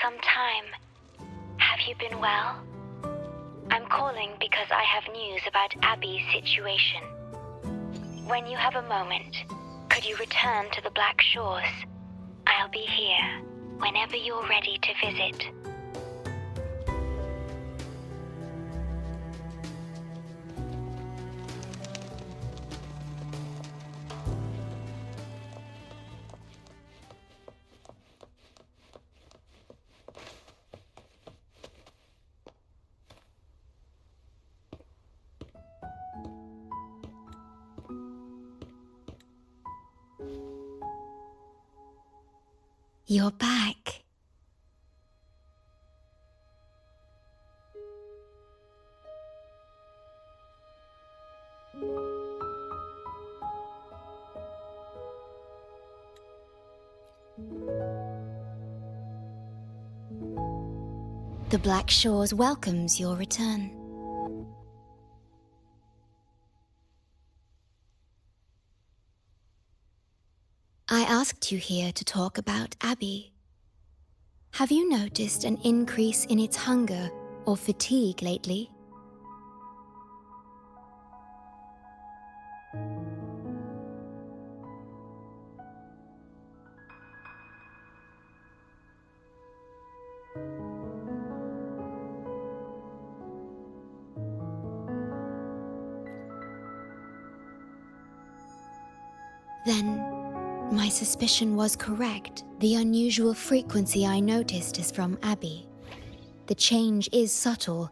some time. Have you been well? I'm calling because I have news about Abby's situation. When you have a moment, could you return to the Black Shores? I'll be here whenever you're ready to visit. You're back. The Black Shores welcomes your return. I asked you here to talk about Abby. Have you noticed an increase in its hunger or fatigue lately? Then, my suspicion was correct. The unusual frequency I noticed is from Abby. The change is subtle,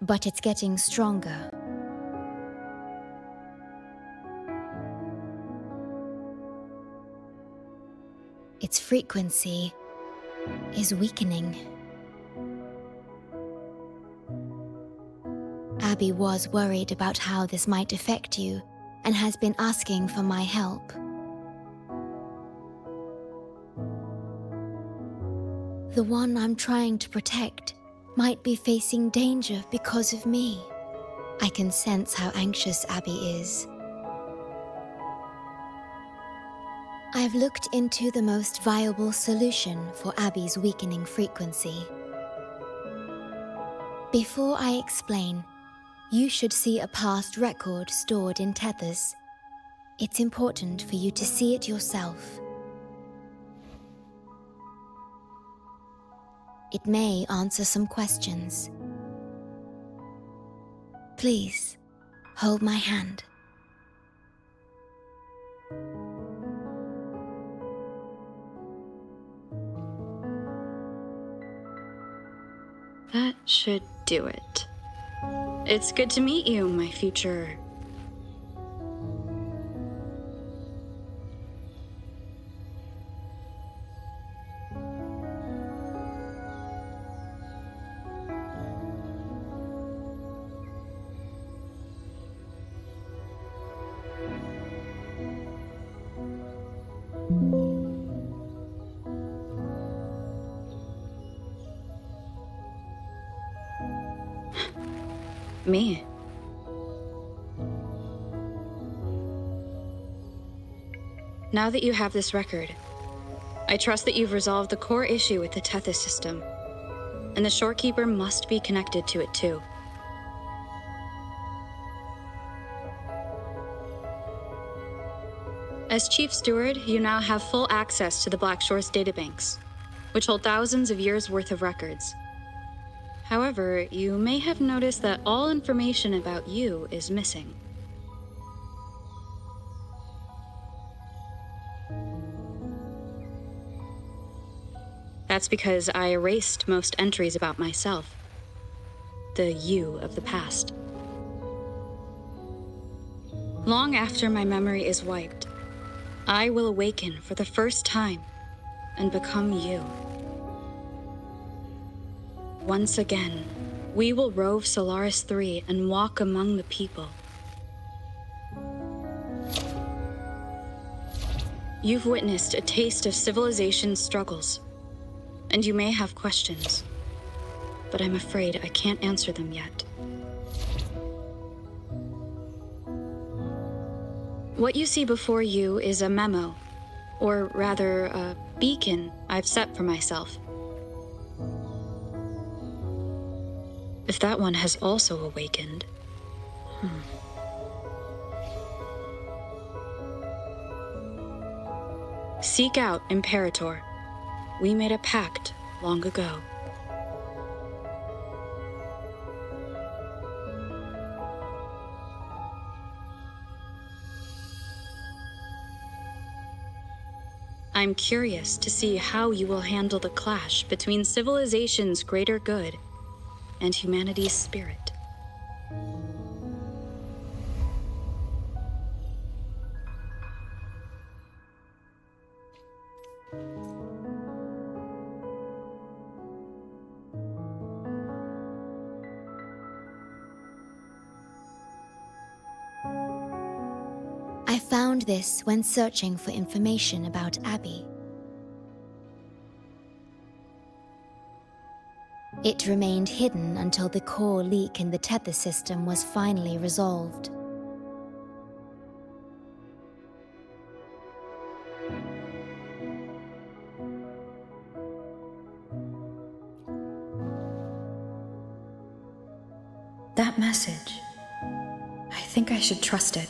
but it's getting stronger. Its frequency is weakening. Abby was worried about how this might affect you and has been asking for my help. The one I'm trying to protect might be facing danger because of me. I can sense how anxious Abby is. I've looked into the most viable solution for Abby's weakening frequency. Before I explain, you should see a past record stored in tethers. It's important for you to see it yourself. It may answer some questions. Please, hold my hand. That should do it. It's good to meet you, my future... Me. Now that you have this record, I trust that you've resolved the core issue with the Tethys system, and the Shorekeeper must be connected to it too. As Chief Steward, you now have full access to the Black Shores databanks, which hold thousands of years' worth of records. However, you may have noticed that all information about you is missing. That's because I erased most entries about myself, the you of the past. Long after my memory is wiped, I will awaken for the first time and become you. Once again, we will rove Solaris 3 and walk among the people. You've witnessed a taste of civilization's struggles, and you may have questions, but I'm afraid I can't answer them yet. What you see before you is a memo, or rather, a beacon I've set for myself. if that one has also awakened. Seek out Imperator. We made a pact long ago. I'm curious to see how you will handle the clash between civilization's greater good and humanity's spirit. I found this when searching for information about Abby. It remained hidden until the core leak in the tether system was finally resolved. That message. I think I should trust it.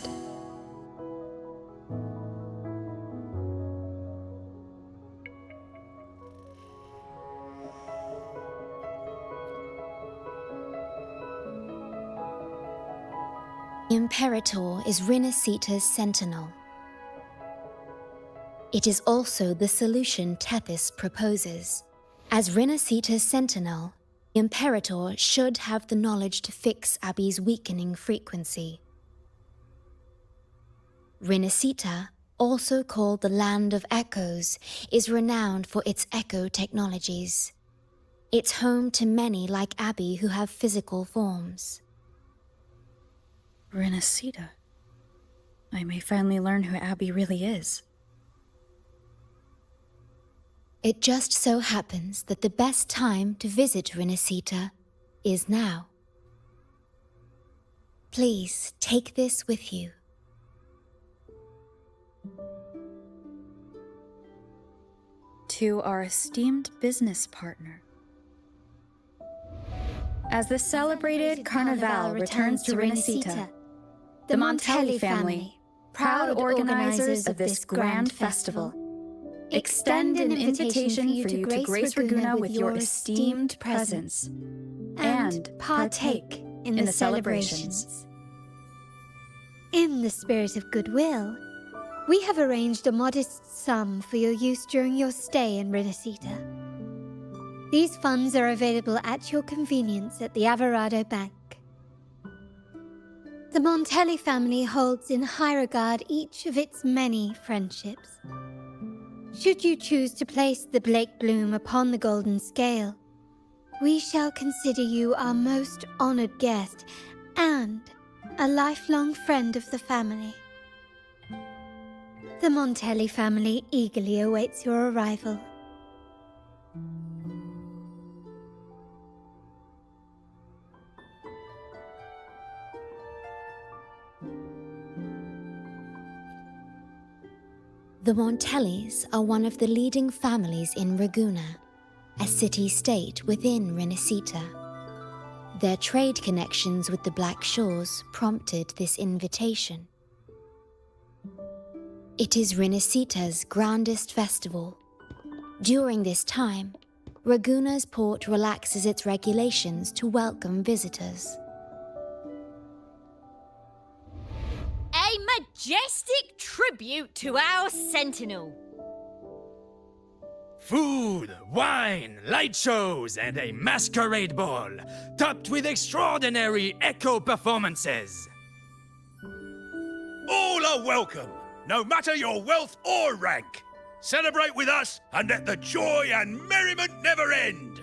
Imperator is Rinasita's sentinel. It is also the solution Tethys proposes. As Rinasita's sentinel, Imperator should have the knowledge to fix Abby's weakening frequency. Rinasita, also called the Land of Echoes, is renowned for its echo technologies. It's home to many like Abby who have physical forms. Rinasita. I may finally learn who Abby really is. It just so happens that the best time to visit Rinasita is now. Please take this with you. To our esteemed business partner. As the celebrated Carnival returns to Rinasita, the Montelli family, proud organizers of this grand festival, extend an invitation for you to grace Raguena with your esteemed presence and partake in the celebrations. In the spirit of goodwill, we have arranged a modest sum for your use during your stay in Rinasita. These funds are available at your convenience at the Averado Bank. The Montelli family holds in high regard each of its many friendships. Should you choose to place the Blake Bloom upon the golden scale, we shall consider you our most honored guest and a lifelong friend of the family. The Montelli family eagerly awaits your arrival. The Montellis are one of the leading families in Raguena, a city-state within Rinasita. Their trade connections with the Black Shores prompted this invitation. It is Rinasita's grandest festival. During this time, Raguena's port relaxes its regulations to welcome visitors. A majestic tribute to our sentinel. Food, wine, light shows, and a masquerade ball, topped with extraordinary echo performances. All are welcome, no matter your wealth or rank. Celebrate with us and let the joy and merriment never end.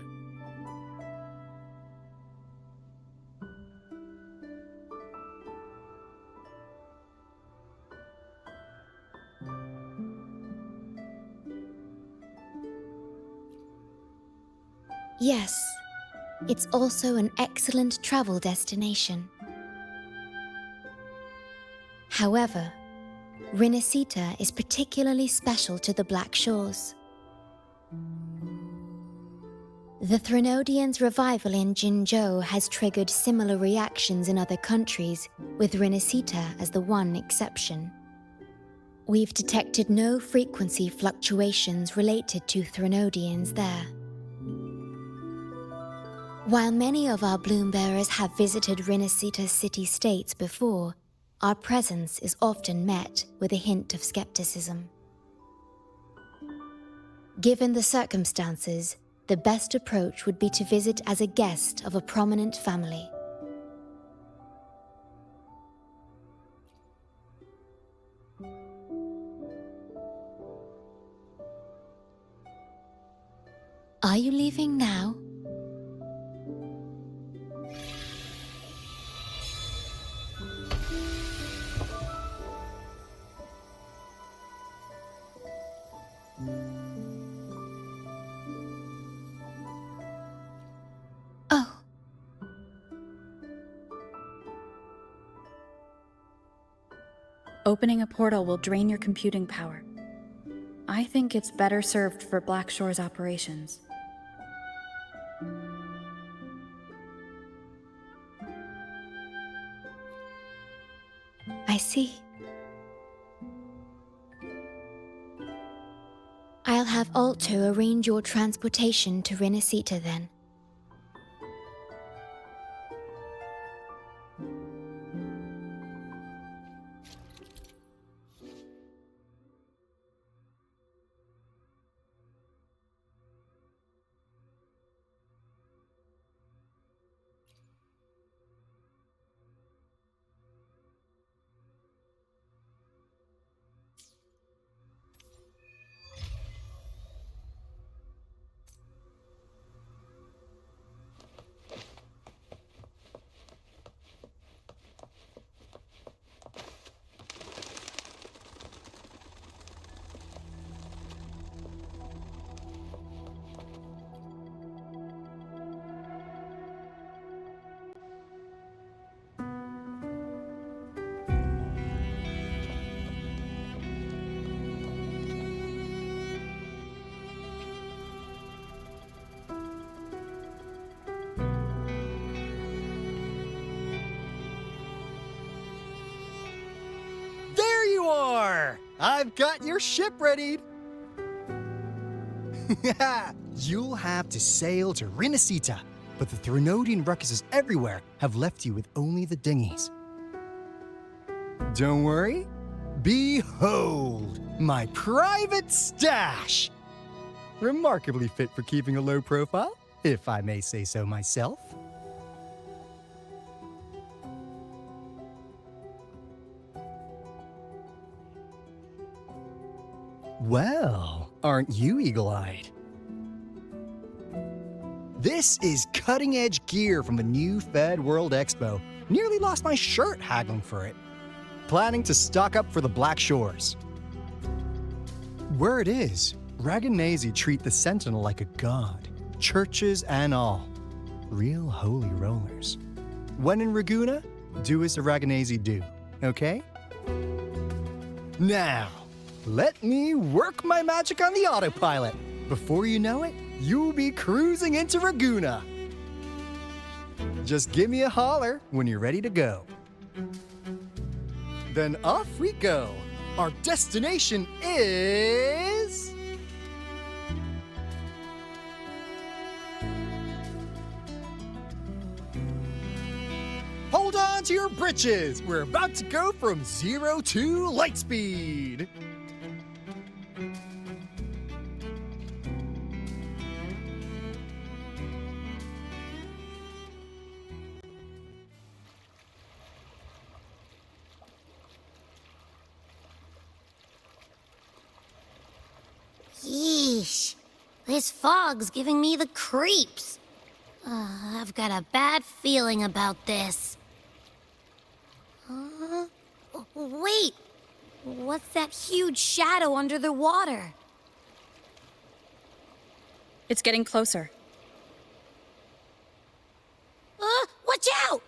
Yes, it's also an excellent travel destination. However, Rinasita is particularly special to the Black Shores. The Threnodians' revival in Jinzhou has triggered similar reactions in other countries, with Rinascita as the one exception. We've detected no frequency fluctuations related to Threnodians there. While many of our bloom-bearers have visited Rinascita city-states before, our presence is often met with a hint of skepticism. Given the circumstances, the best approach would be to visit as a guest of a prominent family. Are you leaving now? Oh. Opening a portal will drain your computing power. I think it's better served for Black Shore's operations. I see. I'll have Alto arrange your transportation to Rinascita then. I've got your ship readied! You'll have to sail to Rinascita, but the Threnodian ruckuses everywhere have left you with only the dinghies. Don't worry. Behold, my private stash! Remarkably fit for keeping a low profile, if I may say so myself. Well, aren't you eagle-eyed? This is cutting-edge gear from the new Fed World Expo. Nearly lost my shirt haggling for it. Planning to stock up for the Black Shores. Word is, Raganazi treat the Sentinel like a god, churches and all. Real holy rollers. When in Raguena, do as the Raganazi do, okay? Now, let me work my magic on the autopilot. Before you know it, you'll be cruising into Raguena. Just give me a holler when you're ready to go. Then off we go. Our destination is... Hold on to your britches. We're about to go from 0 to light speed. Yeesh. This fog's giving me the creeps. I've got a bad feeling about this. Wait! What's that huge shadow under the water? It's getting closer. Watch out!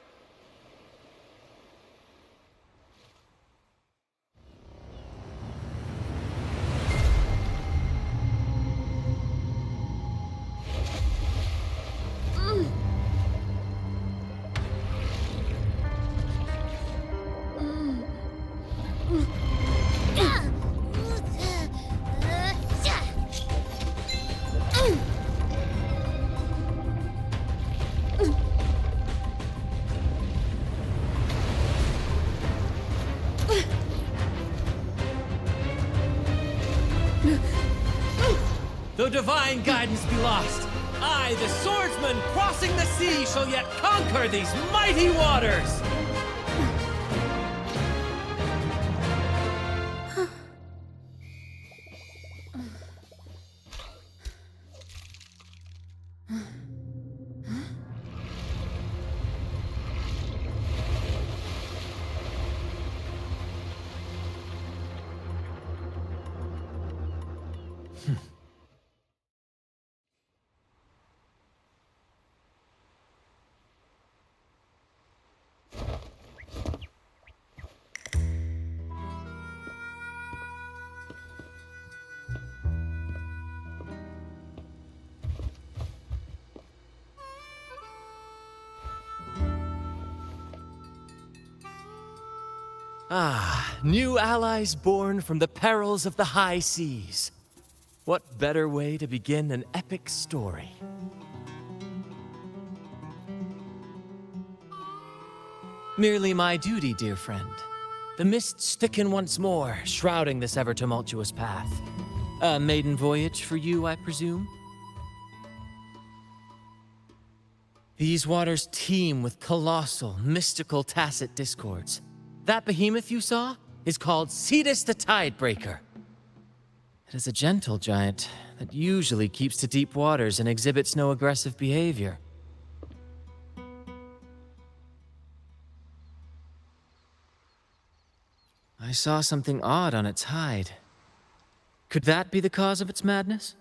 Though divine guidance be lost, I, the swordsman crossing the sea, shall yet conquer these mighty waters! Ah, new allies born from the perils of the high seas. What better way to begin an epic story? Merely my duty, dear friend. The mists thicken once more, shrouding this ever-tumultuous path. A maiden voyage for you, I presume? These waters teem with colossal, mystical, tacit discords. That behemoth you saw is called Cetus the Tidebreaker. It is a gentle giant that usually keeps to deep waters and exhibits no aggressive behavior. I saw something odd on its hide. Could that be the cause of its madness?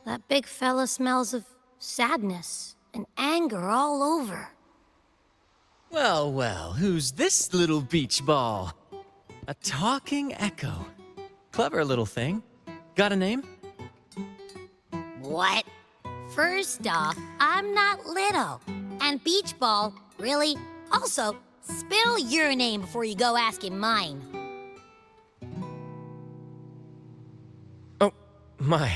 That big fella smells of sadness and anger all over. Well, well, who's this little beach ball? A talking echo. Clever little thing. Got a name? What? First off, I'm not little. And Beach Ball, really? Also, spill your name before you go asking mine. Oh, my.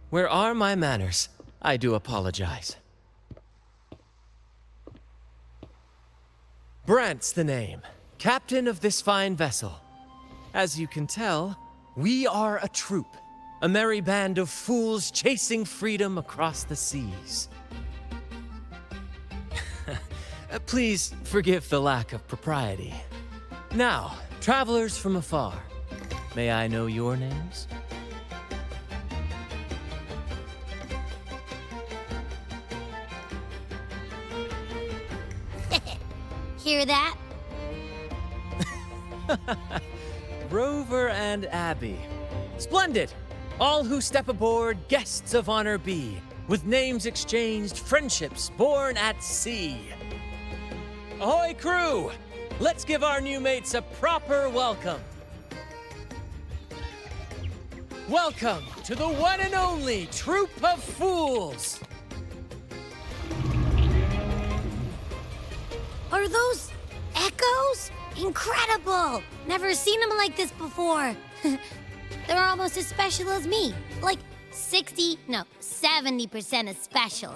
Where are my manners? I do apologize. Brant's the name, captain of this fine vessel. As you can tell, we are a troop, a merry band of fools chasing freedom across the seas. Please forgive the lack of propriety. Now, travelers from afar, may I know your names? Hear that? Rover and Abby. Splendid! All who step aboard, guests of honor be. With names exchanged, friendships born at sea. Ahoy, crew! Let's give our new mates a proper welcome. Welcome to the one and only Troop of Fools! Are those echoes? Incredible! Never seen them like this before. They're almost as special as me. Like 70% as special.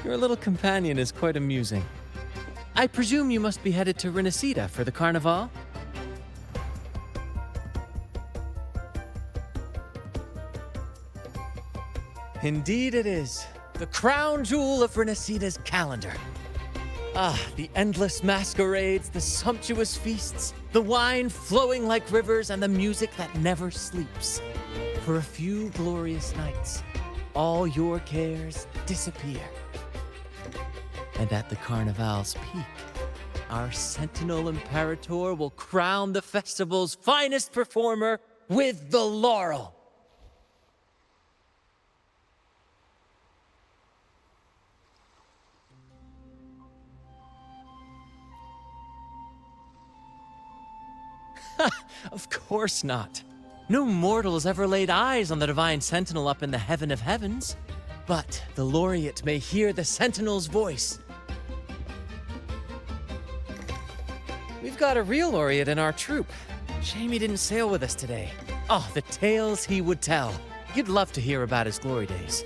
Your little companion is quite amusing. I presume you must be headed to Renacida for the Carnival? Indeed it is. The crown jewel of Renacida's calendar. Ah, the endless masquerades, the sumptuous feasts, the wine flowing like rivers, and the music that never sleeps. For a few glorious nights, all your cares disappear. And at the Carnival's peak, our Sentinel Imperator will crown the festival's finest performer with the laurel. Of course not. No mortal has ever laid eyes on the Divine Sentinel up in the heaven of heavens. But the laureate may hear the Sentinel's voice. We've got a real laureate in our troop. Shame he didn't sail with us today. Oh, the tales he would tell. You'd love to hear about his glory days.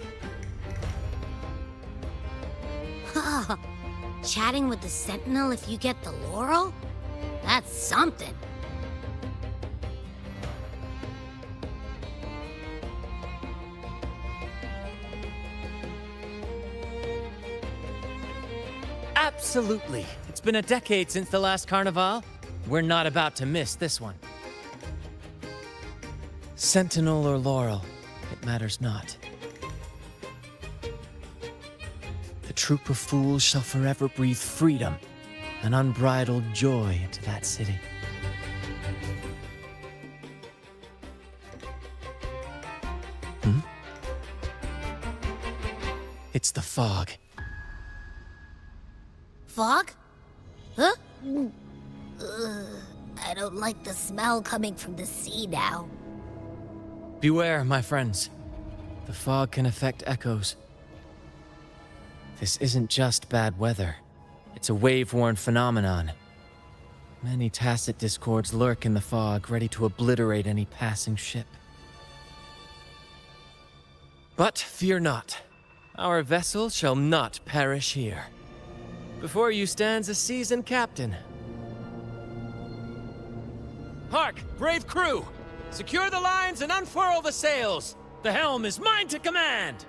Chatting with the Sentinel if you get the laurel? That's something. Absolutely. It's been a decade since the last Carnival. We're not about to miss this one. Sentinel or laurel, it matters not. The troop of fools shall forever breathe freedom and unbridled joy into that city. It's the fog. Fog? Huh? I don't like the smell coming from the sea now. Beware, my friends. The fog can affect echoes. This isn't just bad weather. It's a wave-worn phenomenon. Many tacit discords lurk in the fog, ready to obliterate any passing ship. But fear not. Our vessel shall not perish here. Before you stands a seasoned captain. Hark, brave crew! Secure the lines and unfurl the sails! The helm is mine to command!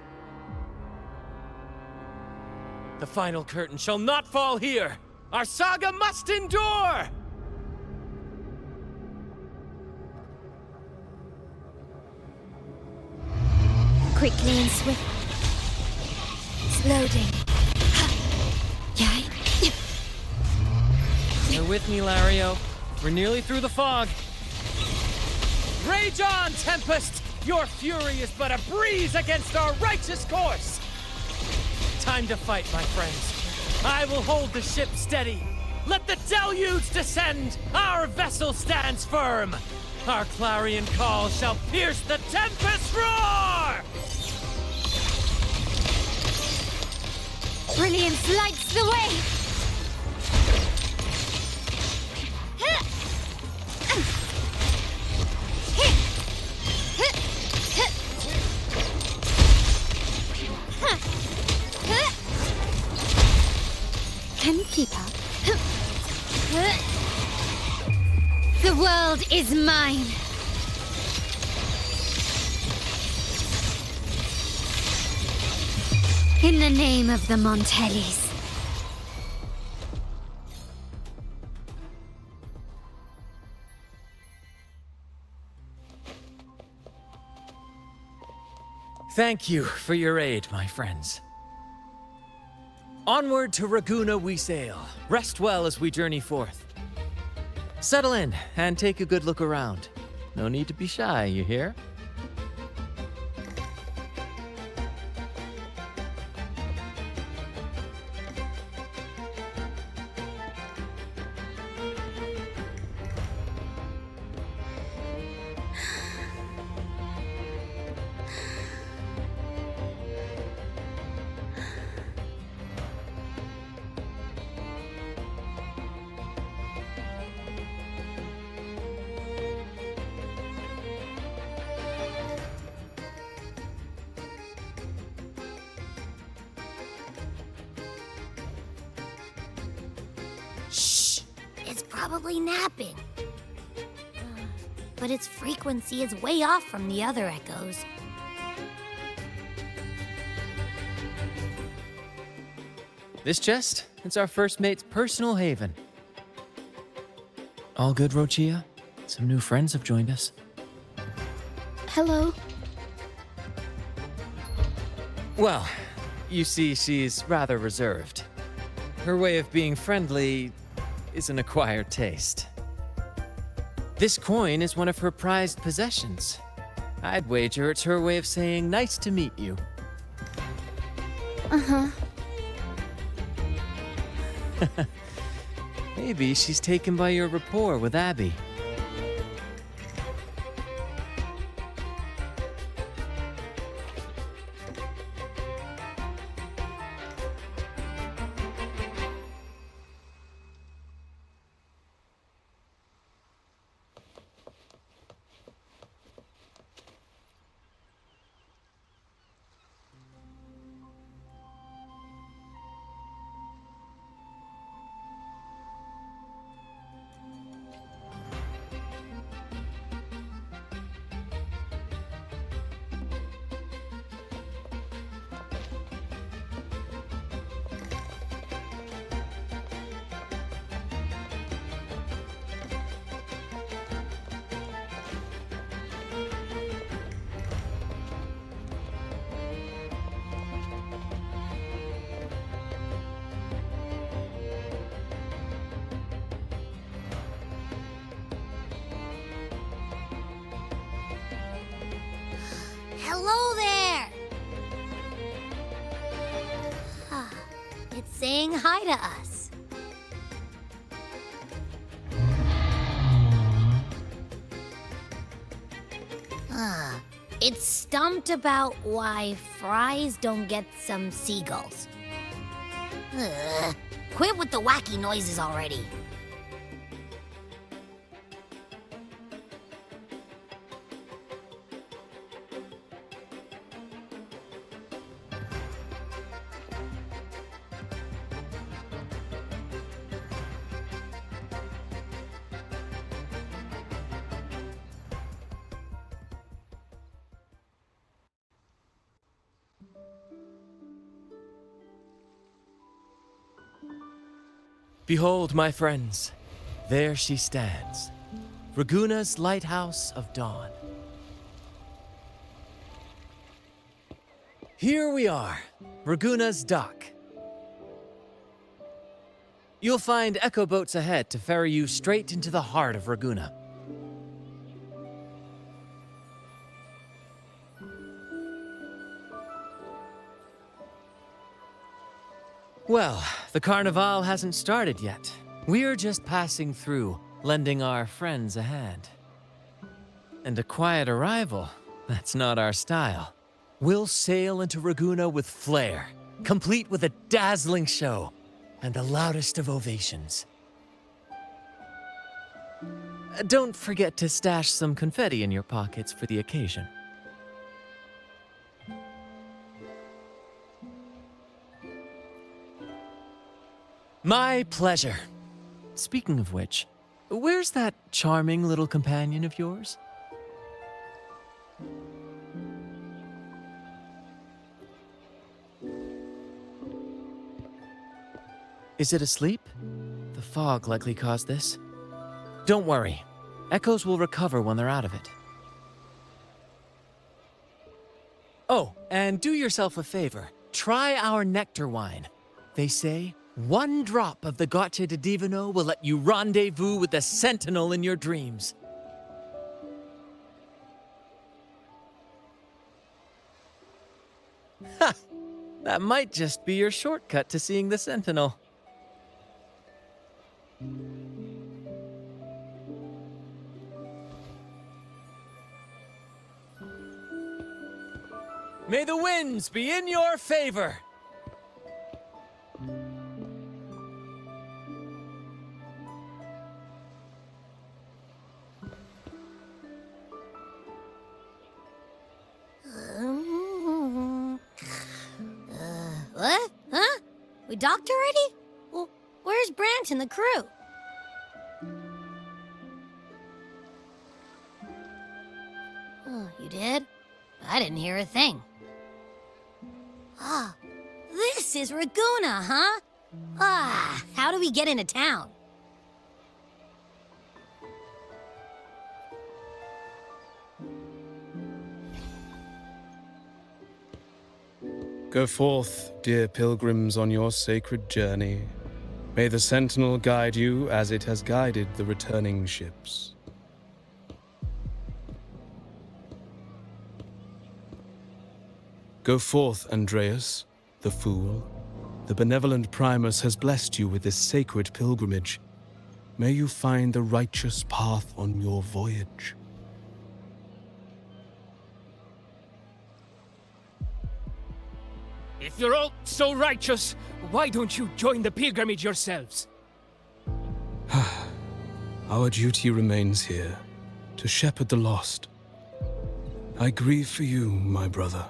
The final curtain shall not fall here! Our saga must endure! Quickly and swift. Slow down. Yay. You're with me, Lario. We're nearly through the fog. Rage on, Tempest! Your fury is but a breeze against our righteous course! Time to fight, my friends. I will hold the ship steady. Let the deluge descend! Our vessel stands firm! Our clarion call shall pierce the tempest roar! Brilliance lights the way! Can you keep up? The world is mine! In the name of the Montellis. Thank you for your aid, my friends. Onward to Ragusa we sail. Rest well as we journey forth. Settle in and take a good look around. No need to be shy, you hear? It's probably napping. But its frequency is way off from the other echoes. This chest, it's our first mate's personal haven. All good, Rochia? Some new friends have joined us. Hello. Well, you see, she's rather reserved. Her way of being friendly is an acquired taste. This coin is one of her prized possessions. I'd wager it's her way of saying nice to meet you. Uh-huh. Maybe she's taken by your rapport with Abby. Hello there! It's saying hi to us. It's stumped about why fries don't get some seagulls. Quit with the wacky noises already. Behold, my friends, there she stands, Raguna's lighthouse of dawn. Here we are, Raguna's dock. You'll find echo boats ahead to ferry you straight into the heart of Raguna. Well, the Carnival hasn't started yet. We're just passing through, lending our friends a hand. And a quiet arrival, that's not our style. We'll sail into Raguna with flair, complete with a dazzling show and the loudest of ovations. Don't forget to stash some confetti in your pockets for the occasion. My pleasure. Speaking of which, where's that charming little companion of yours? Is it asleep? The fog likely caused this. Don't worry. Echoes will recover when they're out of it. Oh, and do yourself a favor. Try our nectar wine. They say, one drop of the Gocce di Divino will let you rendezvous with the Sentinel in your dreams. Ha! That might just be your shortcut to seeing the Sentinel. May the winds be in your favor! What? Huh? We docked already? Well, where's Branch and the crew? Oh, you did? I didn't hear a thing. Ah, this is Raguna, huh? How do we get into town? Go forth, dear pilgrims, on your sacred journey. May the Sentinel guide you as it has guided the returning ships. Go forth, Andreas, the fool. The benevolent Primus has blessed you with this sacred pilgrimage. May you find the righteous path on your voyage. If you're all so righteous, why don't you join the pilgrimage yourselves? Our duty remains here, to shepherd the lost. I grieve for you, my brother,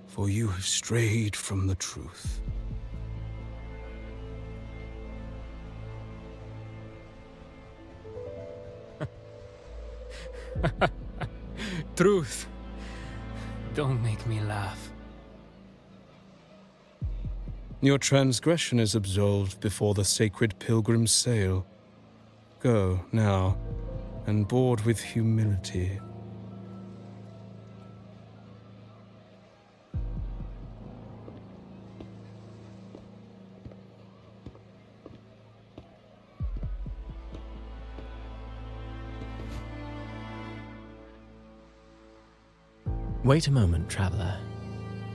for you have strayed from the truth. Truth. Don't make me laugh. Your transgression is absolved before the sacred pilgrims sail. Go, now, and board with humility. Wait a moment, traveler.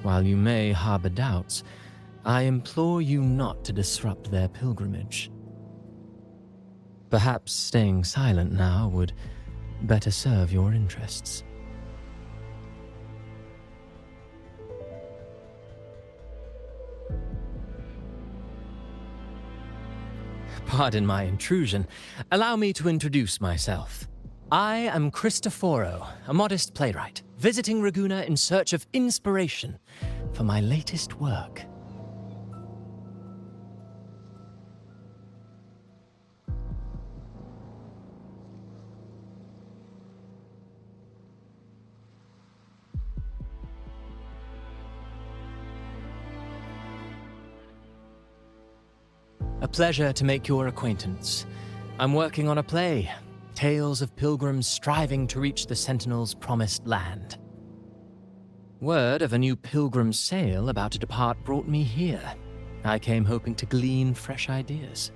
While you may harbor doubts, I implore you not to disrupt their pilgrimage. Perhaps staying silent now would better serve your interests. Pardon my intrusion. Allow me to introduce myself. I am Cristoforo, a modest playwright, visiting Raguena in search of inspiration for my latest work. A pleasure to make your acquaintance. I'm working on a play, tales of pilgrims striving to reach the Sentinel's promised land. Word of a new pilgrim sail about to depart brought me here. I came hoping to glean fresh ideas.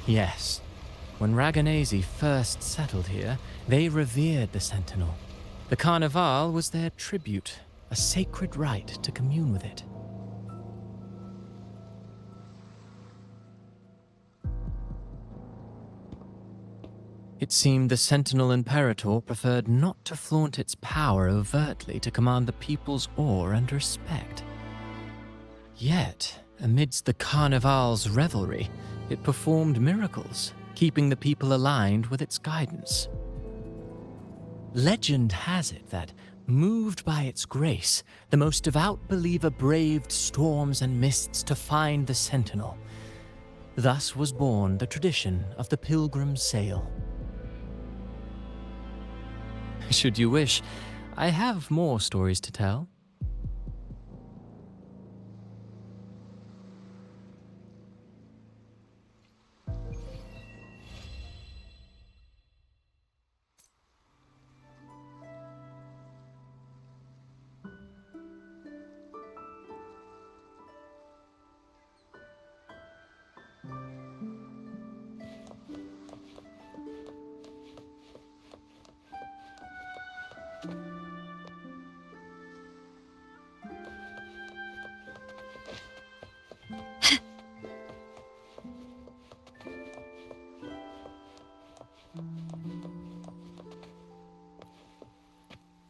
Yes, when Raganesi first settled here, they revered the Sentinel. The Carnival was their tribute, a sacred right to commune with it. It seemed the Sentinel Imperator preferred not to flaunt its power overtly to command the people's awe and respect. Yet, amidst the Carnival's revelry, it performed miracles, keeping the people aligned with its guidance. Legend has it that, moved by its grace, the most devout believer braved storms and mists to find the Sentinel. Thus was born the tradition of the pilgrim sail. Should you wish, I have more stories to tell.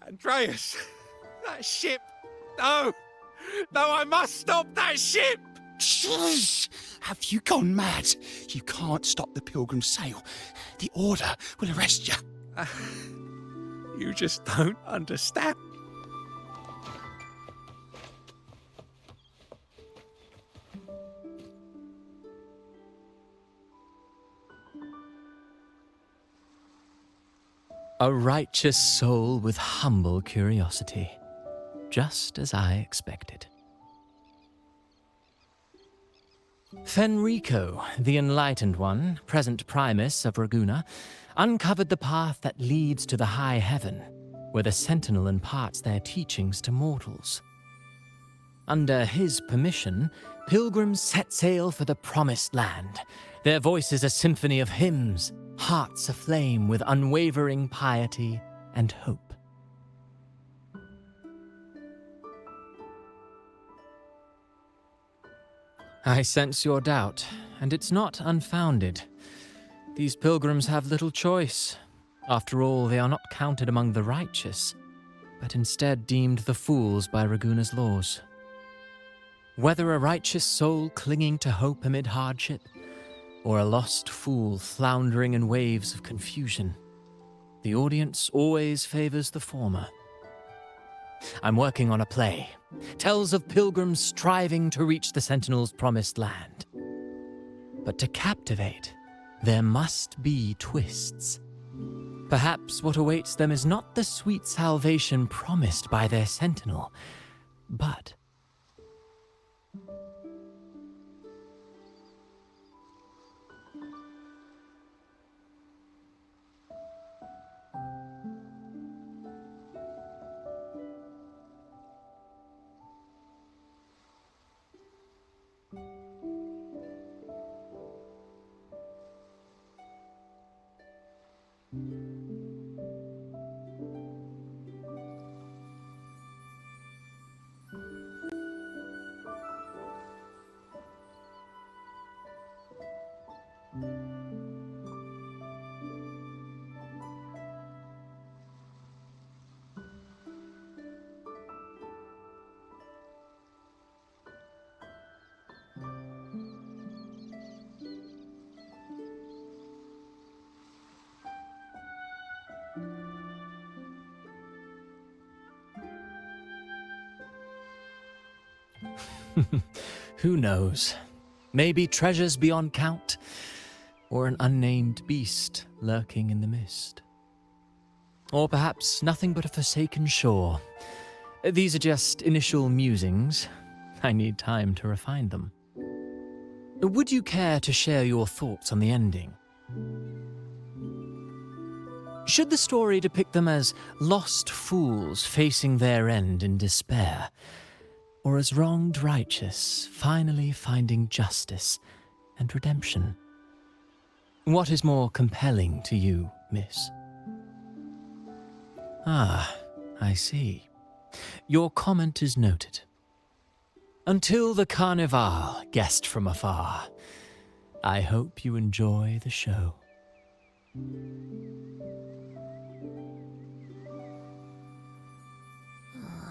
Andreas! That ship! No! No, I must stop that ship! Shh! Have you gone mad? You can't stop the pilgrim sail. The Order will arrest you. You just don't understand. A righteous soul with humble curiosity, just as I expected. Fenrico, the Enlightened One, present Primus of Raguena, uncovered the path that leads to the high heaven, where the Sentinel imparts their teachings to mortals. Under his permission, pilgrims set sail for the Promised Land, their voices a symphony of hymns, hearts aflame with unwavering piety and hope. I sense your doubt, and it's not unfounded. These pilgrims have little choice. After all, they are not counted among the righteous, but instead deemed the fools by Raguena's laws. Whether a righteous soul clinging to hope amid hardship, or a lost fool floundering in waves of confusion, the audience always favors the former. I'm working on a play. Tells of pilgrims striving to reach the Sentinel's promised land. But to captivate, there must be twists. Perhaps what awaits them is not the sweet salvation promised by their Sentinel, but Who knows? Maybe treasures beyond count, or an unnamed beast lurking in the mist. Or perhaps nothing but a forsaken shore. These are just initial musings. I need time to refine them. Would you care to share your thoughts on the ending? Should the story depict them as lost fools facing their end in despair, or as wronged righteous finally finding justice and redemption? What is more compelling to you, miss? Ah, I see. Your comment is noted. Until the Carnival, guest from afar, I hope you enjoy the show.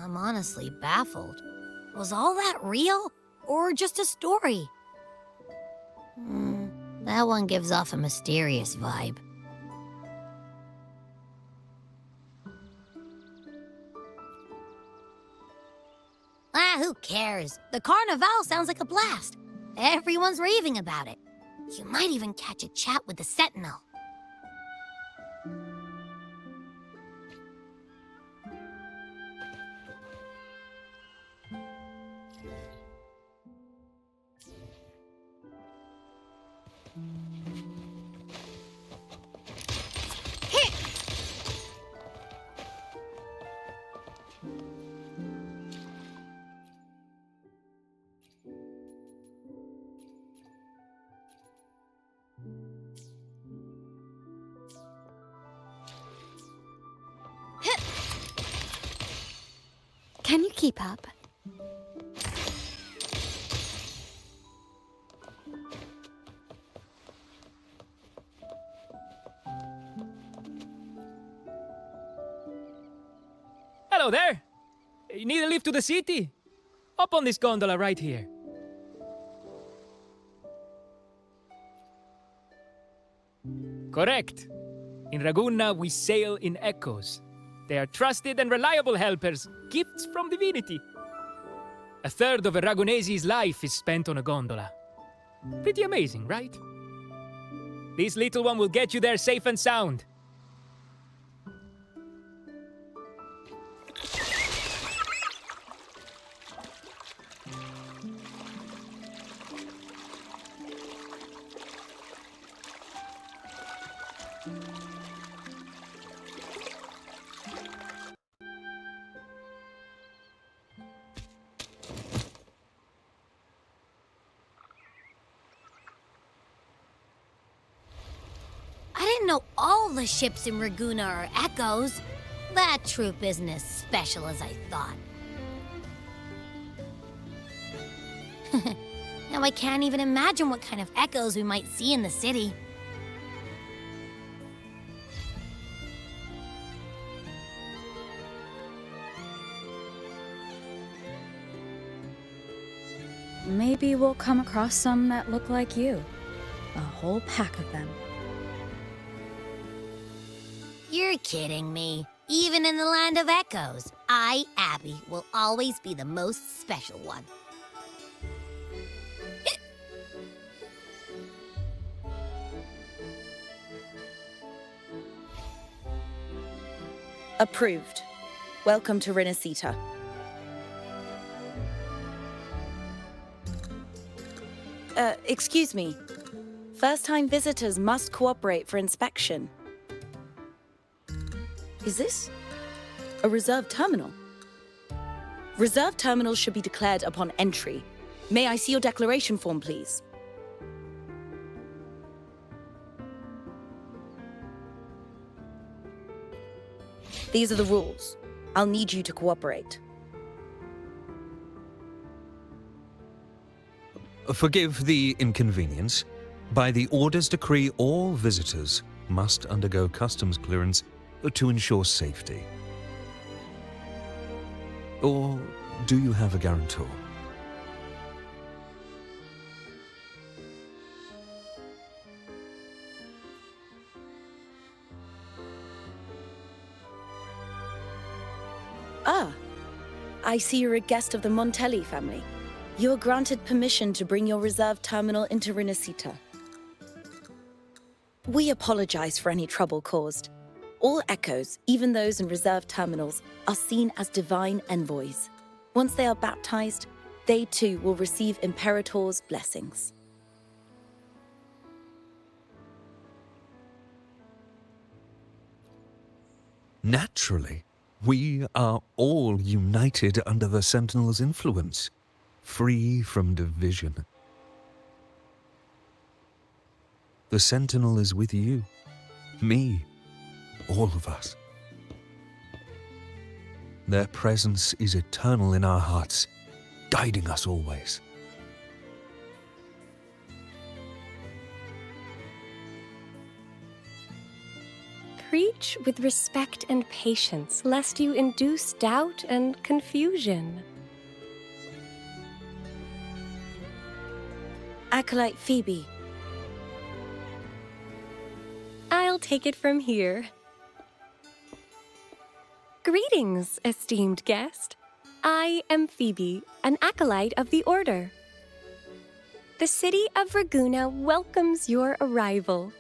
I'm honestly baffled. Was all that real, or just a story? That one gives off a mysterious vibe. Who cares? The Carnival sounds like a blast. Everyone's raving about it. You might even catch a chat with the Sentinel. Can you keep up? Hello there! You need a lift to the city? Hop on this gondola right here. Correct. In Ragunna, we sail in echoes. They are trusted and reliable helpers, gifts from divinity. A third of a Ragunese's life is spent on a gondola. Pretty amazing, right? This little one will get you there safe and sound. I didn't know all the ships in Ragunna are echoes. That troop isn't as special as I thought. Now I can't even imagine what kind of echoes we might see in the city. Maybe we'll come across some that look like you. A whole pack of them. You're kidding me. Even in the land of echoes, I, Abby, will always be the most special one. Approved. Welcome to Renacita. Excuse me. First-time visitors must cooperate for inspection. Is this a reserved terminal? Reserved terminals should be declared upon entry. May I see your declaration form, please? These are the rules. I'll need you to cooperate. Forgive the inconvenience. By the Order's decree, all visitors must undergo customs clearance to ensure safety. Or do you have a guarantor? Ah, I see you're a guest of the Montelli family. You are granted permission to bring your reserve terminal into Rinascita. We apologize for any trouble caused. All echoes, even those in reserve terminals, are seen as divine envoys. Once they are baptized, they too will receive Imperator's blessings. Naturally, we are all united under the Sentinel's influence, free from division. The Sentinel is with you, me, all of us. Their presence is eternal in our hearts, guiding us always. Preach with respect and patience, lest you induce doubt and confusion. Acolyte Phoebe. I'll take it from here. Greetings, esteemed guest. I am Phoebe, an acolyte of the Order. The city of Raguena welcomes your arrival.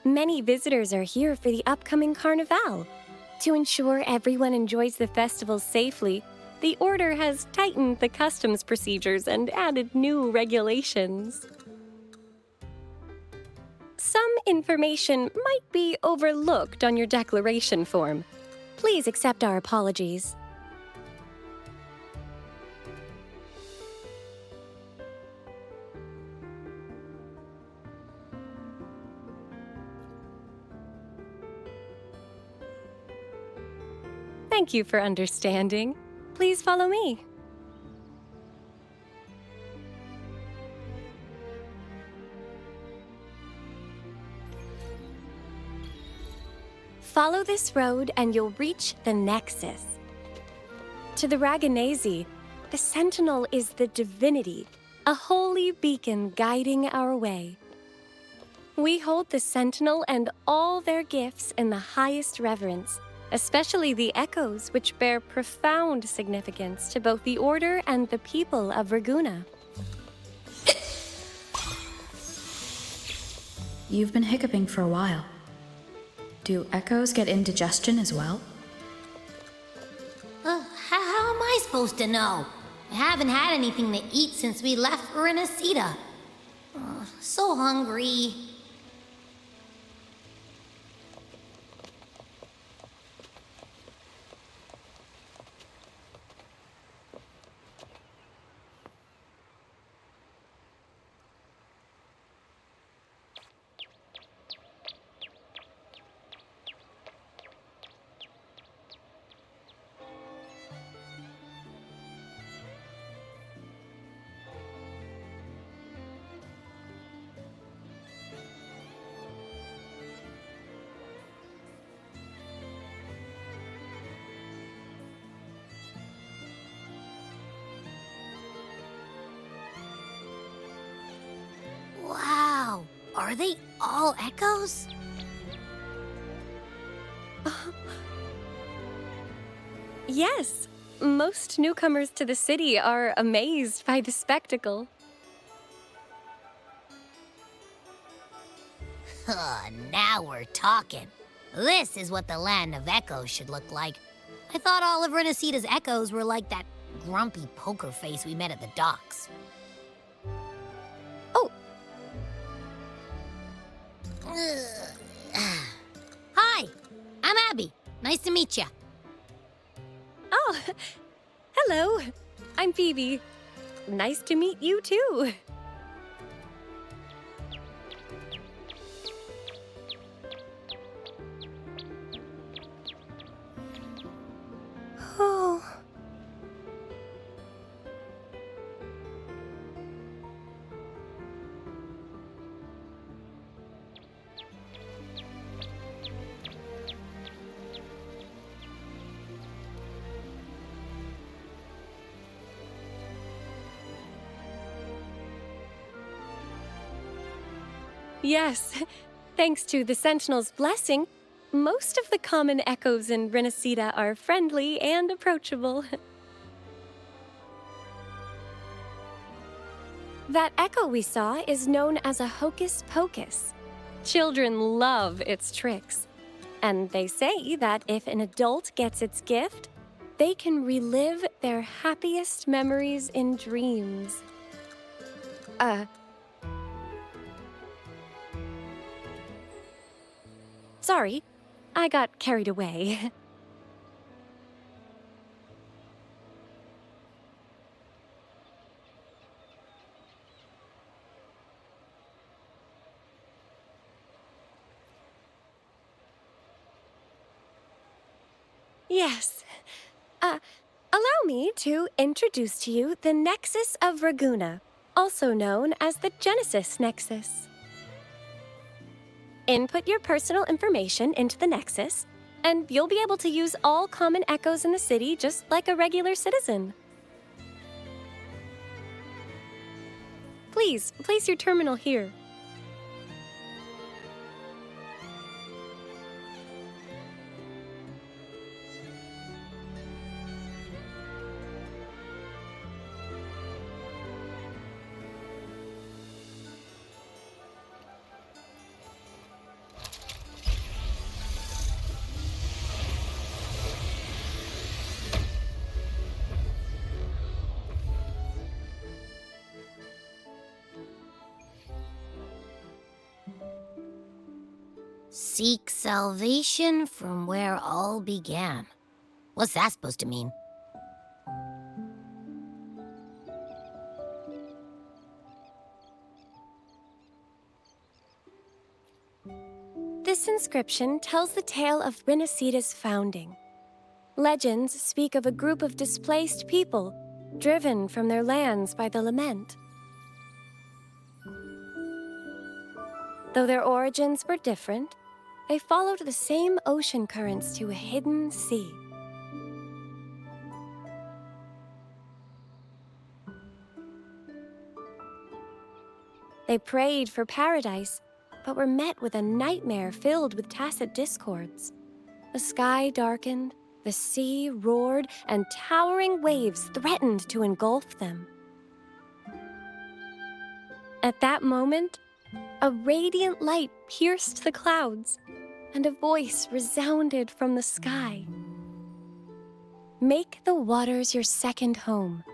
Many visitors are here for the upcoming Carnival. To ensure everyone enjoys the festival safely, the Order has tightened the customs procedures and added new regulations. Some information might be overlooked on your declaration form. Please accept our apologies. Thank you for understanding. Please follow me. Follow this road and you'll reach the Nexus. To the Raganese, the Sentinel is the divinity, a holy beacon guiding our way. We hold the Sentinel and all their gifts in the highest reverence, especially the echoes, which bear profound significance to both the Order and the people of Raguena. You've been hiccuping for a while. Do echoes get indigestion as well? How am I supposed to know? I haven't had anything to eat since we left Rinascita. So hungry. Wow, are they all echoes? Yes, most newcomers to the city are amazed by the spectacle. Now we're talking. This is what the land of echoes should look like. I thought all of Rinascita's echoes were like that grumpy poker face we met at the docks. Oh. Hi, I'm Abby. Nice to meet you. Oh, hello. I'm Phoebe. Nice to meet you too. Oh. Yes, thanks to the Sentinel's blessing, most of the common echoes in Renacita are friendly and approachable. That echo we saw is known as a hocus pocus. Children love its tricks. And they say that if an adult gets its gift, they can relive their happiest memories in dreams. Sorry, I got carried away. Yes. Allow me to introduce to you the Nexus of Raguna, also known as the Genesis Nexus. Input your personal information into the Nexus, and you'll be able to use all common echoes in the city just like a regular citizen. Please, place your terminal here. Seek salvation from where all began. What's that supposed to mean? This inscription tells the tale of Renacita's founding. Legends speak of a group of displaced people, driven from their lands by the lament. Though their origins were different, they followed the same ocean currents to a hidden sea. They prayed for paradise, but were met with a nightmare filled with tacit discords. The sky darkened, the sea roared, and towering waves threatened to engulf them. At that moment, a radiant light pierced the clouds, and a voice resounded from the sky. Make the waters your second home,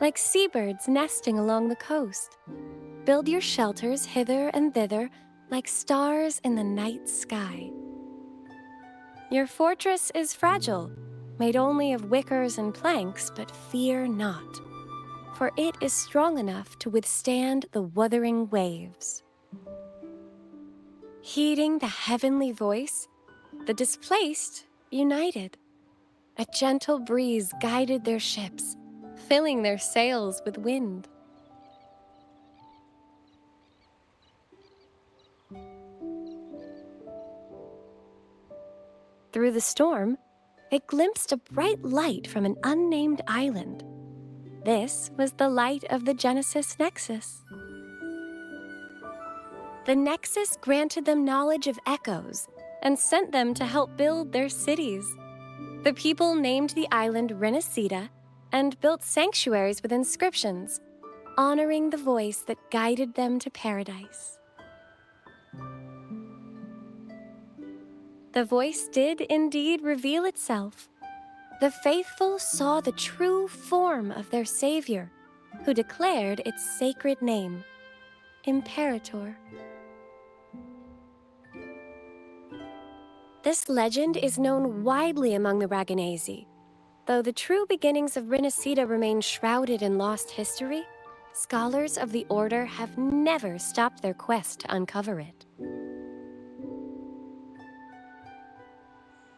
like seabirds nesting along the coast. Build your shelters hither and thither, like stars in the night sky. Your fortress is fragile, made only of wickers and planks, but fear not, for it is strong enough to withstand the wuthering waves. Heeding the heavenly voice, the displaced united. A gentle breeze guided their ships, filling their sails with wind. Through the storm, they glimpsed a bright light from an unnamed island. This was the light of the Genesis Nexus. The Nexus granted them knowledge of echoes and sent them to help build their cities. The people named the island Renacita and built sanctuaries with inscriptions, honoring the voice that guided them to paradise. The voice did indeed reveal itself. The faithful saw the true form of their savior, who declared its sacred name, Imperator. This legend is known widely among the Raganesi. Though the true beginnings of Renacita remain shrouded in lost history, scholars of the Order have never stopped their quest to uncover it.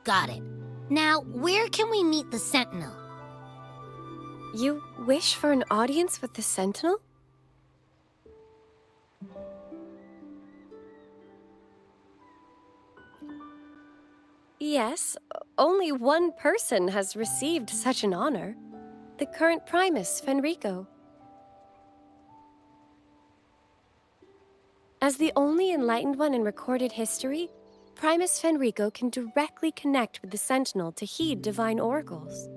Got it. Now, where can we meet the Sentinel? You wish for an audience with the Sentinel? Yes, only one person has received such an honor. The current Primus, Fenrico. As the only enlightened one in recorded history, Primus Fenrico can directly connect with the Sentinel to heed divine oracles.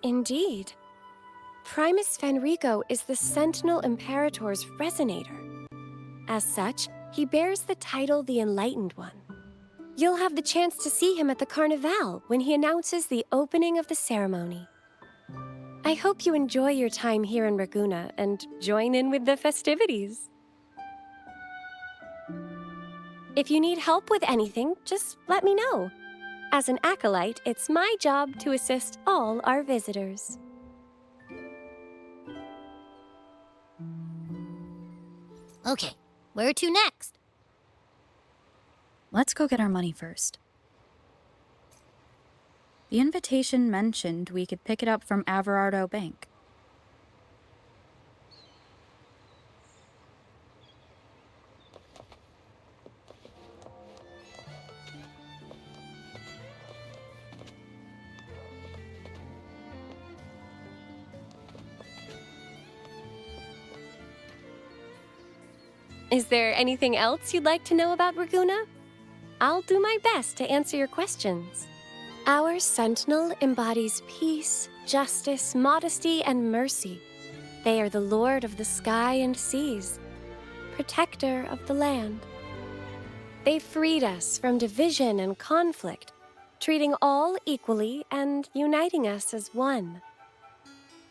Indeed. Primus Fenrico is the Sentinel Imperator's resonator. As such, he bears the title the Enlightened One. You'll have the chance to see him at the Carnival when he announces the opening of the ceremony. I hope you enjoy your time here in Raguna and join in with the festivities. If you need help with anything, just let me know. As an acolyte, it's my job to assist all our visitors. Okay, where to next? Let's go get our money first. The invitation mentioned we could pick it up from Averardo Bank. Is there anything else you'd like to know about Raguna? I'll do my best to answer your questions. Our Sentinel embodies peace, justice, modesty, and mercy. They are the Lord of the sky and seas, protector of the land. They freed us from division and conflict, treating all equally and uniting us as one.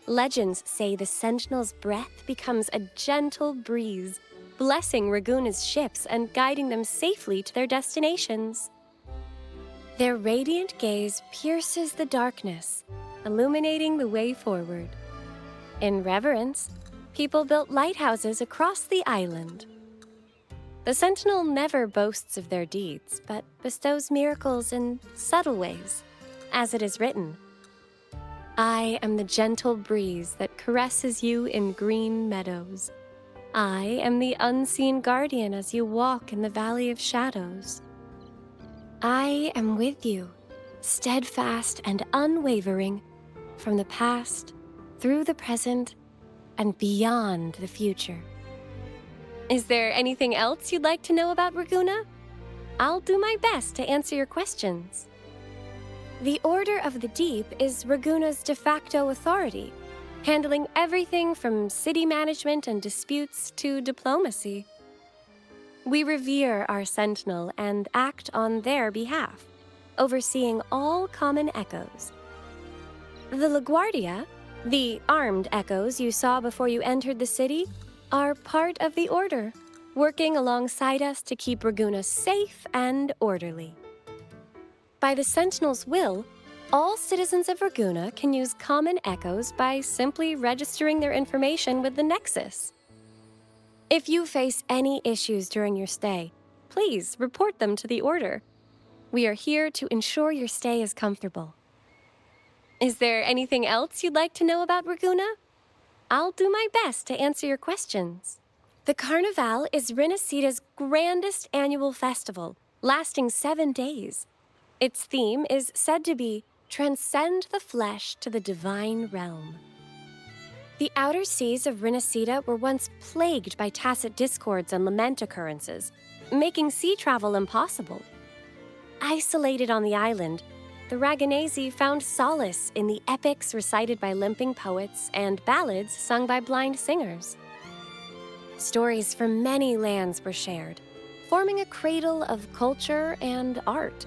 Legends say the Sentinel's breath becomes a gentle breeze, blessing Raguna's ships and guiding them safely to their destinations. Their radiant gaze pierces the darkness, illuminating the way forward. In reverence, people built lighthouses across the island. The Sentinel never boasts of their deeds, but bestows miracles in subtle ways, as it is written. I am the gentle breeze that caresses you in green meadows. I am the unseen guardian as you walk in the valley of shadows. I am with you, steadfast and unwavering, from the past, through the present, and beyond the future. Is there anything else you'd like to know about Raguna? I'll do my best to answer your questions. The Order of the Deep is Raguna's de facto authority, handling everything from city management and disputes to diplomacy. We revere our Sentinel and act on their behalf, overseeing all common echoes. The LaGuardia, the armed echoes you saw before you entered the city, are part of the Order, working alongside us to keep Raguna safe and orderly. By the Sentinel's will, all citizens of Raguna can use common echoes by simply registering their information with the Nexus. If you face any issues during your stay, please report them to the Order. We are here to ensure your stay is comfortable. Is there anything else you'd like to know about Raguna? I'll do my best to answer your questions. The Carnival is Rinascida's grandest annual festival, lasting 7 days. Its theme is said to be Transcend the Flesh to the Divine Realm. The outer seas of Rinascida were once plagued by tacit discords and lament occurrences, making sea travel impossible. Isolated on the island, the Raganesi found solace in the epics recited by limping poets and ballads sung by blind singers. Stories from many lands were shared, forming a cradle of culture and art.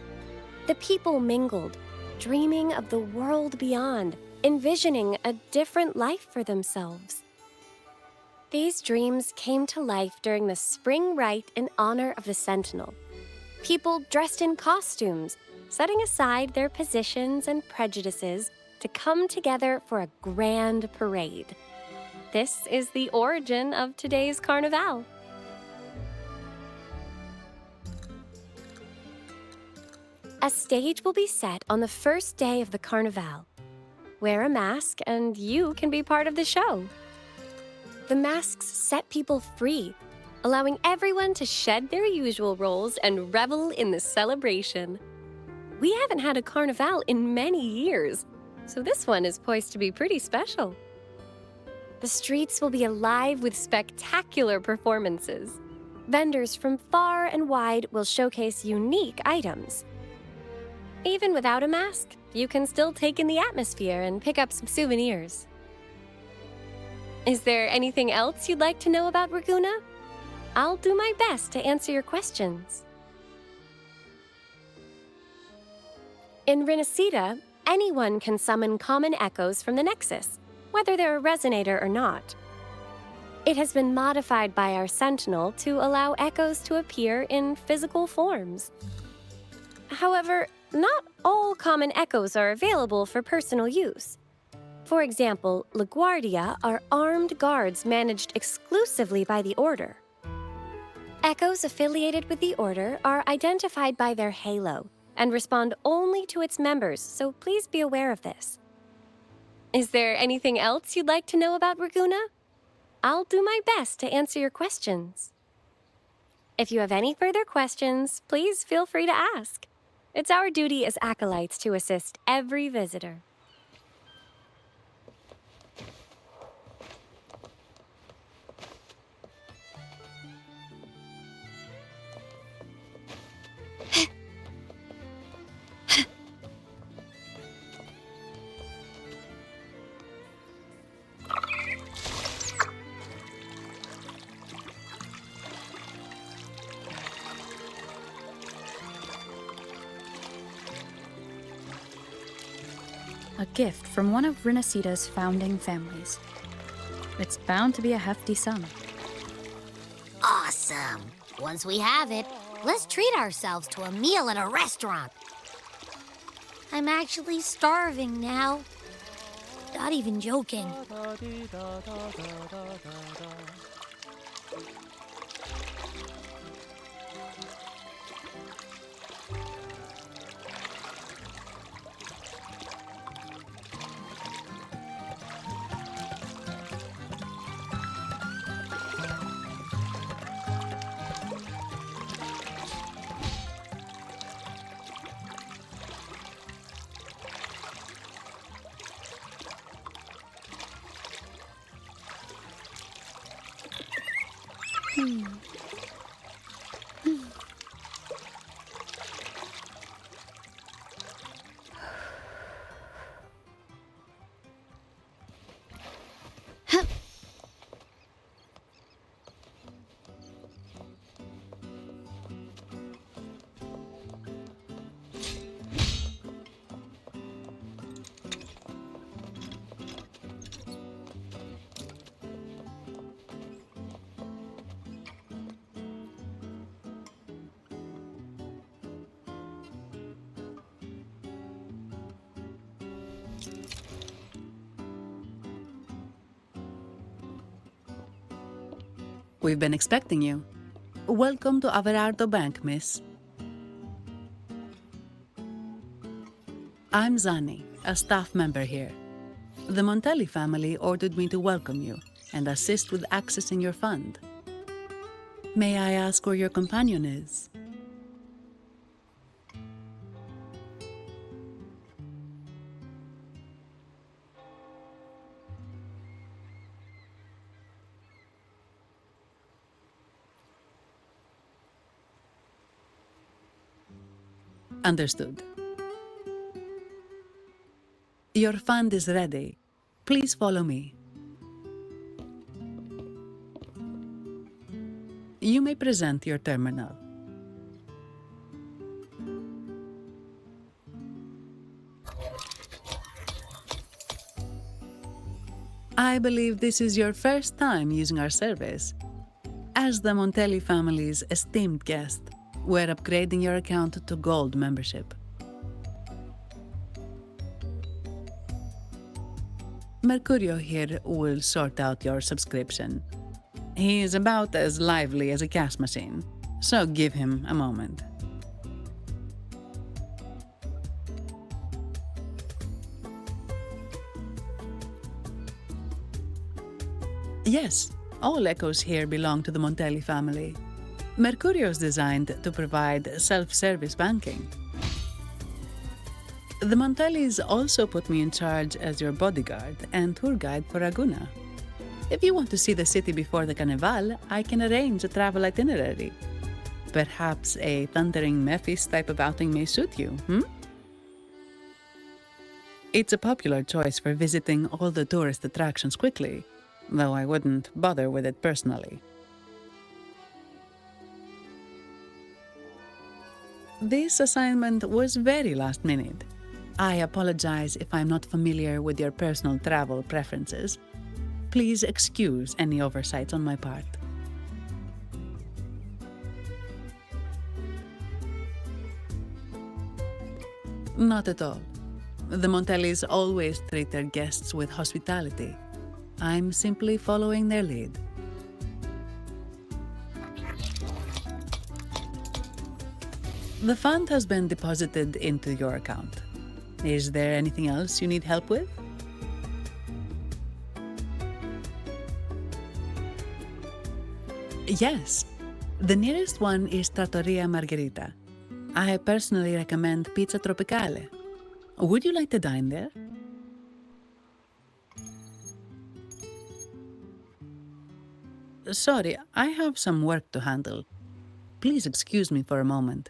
The people mingled, dreaming of the world beyond, envisioning a different life for themselves. These dreams came to life during the spring rite in honor of the Sentinel. People dressed in costumes, setting aside their positions and prejudices to come together for a grand parade. This is the origin of today's Carnival. A stage will be set on the first day of the Carnival. Wear a mask and you can be part of the show. The masks set people free, allowing everyone to shed their usual roles and revel in the celebration. We haven't had a Carnival in many years, so this one is poised to be pretty special. The streets will be alive with spectacular performances. Vendors from far and wide will showcase unique items. Even without a mask, you can still take in the atmosphere and pick up some souvenirs. Is there anything else you'd like to know about Ragoona? I'll do my best to answer your questions. In Renacita, anyone can summon common echoes from the Nexus, whether they're a resonator or not. It has been modified by our Sentinel to allow echoes to appear in physical forms. However, not all common echoes are available for personal use. For example, LaGuardia are armed guards managed exclusively by the Order. Echoes affiliated with the Order are identified by their halo and respond only to its members, so please be aware of this. Is there anything else you'd like to know about Ragoona? I'll do my best to answer your questions. If you have any further questions, please feel free to ask. It's our duty as acolytes to assist every visitor. A gift from one of Renacita's founding families. It's bound to be a hefty sum. Awesome. Once we have it, let's treat ourselves to a meal at a restaurant. I'm actually starving now. Not even joking. We've been expecting you. Welcome to Averardo Bank, miss. I'm Zani, a staff member here. The Montelli family ordered me to welcome you and assist with accessing your fund. May I ask where your companion is? Understood. Your fund is ready. Please follow me. You may present your terminal. I believe this is your first time using our service. As the Montelli family's esteemed guest, we're upgrading your account to Gold membership. Mercurio here will sort out your subscription. He is about as lively as a cash machine, so give him a moment. Yes, all echoes here belong to the Montelli family. Mercurio is designed to provide self-service banking. The Montellis also put me in charge as your bodyguard and tour guide for Raguena. If you want to see the city before the Carnival, I can arrange a travel itinerary. Perhaps a thundering Memphis type of outing may suit you, It's a popular choice for visiting all the tourist attractions quickly, though I wouldn't bother with it personally. This assignment was very last minute. I apologize if I'm not familiar with your personal travel preferences. Please excuse any oversights on my part. Not at all. The Montellis always treat their guests with hospitality. I'm simply following their lead. The fund has been deposited into your account. Is there anything else you need help with? Yes. The nearest one is Trattoria Margherita. I personally recommend Pizza Tropicale. Would you like to dine there? Sorry, I have some work to handle. Please excuse me for a moment.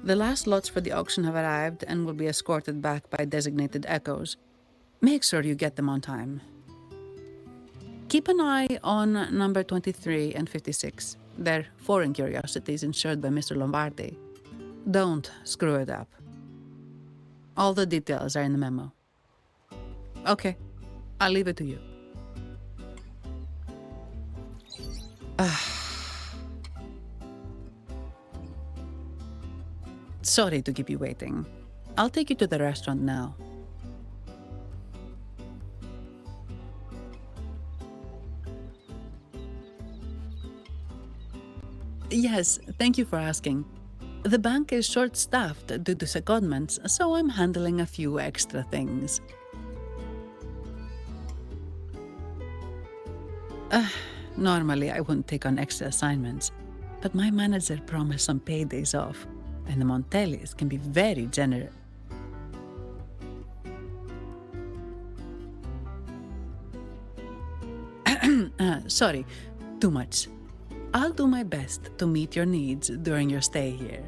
The last lots for the auction have arrived and will be escorted back by designated echoes. Make sure you get them on time. Keep an eye on number 23 and 56. They're foreign curiosities insured by Mr. Lombardi. Don't screw it up. All the details are in the memo. Okay, I'll leave it to you. Sorry to keep you waiting. I'll take you to the restaurant now. Yes, thank you for asking. The bank is short-staffed due to secondments, so I'm handling a few extra things. Normally, I wouldn't take on extra assignments, but my manager promised some paid days off, and the Montellis can be very generous. Sorry, too much. I'll do my best to meet your needs during your stay here.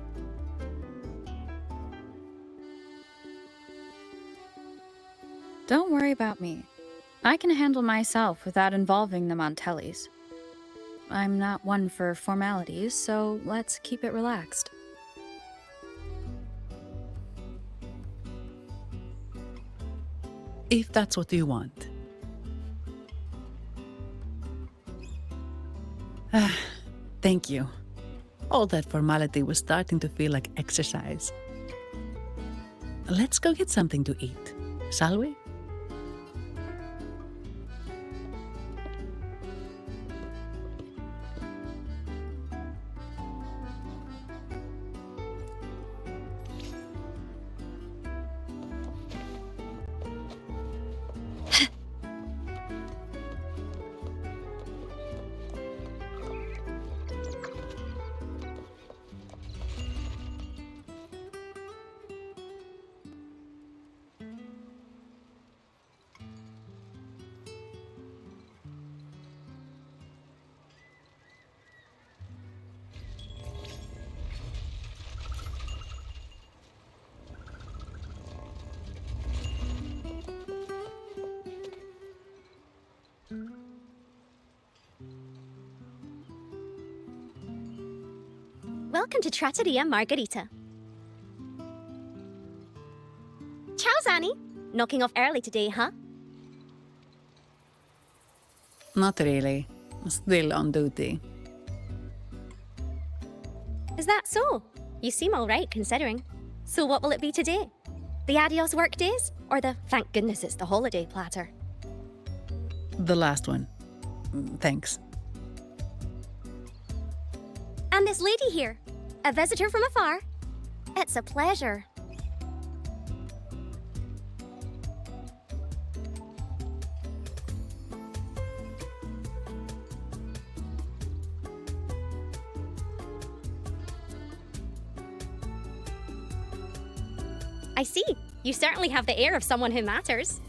Don't worry about me. I can handle myself without involving the Montellis. I'm not one for formalities, so let's keep it relaxed. If that's what you want. Thank you. All that formality was starting to feel like exercise. Let's go get something to eat, shall we? Welcome to Trattoria Margherita. Ciao, Zanni. Knocking off early today, huh? Not really. Still on duty. Is that so? You seem all right, considering. So what will it be today? The adios work days? Or the thank goodness it's the holiday platter? The last one. Thanks. And this lady here, a visitor from afar. It's a pleasure. I see. You certainly have the air of someone who matters.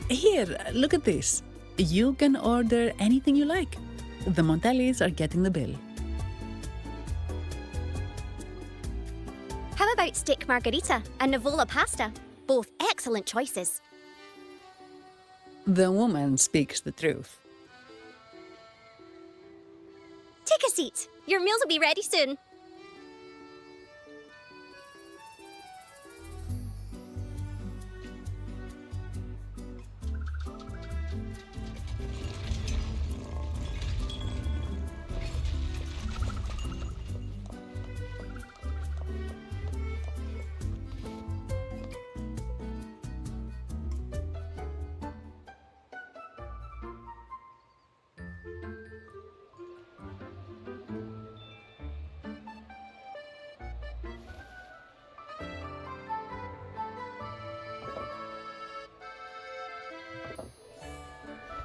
Here, look at this. You can order anything you like. The Montellis are getting the bill. How about steak margarita and Nivola pasta? Both excellent choices. The woman speaks the truth. Take a seat. Your meals will be ready soon.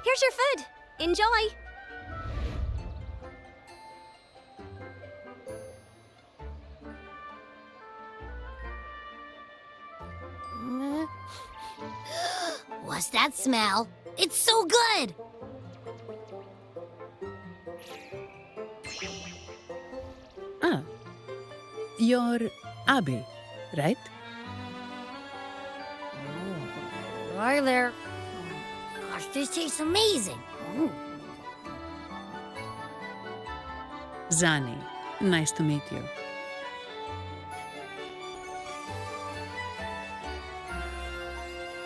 Here's your food. Enjoy. What's that smell? It's so good! Ah, you're Abby, right? Hi there. Gosh, this tastes amazing. Zani, nice to meet you.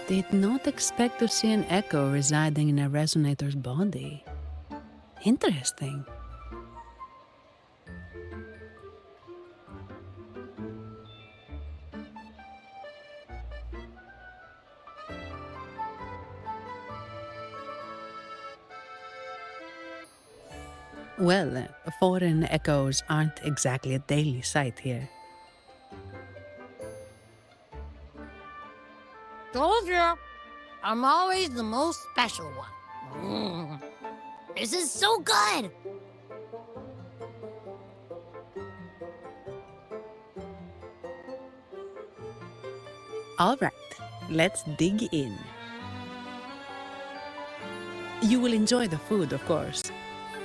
Did not expect to see an echo residing in a resonator's body. Interesting. Well, foreign echoes aren't exactly a daily sight here. Told you, I'm always the most special one. This is so good! All right, let's dig in. You will enjoy the food, of course.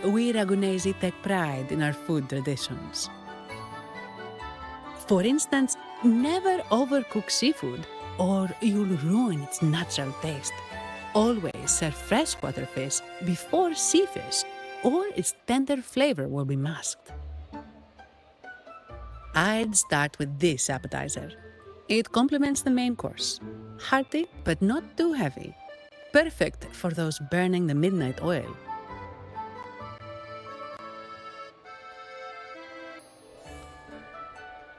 We Ragunesi take pride in our food traditions. For instance, never overcook seafood, or you'll ruin its natural taste. Always serve freshwater fish before sea fish, or its tender flavor will be masked. I'd start with this appetizer. It complements the main course. Hearty, but not too heavy. Perfect for those burning the midnight oil.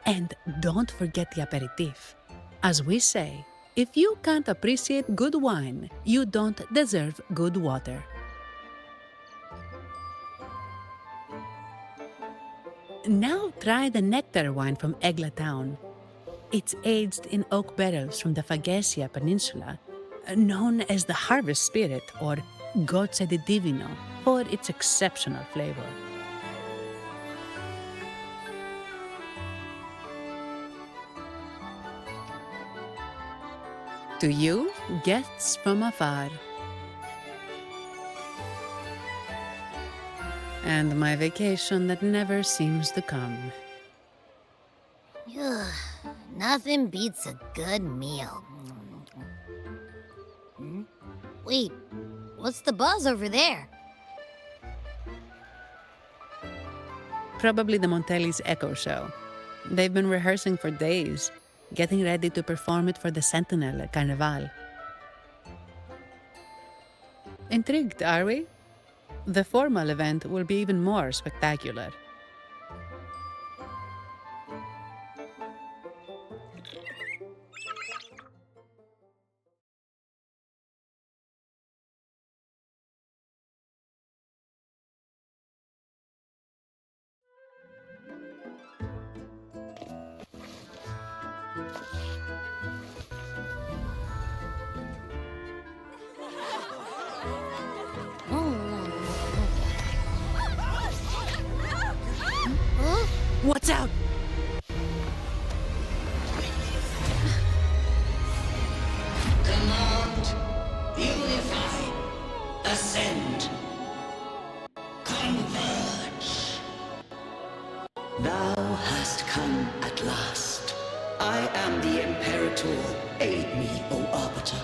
And don't forget the aperitif. As we say, if you can't appreciate good wine, you don't deserve good water. Now try the nectar wine from Egla town. It's aged in oak barrels from the Fagesia Peninsula, known as the Harvest Spirit or Gozze di Divino for its exceptional flavor. To you, guests from afar. And my vacation that never seems to come. Ugh, nothing beats a good meal. Wait, what's the buzz over there? Probably the Montelli's Echo Show. They've been rehearsing for days, getting ready to perform it for the Sentinel at Carnival. Intrigued, are we? The formal event will be even more spectacular. Huh? Watch out! Thou hast come at last. I am the Imperator. Aid me, O Arbiter,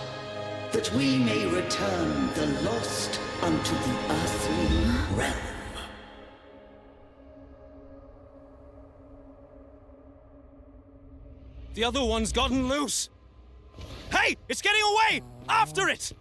that we may return the lost unto the earthly realm. The other one's gotten loose! Hey! It's getting away! After it!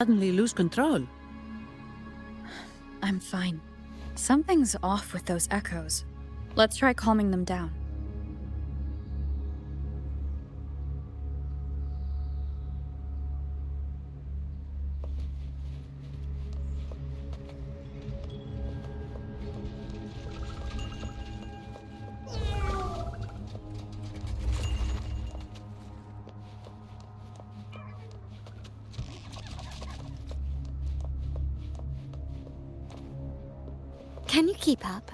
Suddenly lose control. I'm fine. Something's off with those echoes. Let's try calming them down. Can you keep up?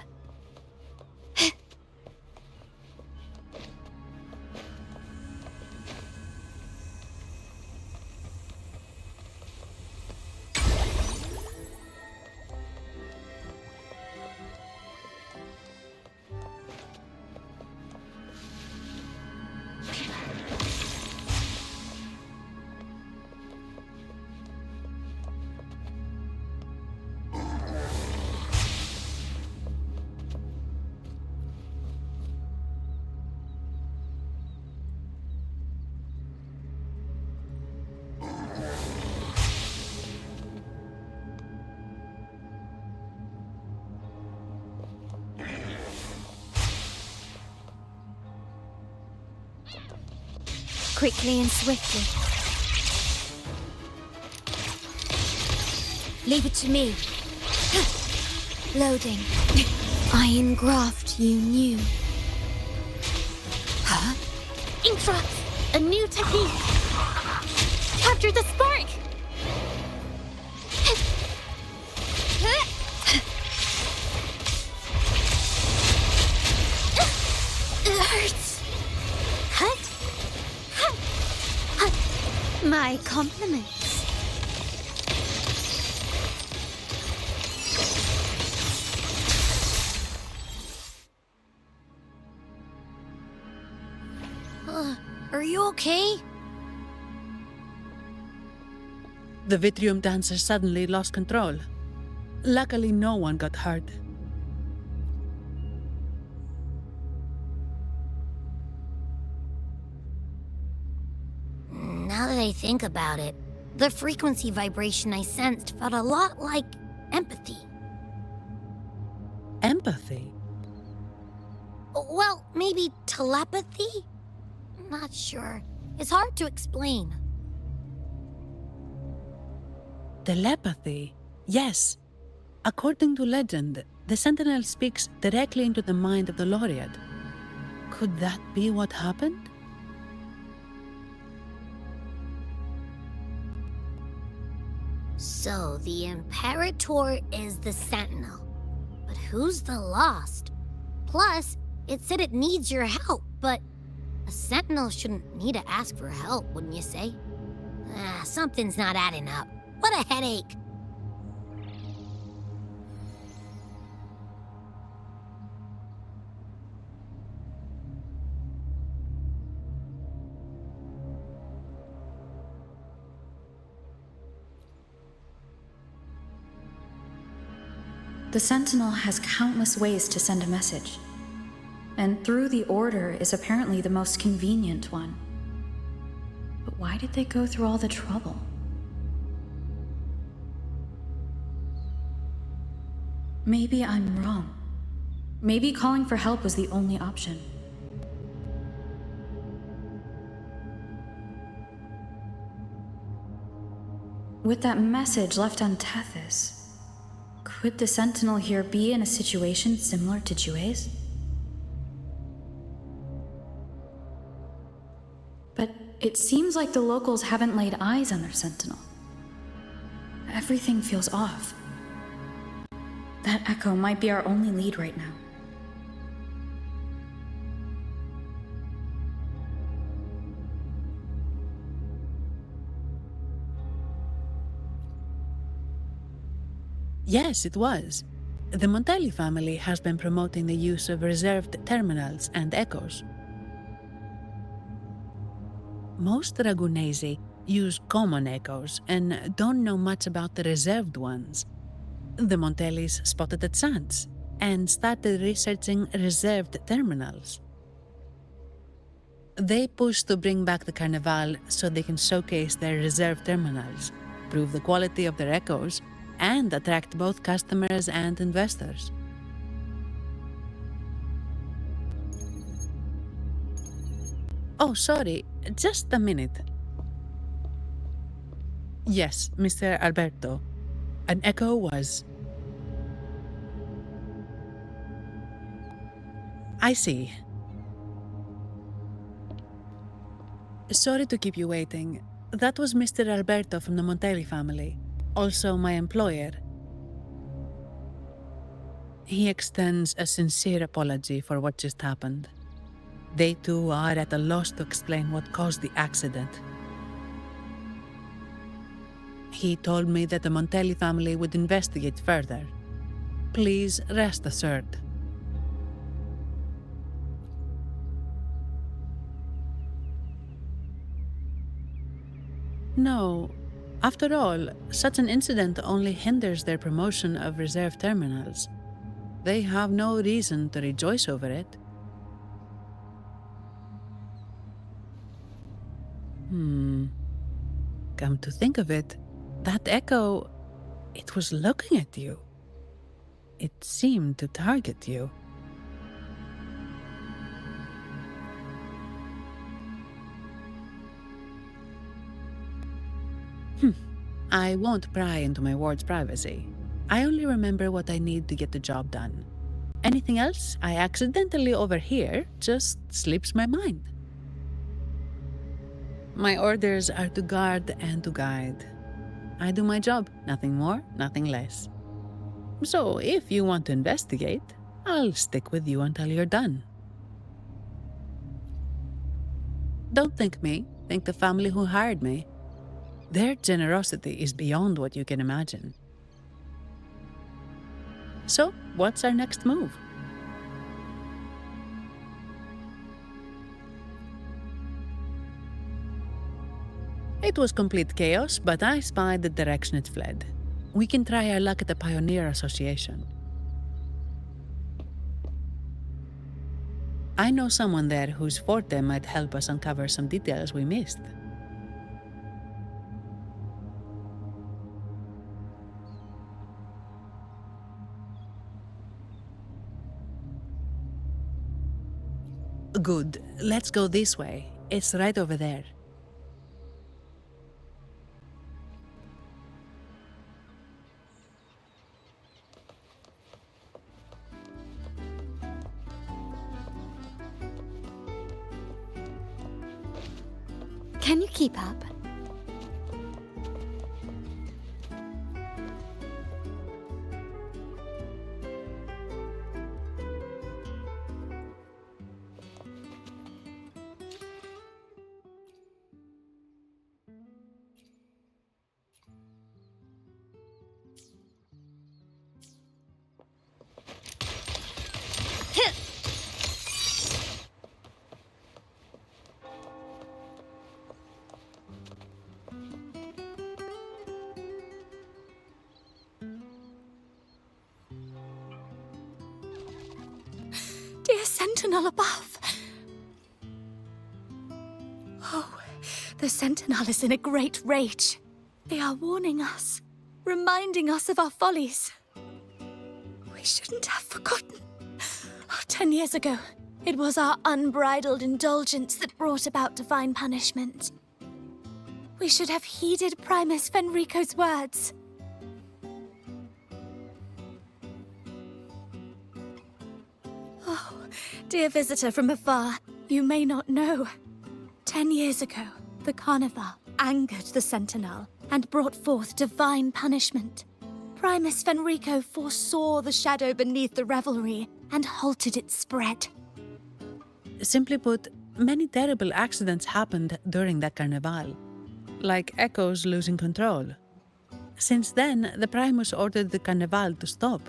Quickly and swiftly. Leave it to me. Loading. Iron graft you knew. Huh? Intra! A new technique! Capture the spark! It hurts. Cut? My compliments. Are you okay? The Vitrium dancer suddenly lost control. Luckily, no one got hurt. Now that I think about it, the frequency vibration I sensed felt a lot like empathy. Empathy? Well, maybe telepathy? Not sure. It's hard to explain. Telepathy? Yes. According to legend, the Sentinel speaks directly into the mind of the Laureate. Could that be what happened? So, the Imperator is the Sentinel. But who's the Lost? Plus, it said it needs your help, but a Sentinel shouldn't need to ask for help, wouldn't you say? Something's not adding up. What a headache! The Sentinel has countless ways to send a message, and through the Order is apparently the most convenient one. But why did they go through all the trouble? Maybe I'm wrong. Maybe calling for help was the only option. With that message left on Tethys, could the Sentinel here be in a situation similar to Jue's? But it seems like the locals haven't laid eyes on their Sentinel. Everything feels off. That echo might be our only lead right now. Yes, it was. The Montelli family has been promoting the use of reserved terminals and echoes. Most Ragunesi use common echoes and don't know much about the reserved ones. The Montellis spotted a chance and started researching reserved terminals. They push to bring back the Carnival so they can showcase their reserved terminals, prove the quality of their echoes, and attract both customers and investors. Oh, sorry, just a minute. Yes, Mr. Alberto. An echo was... I see. Sorry to keep you waiting. That was Mr. Alberto from the Montelli family, also my employer. He extends a sincere apology for what just happened. They too are at a loss to explain what caused the accident. He told me that the Montelli family would investigate further. Please rest assured. No. After all, such an incident only hinders their promotion of reserve terminals. They have no reason to rejoice over it. Come to think of it, that echo, it was looking at you. It seemed to target you. I won't pry into my ward's privacy. I only remember what I need to get the job done. Anything else I accidentally overhear just slips my mind. My orders are to guard and to guide. I do my job, nothing more, nothing less. So if you want to investigate, I'll stick with you until you're done. Don't thank me, thank the family who hired me. Their generosity is beyond what you can imagine. So, what's our next move? It was complete chaos, but I spied the direction it fled. We can try our luck at the Pioneer Association. I know someone there whose forte might help us uncover some details we missed. Good. Let's go this way. It's right over there. Can you keep up? sentinel above. Oh, the sentinel is in a great rage. They are warning us, reminding us of our follies. We shouldn't have forgotten. 10 years ago, it was our unbridled indulgence that brought about divine punishment. We should have heeded Primus Fenrico's words. Oh, dear visitor from afar, you may not know. 10 years ago, the Carnival angered the Sentinel and brought forth divine punishment. Primus Fenrico foresaw the shadow beneath the revelry and halted its spread. Simply put, many terrible accidents happened during that Carnival, like Echoes losing control. Since then, the Primus ordered the Carnival to stop.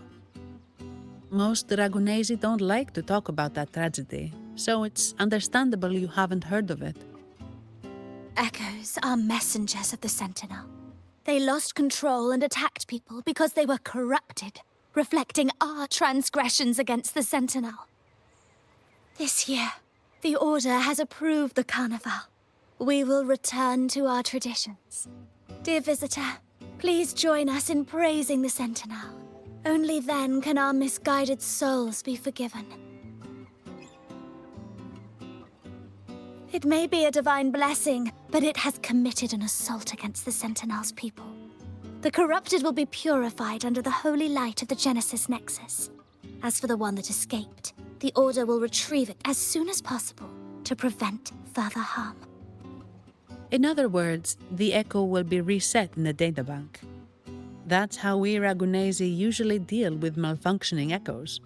Most Ragunesi don't like to talk about that tragedy, so it's understandable you haven't heard of it. Echoes are messengers of the Sentinel. They lost control and attacked people because they were corrupted, reflecting our transgressions against the Sentinel. This year, the Order has approved the Carnival. We will return to our traditions. Dear visitor, please join us in praising the Sentinel. Only then can our misguided souls be forgiven. It may be a divine blessing, but it has committed an assault against the Sentinel's people. The corrupted will be purified under the holy light of the Genesis Nexus. As for the one that escaped, the Order will retrieve it as soon as possible to prevent further harm. In other words, the Echo will be reset in the databank. That's how we Ragunesi usually deal with malfunctioning Echoes.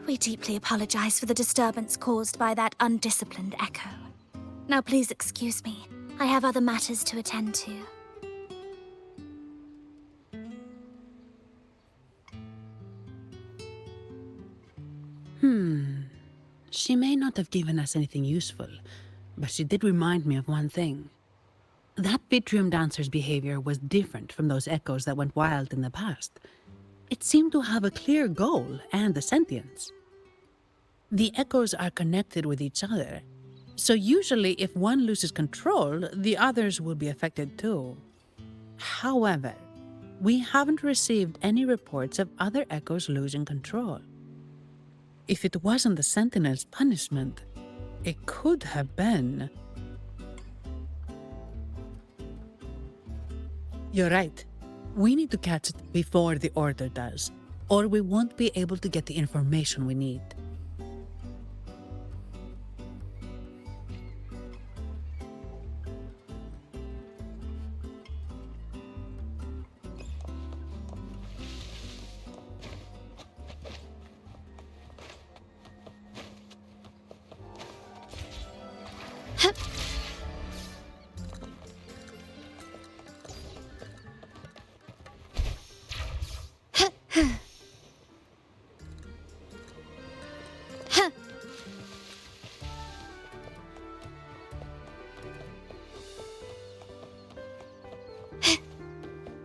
We deeply apologize for the disturbance caused by that undisciplined Echo. Now please excuse me. I have other matters to attend to. She may not have given us anything useful, but she did remind me of one thing. That Vitrium dancer's behavior was different from those Echoes that went wild in the past. It seemed to have a clear goal and a sentience. The Echoes are connected with each other, so usually if one loses control, the others will be affected too. However, we haven't received any reports of other Echoes losing control. If it wasn't the Sentinel's punishment, it could have been... You're right. We need to catch it before the Order does, or we won't be able to get the information we need.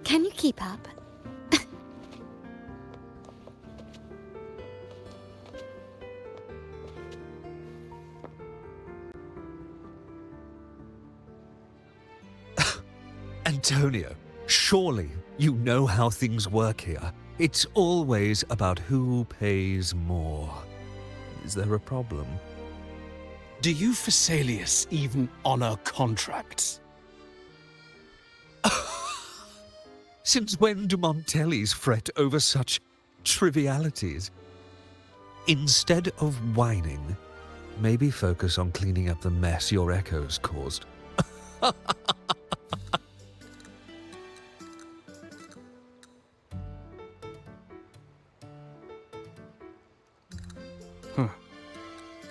Can you keep up? Antonio, surely you know how things work here. It's always about who pays more. Is there a problem? Do you Phasaelius even honor contracts? Since when do Montellis fret over such trivialities? Instead of whining, maybe focus on cleaning up the mess your Echoes caused.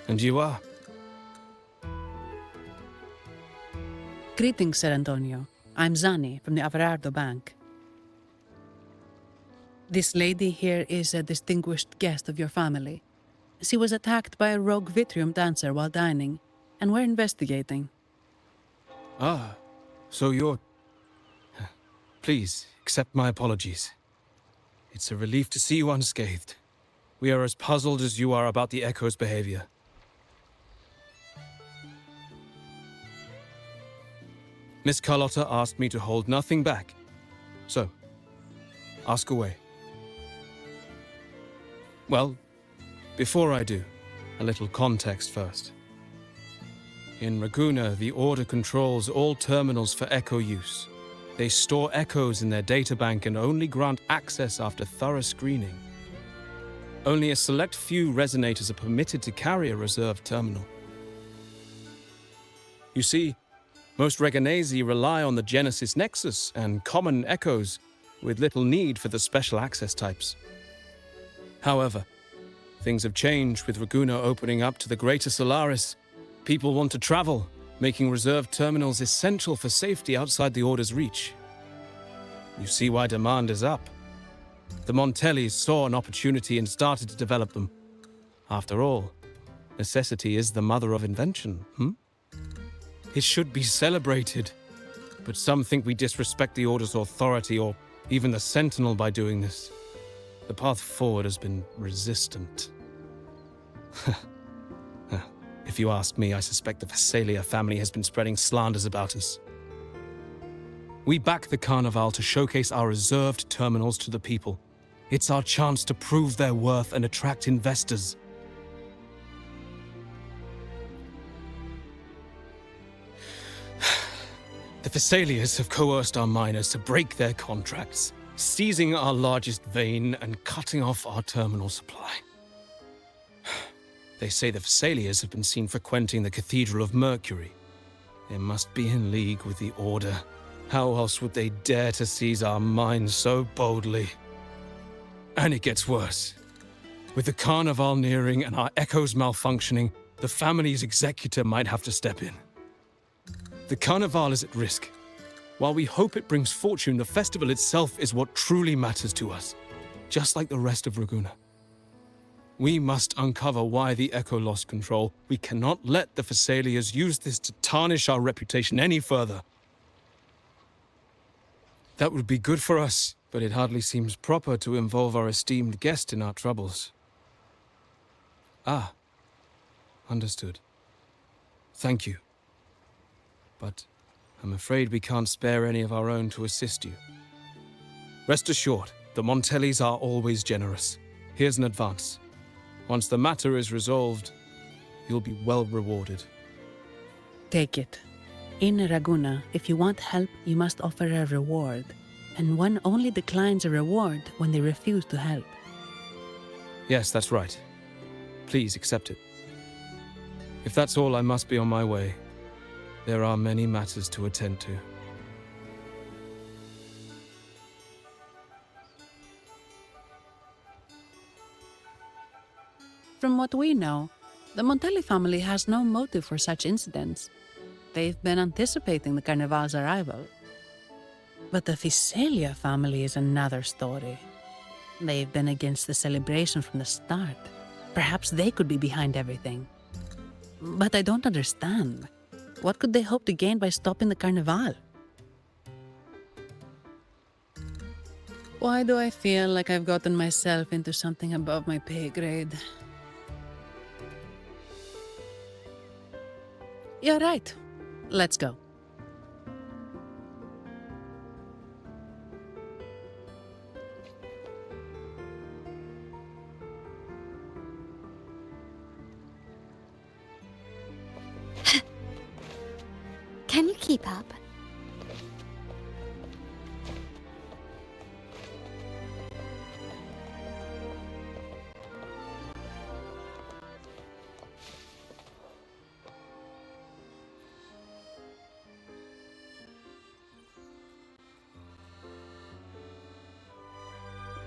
And you are? Greetings, Sir Antonio. I'm Zani from the Averardo Bank. This lady here is a distinguished guest of your family. She was attacked by a rogue Vitrium dancer while dining, and we're investigating. Ah, so you're... Please, accept my apologies. It's a relief to see you unscathed. We are as puzzled as you are about the Echo's behavior. Miss Carlotta asked me to hold nothing back. So, ask away. Well, before I do, a little context first. In Raguna, the Order controls all terminals for Echo use. They store Echoes in their databank and only grant access after thorough screening. Only a select few resonators are permitted to carry a reserved terminal. You see, most Reganesi rely on the Genesis Nexus and common Echoes, with little need for the special access types. However, things have changed with Raguna opening up to the greater Solaris. People want to travel, making reserved terminals essential for safety outside the Order's reach. You see why demand is up. The Montellis saw an opportunity and started to develop them. After all, necessity is the mother of invention, It should be celebrated, but some think we disrespect the Order's authority or even the Sentinel by doing this. The path forward has been resistant. If you ask me, I suspect the Phasalia family has been spreading slanders about us. We back the Carnival to showcase our reserved terminals to the people. It's our chance to prove their worth and attract investors. The Phasalias have coerced our miners to break their contracts, seizing our largest vein and cutting off our terminal supply. They say the Phasalias have been seen frequenting the Cathedral of Mercury. They must be in league with the Order. How else would they dare to seize our mines so boldly? And it gets worse. With the Carnival nearing and our Echoes malfunctioning, the family's executor might have to step in. The Carnival is at risk. While we hope it brings fortune, the festival itself is what truly matters to us, just like the rest of Raguna. We must uncover why the Echo lost control. We cannot let the Phasalias use this to tarnish our reputation any further. That would be good for us, but it hardly seems proper to involve our esteemed guest in our troubles. Ah, understood. Thank you. But I'm afraid we can't spare any of our own to assist you. Rest assured, the Montellis are always generous. Here's an advance. Once the matter is resolved, you'll be well rewarded. Take it. In Raguna, if you want help, you must offer a reward. And one only declines a reward when they refuse to help. Yes, that's right. Please accept it. If that's all, I must be on my way. There are many matters to attend to. From what we know, the Montelli family has no motive for such incidents. They've been anticipating the Carnival's arrival. But the Phasalia family is another story. They've been against the celebration from the start. Perhaps they could be behind everything. But I don't understand. What could they hope to gain by stopping the Carnival? Why do I feel like I've gotten myself into something above my pay grade? You're right. Let's go. Can you keep up?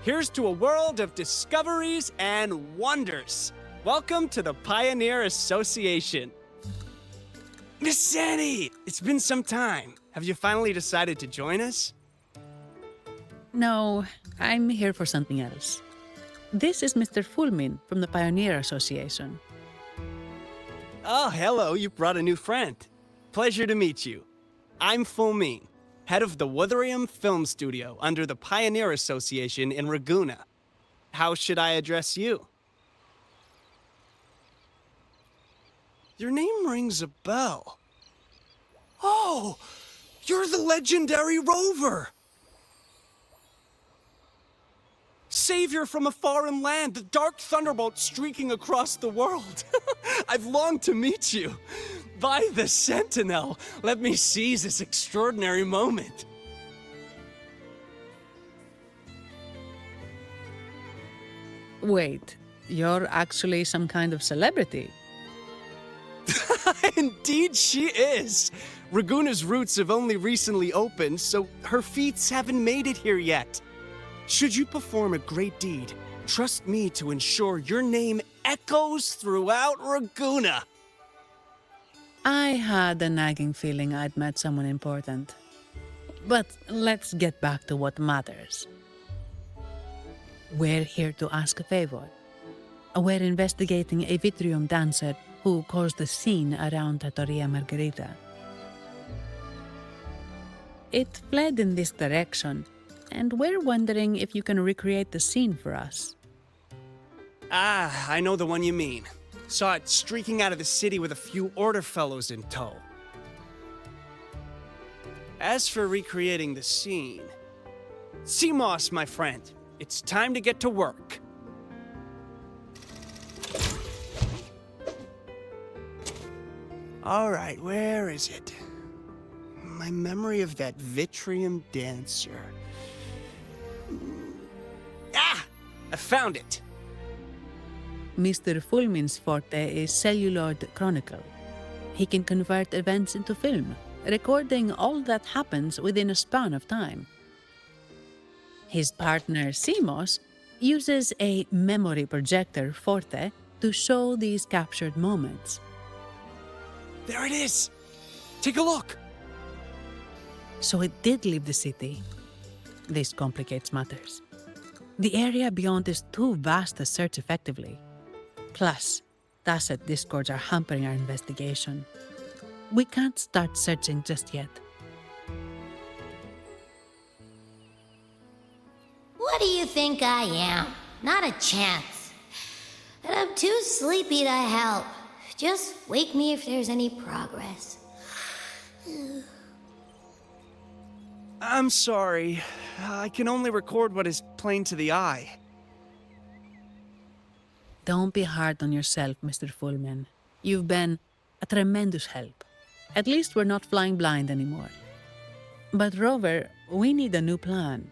Here's to a world of discoveries and wonders. Welcome to the Pioneer Association. Miss Sandy, it's been some time. Have you finally decided to join us? No, I'm here for something else. This is Mr. Fulmin from the Pioneer Association. Oh, hello, you brought a new friend. Pleasure to meet you. I'm Fulmin, head of the Wuthering Film Studio under the Pioneer Association in Raguna. How should I address you? Your name rings a bell. Oh, you're the legendary Rover! Savior from a foreign land, the dark thunderbolt streaking across the world. I've longed to meet you. By the Sentinel, let me seize this extraordinary moment. Wait, you're actually some kind of celebrity. Indeed she is. Raguna's roots have only recently opened, so her feats haven't made it here yet. Should you perform a great deed, trust me to ensure your name echoes throughout Raguna. I had a nagging feeling I'd met someone important. But let's get back to what matters. We're here to ask a favor. We're investigating a Vitrium dancer who caused a scene around Trattoria Margherita. It fled in this direction, and we're wondering if you can recreate the scene for us. Ah, I know the one you mean. Saw it streaking out of the city with a few order fellows in tow. As for recreating the scene... Seamoss, my friend, it's time to get to work. All right, where is it? My memory of that Vitrium dancer. Ah! I found it! Mr. Fulmin's forte is celluloid chronicle. He can convert events into film, recording all that happens within a span of time. His partner, Seamoss, uses a memory projector forte to show these captured moments. There it is! Take a look! So it did leave the city. This complicates matters. The area beyond is too vast to search effectively. Plus, tacit discords are hampering our investigation. We can't start searching just yet. What do you think I am? Not a chance. And I'm too sleepy to help. Just wake me if there's any progress. I'm sorry. I can only record what is plain to the eye. Don't be hard on yourself, Mr. Fullman. You've been a tremendous help. At least we're not flying blind anymore. But Rover, we need a new plan.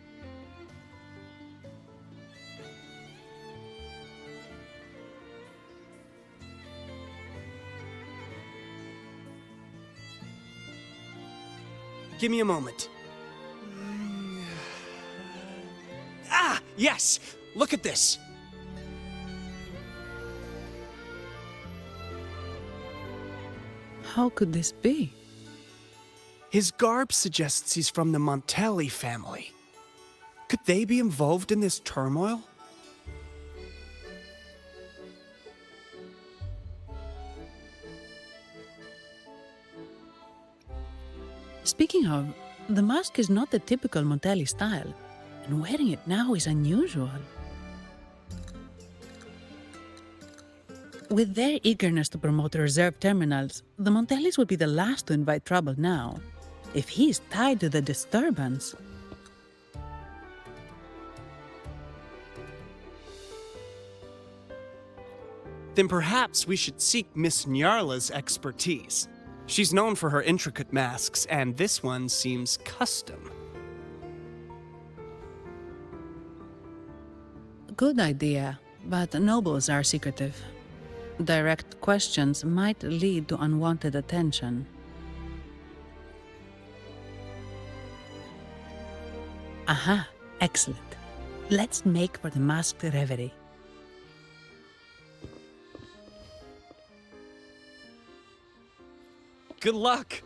Give me a moment. Ah, yes! Look at this! How could this be? His garb suggests he's from the Montelli family. Could they be involved in this turmoil? Speaking of, the mask is not the typical Montelli style, and wearing it now is unusual. With their eagerness to promote reserve terminals, the Montellis would be the last to invite trouble now. If he's tied to the disturbance... Then perhaps we should seek Miss Nyarla's expertise. She's known for her intricate masks, and this one seems custom. Good idea, but nobles are secretive. Direct questions might lead to unwanted attention. Aha, excellent. Let's make for the masked reverie. Good luck!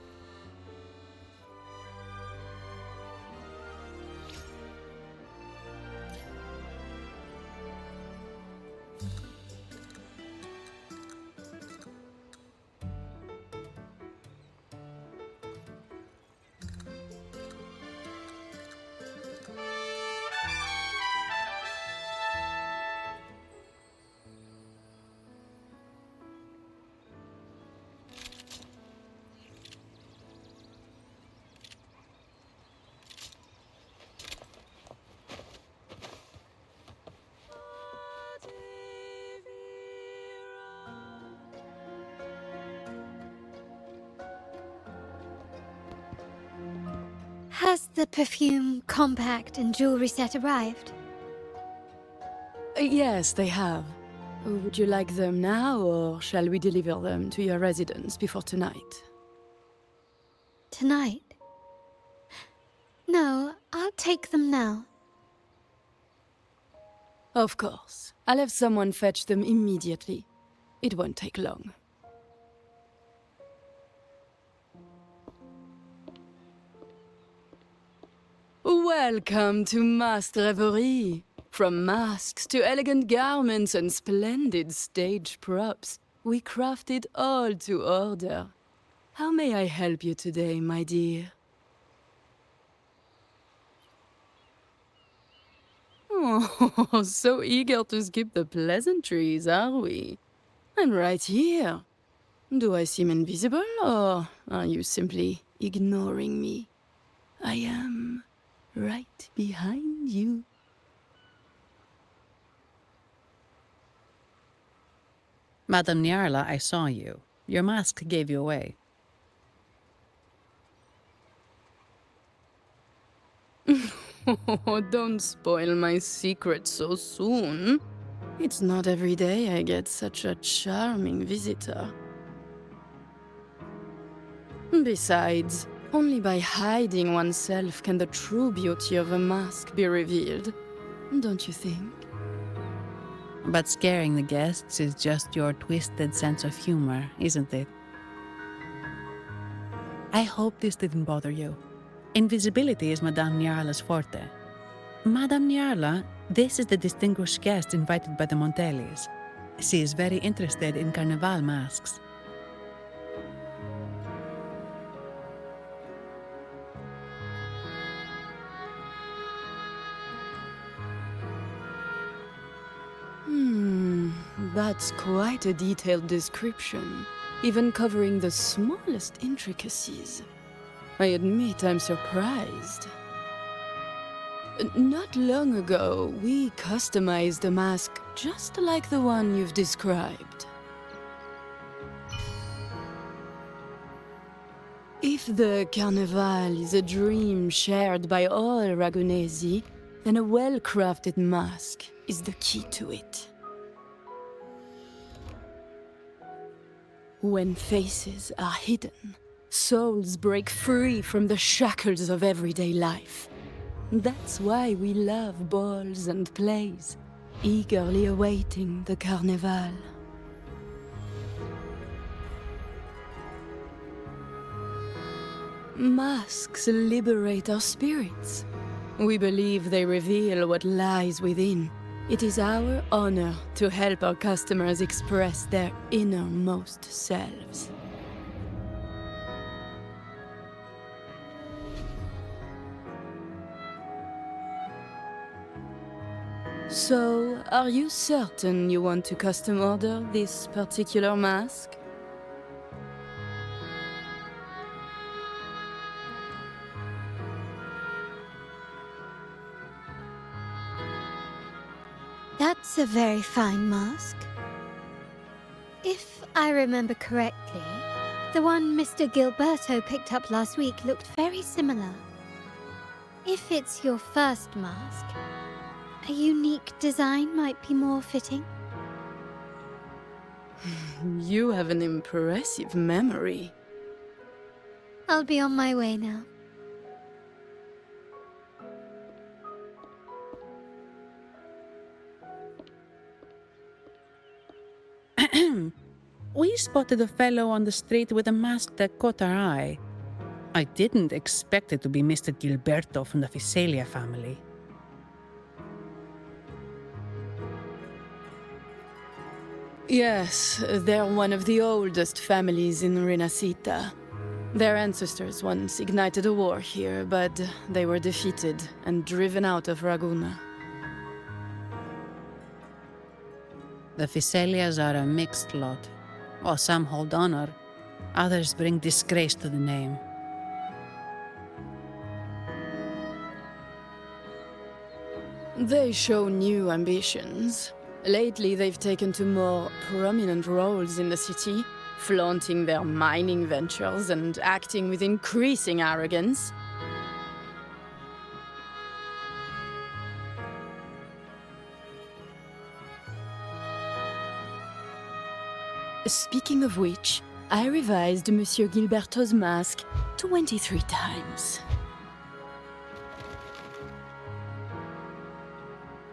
Has the perfume, compact, and jewelry set arrived? Yes, they have. Would you like them now, or shall we deliver them to your residence before tonight? Tonight? No, I'll take them now. Of course. I'll have someone fetch them immediately. It won't take long. Welcome to Masked Revelry. From masks to elegant garments and splendid stage props, we crafted all to order. How may I help you today, my dear? Oh, so eager to skip the pleasantries, are we? I'm right here. Do I seem invisible, or are you simply ignoring me? I am right behind you. Madame Nyarla, I saw you. Your mask gave you away. Oh, don't spoil my secret so soon. It's not every day I get such a charming visitor. Besides, only by hiding oneself can the true beauty of a mask be revealed. Don't you think? But scaring the guests is just your twisted sense of humor, isn't it? I hope this didn't bother you. Invisibility is Madame Nyarla's forte. Madame Nyarla, this is the distinguished guest invited by the Montellis. She is very interested in Carnival masks. That's quite a detailed description, even covering the smallest intricacies. I admit I'm surprised. Not long ago, we customized a mask just like the one you've described. If the Carnival is a dream shared by all Ragunesi, then a well-crafted mask is the key to it. When faces are hidden, souls break free from the shackles of everyday life. That's why we love balls and plays, eagerly awaiting the Carnival. Masks liberate our spirits. We believe they reveal what lies within. It is our honor to help our customers express their innermost selves. So, are you certain you want to custom order this particular mask? That's a very fine mask. If I remember correctly, the one Mr. Gilberto picked up last week looked very similar. If it's your first mask, a unique design might be more fitting. You have an impressive memory. I'll be on my way now. We spotted a fellow on the street with a mask that caught our eye. I didn't expect it to be Mr. Gilberto from the Visalia family. Yes, they're one of the oldest families in Renacita. Their ancestors once ignited a war here, but they were defeated and driven out of Raguna. The Visalias are a mixed lot. While some hold honor, others bring disgrace to the name. They show new ambitions. Lately, they've taken to more prominent roles in the city, flaunting their mining ventures and acting with increasing arrogance. Speaking of which, I revised Monsieur Gilberto's mask 23 times.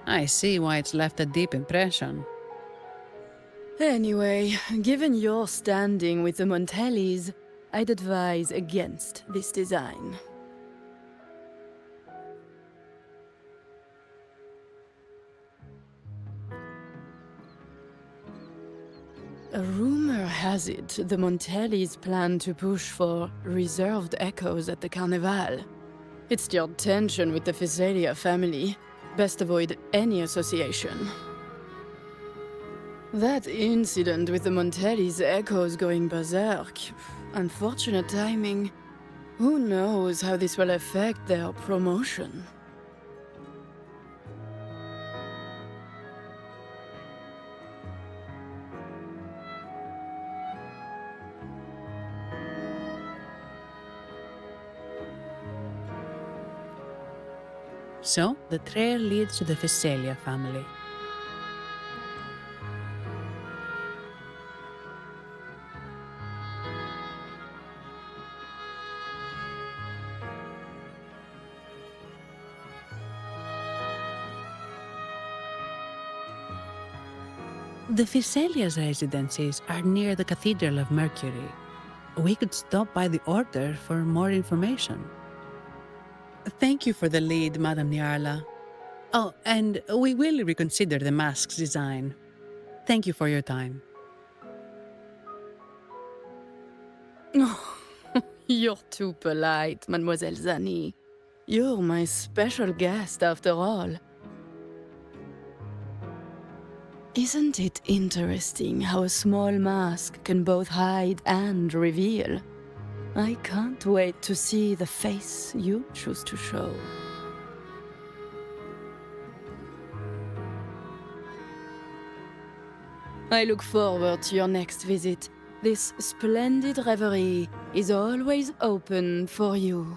I see why it's left a deep impression. Anyway, given your standing with the Montellis, I'd advise against this design. A rumor has it the Montellis plan to push for reserved echoes at the Carnival. It stirred tension with the Physalia family. Best avoid any association. That incident with the Montellis' echoes going berserk. Unfortunate timing. Who knows how this will affect their promotion? So, the trail leads to the Physalia family. The Physalia's residences are near the Cathedral of Mercury. We could stop by the Order for more information. Thank you for the lead, Madame Niarla. Oh, and we will reconsider the mask's design. Thank you for your time. Oh, you're too polite, Mademoiselle Zani. You're my special guest, after all. Isn't it interesting how a small mask can both hide and reveal? I can't wait to see the face you choose to show. I look forward to your next visit. This splendid reverie is always open for you.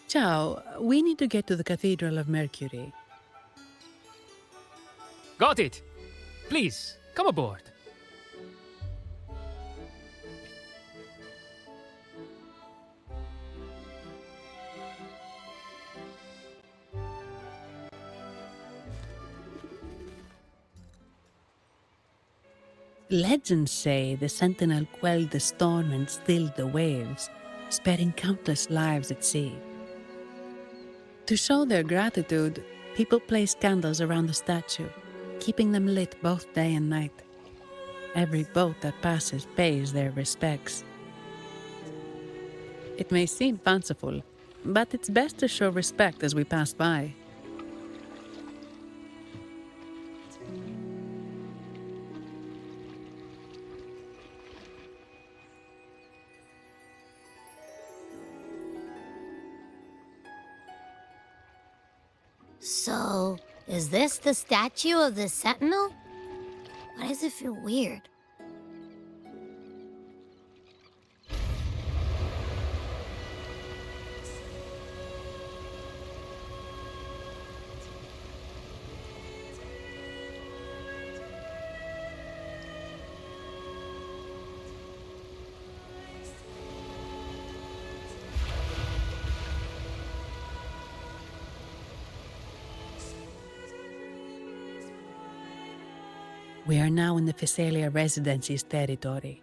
Ciao, we need to get to the Cathedral of Mercury. Got it! Please, come aboard. Legends say the Sentinel quelled the storm and stilled the waves, sparing countless lives at sea. To show their gratitude, people place candles around the statue, keeping them lit both day and night. Every boat that passes pays their respects. It may seem fanciful, but it's best to show respect as we pass by. So, is this the statue of the Sentinel? Why does it feel weird? We are now in the Physalia Residency's territory.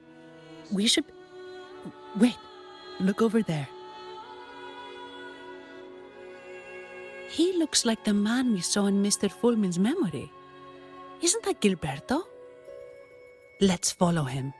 We should... Wait, look over there. He looks like the man we saw in Mr. Fullman's memory. Isn't that Gilberto? Let's follow him.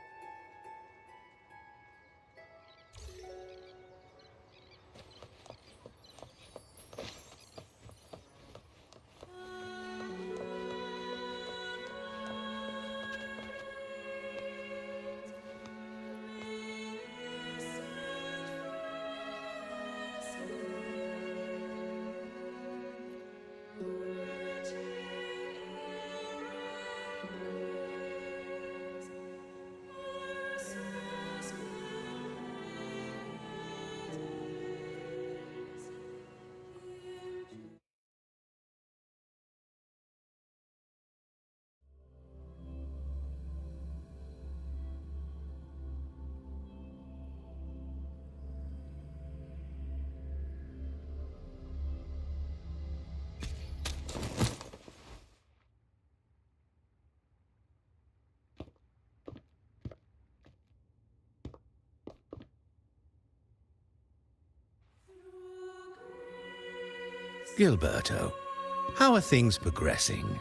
Gilberto, how are things progressing?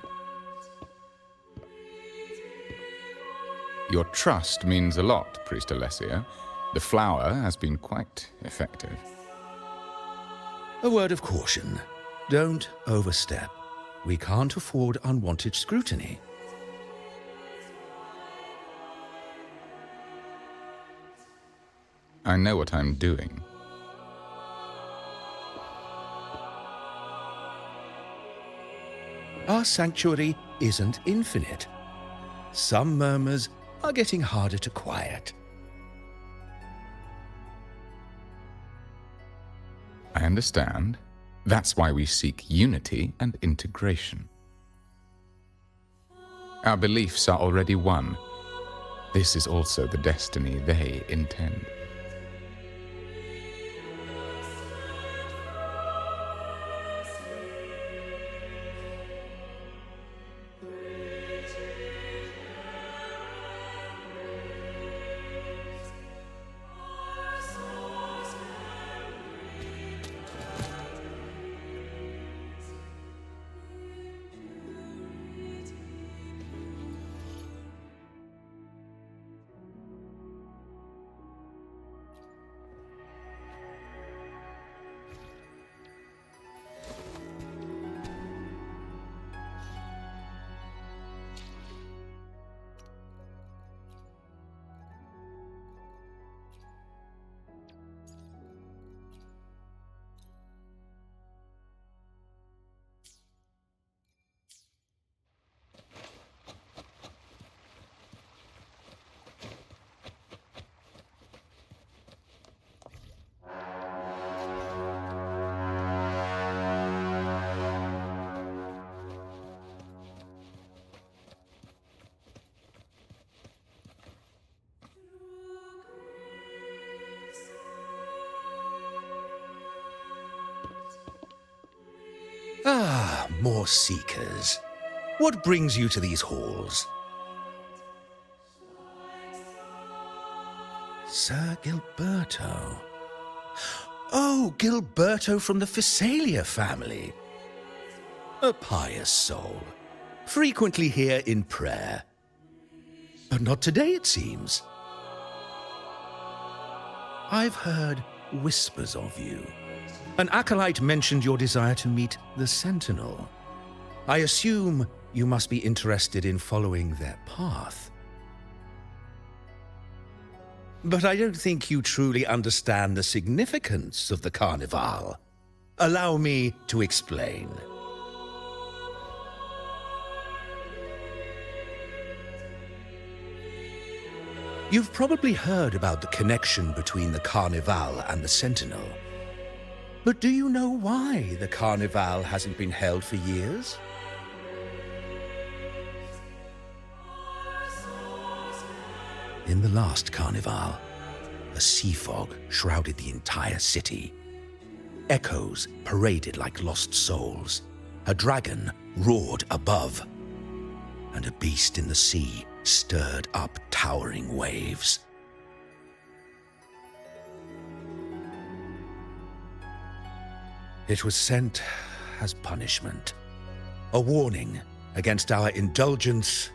Your trust means a lot, Priest Alessio. The flower has been quite effective. A word of caution. Don't overstep. We can't afford unwanted scrutiny. I know what I'm doing. Our sanctuary isn't infinite. Some murmurs are getting harder to quiet. I understand. That's why we seek unity and integration. Our beliefs are already one. This is also the destiny they intend. Ah, more seekers. What brings you to these halls? Sir Gilberto. Oh, Gilberto from the Physalia family. A pious soul. Frequently here in prayer. But not today, it seems. I've heard whispers of you. An acolyte mentioned your desire to meet the Sentinel. I assume you must be interested in following their path. But I don't think you truly understand the significance of the Carnival. Allow me to explain. You've probably heard about the connection between the Carnival and the Sentinel. But do you know why the Carnival hasn't been held for years? In the last Carnival, a sea fog shrouded the entire city. Echoes paraded like lost souls. A dragon roared above, and a beast in the sea stirred up towering waves. It was sent as punishment. A warning against our indulgence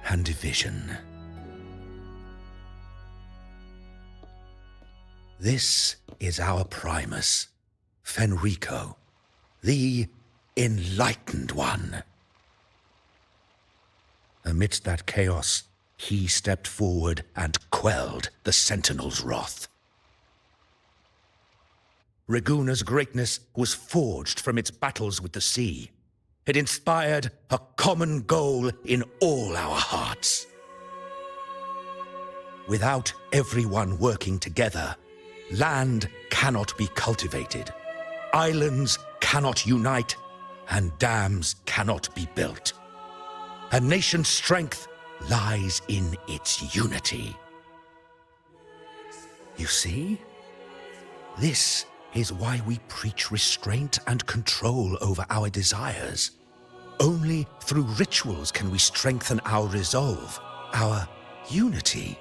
and division. This is our Primus, Fenrico, the Enlightened One. Amidst that chaos, he stepped forward and quelled the Sentinel's wrath. Raguna's greatness was forged from its battles with the sea. It inspired a common goal in all our hearts. Without everyone working together, land cannot be cultivated, islands cannot unite, and dams cannot be built. A nation's strength lies in its unity. You see? This is why we preach restraint and control over our desires. Only through rituals can we strengthen our resolve, our unity.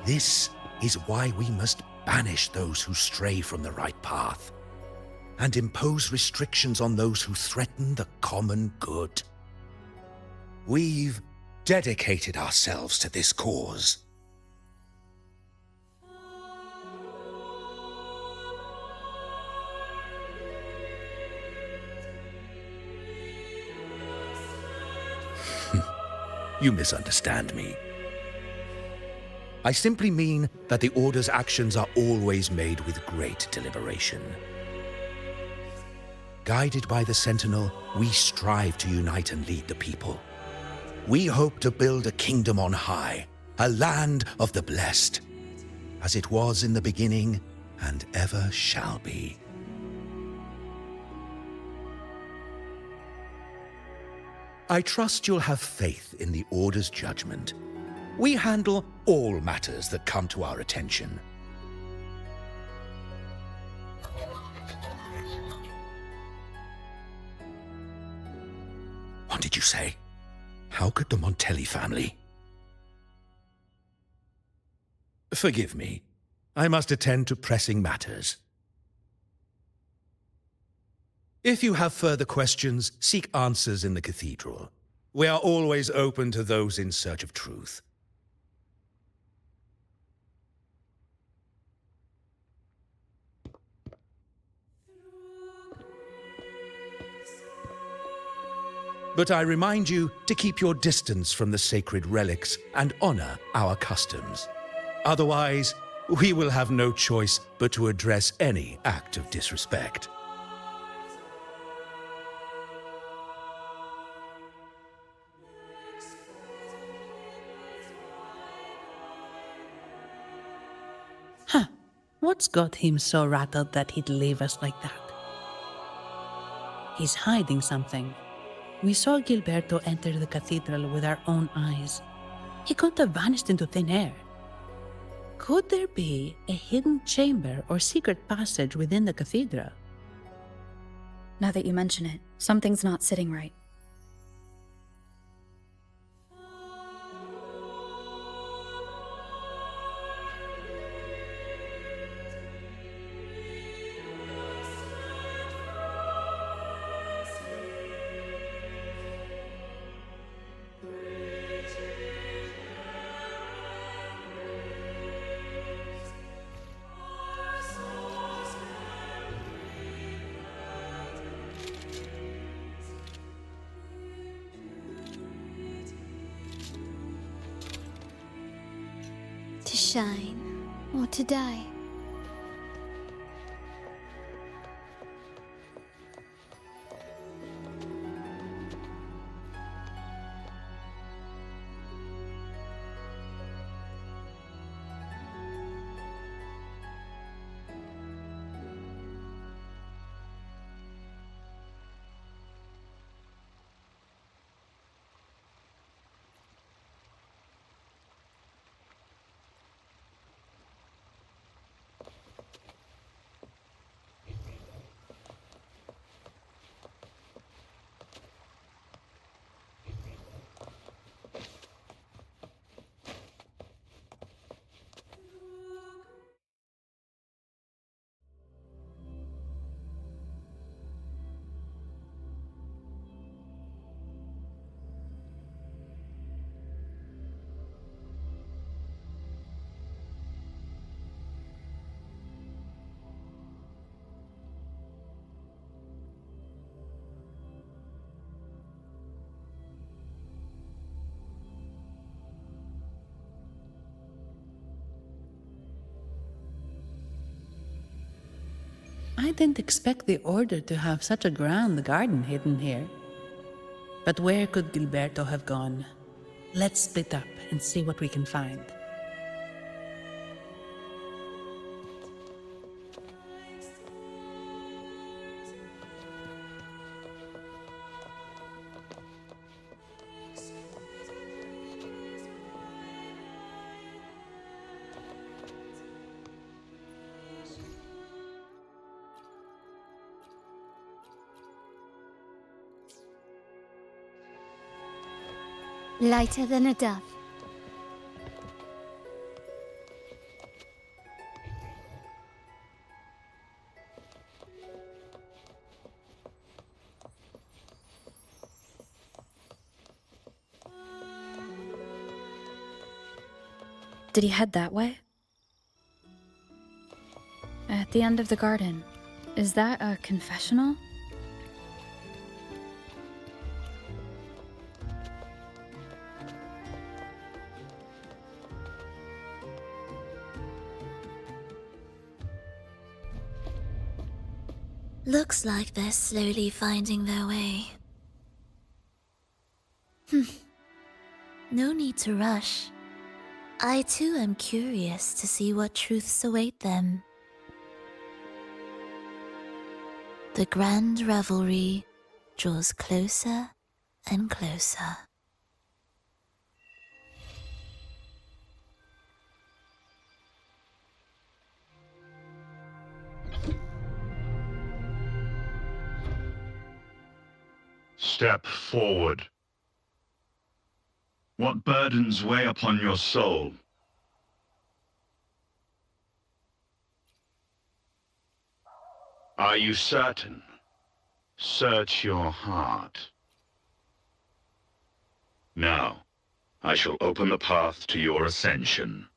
This is why we must banish those who stray from the right path, and impose restrictions on those who threaten the common good. We've dedicated ourselves to this cause. You misunderstand me. I simply mean that the Order's actions are always made with great deliberation. Guided by the Sentinel, we strive to unite and lead the people. We hope to build a kingdom on high, a land of the blessed, as it was in the beginning and ever shall be. I trust you'll have faith in the Order's judgment. We handle all matters that come to our attention. What did you say? How could the Montelli family? Forgive me. I must attend to pressing matters. If you have further questions, seek answers in the cathedral. We are always open to those in search of truth. But I remind you to keep your distance from the sacred relics and honor our customs. Otherwise, we will have no choice but to address any act of disrespect. What's got him so rattled that he'd leave us like that? He's hiding something. We saw Gilberto enter the cathedral with our own eyes. He couldn't have vanished into thin air. Could there be a hidden chamber or secret passage within the cathedral? Now that you mention it, something's not sitting right. To shine or to die. I didn't expect the Order to have such a grand garden hidden here. But where could Gilberto have gone? Let's split up and see what we can find. Lighter than a dove. Did he head that way? At the end of the garden. Is that a confessional? Looks like they're slowly finding their way. No need to rush. I too am curious to see what truths await them. The grand revelry draws closer and closer. Step forward. What burdens weigh upon your soul? Are you certain? Search your heart. Now, I shall open the path to your ascension.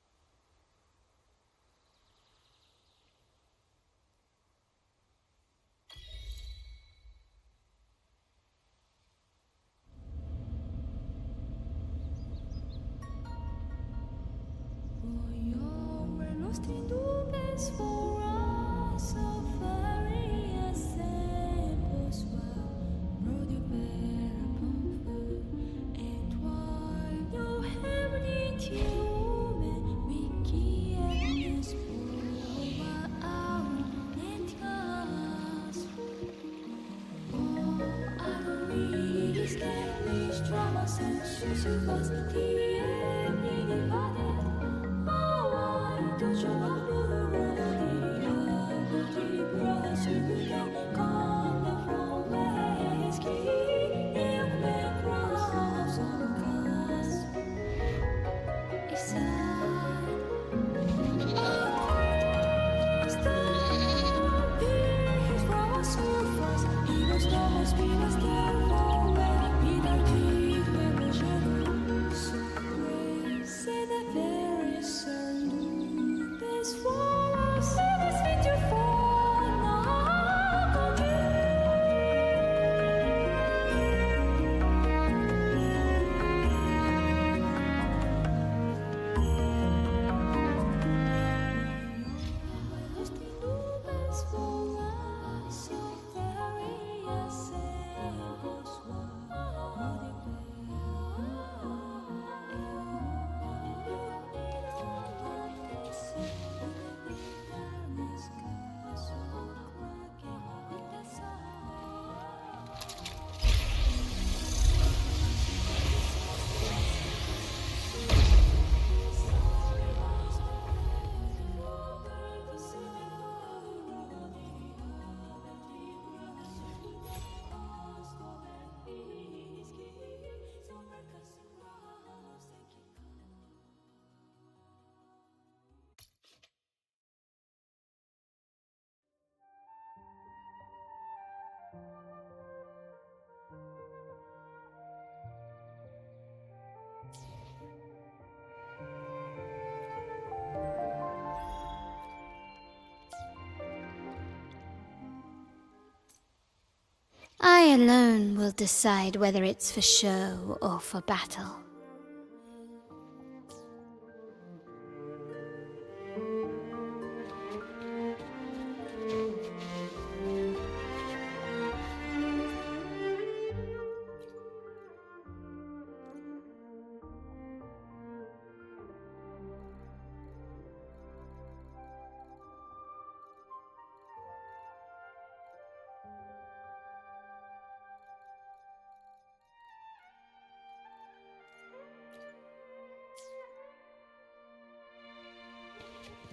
I alone will decide whether it's for show or for battle.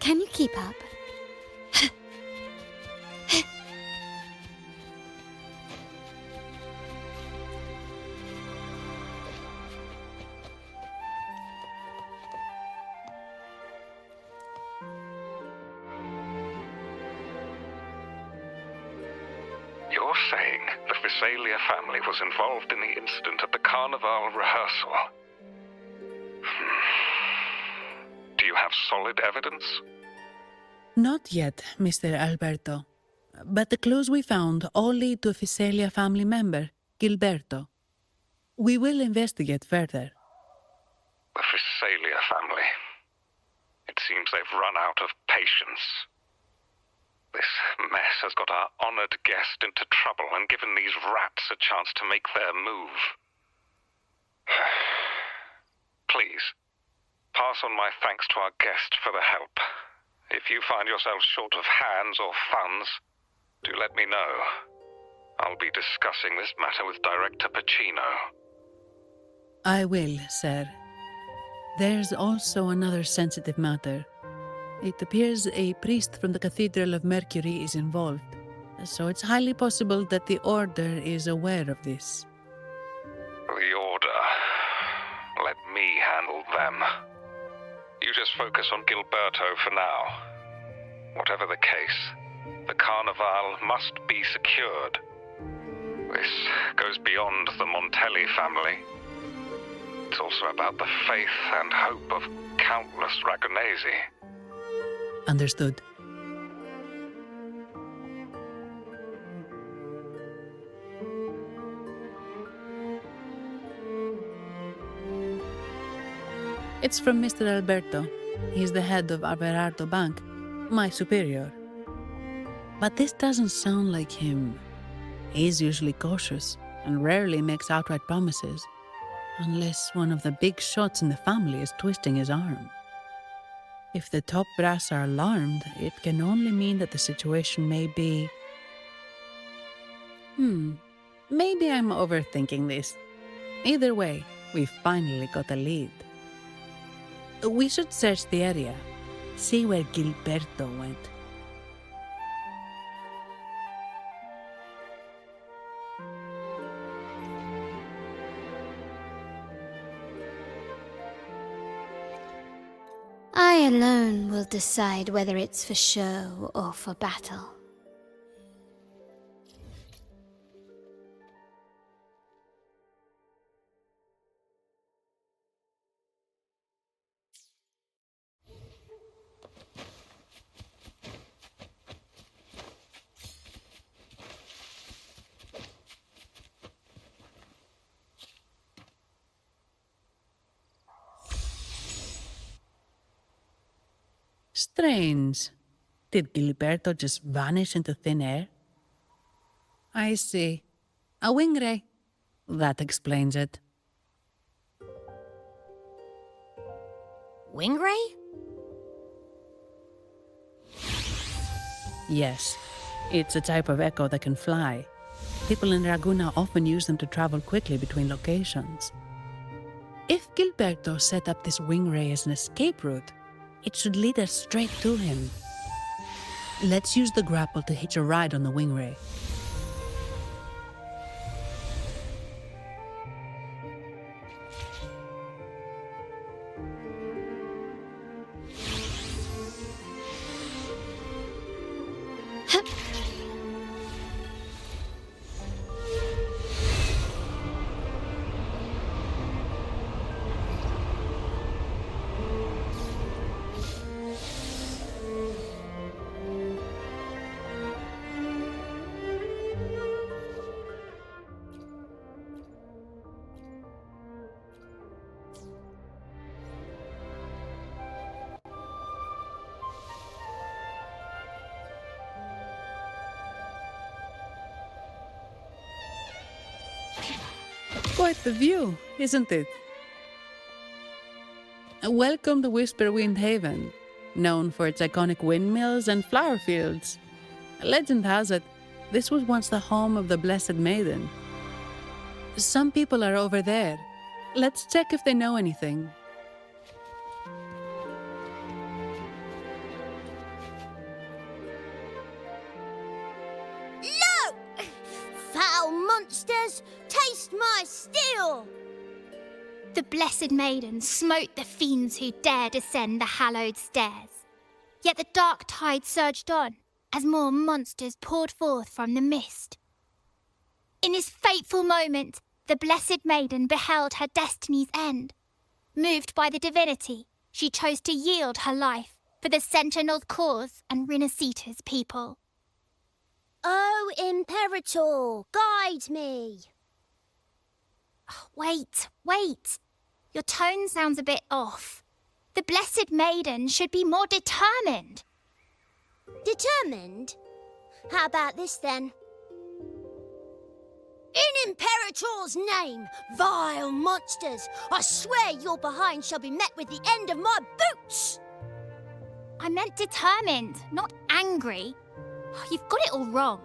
Can you keep up? You're saying the Visalia family was involved in the incident at the Carnival rehearsal? Do you have solid evidence? Not yet, Mr. Alberto. But the clues we found all lead to a Visalia family member, Gilberto. We will investigate further. The Visalia family. It seems they've run out of patience. This mess has got our honored guest into trouble and given these rats a chance to make their move. Please, pass on my thanks to our guest for the help. If you find yourselves short of hands or funds, do let me know. I'll be discussing this matter with Director Pacino. I will, sir. There's also another sensitive matter. It appears a priest from the Cathedral of Mercury is involved, so it's highly possible that the Order is aware of this. The Order. Let me handle them. You just focus on Gilberto for now. Whatever the case, the Carnival must be secured. This goes beyond the Montelli family. It's also about the faith and hope of countless Ragonesi. Understood. It's from Mr. Alberto. He's the head of Averardo Bank, my superior. But this doesn't sound like him. He's usually cautious and rarely makes outright promises, unless one of the big shots in the family is twisting his arm. If the top brass are alarmed, it can only mean that the situation may be... Maybe I'm overthinking this. Either way, we finally got a lead. We should search the area, see where Gilberto went. I alone will decide whether it's for show or for battle. Strange. Did Gilberto just vanish into thin air? I see. A wing ray. That explains it. Wing ray? Yes. It's a type of echo that can fly. People in Raguna often use them to travel quickly between locations. If Gilberto set up this wing ray as an escape route, it should lead us straight to him. Let's use the grapple to hitch a ride on the wing ray. Quite the view, isn't it? Welcome to Whisperwind Haven, known for its iconic windmills and flower fields. Legend has it, this was once the home of the Blessed Maiden. Some people are over there. Let's check if they know anything. monsters! Taste my steel! The Blessed Maiden smote the fiends who dared ascend the hallowed stairs. Yet the dark tide surged on as more monsters poured forth from the mist. In this fateful moment, the Blessed Maiden beheld her destiny's end. Moved by the divinity, she chose to yield her life for the Sentinel's cause and Renacita's people. Oh, Imperator, guide me! Wait. Your tone sounds a bit off. The Blessed Maiden should be more determined. Determined? How about this then? In Imperator's name, vile monsters, I swear your behind shall be met with the end of my boots! I meant determined, not angry. You've got it all wrong.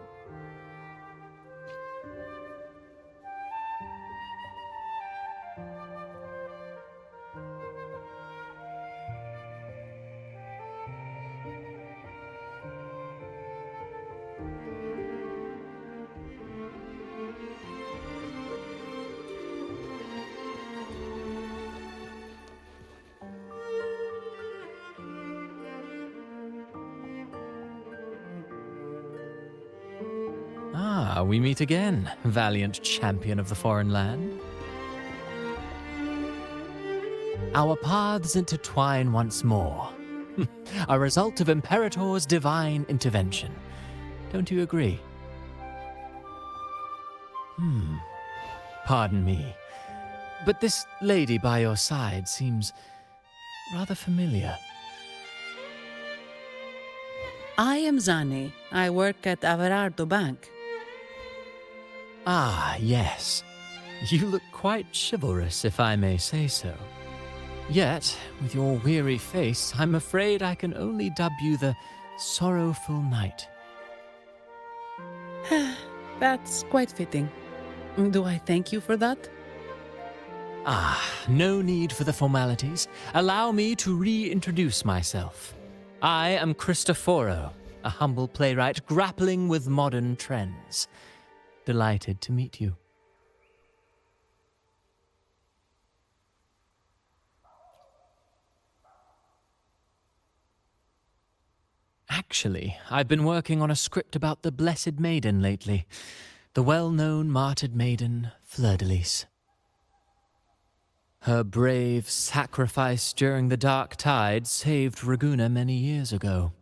Ah, we meet again, valiant champion of the foreign land. Our paths intertwine once more. A result of Imperator's divine intervention. Don't you agree? Pardon me, but this lady by your side seems rather familiar. I am Zani. I work at Averardo Bank. Ah, yes. You look quite chivalrous, if I may say so. Yet, with your weary face, I'm afraid I can only dub you the Sorrowful Knight. That's quite fitting. Do I thank you for that? Ah, no need for the formalities. Allow me to reintroduce myself. I am Cristoforo, a humble playwright grappling with modern trends. Delighted to meet you. Actually, I've been working on a script about the Blessed Maiden lately. The well-known martyred maiden, Fleur-de-Lis. Her brave sacrifice during the Dark Tide saved Ragunna many years ago.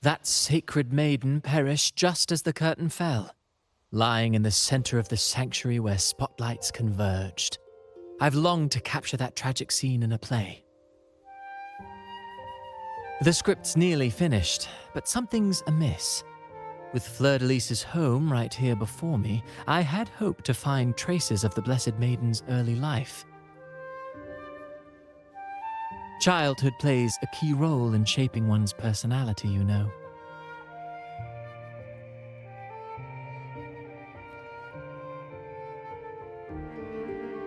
That sacred maiden perished just as the curtain fell, lying in the center of the sanctuary where spotlights converged. I've longed to capture that tragic scene in a play. The script's nearly finished, but something's amiss. With Fleur-de-Lis's home right here before me, I had hoped to find traces of the Blessed Maiden's early life. Childhood plays a key role in shaping one's personality, you know.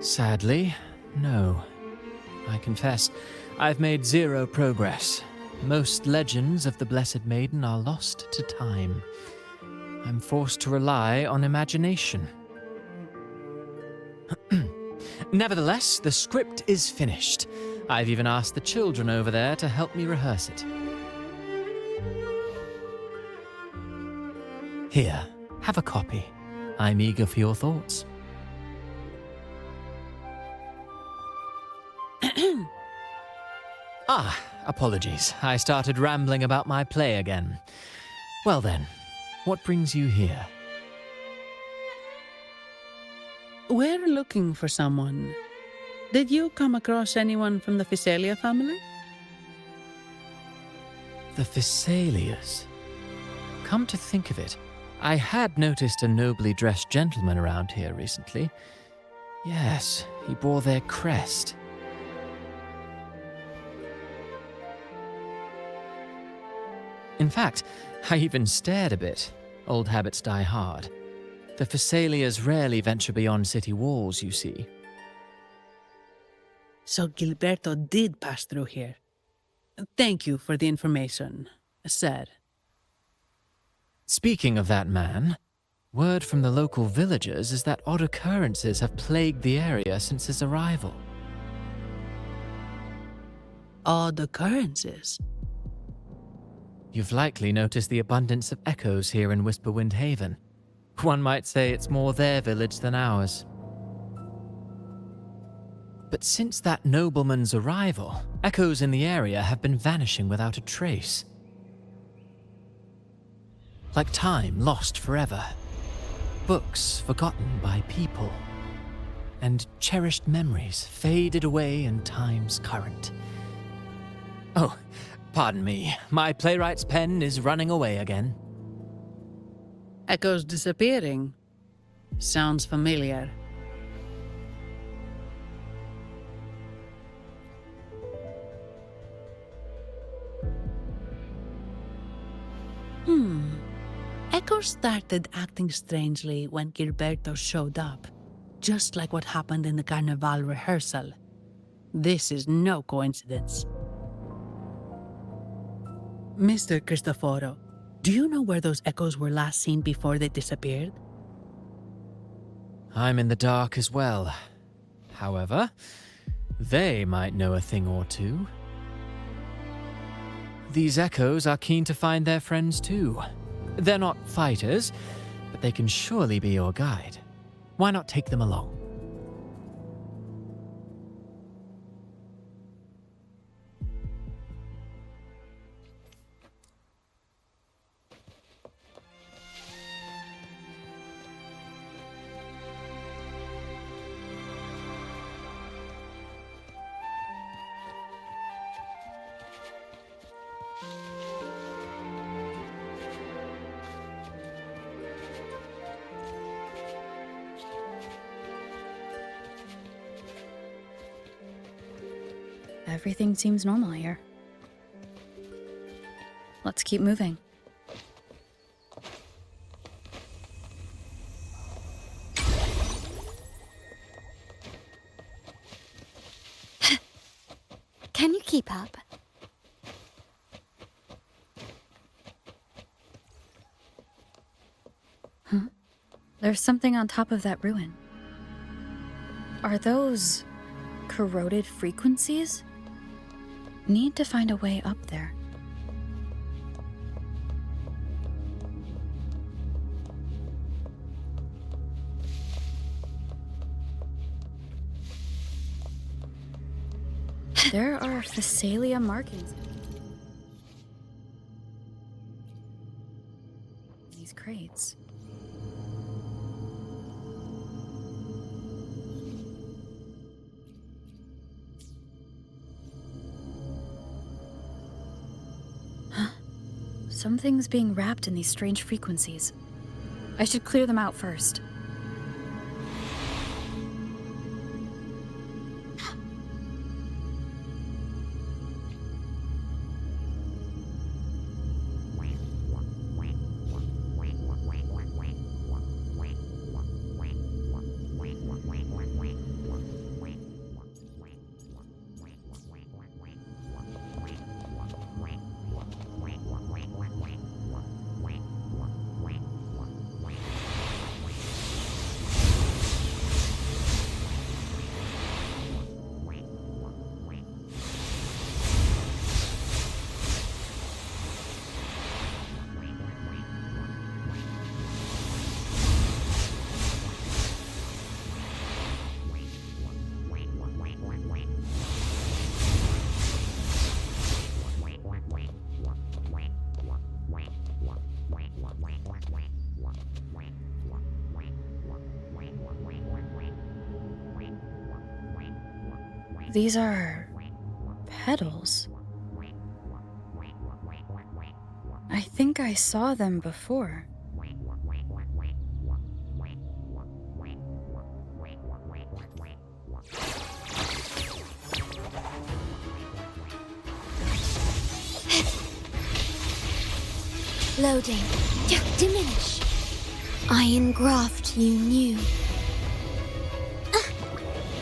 Sadly, no. I confess, I've made zero progress. Most legends of the Blessed Maiden are lost to time. I'm forced to rely on imagination. Nevertheless, the script is finished. I've even asked the children over there to help me rehearse it. Here, have a copy. I'm eager for your thoughts. Apologies. I started rambling about my play again. Well then, what brings you here? We're looking for someone. Did you come across anyone from the Physalia family? The Physalias. Come to think of it, I had noticed a nobly dressed gentleman around here recently. Yes, he bore their crest. In fact, I even stared a bit. Old habits die hard. The Physalias rarely venture beyond city walls, you see. So Gilberto did pass through here. Thank you for the information, sir. Speaking of that man, Word from the local villagers is that odd occurrences have plagued the area since his arrival. Odd occurrences? You've likely noticed the abundance of echoes here in Whisperwind Haven. One might say it's more their village than ours. But since that nobleman's arrival, echoes in the area have been vanishing without a trace. Like time lost forever. Books forgotten by people. And cherished memories faded away in time's current. Oh, pardon me. My playwright's pen is running away again. Echoes disappearing. Sounds familiar. Echoes started acting strangely when Gilberto showed up, just like what happened in the Carnival rehearsal. This is no coincidence. Mr. Cristoforo, do you know where those echoes were last seen before they disappeared? I'm in the dark as well. However, they might know a thing or two. These echoes are keen to find their friends too. They're not fighters, but they can surely be your guide. Why not take them along? Everything seems normal here. Let's keep moving. Can you keep up? Huh? There's something on top of that ruin. Are those corroded frequencies? Need to find a way up there. There are Phasalia markings. These crates. Something's being wrapped in these strange frequencies. I should clear them out first. These are petals. I think I saw them before. Loading. Diminish. I engraft you new.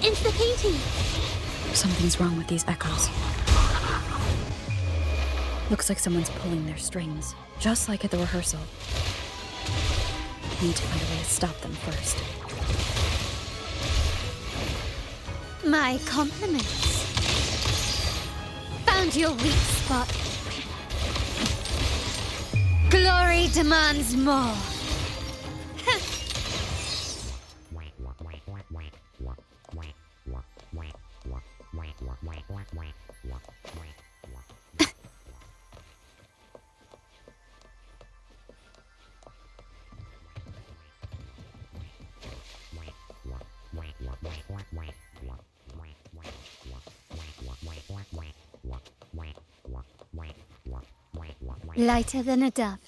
Into the painting. Something's wrong with these echoes. Looks like someone's pulling their strings, just like at the rehearsal. need to find a way to stop them first. My compliments. Found your weak spot. Glory demands more. Lighter than a dove.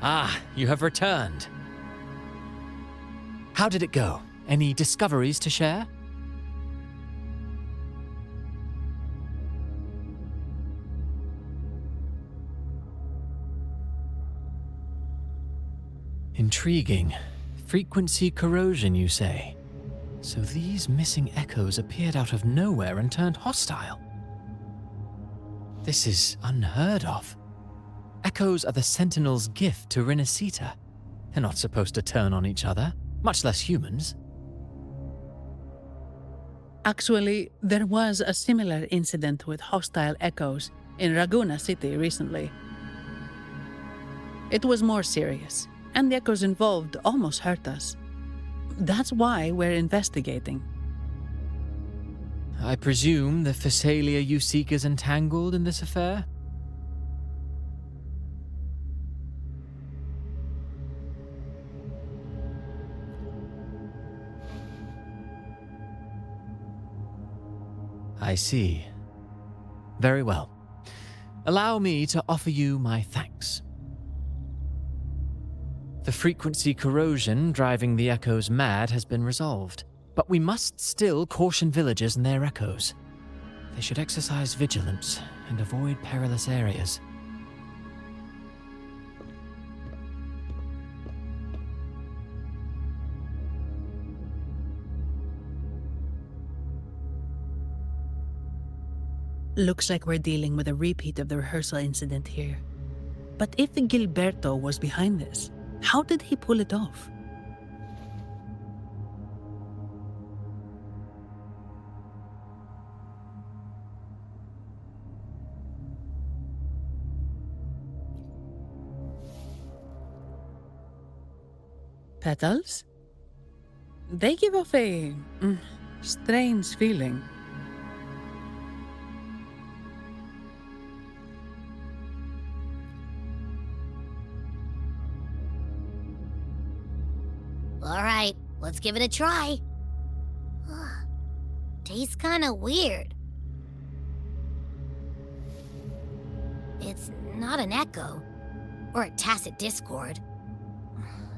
Ah, you have returned. How did it go? Any discoveries to share? Intriguing. Frequency corrosion, you say? So these missing echoes appeared out of nowhere and turned hostile. This is unheard of. Echoes are the Sentinel's gift to Renacita. They're not supposed to turn on each other, much less humans. Actually, there was a similar incident with hostile echoes in Raguna City recently. It was more serious, and the echoes involved almost hurt us. That's why we're investigating. I presume the Phasalia you seek is entangled in this affair? I see. Very well. Allow me to offer you my thanks. The frequency corrosion driving the echoes mad has been resolved, but we must still caution villagers and their echoes. They should exercise vigilance and avoid perilous areas. Looks like we're dealing with a repeat of the rehearsal incident here. But if Gilberto was behind this, how did he pull it off? Petals? They give off a strange feeling. All right, let's give it a try. Tastes kinda weird. It's not an echo, or a tacit discord.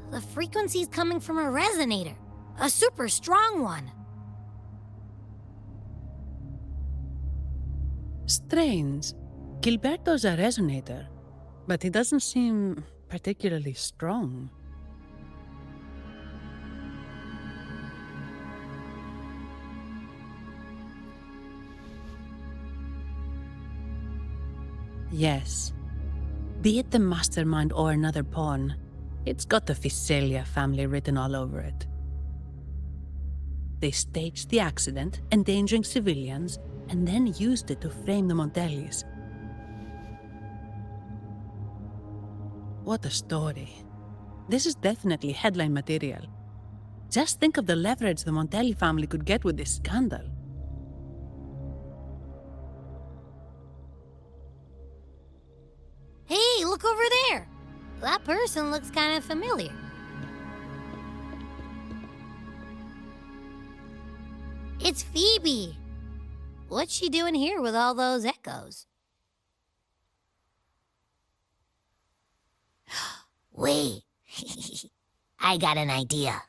The frequency's coming from a resonator, a super strong one. Strange. Gilberto's a resonator, but he doesn't seem particularly strong. Yes. Be it the mastermind or another pawn, it's got the Phasalia family written all over it. They staged the accident, endangering civilians, and then used it to frame the Montellis. What a story. This is definitely headline material. Just think of the leverage the Montelli family could get with this scandal. Hey, look over there! That person looks kind of familiar. It's Phoebe! What's she doing here with all those echoes? Wait, I got an idea.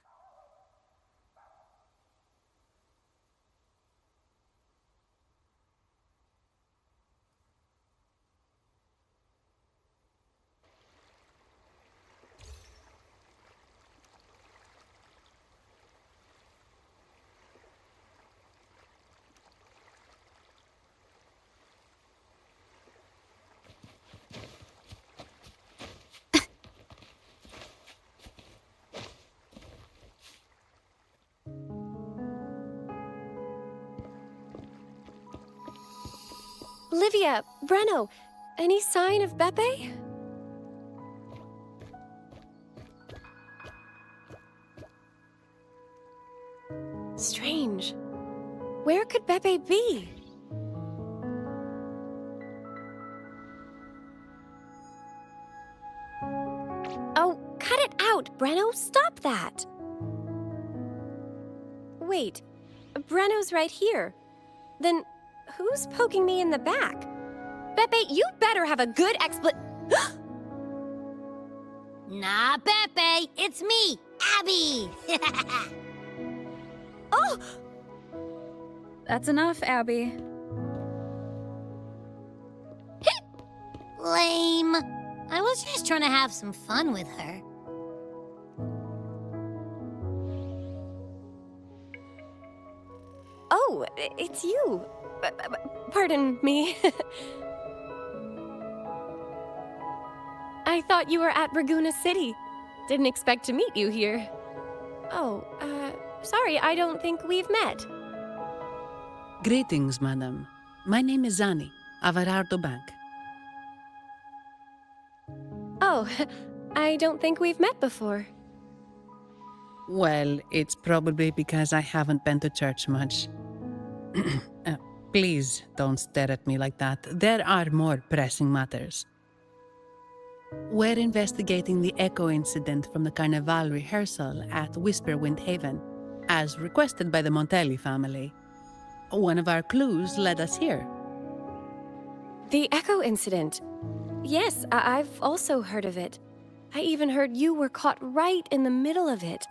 Livia, Breno, any sign of Beppe? Strange. Where could Beppe be? Oh, cut it out, Breno! Stop that! Wait, Breno's right here. Then who's poking me in the back? Beppe, you better have a good Nah, Beppe, it's me, Abby! Oh! That's enough, Abby. Lame. I was just trying to have some fun with her. Oh, it's you. Pardon me. I thought you were at Raguena City. Didn't expect to meet you here. Oh, sorry, I don't think we've met. Greetings, madam. My name is Zani, Avarardo Bank. Oh, I don't think we've met before. Well, it's probably because I haven't been to church much. Please don't stare at me like that. There are more pressing matters. We're investigating the Echo incident from the Carnival rehearsal at Whisperwind Haven, as requested by the Montelli family. One of our clues led us here. The Echo incident. Yes, I've also heard of it. I even heard you were caught right in the middle of it.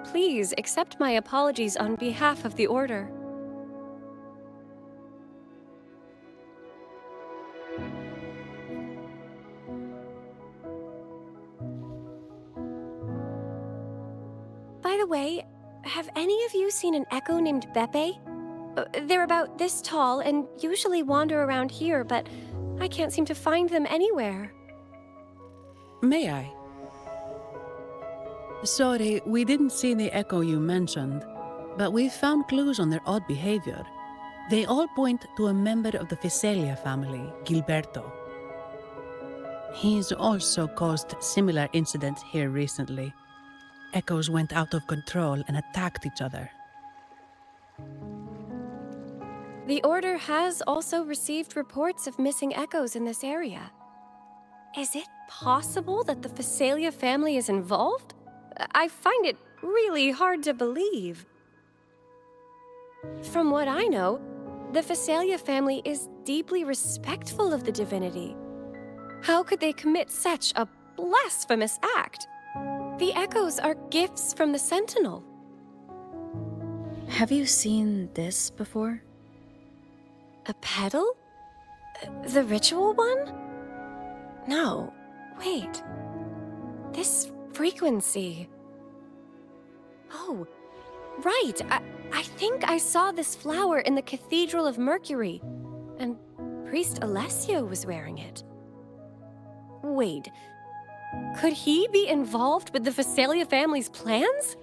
Please accept my apologies on behalf of the Order. By the way, have any of you seen an Echo named Beppe? They're about this tall and usually wander around here, but I can't seem to find them anywhere. May I? Sorry, we didn't see the Echo you mentioned, but we've found clues on their odd behavior. They all point to a member of the Fiselia family, Gilberto. He's also caused similar incidents here recently. Echoes went out of control and attacked each other. The Order has also received reports of missing Echoes in this area. Is it possible that the Fiselia family is involved? I find it really hard to believe. From what I know, the Fiselia family is deeply respectful of the divinity. How could they commit such a blasphemous act? The Echoes are gifts from the Sentinel. Have you seen this before? A pedal? The ritual one? No, wait. This frequency. Oh, right. I think I saw this flower in the Cathedral of Mercury, and Priest Alessio was wearing it. Wait, could he be involved with the Fiselia family's plans?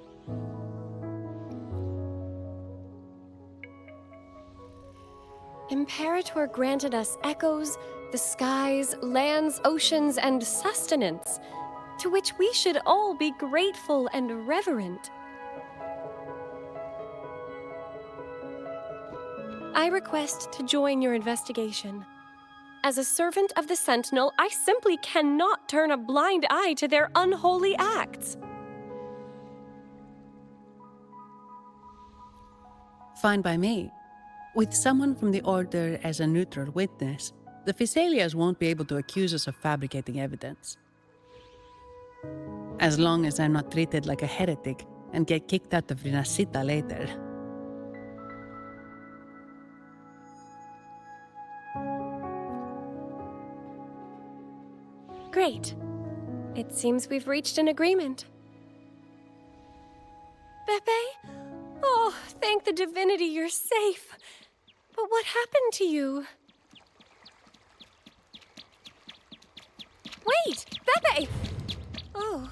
Imperator granted us echoes, the skies, lands, oceans, and sustenance, to which we should all be grateful and reverent. I request to join your investigation. As a servant of the Sentinel, I simply cannot turn a blind eye to their unholy acts. Fine by me. With someone from the Order as a neutral witness, the Fiselias won't be able to accuse us of fabricating evidence. As long as I'm not treated like a heretic and get kicked out of Renacita later. Great. It seems we've reached an agreement. Beppe? Oh, thank the divinity you're safe. But what happened to you? Wait! Beppe! Oh.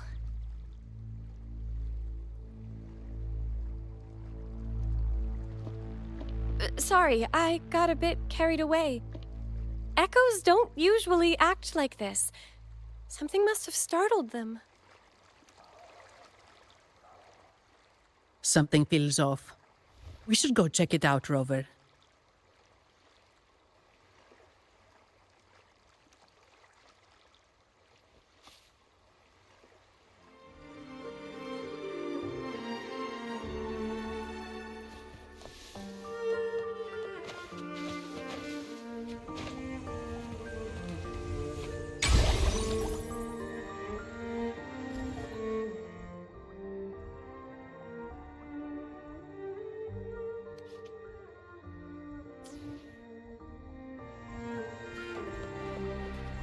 sorry, I got a bit carried away. Echoes don't usually act like this. Something must have startled them. Something feels off. We should go check it out, Rover.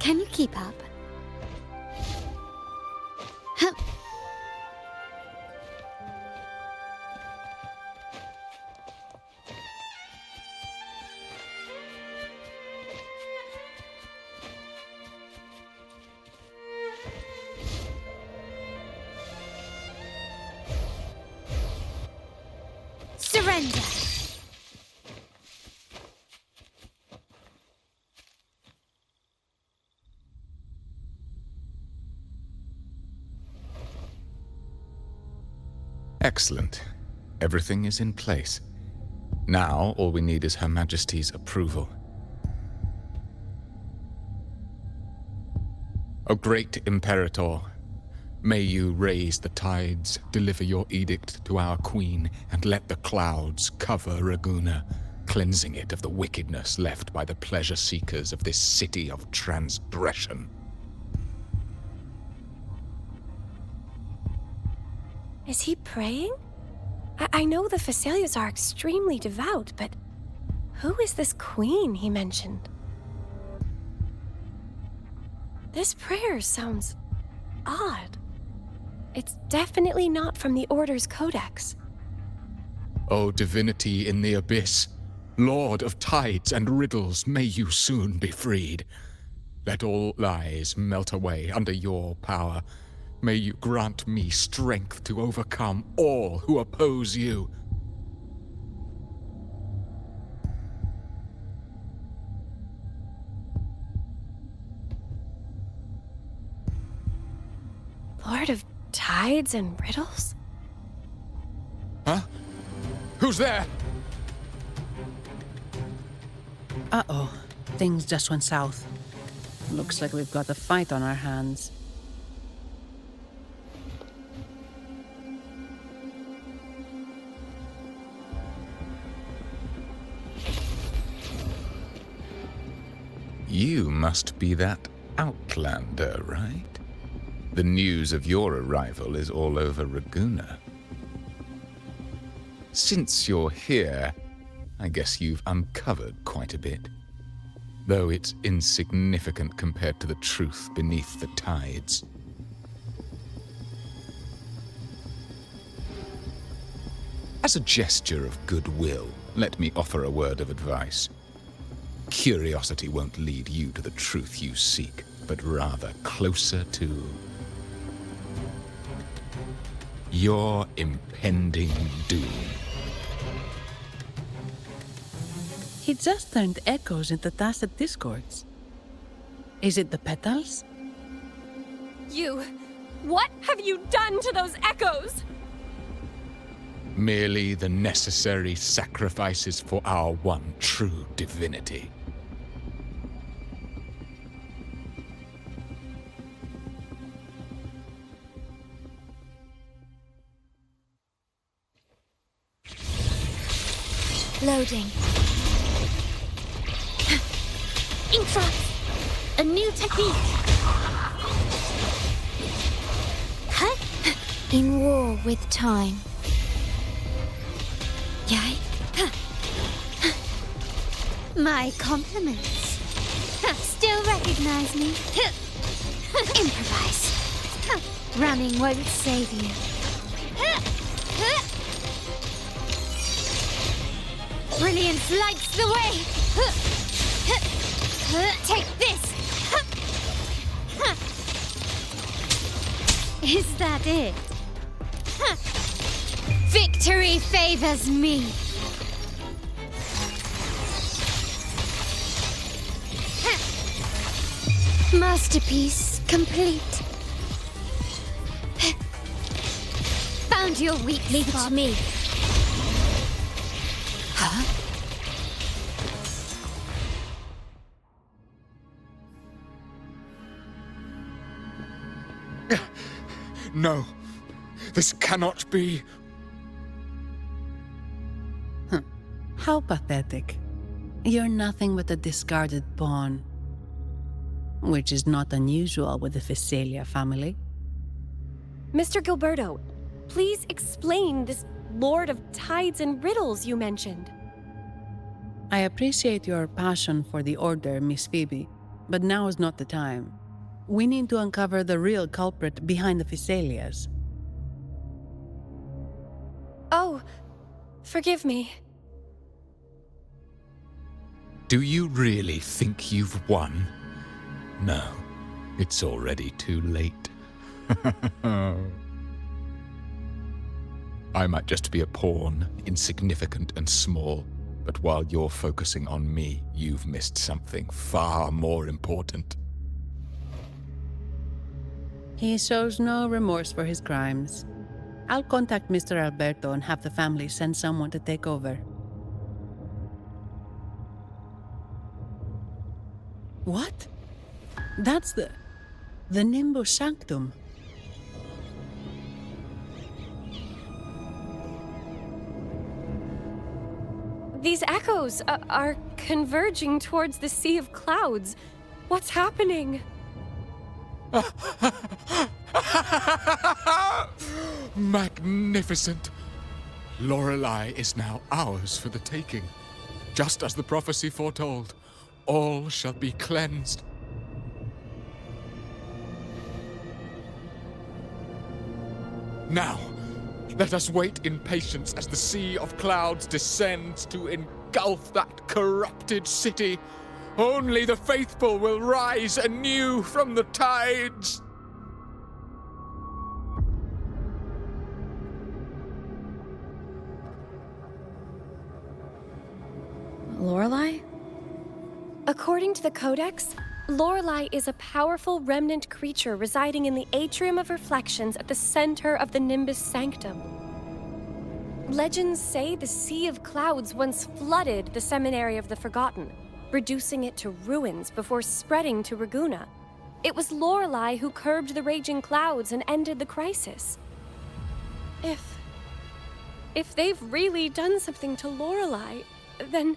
Can you keep up? Huh. Surrender! Excellent. Everything is in place. Now, all we need is Her Majesty's approval. O great Imperator, may you raise the tides, deliver your edict to our queen, and let the clouds cover Raguna, cleansing it of the wickedness left by the pleasure-seekers of this city of transgression. Is he praying? I know the Facilias are extremely devout, but who is this queen he mentioned? This prayer sounds odd. It's definitely not from the Order's codex. O divinity in the abyss, Lord of tides and riddles, may you soon be freed. Let all lies melt away under your power. May you grant me strength to overcome all who oppose you. Lord of tides and riddles? Huh? Who's there? Uh-oh. Things just went south. Looks like we've got a fight on our hands. You must be that outlander, right? The news of your arrival is all over Raguna. Since you're here, I guess you've uncovered quite a bit. Though it's insignificant compared to the truth beneath the tides. As a gesture of goodwill, let me offer a word of advice. Curiosity won't lead you to the truth you seek, but rather closer to your impending doom. He just turned echoes into tacit discords. Is it the petals? What have you done to those echoes? Merely the necessary sacrifices for our one true divinity. Loading. Introns! A new technique! Huh? In war with time. Yay? My compliments. Still recognize me? Improvise. Running won't save you. Brilliance lights the way! Take this! Is that it? Victory favors me! Masterpiece complete. Found your weak Leave it spot. to me. Huh? No, this cannot be. How pathetic. You're nothing but a discarded pawn. Which is not unusual with the Physalia family. Mr. Gilberto, please explain this Lord of Tides and Riddles you mentioned. I appreciate your passion for the Order, Miss Phoebe, but now is not the time. We need to uncover the real culprit behind the Physalias. Oh, forgive me. Do you really think you've won? No, it's already too late. I might just be a pawn, insignificant and small, but while you're focusing on me, you've missed something far more important. He shows no remorse for his crimes. I'll contact Mr. Alberto and have the family send someone to take over. What? That's the Nimbus Sanctum. These echoes are converging towards the Sea of Clouds. What's happening? Magnificent! Lorelei is now ours for the taking. Just as the prophecy foretold, all shall be cleansed. Now, let us wait in patience as the Sea of Clouds descends to engulf that corrupted city. Only the faithful will rise anew from the tides. Lorelei? According to the Codex, Lorelei is a powerful remnant creature residing in the Atrium of Reflections at the center of the Nimbus Sanctum. Legends say the Sea of Clouds once flooded the Seminary of the Forgotten, reducing it to ruins before spreading to Raguna. It was Lorelei who curbed the raging clouds and ended the crisis. If they've really done something to Lorelei, then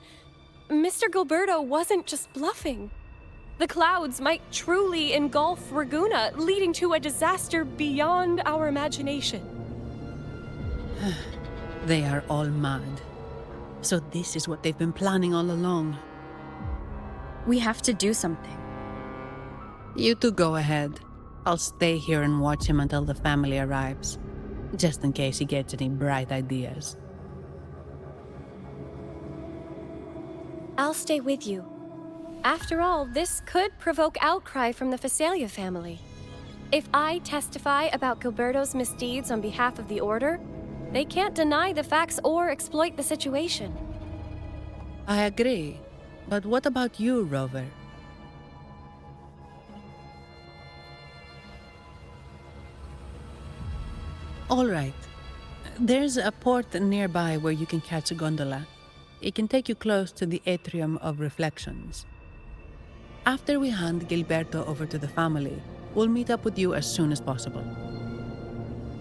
Mr. Gilberto wasn't just bluffing. The clouds might truly engulf Raguna, leading to a disaster beyond our imagination. They are all mad. So this is what they've been planning all along. We have to do something. You two go ahead. I'll stay here and watch him until the family arrives, just in case he gets any bright ideas. I'll stay with you. After all, this could provoke outcry from the Physalia family. If I testify about Gilberto's misdeeds on behalf of the Order, they can't deny the facts or exploit the situation. I agree. But what about you, Rover? All right. There's a port nearby where you can catch a gondola. It can take you close to the Atrium of Reflections. After we hand Gilberto over to the family, we'll meet up with you as soon as possible.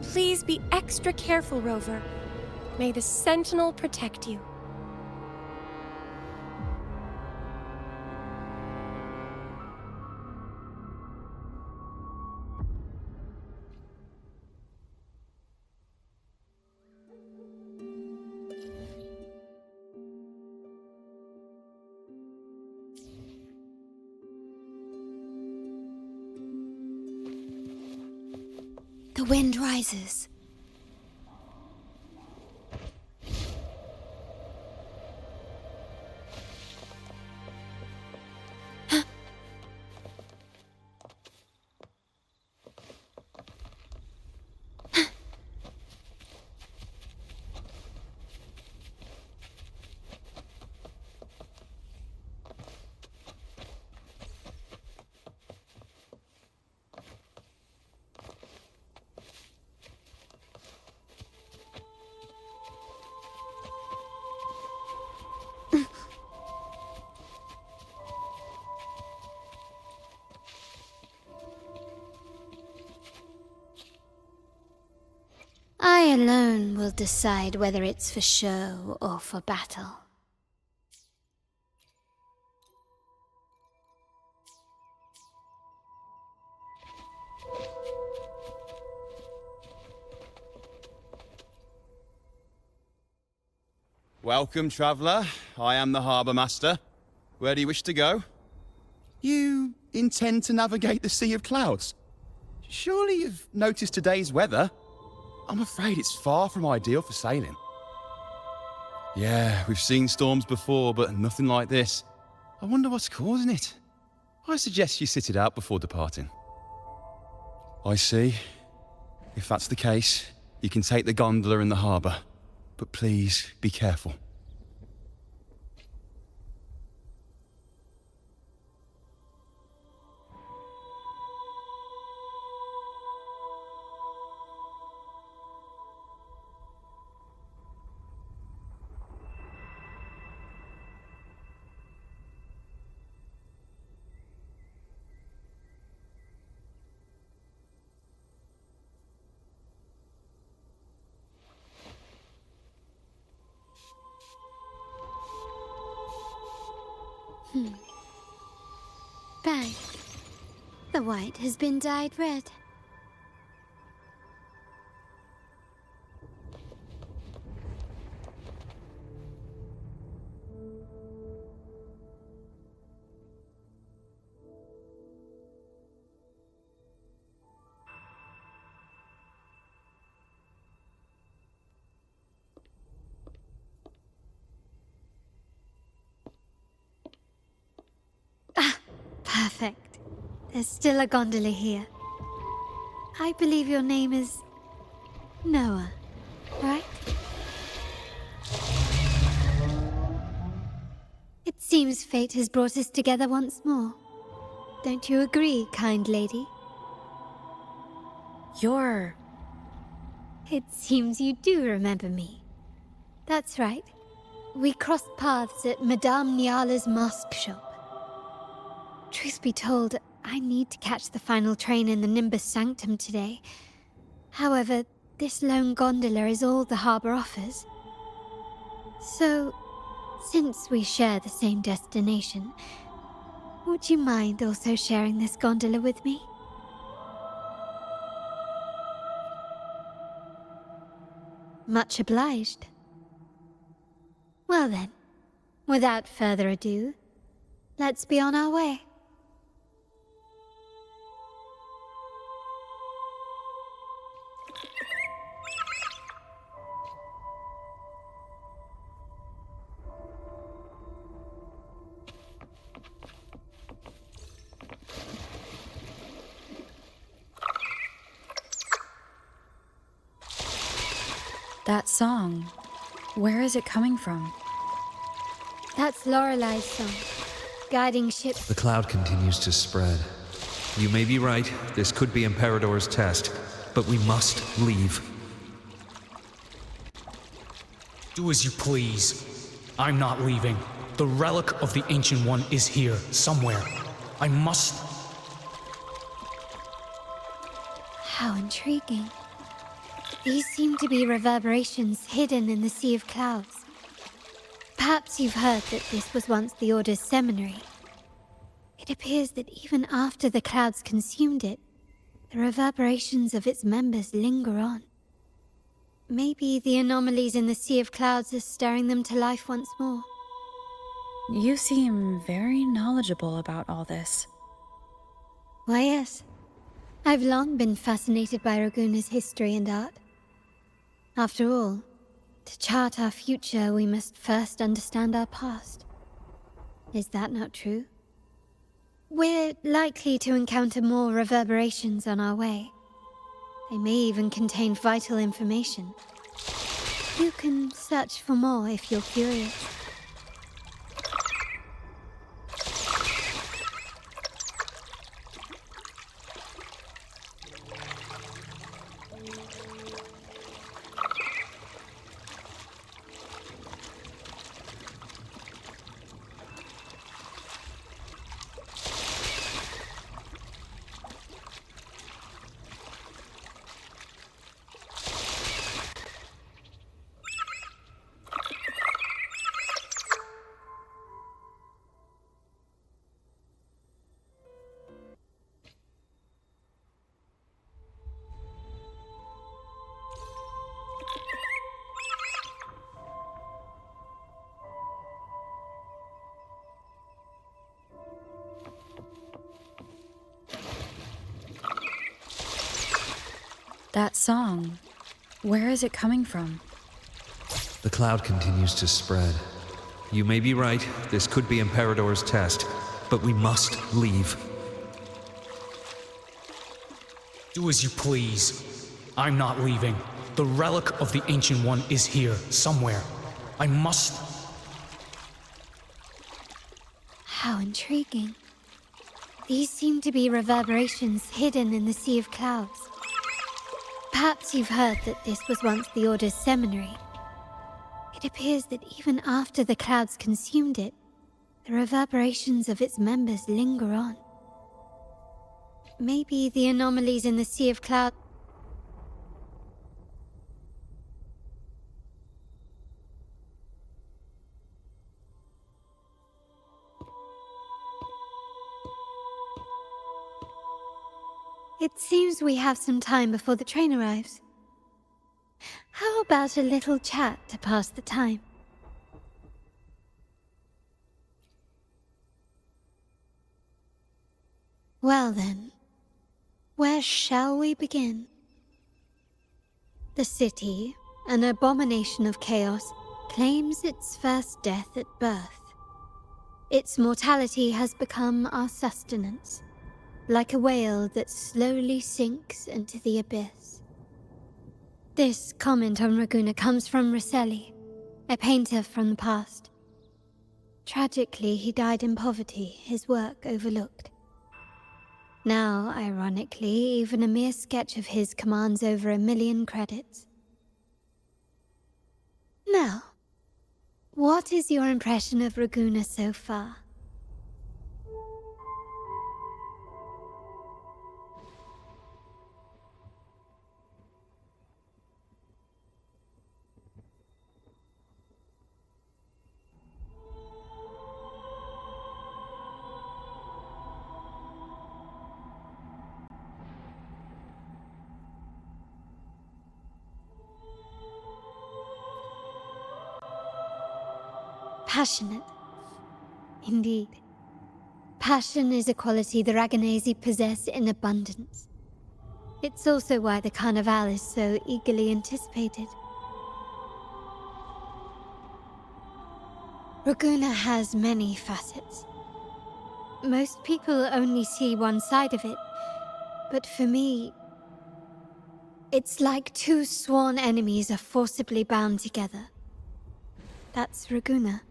Please be extra careful, Rover. May the Sentinel protect you. The wind rises. alone will decide whether it's for show or for battle. Welcome, traveller. I am the Harbour Master. Where do you wish to go? You intend to navigate the Sea of Clouds? Surely you've noticed today's weather? I'm afraid it's far from ideal for sailing. Yeah, we've seen storms before, but nothing like this. I wonder what's causing it. I suggest you sit it out before departing. I see. If that's the case, you can take the gondola in the harbour. But please, be careful. Bang. The white has been dyed red. Perfect. There's still a gondola here. I believe your name is Noah, right? It seems fate has brought us together once more. Don't you agree, kind lady? You're... It seems you do remember me. That's right. We crossed paths at Madame Niala's mask shop. Truth be told, I need to catch the final train in the Nimbus Sanctum today. However, this lone gondola is all the harbour offers. So, since we share the same destination, would you mind also sharing this gondola with me? Much obliged. Well then, without further ado, let's be on our way. That song, where is it coming from? That's Lorelei's song, guiding ships. The cloud continues to spread. You may be right, this could be Imperador's test, but we must leave. Do as you please. I'm not leaving. The relic of the Ancient One is here, somewhere. I must... How intriguing. These seem to be reverberations hidden in the Sea of Clouds. Perhaps you've heard that this was once the Order's seminary. It appears that even after the clouds consumed it, the reverberations of its members linger on. Maybe the anomalies in the Sea of Clouds are stirring them to life once more. You seem very knowledgeable about all this. Why, yes. I've long been fascinated by Raguna's history and art. After all, to chart our future, we must first understand our past. Is that not true? We're likely to encounter more reverberations on our way. They may even contain vital information. You can search for more if you're curious. That song, where is it coming from? The cloud continues to spread. You may be right, this could be Imperador's test, but we must leave. Do as you please. I'm not leaving. The relic of the Ancient One is here, somewhere. I must... How intriguing. These seem to be reverberations hidden in the sea of clouds. Perhaps you've heard that this was once the Order's seminary. It appears that even after the clouds consumed it, the reverberations of its members linger on. Maybe the anomalies in the sea of clouds... It seems we have some time before the train arrives. How about a little chat to pass the time? Well then, where shall we begin? The city, an abomination of chaos, claims its first death at birth. Its mortality has become our sustenance, like a whale that slowly sinks into the abyss. This comment on Raguna comes from Rosselli, a painter from the past. Tragically, he died in poverty, his work overlooked. Now, ironically, even a mere sketch of his commands over 1 million credits. Now, what is your impression of Raguna so far? Passionate. Indeed. Passion is a quality the Raganesi possess in abundance. It's also why the Carnival is so eagerly anticipated. Raguna has many facets. Most people only see one side of it, but for me, it's like two sworn enemies are forcibly bound together. That's Raguna.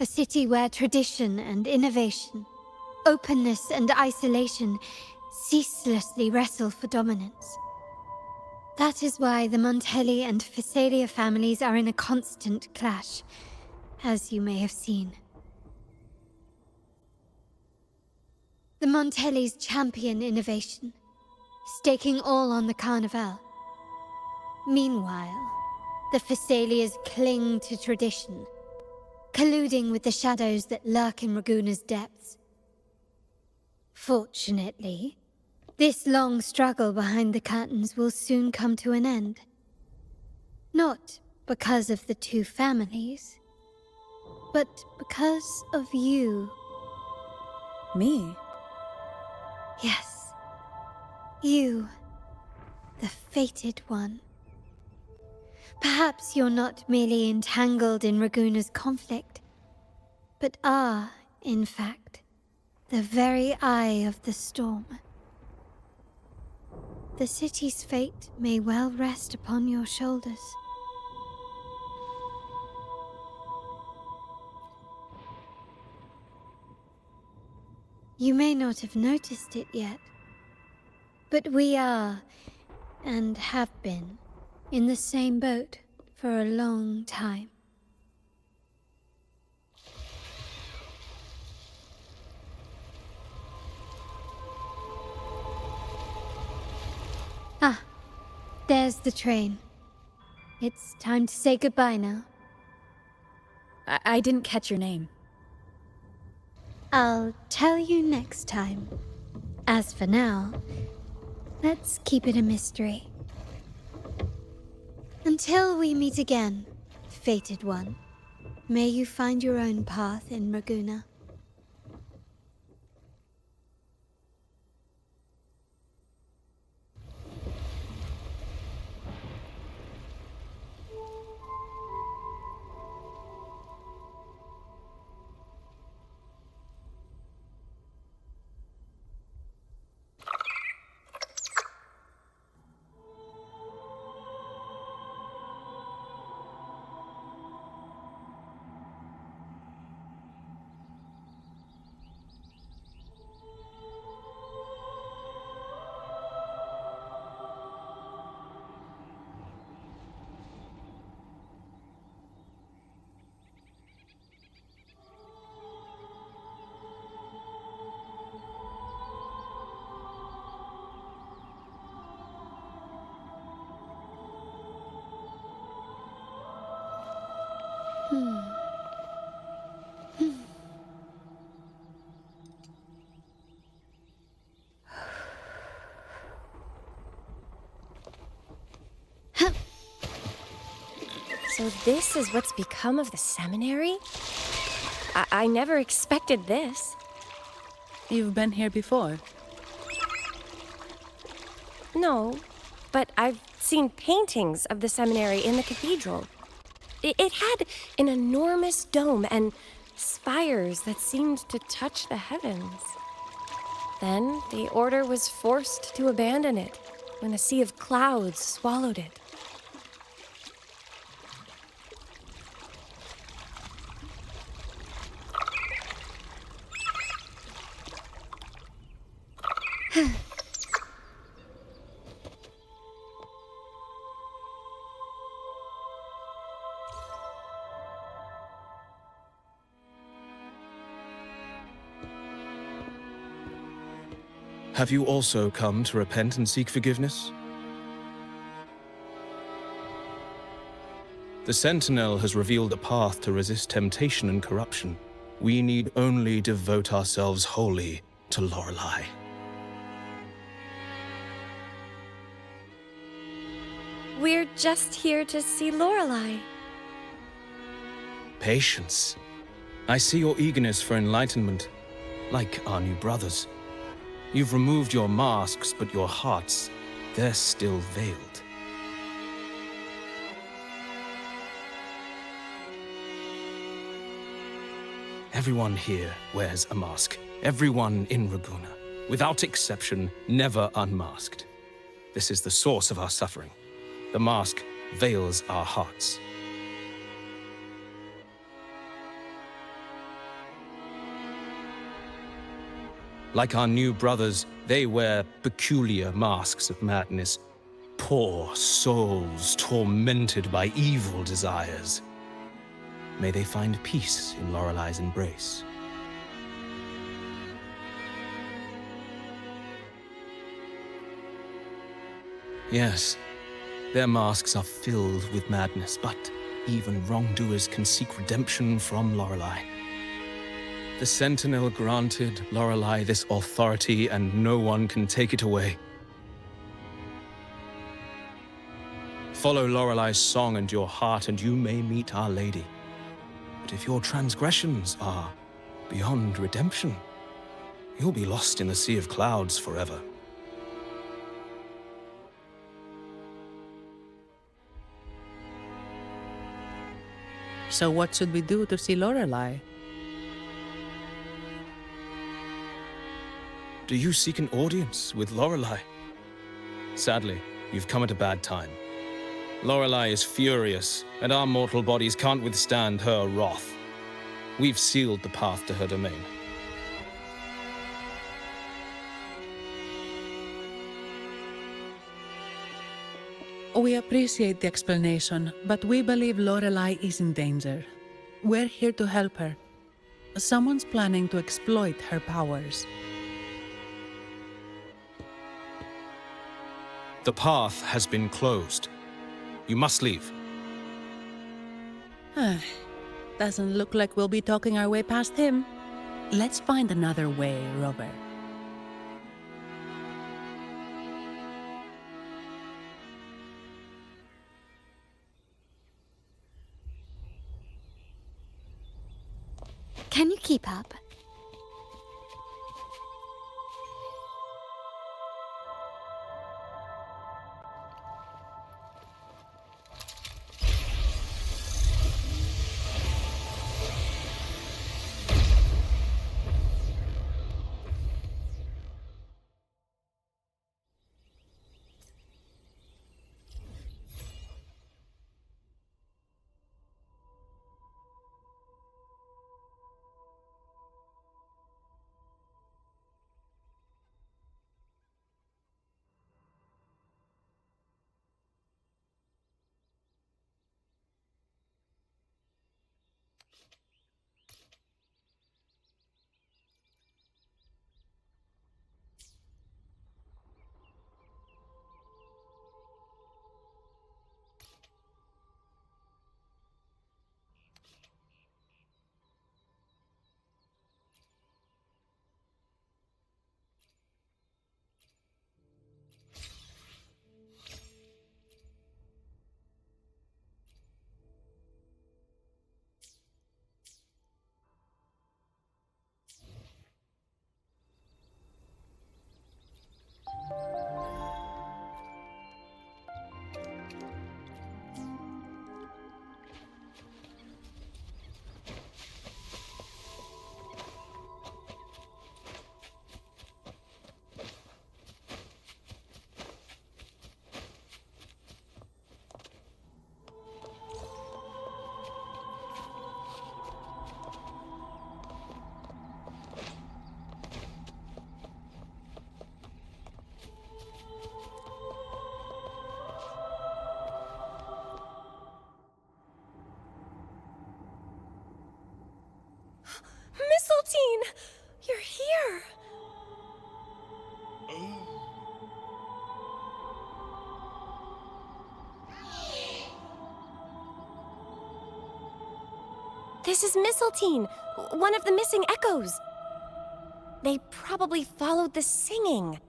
A city where tradition and innovation, openness and isolation ceaselessly wrestle for dominance. That is why the Montelli and Phasalia families are in a constant clash, as you may have seen. The Montellis champion innovation, staking all on the Carnival. Meanwhile, the Phasalias cling to tradition, colluding with the shadows that lurk in Raguna's depths. Fortunately, this long struggle behind the curtains will soon come to an end. Not because of the two families, but because of you. Me? Yes. You. The fated one. Perhaps you're not merely entangled in Raguna's conflict, but are, in fact, the very eye of the storm. The city's fate may well rest upon your shoulders. You may not have noticed it yet, but we are, and have been, in the same boat for a long time. Ah, there's the train. It's time to say goodbye now. I didn't catch your name. I'll tell you next time. As for now, let's keep it a mystery. Until we meet again, fated one, may you find your own path in Raguna. So this is what's become of the seminary? I never expected this. You've been here before? No, but I've seen paintings of the seminary in the cathedral. It had an enormous dome and spires that seemed to touch the heavens. Then the order was forced to abandon it when a sea of clouds swallowed it. Have you also come to repent and seek forgiveness? The Sentinel has revealed a path to resist temptation and corruption. We need only devote ourselves wholly to Lorelei. We're just here to see Lorelei. Patience. I see your eagerness for enlightenment, like our new brothers. You've removed your masks, but your hearts, they're still veiled. Everyone here wears a mask. Everyone in Raguuna, without exception, never unmasked. This is the source of our suffering. The mask veils our hearts. Like our new brothers, they wear peculiar masks of madness. Poor souls tormented by evil desires. May they find peace in Lorelei's embrace. Yes, their masks are filled with madness, but even wrongdoers can seek redemption from Lorelei. The Sentinel granted Lorelei this authority, and no one can take it away. Follow Lorelei's song and your heart, and you may meet Our Lady. But if your transgressions are beyond redemption, you'll be lost in the sea of clouds forever. So what should we do to see Lorelei? Do you seek an audience with Lorelei? Sadly, you've come at a bad time. Lorelei is furious, and our mortal bodies can't withstand her wrath. We've sealed the path to her domain. We appreciate the explanation, but we believe Lorelei is in danger. We're here to help her. Someone's planning to exploit her powers. The path has been closed. You must leave. Doesn't look like we'll be talking our way past him. Let's find another way, Robert. Can you keep up? This is Mistletoe, one of the missing echoes. They probably followed the singing.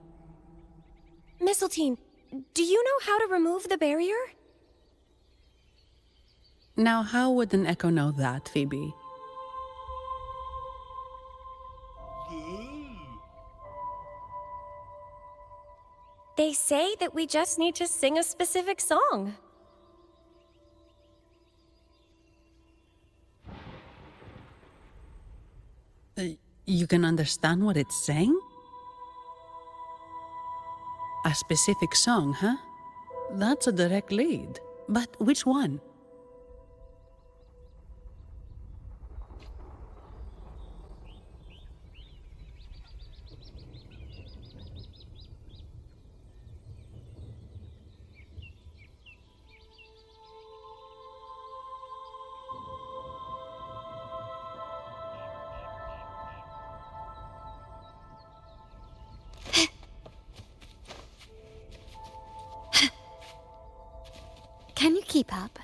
Mistletoe, do you know how to remove the barrier? Now, how would an echo know that, Phoebe? They say that we just need to sing a specific song. You can understand what it's saying? A specific song, huh? That's a direct lead. But which one? Can you keep up?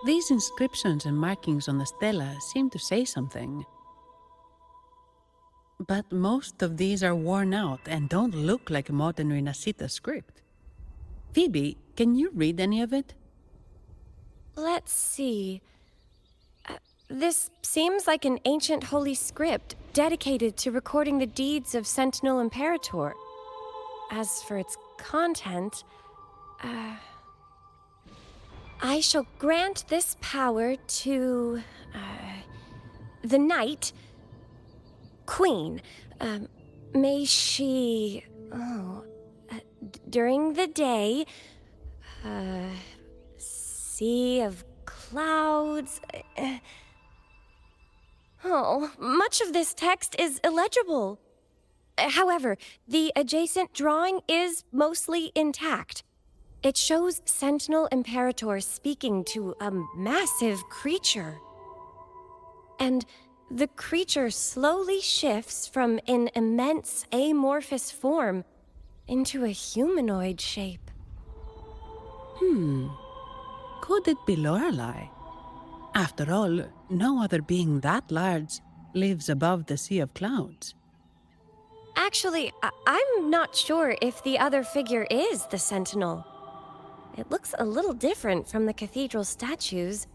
These inscriptions and markings on the stela seem to say something. But most of these are worn out and don't look like modern Renacita script. Phoebe, can you read any of it? Let's see. This seems like an ancient holy script dedicated to recording the deeds of Sentinel Imperator. As for its content, I shall grant this power to the Knight Queen. May she, during the day, sea of clouds. Much of this text is illegible. However, the adjacent drawing is mostly intact. It shows Sentinel Imperator speaking to a massive creature. And the creature slowly shifts from an immense amorphous form into a humanoid shape. Could it be Lorelei? After all, no other being that large lives above the sea of clouds. Actually, I'm not sure if the other figure is the Sentinel. It looks a little different from the cathedral statues.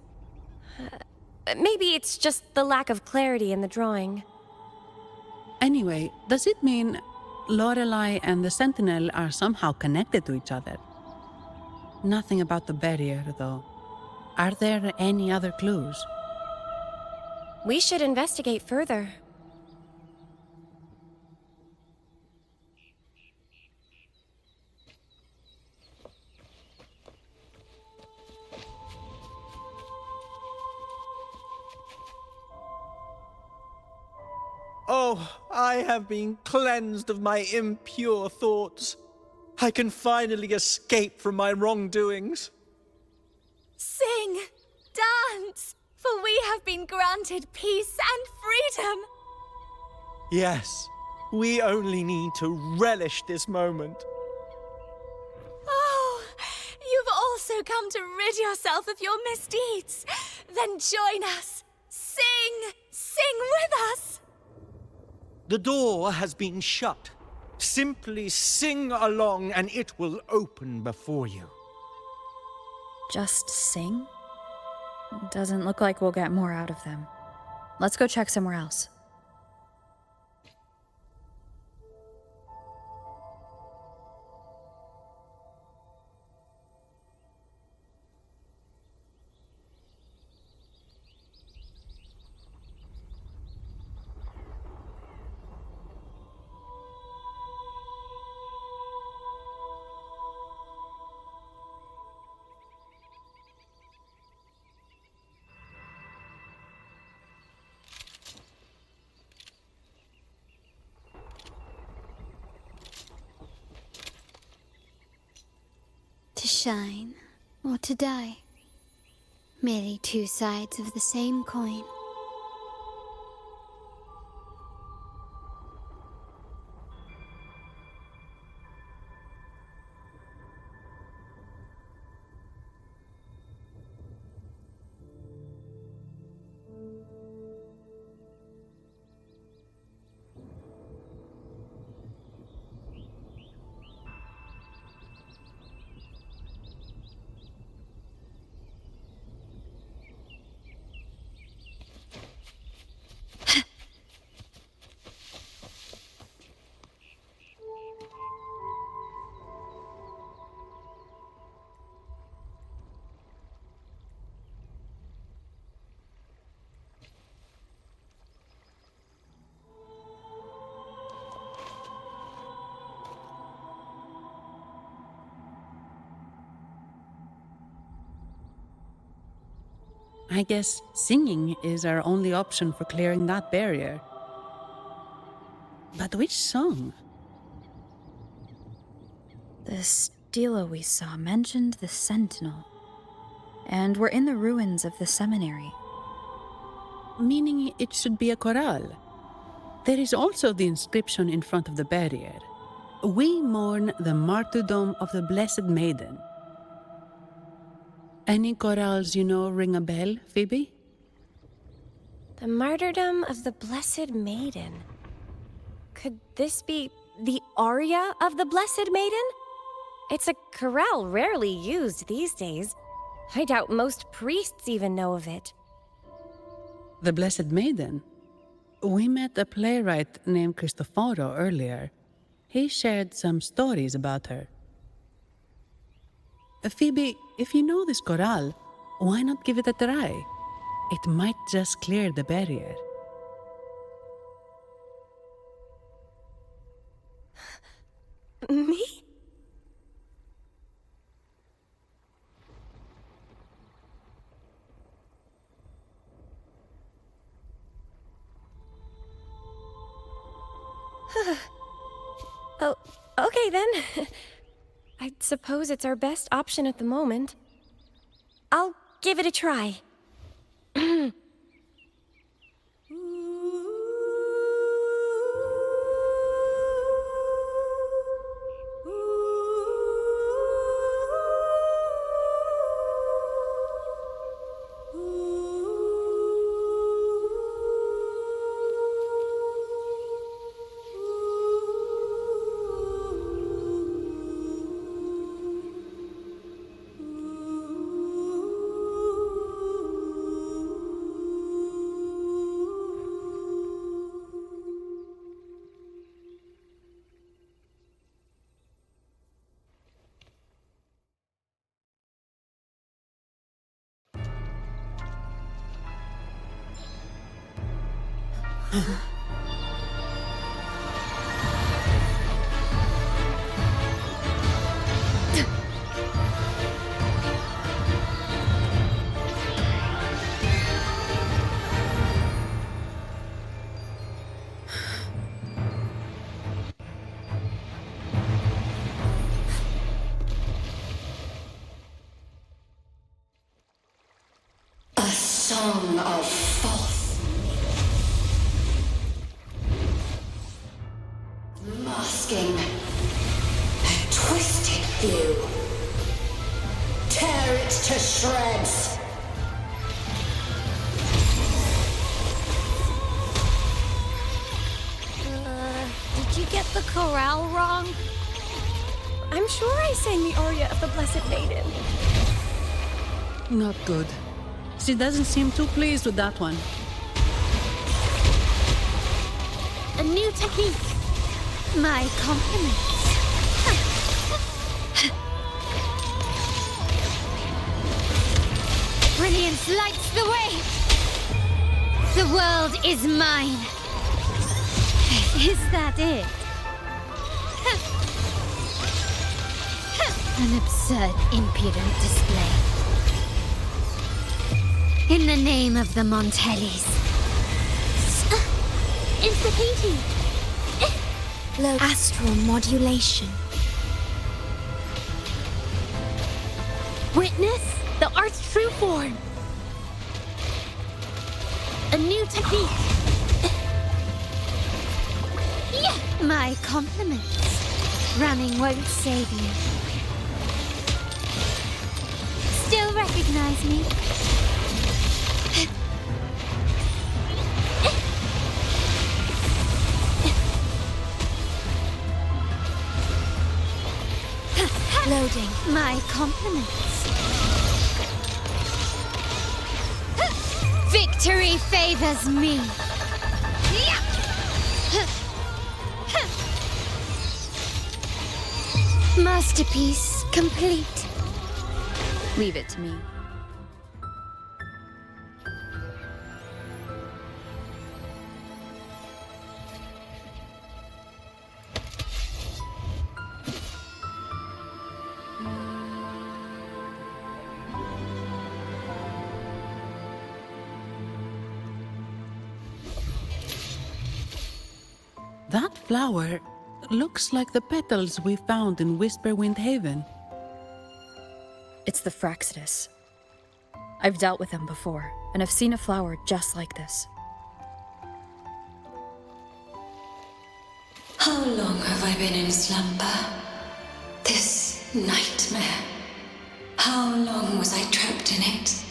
Maybe it's just the lack of clarity in the drawing. Anyway, does it mean Lorelei and the Sentinel are somehow connected to each other? Nothing about the barrier, though. Are there any other clues? We should investigate further. Oh, I have been cleansed of my impure thoughts. I can finally escape from my wrongdoings. Sing, dance, for we have been granted peace and freedom. Yes, we only need to relish this moment. Oh, you've also come to rid yourself of your misdeeds. Then join us. Sing with us. The door has been shut. Simply sing along and it will open before you. Just sing? Doesn't look like we'll get more out of them. Let's go check somewhere else. To shine or to die. Merely two sides of the same coin. I guess singing is our only option for clearing that barrier. But which song? The stela we saw mentioned the Sentinel, and we're in the ruins of the seminary. Meaning it should be a chorale. There is also the inscription in front of the barrier. We mourn the martyrdom of the Blessed Maiden. Any chorales you know ring a bell, Phoebe? The martyrdom of the Blessed Maiden. Could this be the aria of the Blessed Maiden? It's a chorale rarely used these days. I doubt most priests even know of it. The Blessed Maiden? We met a playwright named Cristoforo earlier. He shared some stories about her. Phoebe, if you know this chorale, why not give it a try? It might just clear the barrier. Me? Oh, okay then. I suppose it's our best option at the moment. I'll give it a try. A song of false, masking a twisted view. Tear it to shreds. Did you get the chorale wrong? I'm sure I sang the aria of the Blessed Maiden. Not good. She doesn't seem too pleased with that one. A new technique. My compliments. Brilliance lights the way. The world is mine. Is that it? An absurd, impudent display. In the name of the Montellis. It's the painting. Low astral modulation. Witness the art's true form. A new technique. Yeah. My compliments. Running won't save you. Still recognize me? Loading. My compliments. Victory favors me. Masterpiece complete. Leave it to me. That flower looks like the petals we found in Whisperwind Haven. It's the Fraxidus. I've dealt with them before, and I've seen a flower just like this. How long have I been in slumber? This nightmare. How long was I trapped in it?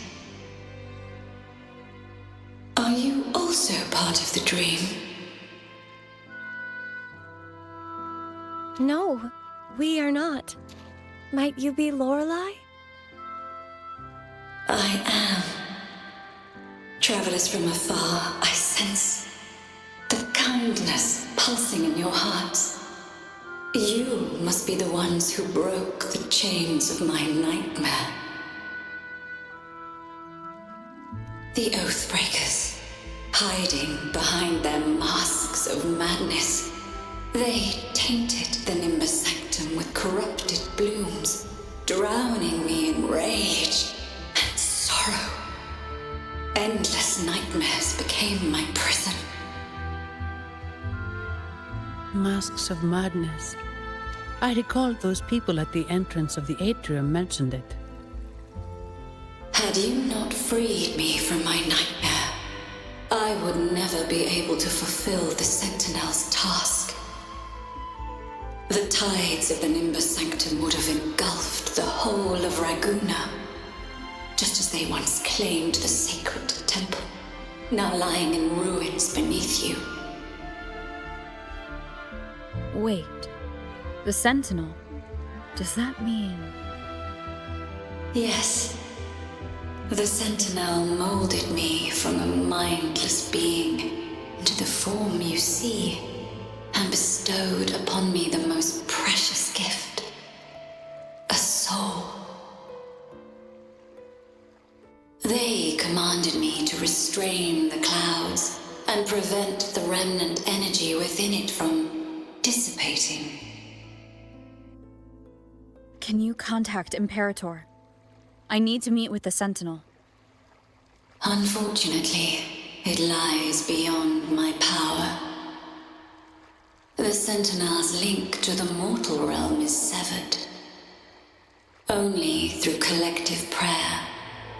Are you also part of the dream? No, we are not. Might you be Lorelei? I am. Travelers from afar, I sense the kindness pulsing in your hearts. You must be the ones who broke the chains of my nightmare. The Oathbreakers, hiding behind their masks of madness. They tainted the Nimbus Sanctum with corrupted blooms, drowning me in rage and sorrow. Endless nightmares became my prison. Masks of madness. I recall those people at the entrance of the atrium mentioned it. Had you not freed me from my nightmare, I would never be able to fulfill the Sentinel's task. The tides of the Nimbus Sanctum would have engulfed the whole of Raguna, just as they once claimed the sacred temple, now lying in ruins beneath you. Wait, the Sentinel? Does that mean... Yes. The Sentinel molded me from a mindless being into the form you see, and bestowed upon me the most precious gift, a soul. They commanded me to restrain the clouds and prevent the remnant energy within it from dissipating. Can you contact Imperator? I need to meet with the Sentinel. Unfortunately, it lies beyond my power. The Sentinel's link to the mortal realm is severed. Only through collective prayer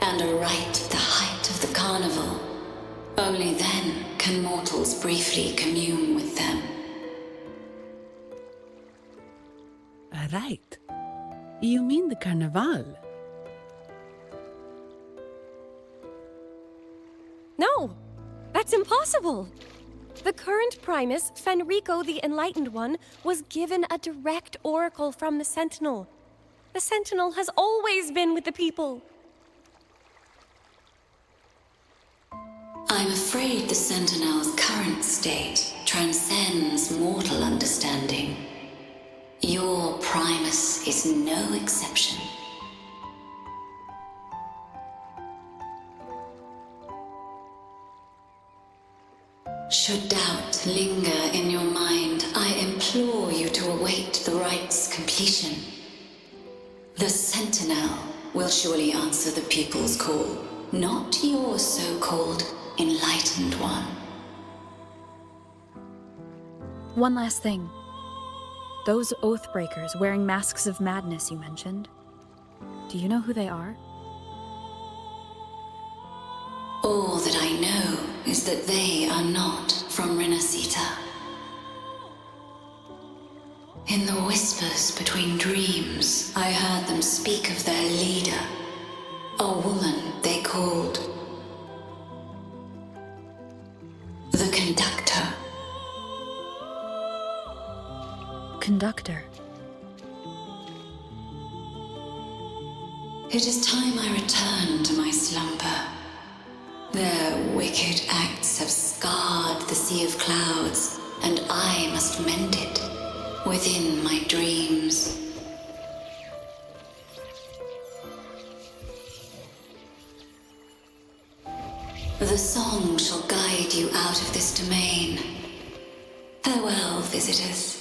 and a rite at the height of the carnival, only then can mortals briefly commune with them. A rite? You mean the Carnival? No, that's impossible. The current Primus, Fenrico the Enlightened One, was given a direct oracle from the Sentinel. The Sentinel has always been with the people. I'm afraid the Sentinel's current state transcends mortal understanding. Your Primus is no exception. Should doubt linger in your mind, I implore you to await the rite's completion. The Sentinel will surely answer the people's call, not your so-called Enlightened One. One last thing. Those Oathbreakers wearing masks of madness you mentioned, do you know who they are? All that I know is that they are not from Renacita. In the whispers between dreams, I heard them speak of their leader, a woman they called the Conductor. Conductor. It is time I return to my slumber. Their wicked acts have scarred the sea of clouds, and I must mend it within my dreams. The song shall guide you out of this domain. Farewell, visitors.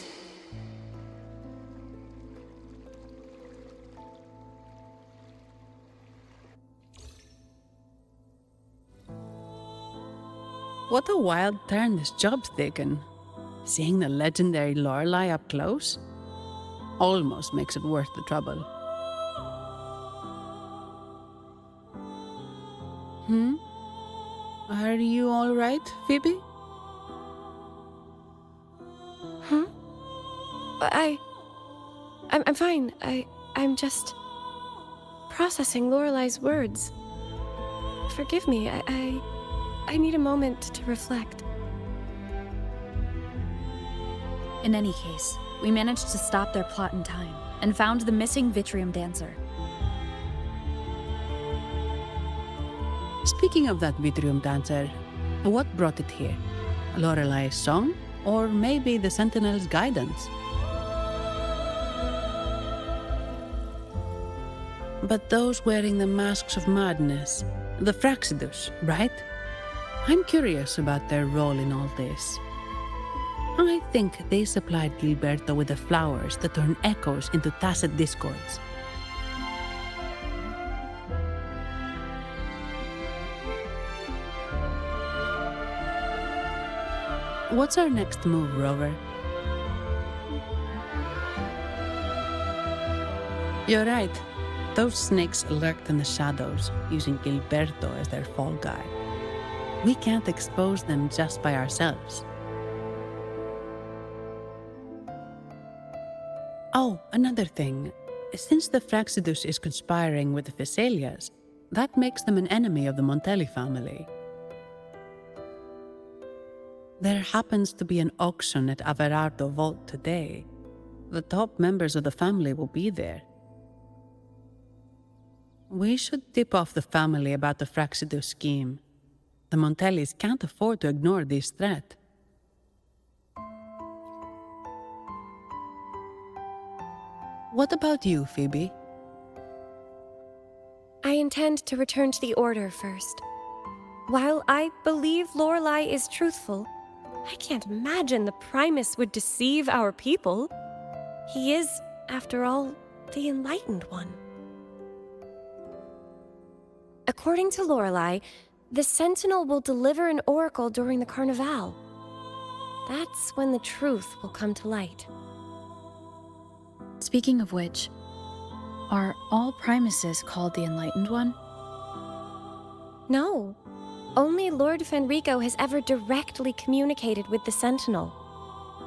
What a wild turn this job's taken. Seeing the legendary Lorelei up close almost makes it worth the trouble. Are you all right, Phoebe? Huh? I'm fine. I'm just processing Lorelei's words. Forgive me. I need a moment to reflect. In any case, we managed to stop their plot in time and found the missing Vitrium dancer. Speaking of that Vitrium dancer, what brought it here? Lorelei's song? Or maybe the Sentinel's guidance? But those wearing the masks of madness, the Fraxidus, right? I'm curious about their role in all this. I think they supplied Gilberto with the flowers that turn echoes into tacit discords. What's our next move, Rover? You're right. Those snakes lurked in the shadows, using Gilberto as their fall guy. We can't expose them just by ourselves. Oh, another thing. Since the Fraxidus is conspiring with the Thessalias, that makes them an enemy of the Montelli family. There happens to be an auction at Averardo Vault today. The top members of the family will be there. We should tip off the family about the Fraxidus scheme. The Montellis can't afford to ignore this threat. What about you, Phoebe? I intend to return to the Order first. While I believe Lorelei is truthful, I can't imagine the Primus would deceive our people. He is, after all, the Enlightened One. According to Lorelei, the Sentinel will deliver an oracle during the Carnival. That's when the truth will come to light. Speaking of which, are all Primuses called the Enlightened One? No. Only Lord Fenrico has ever directly communicated with the Sentinel.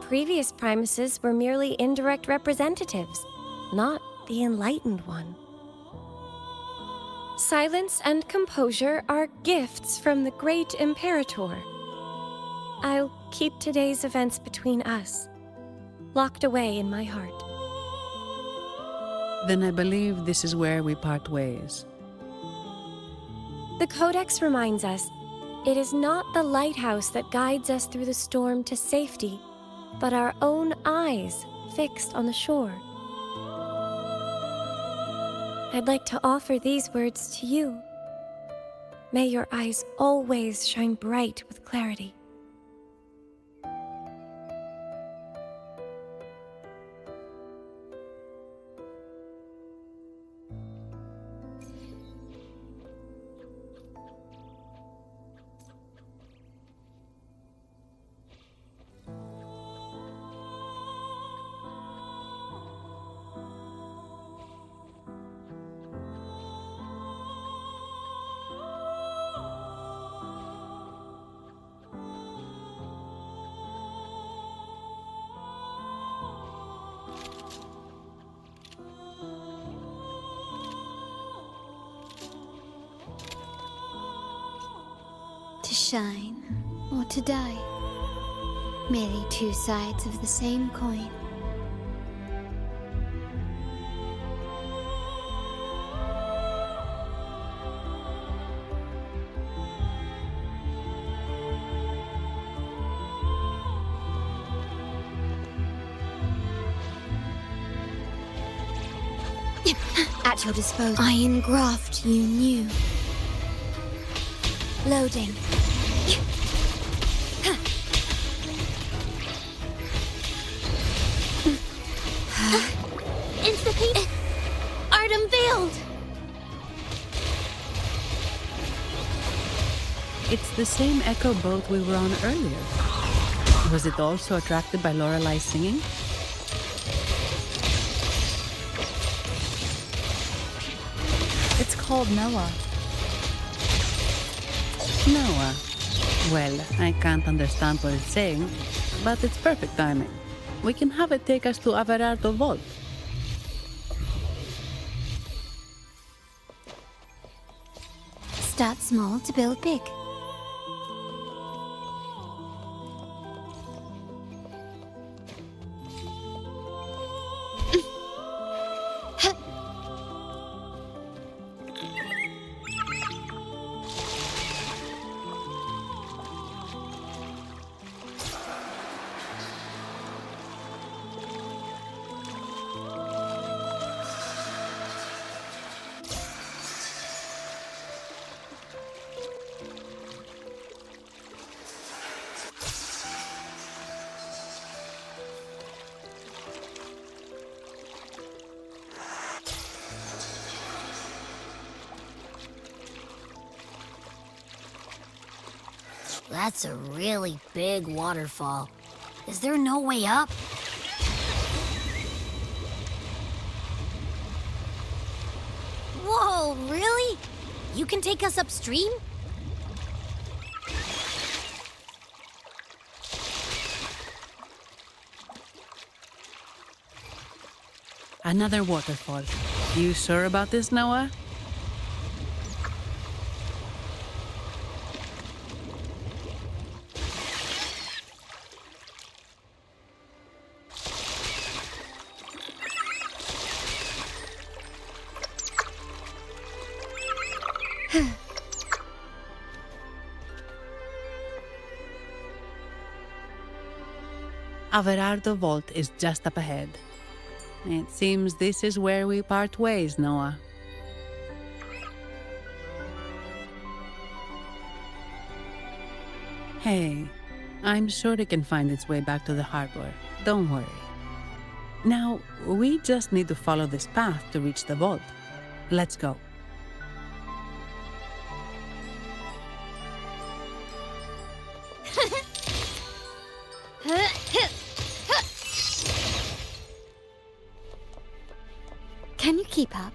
Previous Primuses were merely indirect representatives, not the Enlightened One. Silence and composure are gifts from the great Imperator. I'll keep today's events between us, locked away in my heart. Then I believe this is where we part ways. The Codex reminds us, it is not the lighthouse that guides us through the storm to safety, but our own eyes fixed on the shore. I'd like to offer these words to you. May your eyes always shine bright with clarity. To shine or to die. Merely two sides of the same coin. At your disposal. Iron graft you knew. Loading. Instapeed. Art unveiled. It's the same echo boat we were on earlier. Was it also attracted by Lorelei singing? It's called Noah. Noah. Well, I can't understand what it's saying, but it's perfect timing. We can have it take us to Averardo Vault. Start small to build big. That's a really big waterfall. Is there no way up? Whoa, really? You can take us upstream? Another waterfall. You sure about this, Noah? Averardo Vault is just up ahead. It seems this is where we part ways, Noah. Hey, I'm sure it can find its way back to the harbor. Don't worry. Now, we just need to follow this path to reach the vault. Let's go. Can you keep up?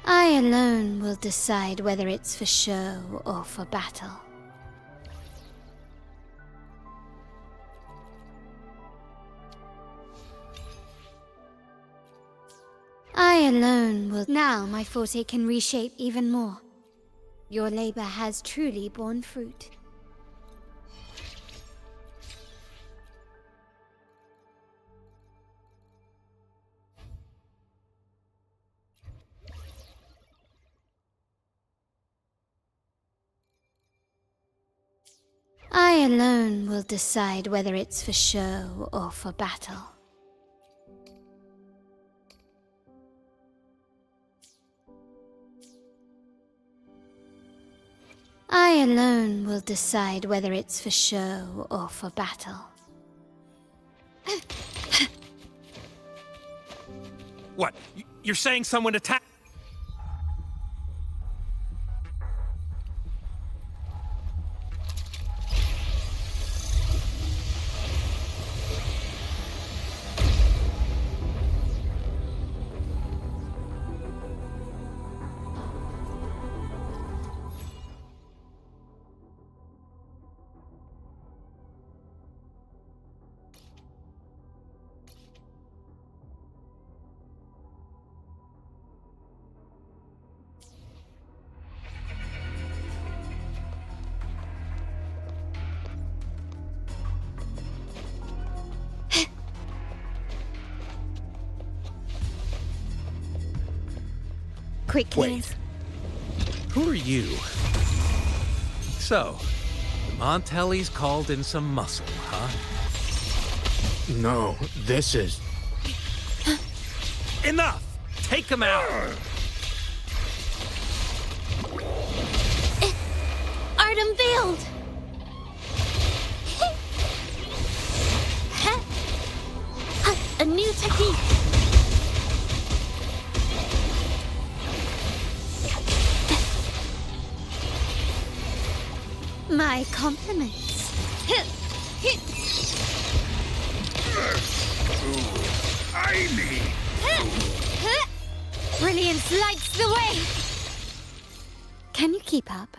I alone will decide whether it's for show or for battle. I alone will... Now my forte can reshape even more. Your labor has truly borne fruit. I alone will decide whether it's for show or for battle. I alone will decide whether it's for show or for battle. What? You're saying someone attacked? Quickly. Wait. Who are you? So, the Montellis called in some muscle, huh? No, this is... Enough! Take him out! Art unveiled! A new technique! My compliments. Brilliance lights the way! Can you keep up?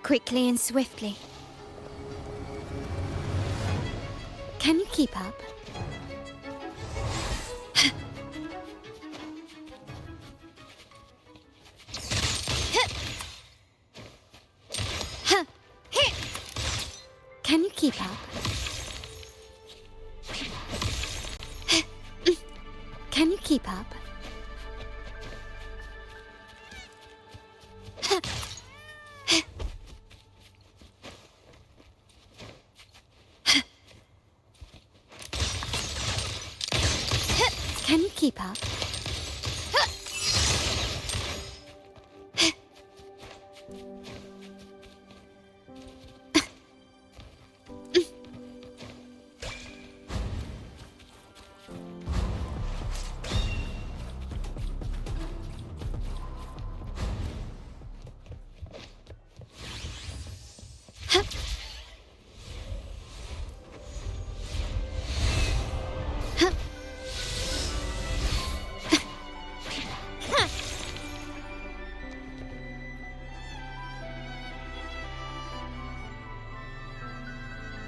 Quickly and swiftly. Can you keep up? Can you keep up? Can you keep up? Can you keep up?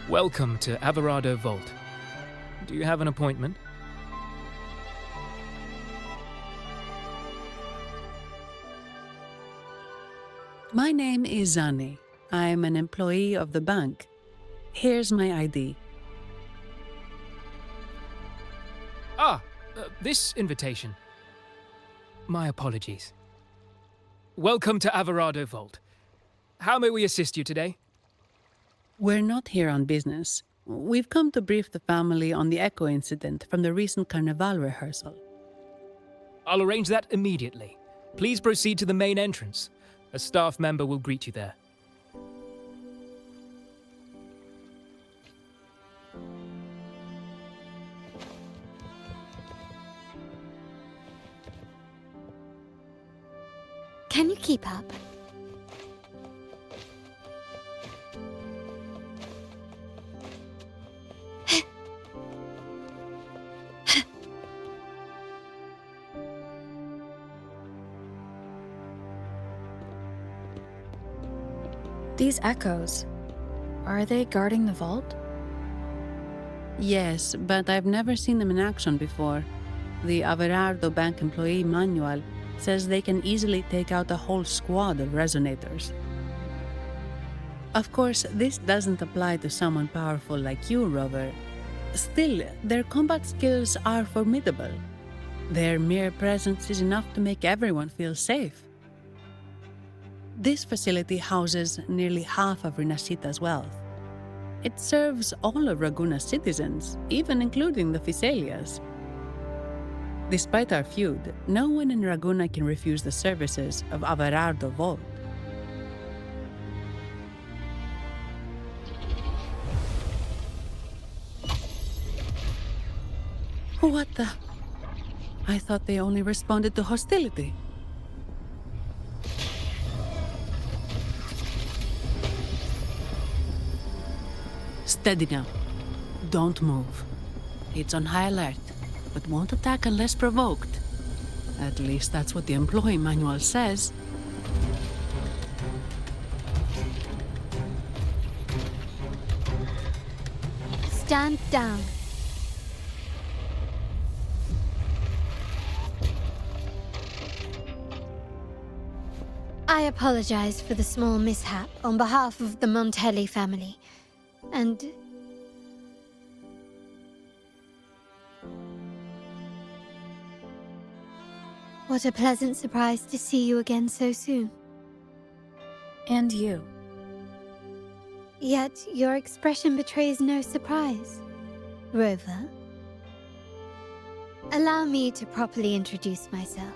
Welcome to Averado Vault. Do you have an appointment? My name is Zani. I'm an employee of the bank. Here's my ID. This invitation. My apologies. Welcome to Averado Vault. How may we assist you today? We're not here on business. We've come to brief the family on the Echo incident from the recent Carnival rehearsal. I'll arrange that immediately. Please proceed to the main entrance. A staff member will greet you there. Can you keep up? These echoes, are they guarding the vault? Yes, but I've never seen them in action before. The Averardo Bank employee manual says they can easily take out a whole squad of resonators. Of course, this doesn't apply to someone powerful like you, Rover. Still, their combat skills are formidable. Their mere presence is enough to make everyone feel safe. This facility houses nearly half of Rinascita's wealth. It serves all of Raguna's citizens, even including the Physaelias. Despite our feud, no one in Raguna can refuse the services of Averardo Volt. What the? I thought they only responded to hostility. Steady now. Don't move. It's on high alert, but won't attack unless provoked. At least that's what the employee manual says. Stand down. I apologize for the small mishap on behalf of the Montelli family, and what a pleasant surprise to see you again so soon. And you. Yet your expression betrays no surprise. Rover, allow me to properly introduce myself.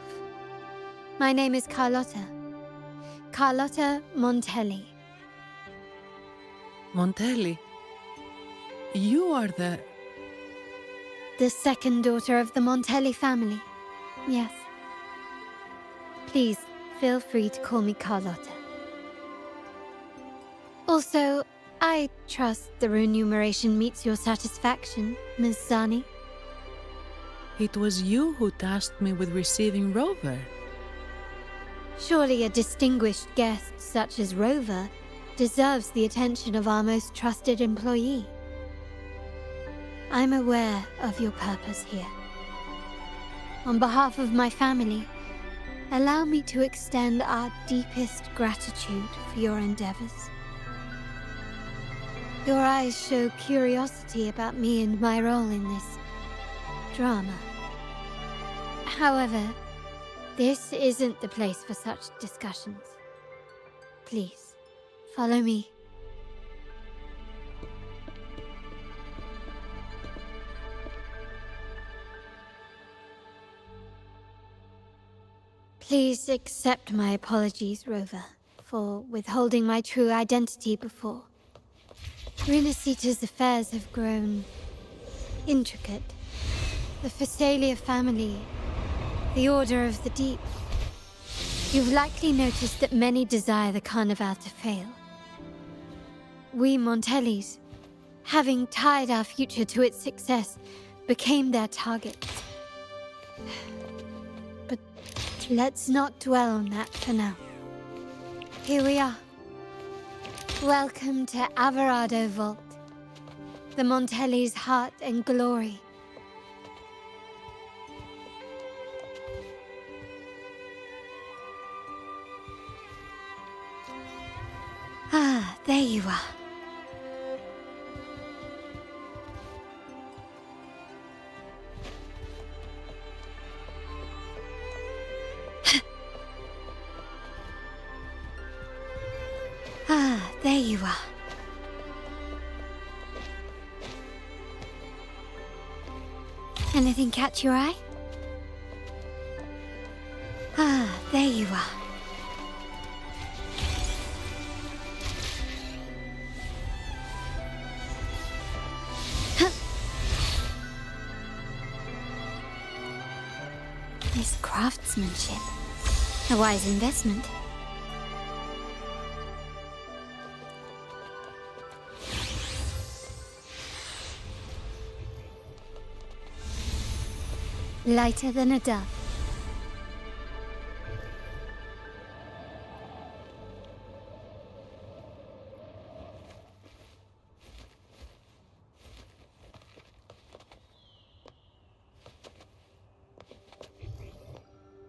My name is Carlotta. Carlotta Montelli. Montelli? You are the second daughter of the Montelli family. Yes. Please, feel free to call me Carlotta. Also, I trust the remuneration meets your satisfaction, Ms. Zani. It was you who tasked me with receiving Rover. Surely a distinguished guest such as Rover deserves the attention of our most trusted employee. I'm aware of your purpose here. On behalf of my family, allow me to extend our deepest gratitude for your endeavors. Your eyes show curiosity about me and my role in this drama. However, this isn't the place for such discussions. Please, follow me. Please accept my apologies, Rover, for withholding my true identity before. Rinascita's affairs have grown intricate. The Physaelia family, the Order of the Deep. You've likely noticed that many desire the Carnival to fail. We Montellis, having tied our future to its success, became their targets. But let's not dwell on that for now. Here we are. Welcome to Averardo Vault, the Montelli's heart and glory. Ah, there you are. Ah, there you are. Anything catch your eye? Ah, there you are. This craftsmanship. A wise investment. Lighter than a dove.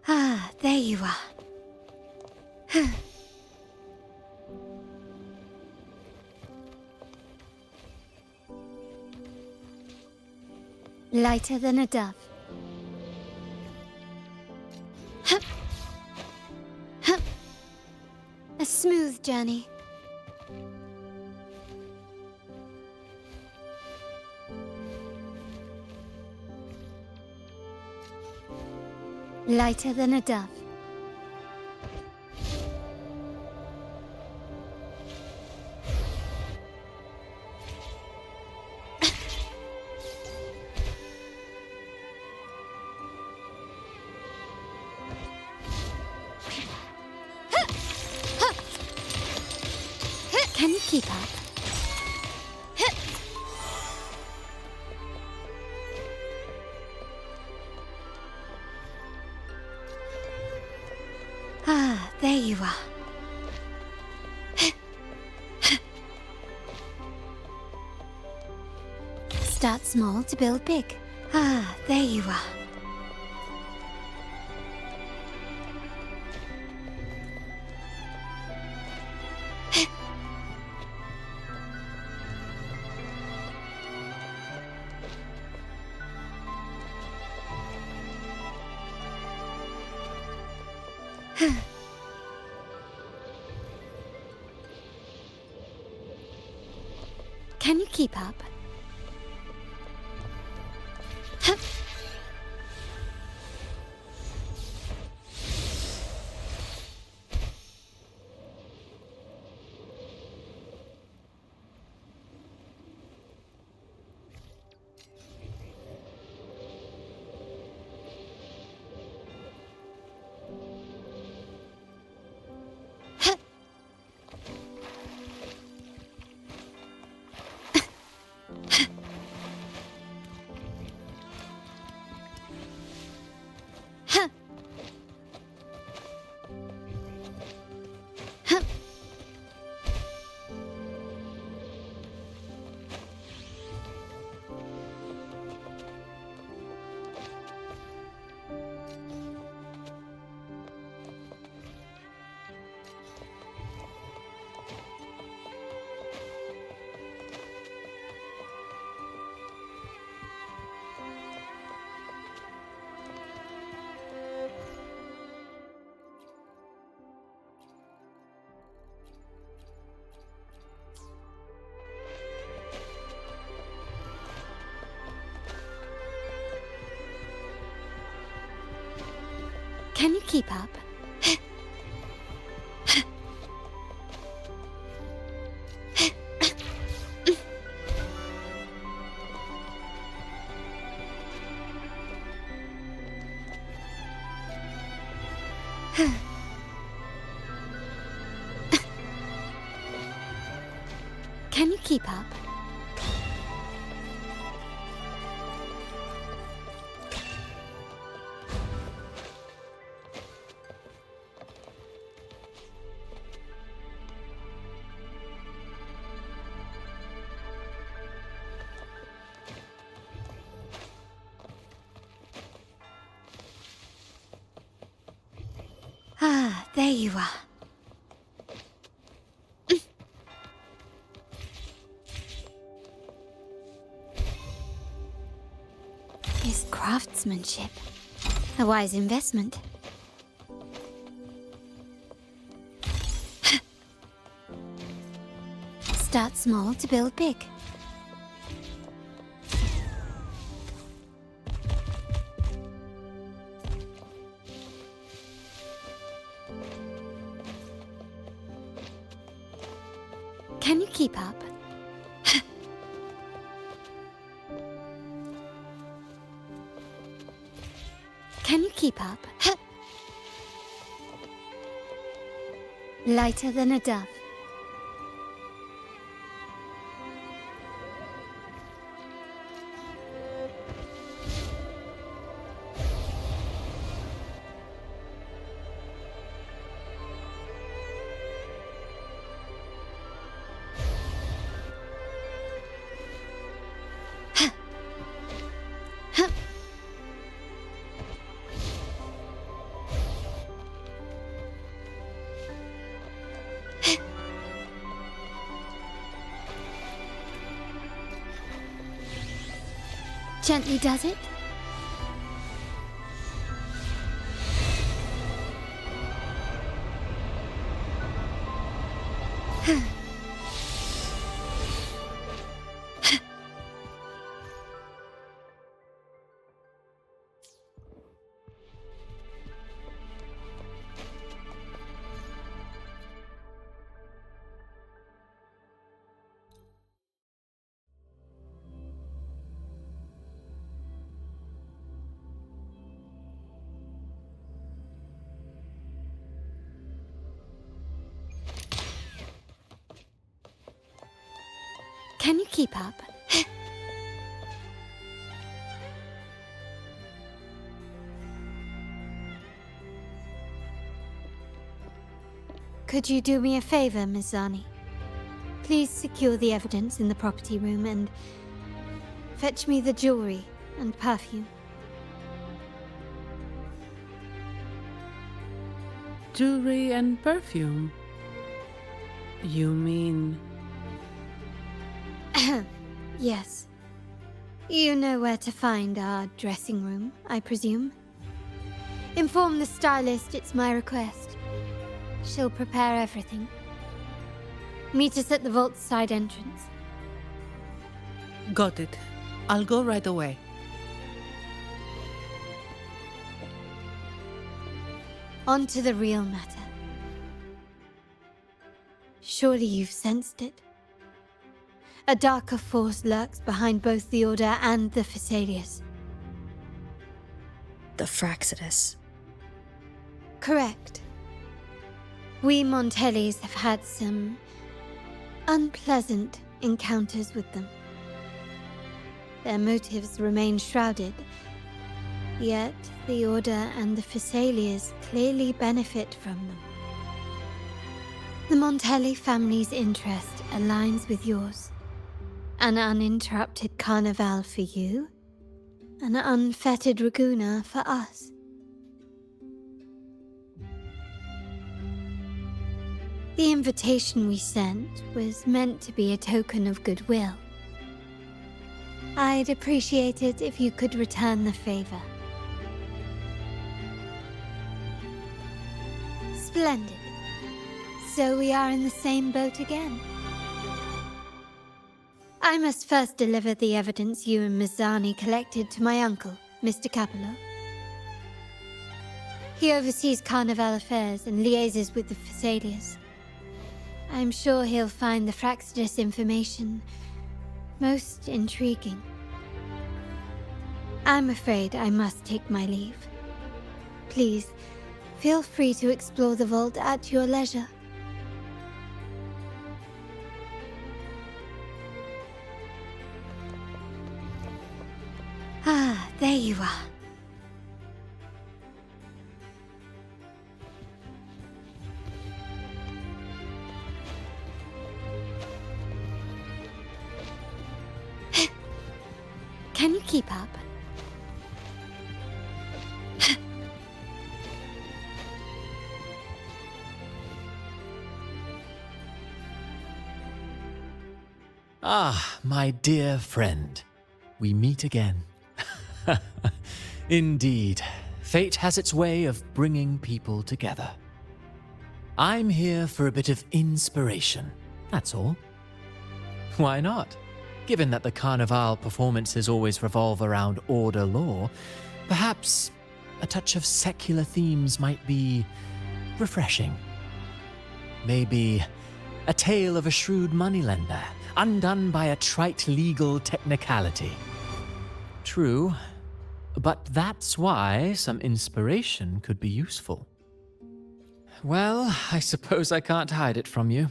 Ah, there there you are. Lighter than a dove. A smooth journey. Lighter than a dove. Can you keep up? Ah, there you are. Start small to build big. Ah, there you are. Can you keep up? Can you keep up? Can you keep up? Ah, there you are. Is craftsmanship a wise investment? Start small to build big. Can you keep up? Can you keep up? Lighter than a dove. gently does it. Can you keep up? Could you do me a favor, Miss Zani? Please secure the evidence in the property room and fetch me the jewelry and perfume. Jewelry and perfume? You mean... Yes. You know where to find our dressing room, I presume? Inform the stylist it's my request. She'll prepare everything. Meet us at the vault's side entrance. Got it. I'll go right away. On to the real matter. Surely you've sensed it. A darker force lurks behind both the Order and the Phasaelius. The Fraxidus. Correct. We Montellis have had some unpleasant encounters with them. Their motives remain shrouded, yet the Order and the Phasaelius clearly benefit from them. The Montelli family's interest aligns with yours. An uninterrupted carnival for you, an unfettered Raguna for us. The invitation we sent was meant to be a token of goodwill. I'd appreciate it if you could return the favor. Splendid. So we are in the same boat again. I must first deliver the evidence you and Miss Zani collected to my uncle, Mr. Capello. He oversees Carnival affairs and liaises with the Phasaelius. I'm sure he'll find the Fraxidus information most intriguing. I'm afraid I must take my leave. Please, feel free to explore the vault at your leisure. Ah, there you are. Can you keep up? Ah, my dear friend. We meet again. Indeed, fate has its way of bringing people together. I'm here for a bit of inspiration, that's all. Why not? Given that the Carnival performances always revolve around Order lore, perhaps a touch of secular themes might be refreshing. Maybe a tale of a shrewd moneylender, undone by a trite legal technicality. True, but that's why some inspiration could be useful. Well, I suppose I can't hide it from you.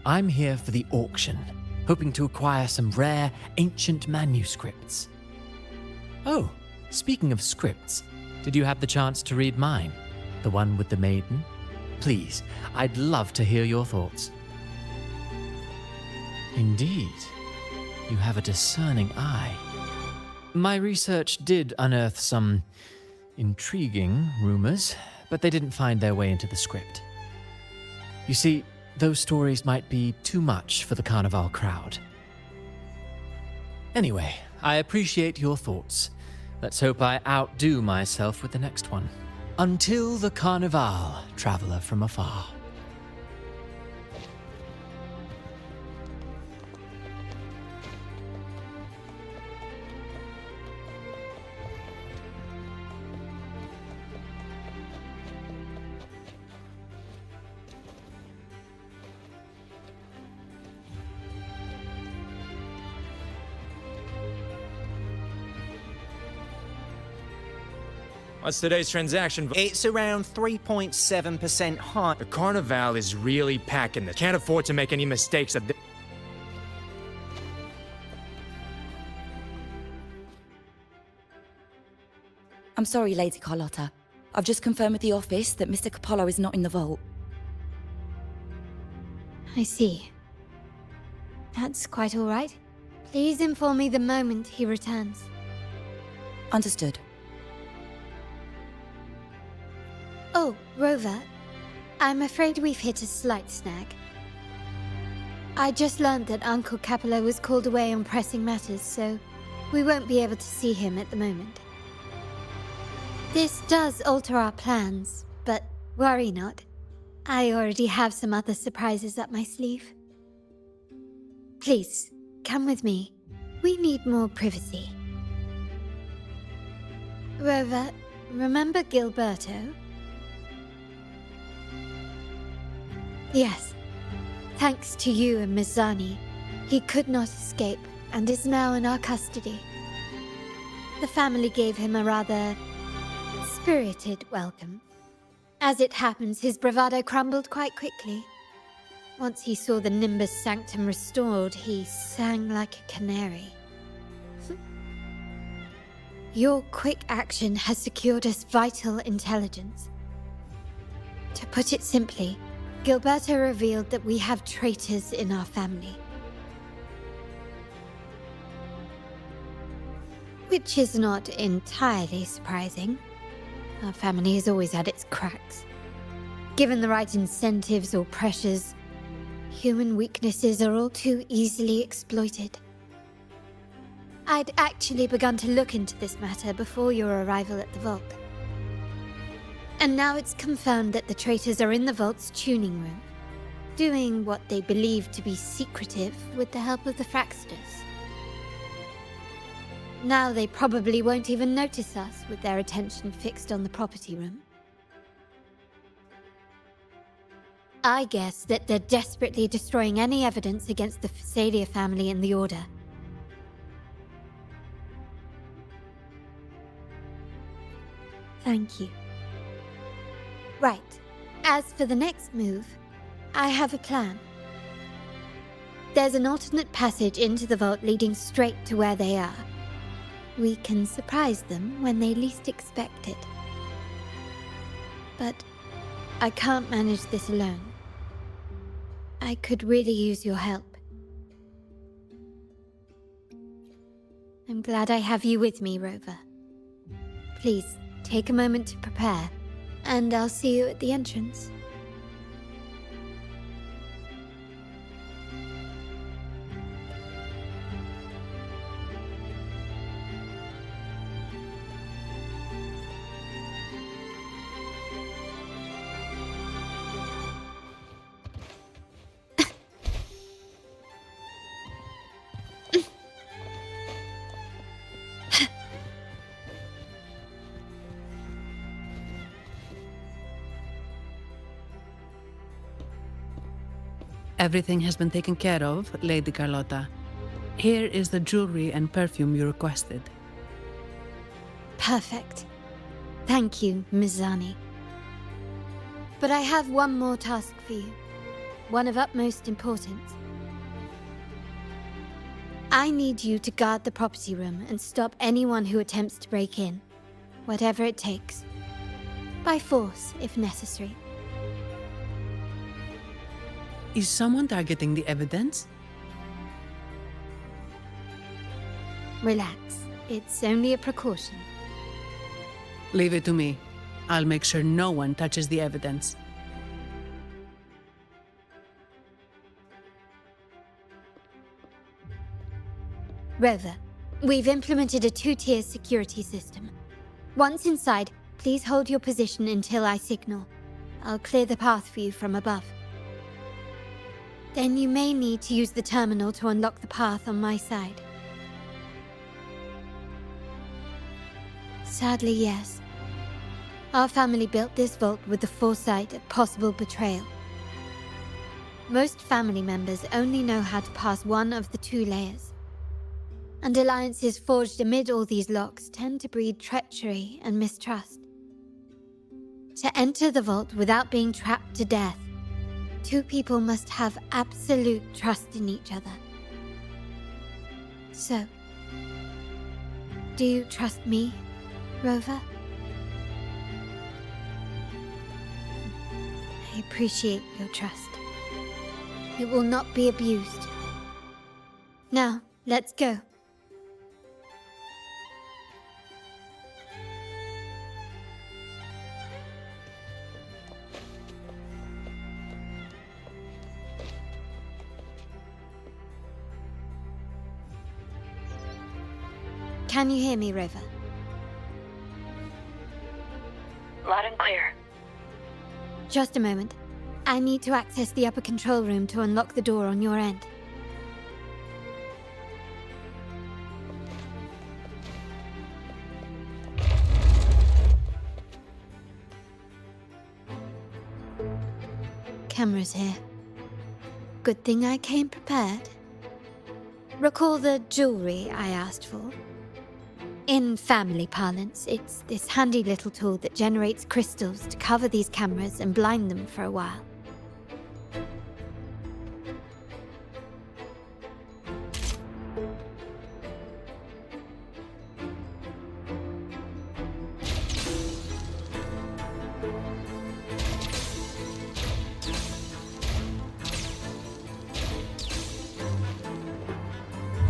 I'm here for the auction, hoping to acquire some rare, ancient manuscripts. Oh, speaking of scripts, did you have the chance to read mine? The one with the maiden? Please, I'd love to hear your thoughts. Indeed, you have a discerning eye. My research did unearth some intriguing rumors, but they didn't find their way into the script. You see, those stories might be too much for the Carnival crowd. Anyway, I appreciate your thoughts. Let's hope I outdo myself with the next one. Until the Carnival, traveler from afar. What's today's transaction? It's around 3.7% high. The Carnival is really packing this. Can't afford to make any mistakes at this. I'm sorry, Lady Carlotta. I've just confirmed with the office that Mr. Capello is not in the vault. I see. That's quite all right. Please inform me the moment he returns. Understood. Oh, Rover. I'm afraid we've hit a slight snag. I just learned that Uncle Capello was called away on pressing matters, so we won't be able to see him at the moment. This does alter our plans, but worry not. I already have some other surprises up my sleeve. Please, come with me. We need more privacy. Rover, remember Gilberto? Yes. Thanks to you and Mizzani, he could not escape and is now in our custody. The family gave him a rather spirited welcome. As it happens, his bravado crumbled quite quickly. Once he saw the Nimbus Sanctum restored, he sang like a canary. Your quick action has secured us vital intelligence. To put it simply, Gilberto revealed that we have traitors in our family. Which is not entirely surprising. Our family has always had its cracks. Given the right incentives or pressures, human weaknesses are all too easily exploited. I'd actually begun to look into this matter before your arrival at the vault. And now it's confirmed that the traitors are in the vault's tuning room, doing what they believe to be secretive with the help of the Fraxters. Now they probably won't even notice us with their attention fixed on the property room. I guess that they're desperately destroying any evidence against the Phasalia family and the Order. Thank you. Right. As for the next move, I have a plan. There's an alternate passage into the vault leading straight to where they are. We can surprise them when they least expect it. But I can't manage this alone. I could really use your help. I'm glad I have you with me, Rover. Please, take a moment to prepare, and I'll see you at the entrance. Everything has been taken care of, Lady Carlotta. Here is the jewelry and perfume you requested. Perfect. Thank you, Mizzani. But I have one more task for you. One of utmost importance. I need you to guard the property room and stop anyone who attempts to break in. Whatever it takes. By force, if necessary. Is someone targeting the evidence? Relax. It's only a precaution. Leave it to me. I'll make sure no one touches the evidence. Rover, We've implemented a 2-tier security system. Once inside, please hold your position until I signal. I'll clear the path for you from above. Then you may need to use the terminal to unlock the path on my side. Sadly, yes. Our family built this vault with the foresight of possible betrayal. Most family members only know how to pass one of the 2 layers. And alliances forged amid all these locks tend to breed treachery and mistrust. To enter the vault without being trapped to death, 2 people must have absolute trust in each other. So, do you trust me, Rover? I appreciate your trust. It will not be abused. Now, let's go. Can you hear me, Rover? Loud and clear. Just a moment. I need to access the upper control room to unlock the door on your end. Cameras here. Good thing I came prepared. Recall the jewelry I asked for? In family parlance, it's this handy little tool that generates crystals to cover these cameras and blind them for a while.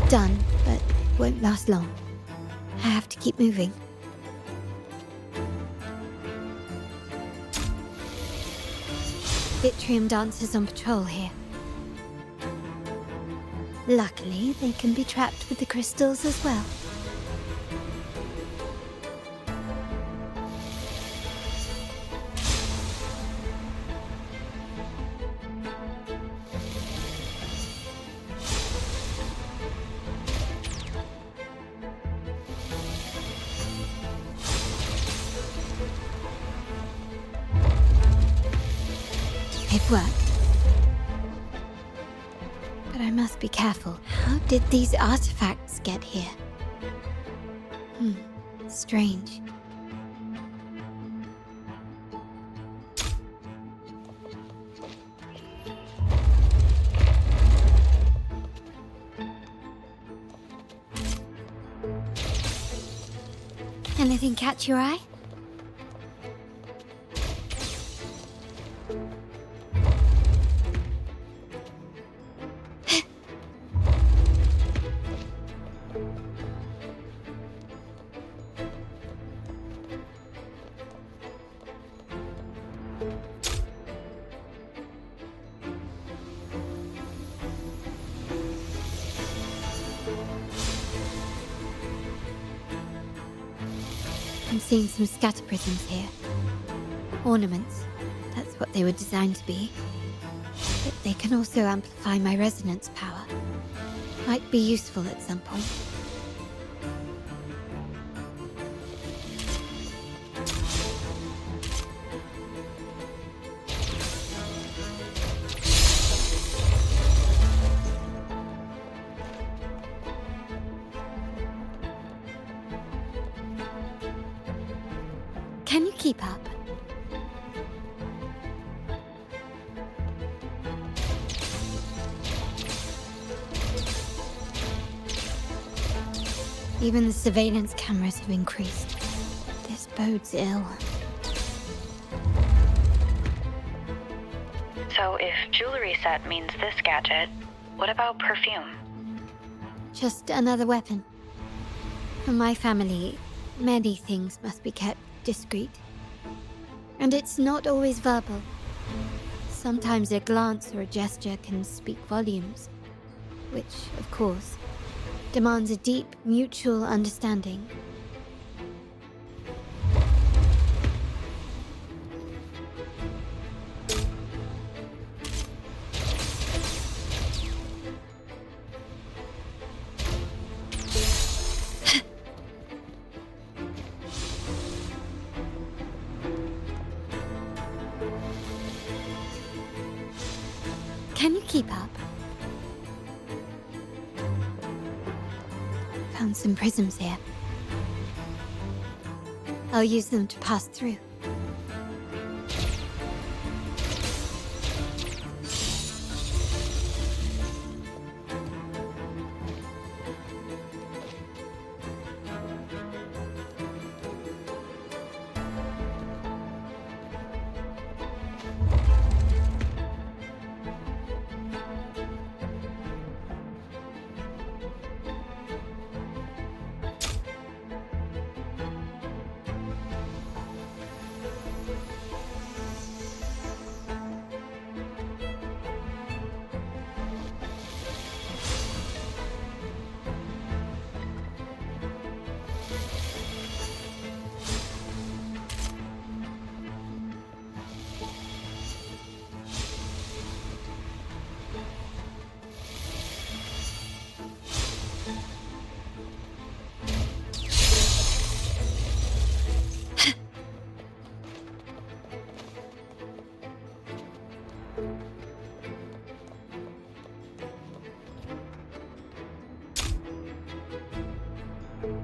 Done, but won't last long. I have to keep moving. Yttrium dancers on patrol here. Luckily, they can be trapped with the crystals as well. It worked. But I must be careful. How did these artifacts get here? Strange. Anything catch your eye? I'm seeing some scatter prisms here. Ornaments. That's what they were designed to be. But they can also amplify my resonance power. Might be useful at some point. Can you keep up? Even the surveillance cameras have increased. This bodes ill. So if jewelry set means this gadget, what about perfume? Just another weapon. For my family, many things must be kept discreet. And it's not always verbal. Sometimes a glance or a gesture can speak volumes. Which, of course, demands a deep mutual understanding. Can you keep up? Found some prisms here. I'll use them to pass through.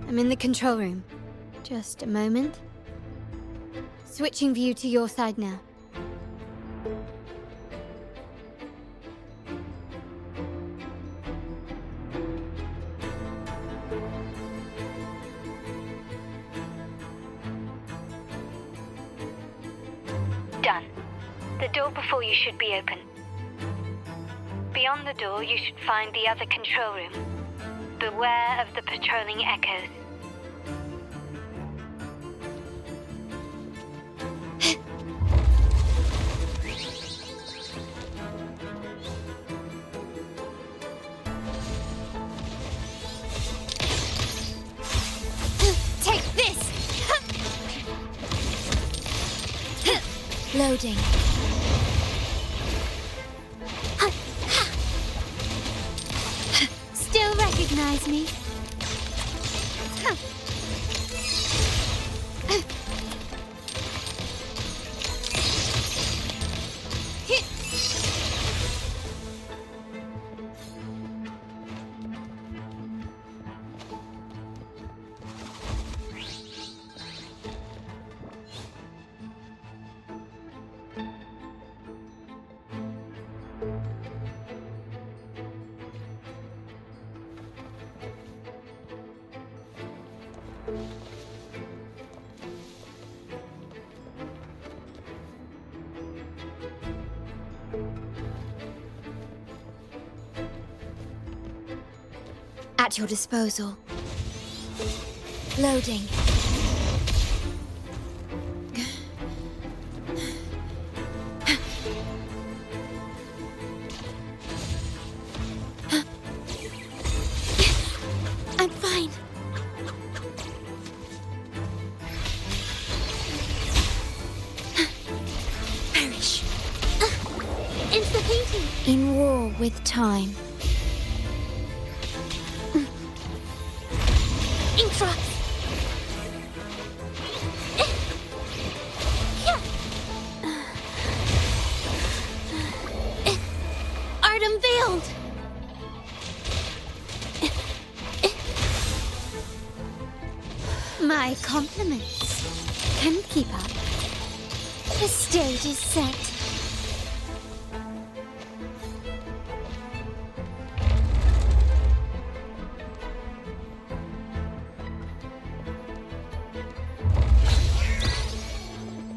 I'm in the control room. Just a moment. Switching view to your side now. Done. The door before you should be open. Beyond the door, you should find the other control room. Beware of the patrolling echoes. Take this! Loading. Still recognize me? At your disposal. Loading. I'm fine. Perish. Into the painting. In war with time. Art unveiled! My compliments. Can you keep up? The stage is set.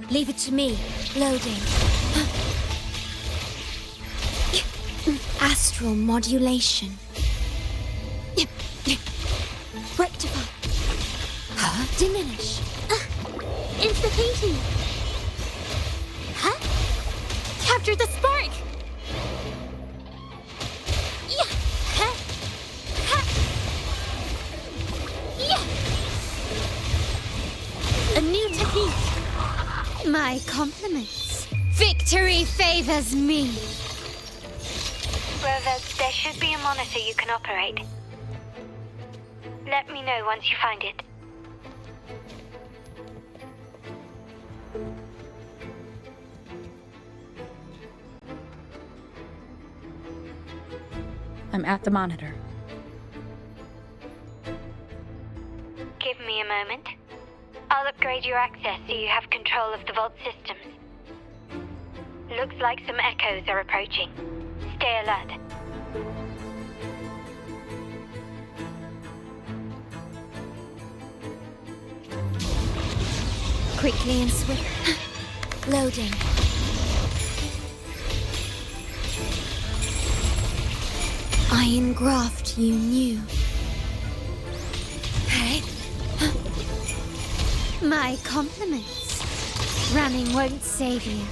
Leave it to me. Loading. Astral modulation. Rectify. Diminish. Into the painting. Capture the spark. A new technique. My compliments. Victory favors me. Rover, there should be a monitor you can operate. Let me know once you find it. I'm at the monitor. Give me a moment. I'll upgrade your access so you have control of the vault systems. Looks like some echoes are approaching. Stay alert. Quickly and swift. Loading. Iron graft you knew. Hey. My compliments. Running won't save you.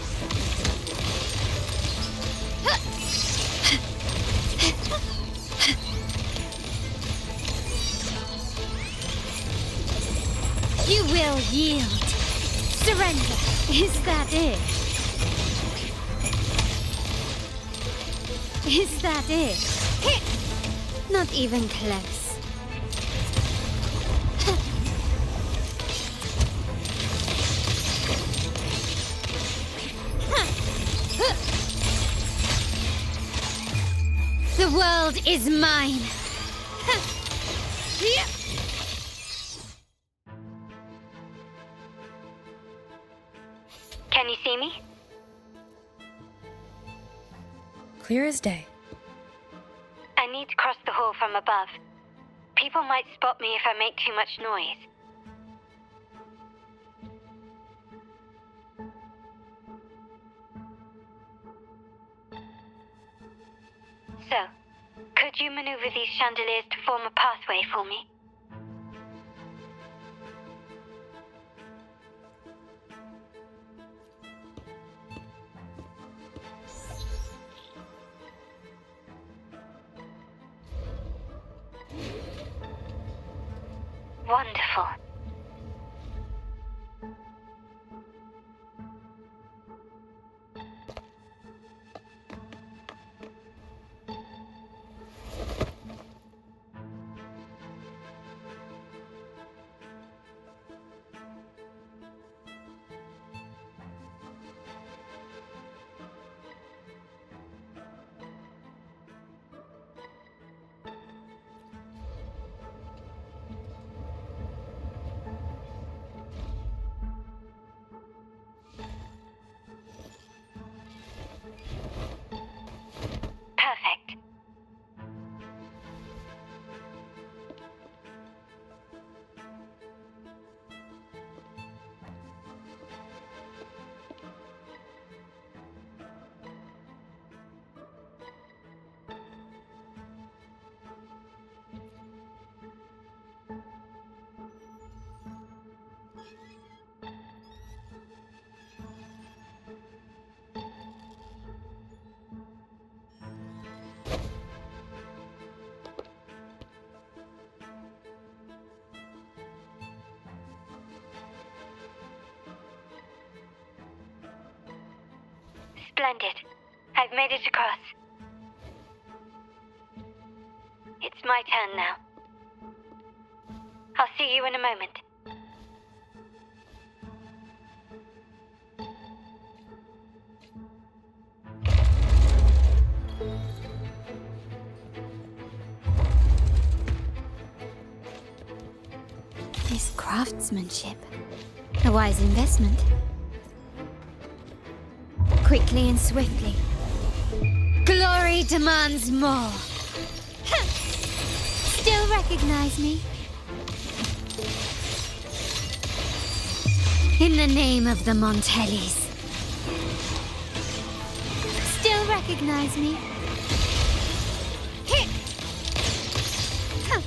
You will yield. Surrender. Is that it? Is that it? Not even close. The world is mine. Can you see me? Clear as day. I need to cross the hall from above. People might spot me if I make too much noise. So, could you maneuver these chandeliers to form a pathway for me? Wonderful. Perfect. Splendid. I've made it across. It's my turn now. I'll see you in a moment. This craftsmanship. A wise investment. Quickly and swiftly. Glory demands more. Still recognize me? In the name of the Montellis. Still recognize me?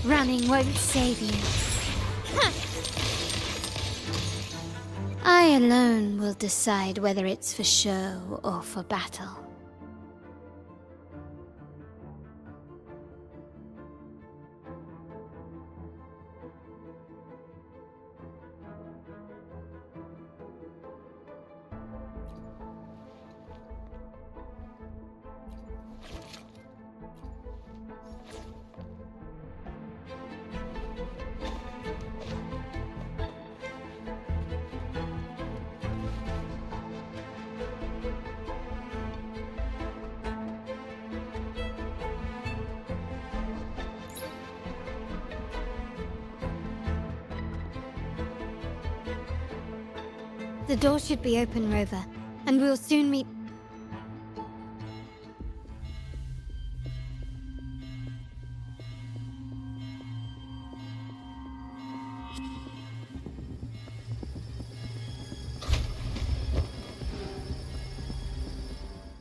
Running won't save you. I alone will decide whether it's for show or for battle. The door should be open, Rover, and we'll soon meet...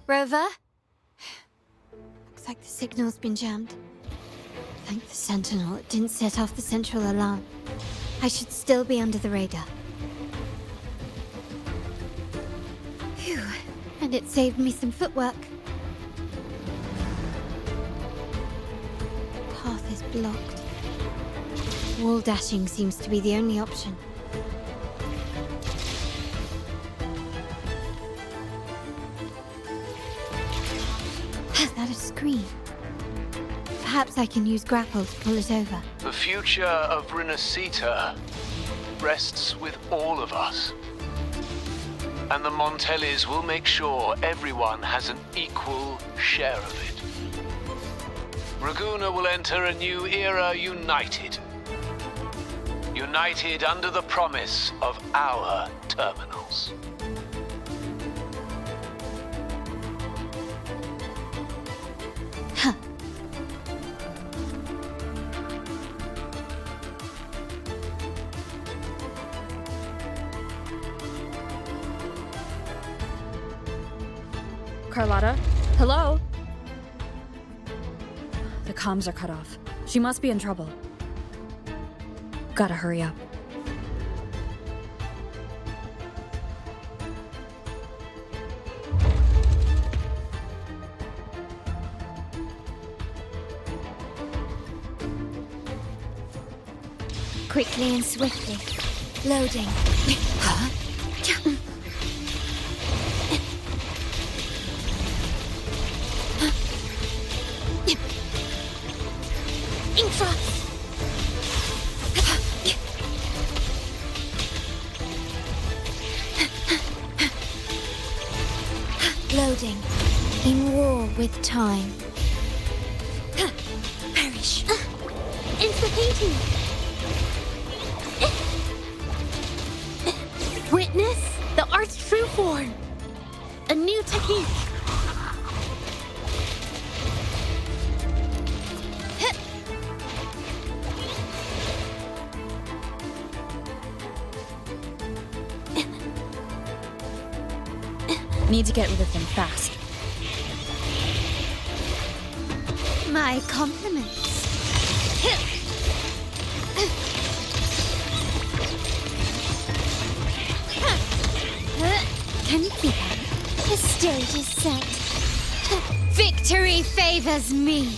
Rover? Looks like the signal's been jammed. Thank the Sentinel, it didn't set off the central alarm. I should still be under the radar. Phew, and it saved me some footwork. Path is blocked. Wall dashing seems to be the only option. Is that a screen? Perhaps I can use grapple to pull it over. The future of Renacita rests with all of us. And the Montellis will make sure everyone has an equal share of it. Raguna will enter a new era united. United under the promise of our terminals. Carlotta? Hello? The comms are cut off. She must be in trouble. Gotta hurry up. Quickly and swiftly. Loading. Huh? Infra! Loading. In war with time. Perish. Insta-painting! Witness the art's true form. A new technique. Need to get rid of them fast. My compliments. Can you keep up? The stage is set. Victory favors me.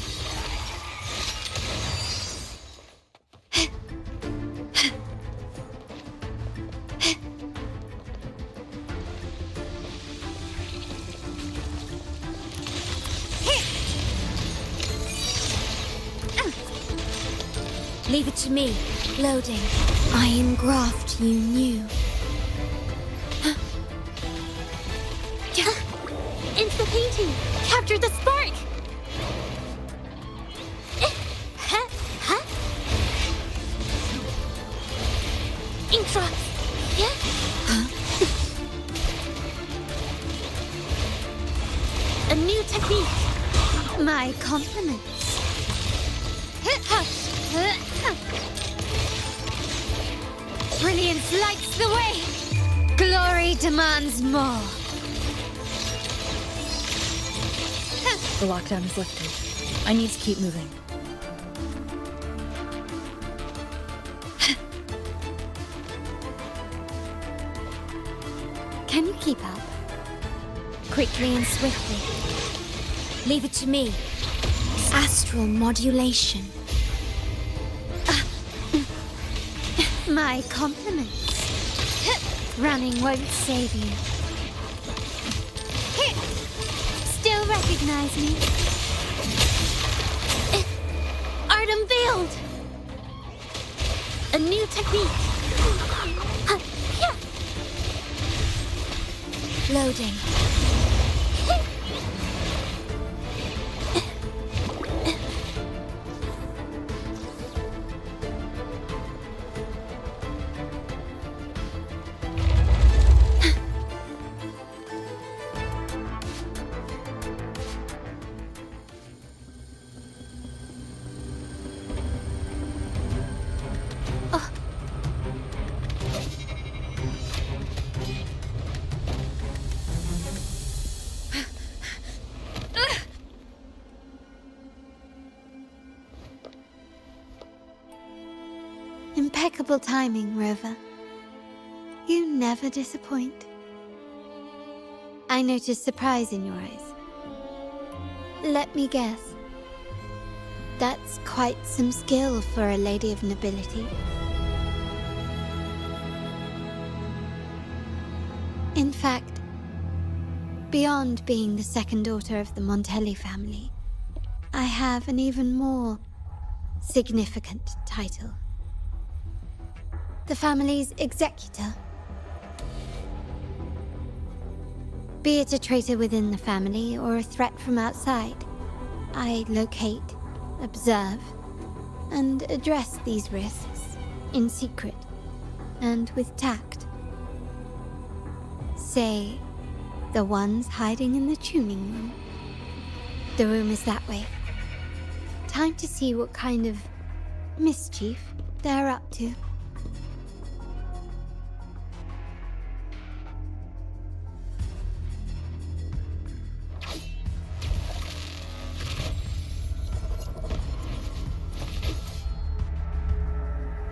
Leave it to me. Loading. I engraft you new. Insta-painting! Capture the spark! Intra! A new technique! My compliments. Brilliance lights the way! Glory demands more! The lockdown is lifted. I need to keep moving. Can you keep up? Quickly and swiftly. Leave it to me. Astral modulation. My compliments. Running won't save you. Still recognize me? Art unveiled! A new technique! Loading. Impeccable timing, Rover. You never disappoint. I notice surprise in your eyes. Let me guess. That's quite some skill for a lady of nobility. In fact, beyond being the second daughter of the Montelli family, I have an even more significant title. The family's executor. Be it a traitor within the family or a threat from outside, I locate, observe, and address these risks in secret and with tact. Say, the ones hiding in the tuning room. The room is that way. Time to see what kind of mischief they're up to.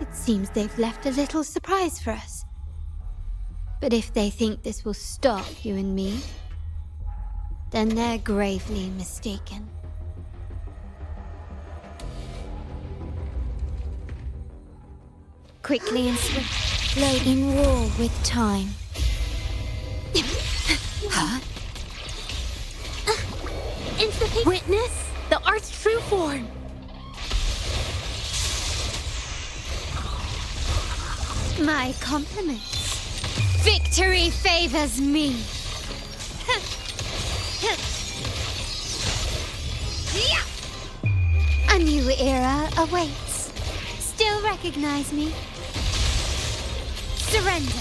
It seems they've left a little surprise for us. But if they think this will stop you and me, then they're gravely mistaken. Quickly and swift, load in war with time. Huh? Witness the art's true form. My compliments. Victory favors me. A new era awaits. Still recognize me? Surrender.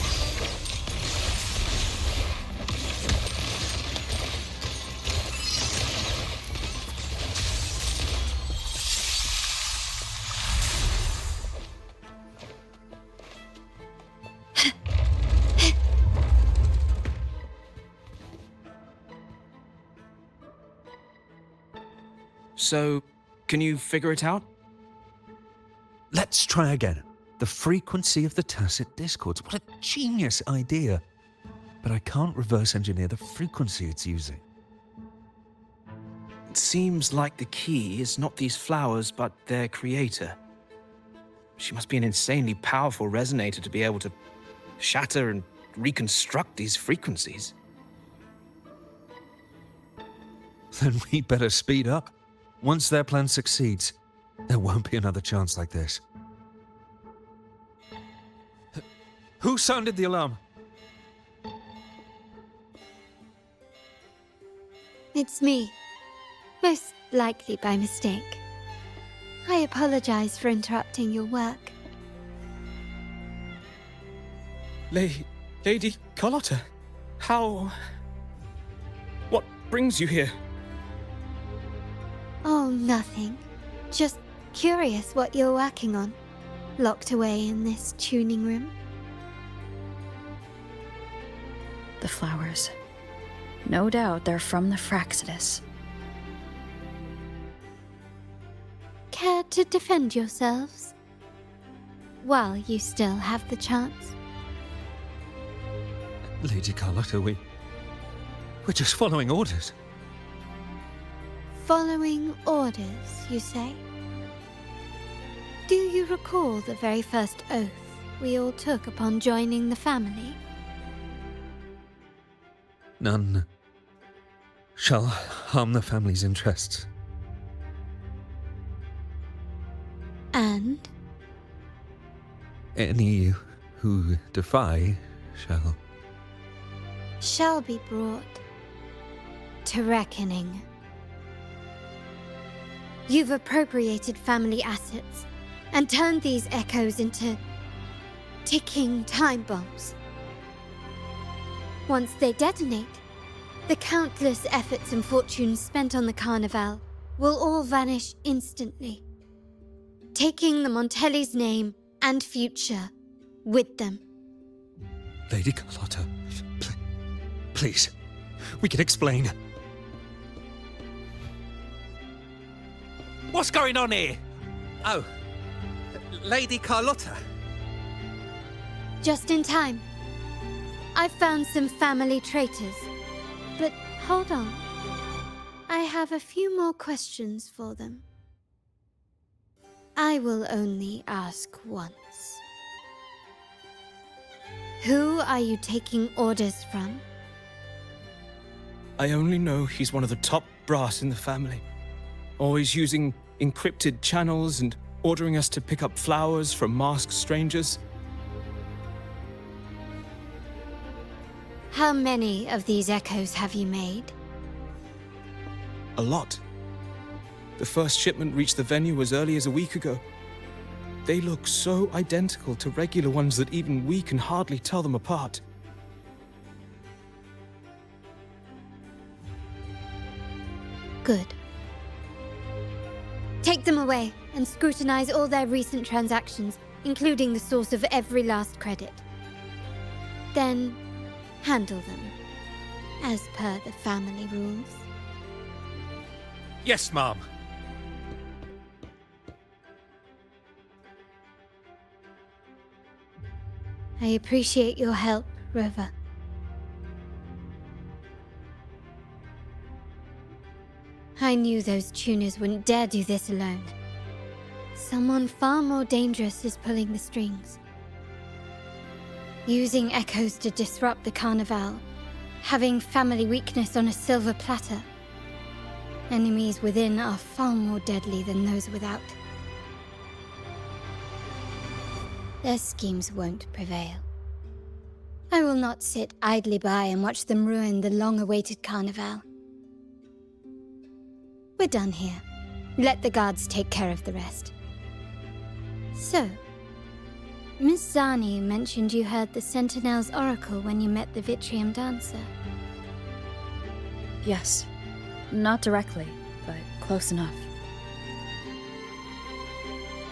So, can you figure it out? Let's try again. The frequency of the tacit discords. What a genius idea. But I can't reverse engineer the frequency it's using. It seems like the key is not these flowers, but their creator. She must be an insanely powerful resonator to be able to shatter and reconstruct these frequencies. Then we better speed up. Once their plan succeeds, there won't be another chance like this. Who sounded the alarm? It's me. Most likely by mistake. I apologize for interrupting your work. Lady Carlotta, how... What brings you here? Oh, nothing. Just curious what you're working on. Locked away in this tuning room. The flowers. No doubt they're from the Fraxidus. Care to defend yourselves? While you still have the chance. Lady Carlotta, we're just following orders. Following orders, you say? Do you recall the very first oath we all took upon joining the family? None shall harm the family's interests. And? Any who defy shall be brought to reckoning. You've appropriated family assets and turned these echoes into ticking time bombs. Once they detonate, the countless efforts and fortunes spent on the Carnival will all vanish instantly, taking the Montelli's name and future with them. Lady Carlotta, please, we can explain. What's going on here? Oh, Lady Carlotta. Just in time. I found some family traitors. But hold on. I have a few more questions for them. I will only ask once. Who are you taking orders from? I only know he's one of the top brass in the family. Always using encrypted channels and ordering us to pick up flowers from masked strangers. How many of these echoes have you made? A lot. The first shipment reached the venue as early as a week ago. They look so identical to regular ones that even we can hardly tell them apart. Good. Take them away and scrutinize all their recent transactions, including the source of every last credit. Then, handle them, as per the family rules. Yes, Mom. I appreciate your help, Rover. I knew those tuners wouldn't dare do this alone. Someone far more dangerous is pulling the strings. Using echoes to disrupt the Carnival. Having family weakness on a silver platter. Enemies within are far more deadly than those without. Their schemes won't prevail. I will not sit idly by and watch them ruin the long-awaited Carnival. We're done here. Let the guards take care of the rest. So, Miss Zani mentioned you heard the Sentinel's oracle when you met the Vitrium Dancer. Yes. Not directly, but close enough.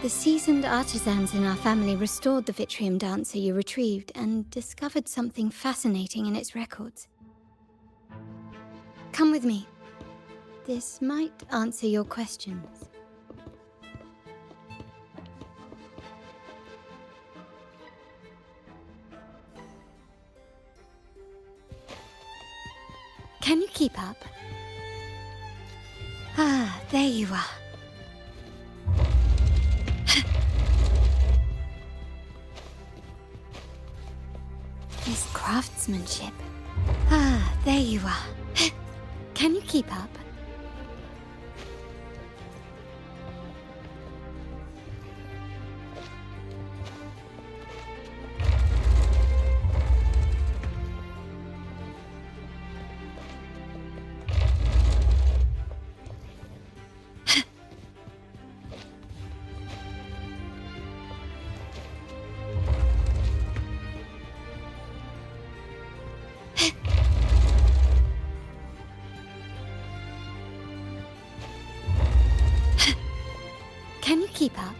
The seasoned artisans in our family restored the Vitrium Dancer you retrieved and discovered something fascinating in its records. Come with me. This might answer your questions. Can you keep up? Ah, there you are. This craftsmanship. Ah, there you are. Can you keep up? Can you keep up?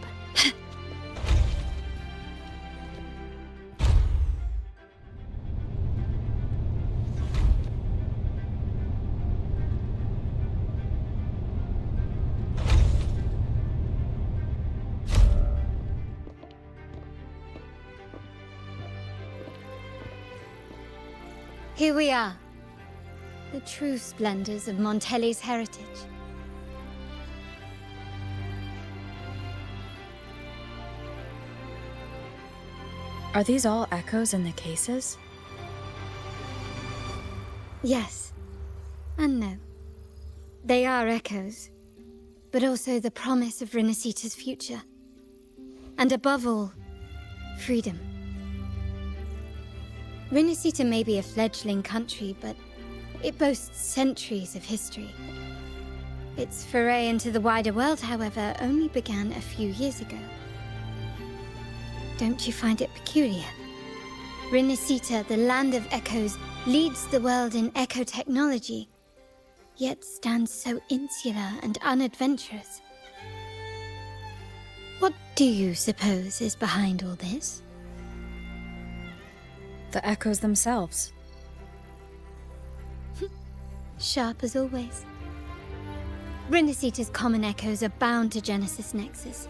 Here we are. The true splendors of Montelli's heritage. Are these all echoes in the cases? Yes. And no. They are echoes, but also the promise of Renacita's future. And above all, freedom. Renacita may be a fledgling country, but it boasts centuries of history. Its foray into the wider world, however, only began a few years ago. Don't you find it peculiar? Renacita, the land of echoes, leads the world in echo technology, yet stands so insular and unadventurous. What do you suppose is behind all this? The echoes themselves. Sharp as always. Renacita's common echoes are bound to Genesis Nexus,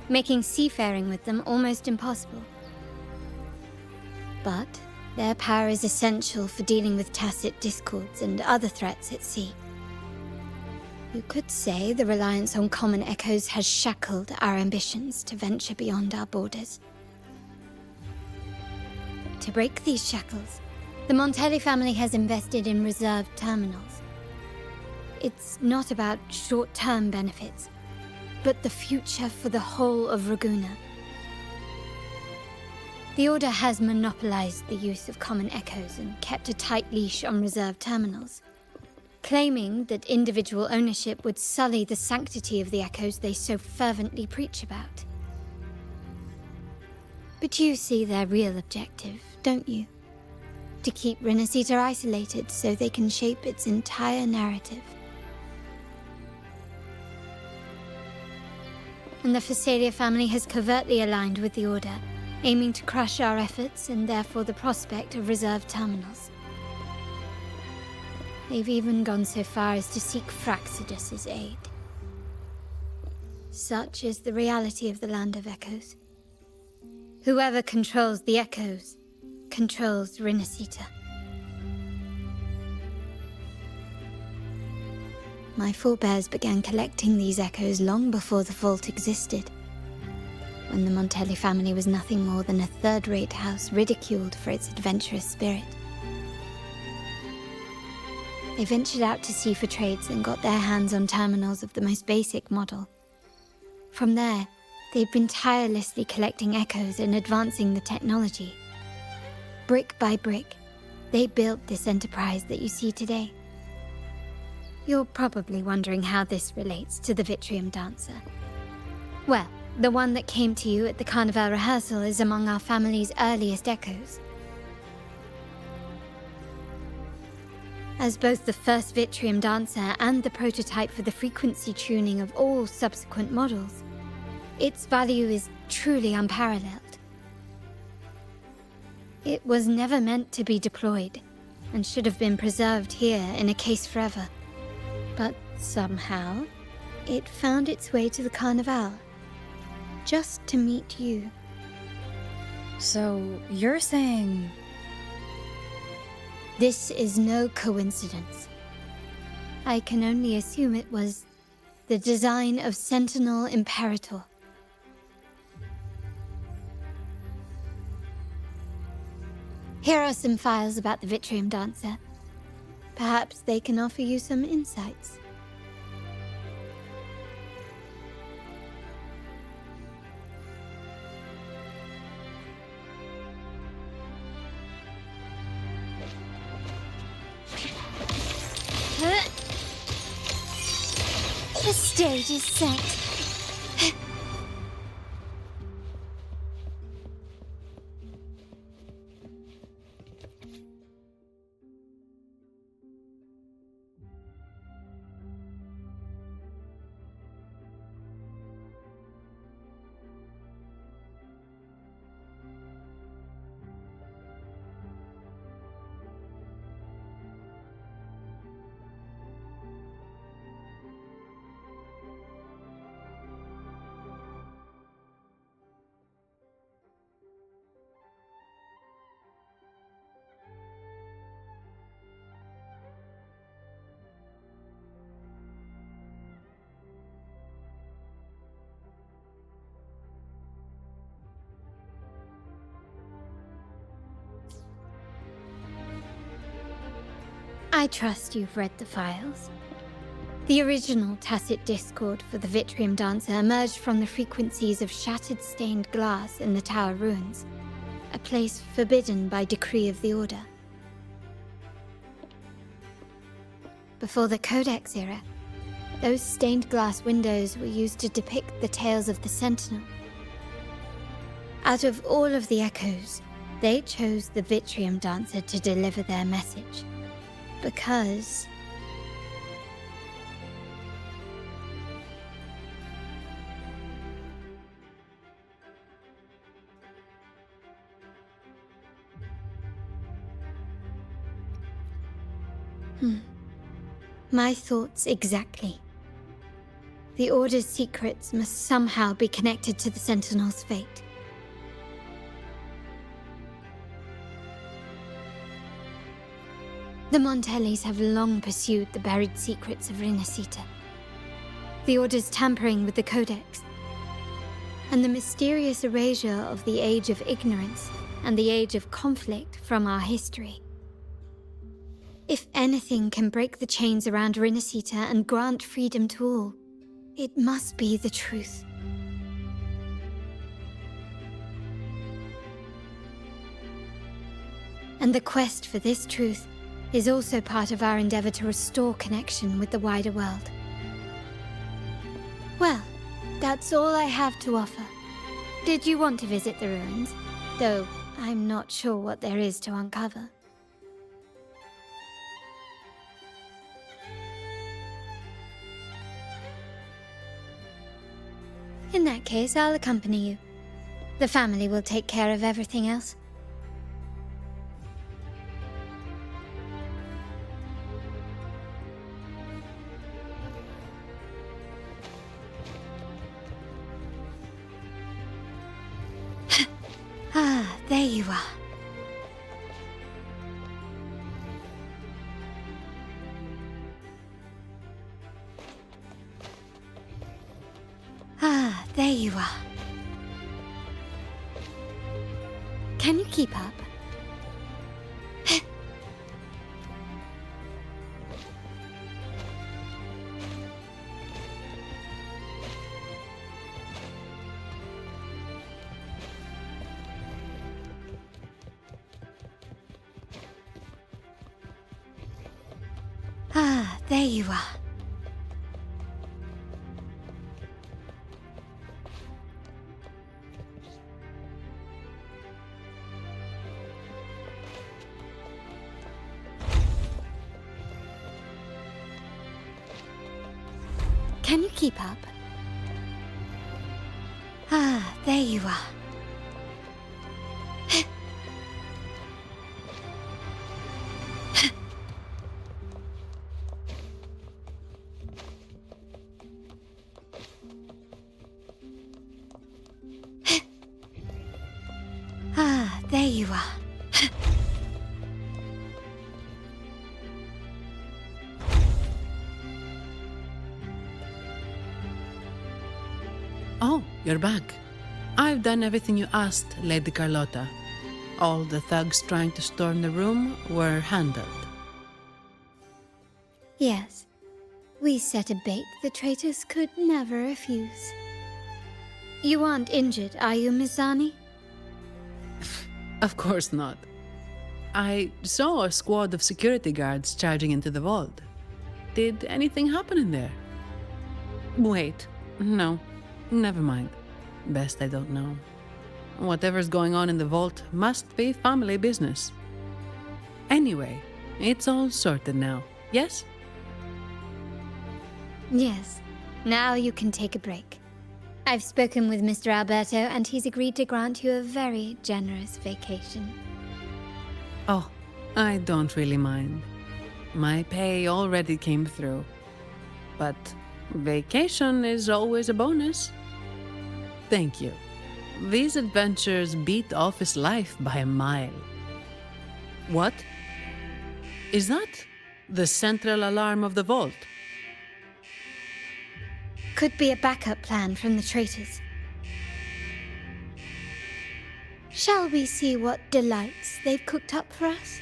making seafaring with them almost impossible. but their power is essential for dealing with tacit discords and other threats at sea. You could say the reliance on common echoes has shackled our ambitions to venture beyond our borders. To break these shackles, the Montelli family has invested in reserved terminals. It's not about short-term benefits, but the future for the whole of Ragusa. The Order has monopolized the use of common echoes and kept a tight leash on reserved terminals, claiming that individual ownership would sully the sanctity of the echoes they so fervently preach about. But you see their real objective, don't you? To keep Renacita isolated so they can shape its entire narrative. And the Phasalia family has covertly aligned with the Order, aiming to crush our efforts and therefore the prospect of reserved terminals. They've even gone so far as to seek Fraxidus's aid. Such is the reality of the Land of Echoes. Whoever controls the Echoes controls Renacita. My forebears began collecting these echoes long before the vault existed, when the Montelli family was nothing more than a third-rate house ridiculed for its adventurous spirit. They ventured out to sea for trades and got their hands on terminals of the most basic model. From there, they've been tirelessly collecting echoes and advancing the technology. Brick by brick, they built this enterprise that you see today. You're probably wondering how this relates to the Vitrium Dancer. Well, the one that came to you at the Carnival rehearsal is among our family's earliest echoes. As both the first Vitrium Dancer and the prototype for the frequency tuning of all subsequent models, its value is truly unparalleled. It was never meant to be deployed, and should have been preserved here in a case forever. But somehow, it found its way to the Carnival, just to meet you. So, you're saying... This is no coincidence. I can only assume it was the design of Sentinel Imperator. Here are some files about the Vitrium Dancer. Perhaps they can offer you some insights. The stage is set. I trust you've read the files. The original tacit discord for the Vitrium Dancer emerged from the frequencies of shattered stained glass in the tower ruins, a place forbidden by decree of the Order. Before the Codex era, those stained glass windows were used to depict the tales of the Sentinel. Out of all of the echoes, they chose the Vitrium Dancer to deliver their message. Because... My thoughts exactly. The Order's secrets must somehow be connected to the Sentinel's fate. The Montellis have long pursued the buried secrets of Rinascita. The Order's tampering with the Codex, and the mysterious erasure of the Age of Ignorance and the Age of Conflict from our history. If anything can break the chains around Rinascita and grant freedom to all, it must be the truth. And the quest for this truth is also part of our endeavor to restore connection with the wider world. Well, that's all I have to offer. Did you want to visit the ruins? Though I'm not sure what there is to uncover. In that case, I'll accompany you. The family will take care of everything else. Ah, there you are. Ah, there you are. Can you keep up? Ah, there you are. Can you keep up? Ah, there you are. Ah, there you are. Oh, you're back. I've done everything you asked, Lady Carlotta. All the thugs trying to storm the room were handled. Yes. We set a bait the traitors could never refuse. You aren't injured, are you, Miss Zani? Of course not. I saw a squad of security guards charging into the vault. Did anything happen in there? Wait, no. Never mind. Best I don't know. Whatever's going on in the vault must be family business. Anyway, it's all sorted now, yes? Yes. Now you can take a break. I've spoken with Mr. Alberto, and he's agreed to grant you a very generous vacation. Oh, I don't really mind. My pay already came through. But vacation is always a bonus. Thank you. These adventures beat office life by a mile. What? Is that the central alarm of the vault? Could be a backup plan from the traitors. Shall we see what delights they've cooked up for us?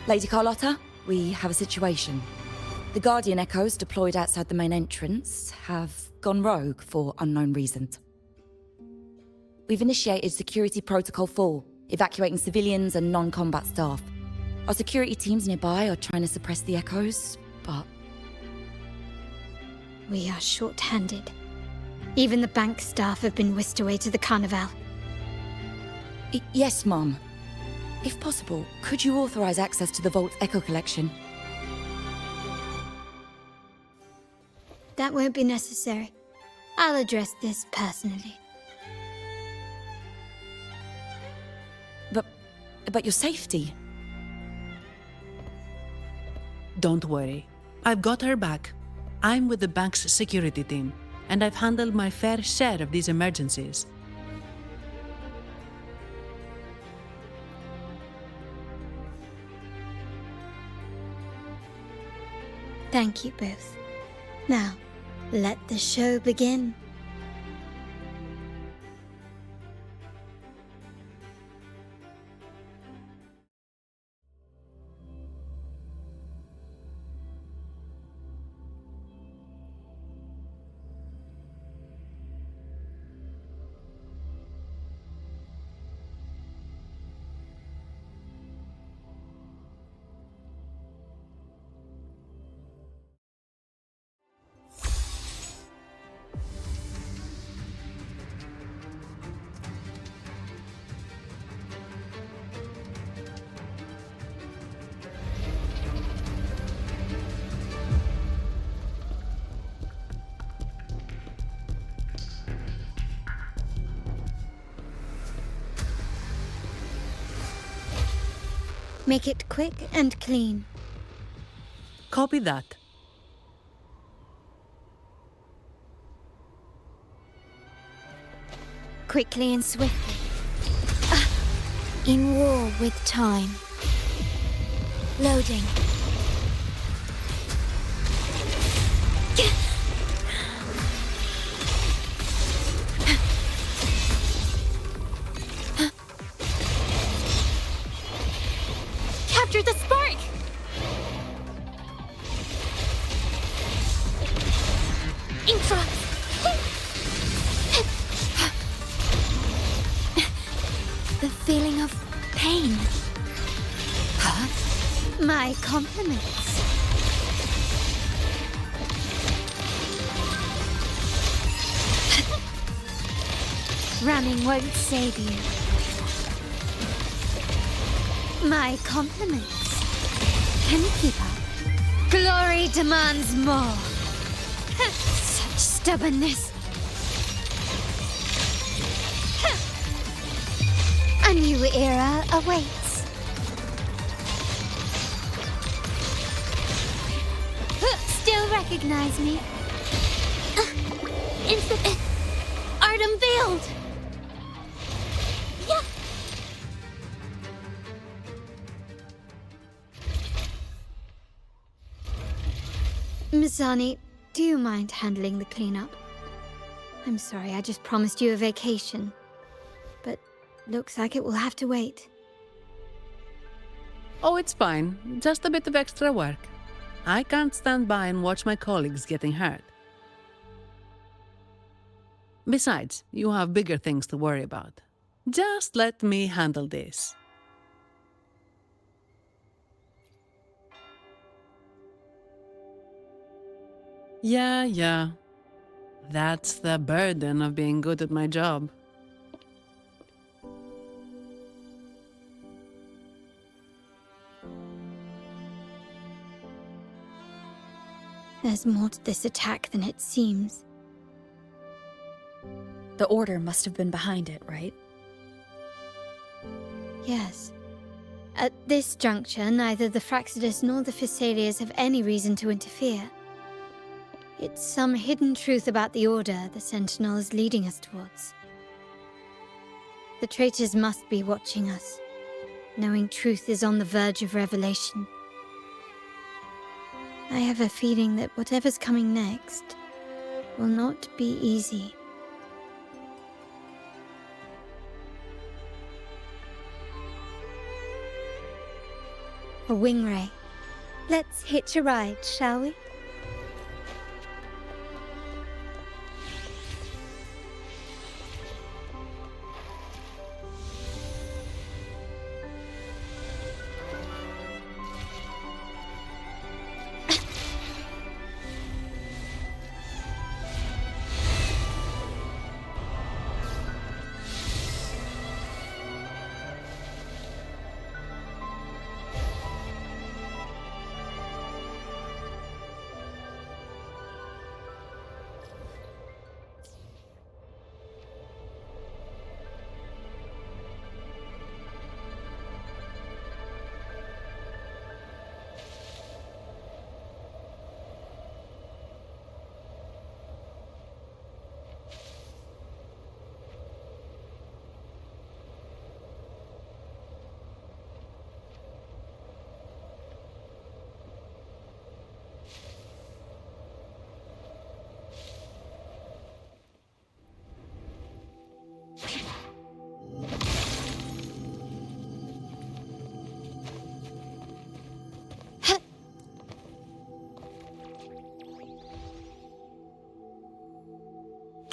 Lady Carlotta, we have a situation. The Guardian Echoes deployed outside the main entrance have gone rogue for unknown reasons. We've initiated Security Protocol 4, evacuating civilians and non-combat staff. Our security teams nearby are trying to suppress the Echoes, but... We are short-handed. Even the bank staff have been whisked away to the Carnival. Yes, Mum. If possible, could you authorize access to the Vault's Echo Collection? That won't be necessary. I'll address this personally. But your safety? Don't worry. I've got her back. I'm with the bank's security team, and I've handled my fair share of these emergencies. Thank you both. Now, let the show begin. Make it quick and clean. Copy that. Quickly and swiftly. In war with time. Loading. Capture the spark! Infra! The feeling of pain. Huh? My compliments. Running won't save you. My compliments. Can you keep up? Glory demands more. Such stubbornness. A new era awaits. Still recognize me? Art unveiled. Yeah. Mizani, do you mind handling the cleanup? I'm sorry, I just promised you a vacation. But looks like it will have to wait. Oh, it's fine. Just a bit of extra work. I can't stand by and watch my colleagues getting hurt. Besides, you have bigger things to worry about. Just let me handle this. Yeah. That's the burden of being good at my job. There's more to this attack than it seems. The Order must have been behind it, right? Yes. At this juncture, neither the Fraxidus nor the Physaelians have any reason to interfere. It's some hidden truth about the Order the Sentinel is leading us towards. The traitors must be watching us, knowing truth is on the verge of revelation. I have a feeling that whatever's coming next will not be easy. A wing ray. Let's hitch a ride, shall we?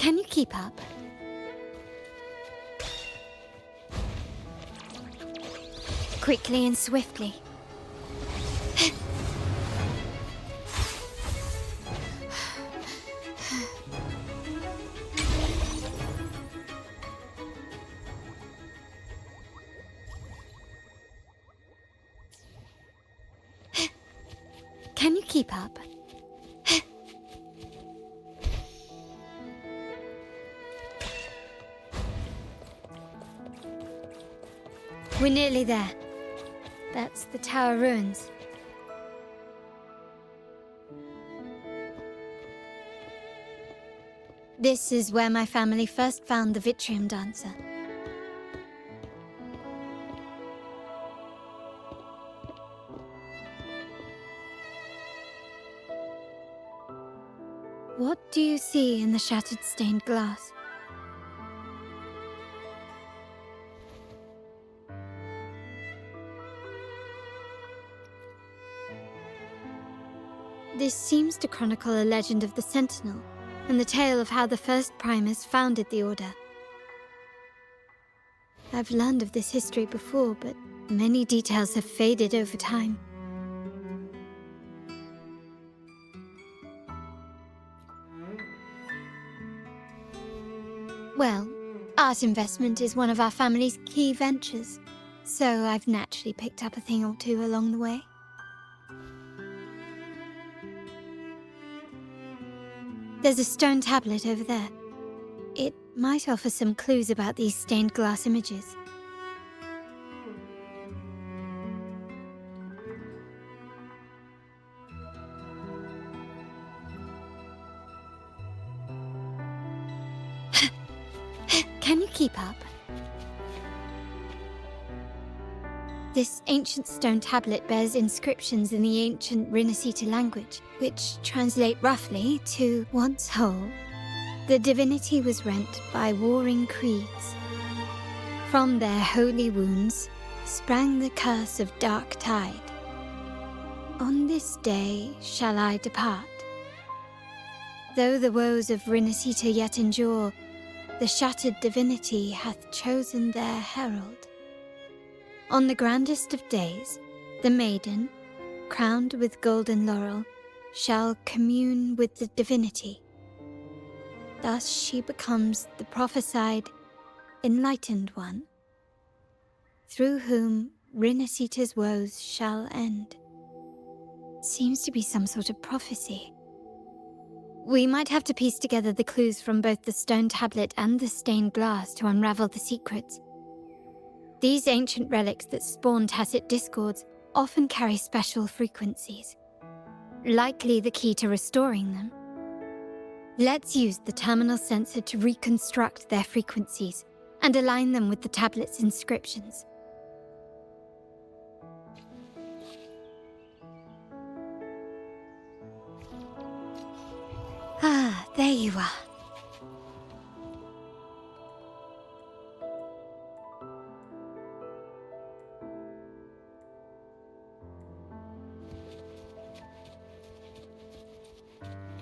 Can you keep up? Quickly and swiftly. Can you keep up? We're nearly there. That's the tower ruins. This is where my family first found the Vitrium dancer. What do you see in the shattered stained glass? This seems to chronicle a legend of the Sentinel, and the tale of how the first Primus founded the Order. I've learned of this history before, but many details have faded over time. Well, art investment is one of our family's key ventures, so I've naturally picked up a thing or two along the way. There's a stone tablet over there. It might offer some clues about these stained glass images. Can you keep up? This ancient stone tablet bears inscriptions in the ancient Rinascita language, which translate roughly to once whole. The divinity was rent by warring creeds. From their holy wounds sprang the curse of dark tide. On this day shall I depart. Though the woes of Rinascita yet endure, the shattered divinity hath chosen their herald. On the grandest of days, the maiden, crowned with golden laurel, shall commune with the divinity. Thus she becomes the prophesied, enlightened one, through whom Rinascita's woes shall end. Seems to be some sort of prophecy. We might have to piece together the clues from both the stone tablet and the stained glass to unravel the secrets. These ancient relics that spawn tacit discords often carry special frequencies, likely the key to restoring them. Let's use the terminal sensor to reconstruct their frequencies and align them with the tablet's inscriptions. Ah, there you are.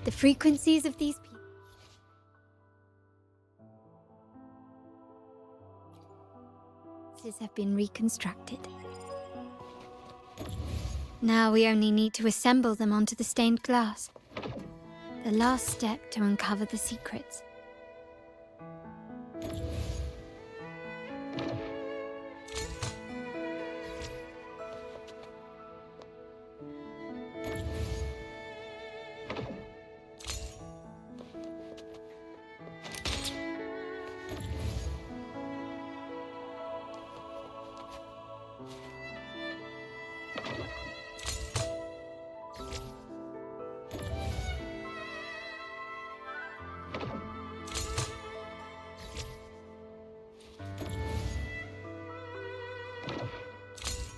The frequencies of these pieces have been reconstructed. Now we only need to assemble them onto the stained glass. The last step to uncover the secrets.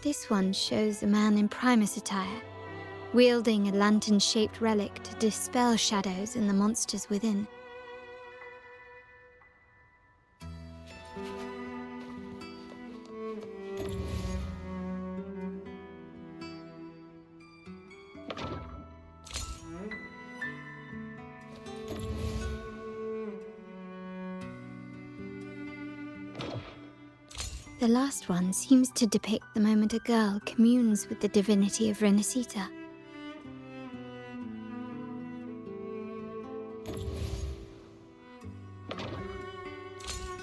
This one shows a man in Primus attire, wielding a lantern-shaped relic to dispel shadows and the monsters within. The last one seems to depict the moment a girl communes with the divinity of Renacita.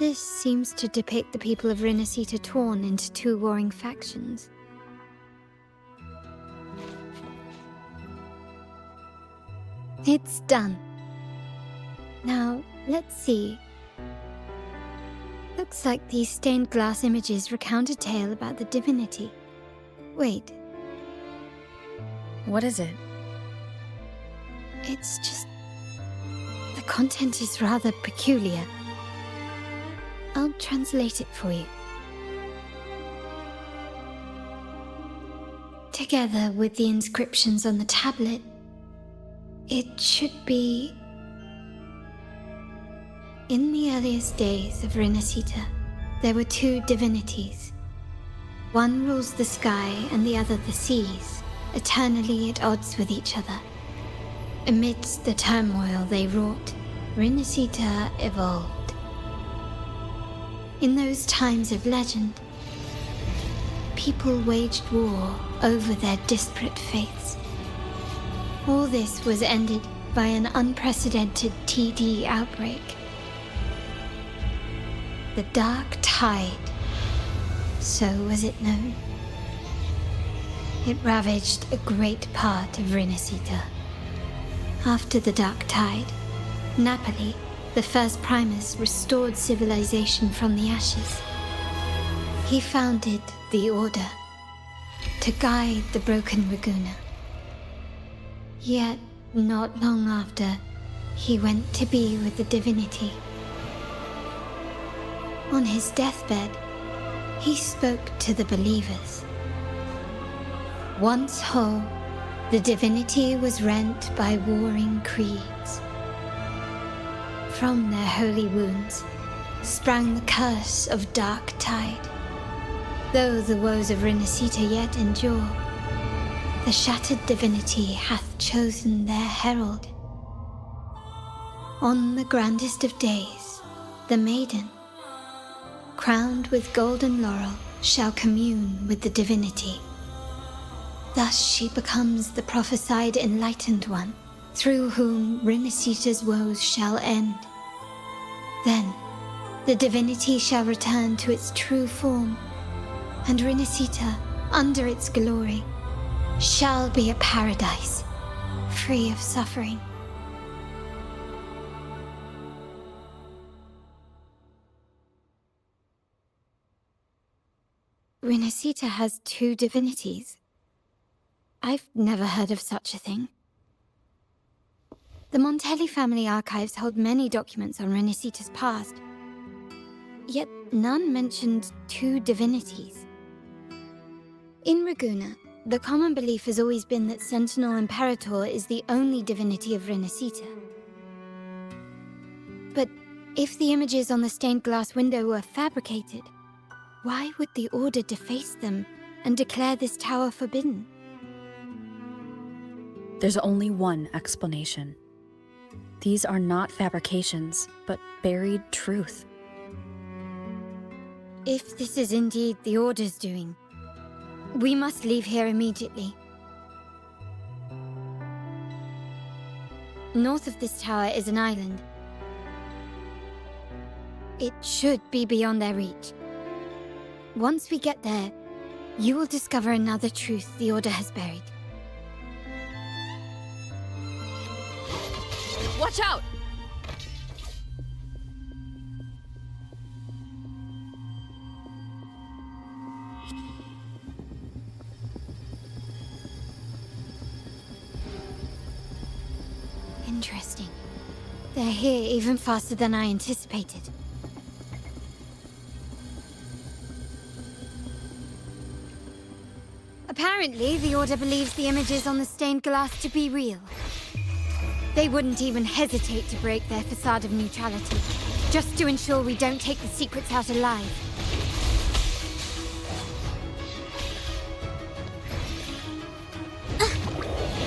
This seems to depict the people of Renacita torn into two warring factions. It's done. Now, let's see. Looks like these stained glass images recount a tale about the divinity. Wait. What is it? It's just... the content is rather peculiar. I'll translate it for you. Together with the inscriptions on the tablet, it should be... In the earliest days of Renacita, there were two divinities. One rules the sky and the other the seas, eternally at odds with each other. Amidst the turmoil they wrought, Renacita evolved. In those times of legend, people waged war over their disparate faiths. All this was ended by an unprecedented TD outbreak. The Dark Tide, so was it known. It ravaged a great part of Renacita. After the Dark Tide, Napoli, the first Primus, restored civilization from the ashes. He founded the Order to guide the broken Ragunna. Yet, not long after, he went to be with the divinity. On his deathbed, he spoke to the believers. Once whole, the divinity was rent by warring creeds. From their holy wounds sprang the curse of Dark Tide. Though the woes of Renacita yet endure, the shattered divinity hath chosen their herald. On the grandest of days, the maiden, crowned with golden laurel, shall commune with the divinity. Thus she becomes the prophesied enlightened one, through whom Renacita's woes shall end. Then, the divinity shall return to its true form, and Renacita, under its glory, shall be a paradise, free of suffering. Renacita has two divinities. I've never heard of such a thing. The Montelli family archives hold many documents on Renacita's past, yet none mentioned two divinities. In Ragunna, the common belief has always been that Sentinel Imperator is the only divinity of Renacita. But if the images on the stained glass window were fabricated, why would the Order deface them and declare this tower forbidden? There's only one explanation. These are not fabrications, but buried truth. If this is indeed the Order's doing, we must leave here immediately. North of this tower is an island. It should be beyond their reach. Once we get there, you will discover another truth the Order has buried. Watch out! Interesting. They're here even faster than I anticipated. Apparently, the Order believes the images on the stained glass to be real. They wouldn't even hesitate to break their facade of neutrality, just to ensure we don't take the secrets out alive.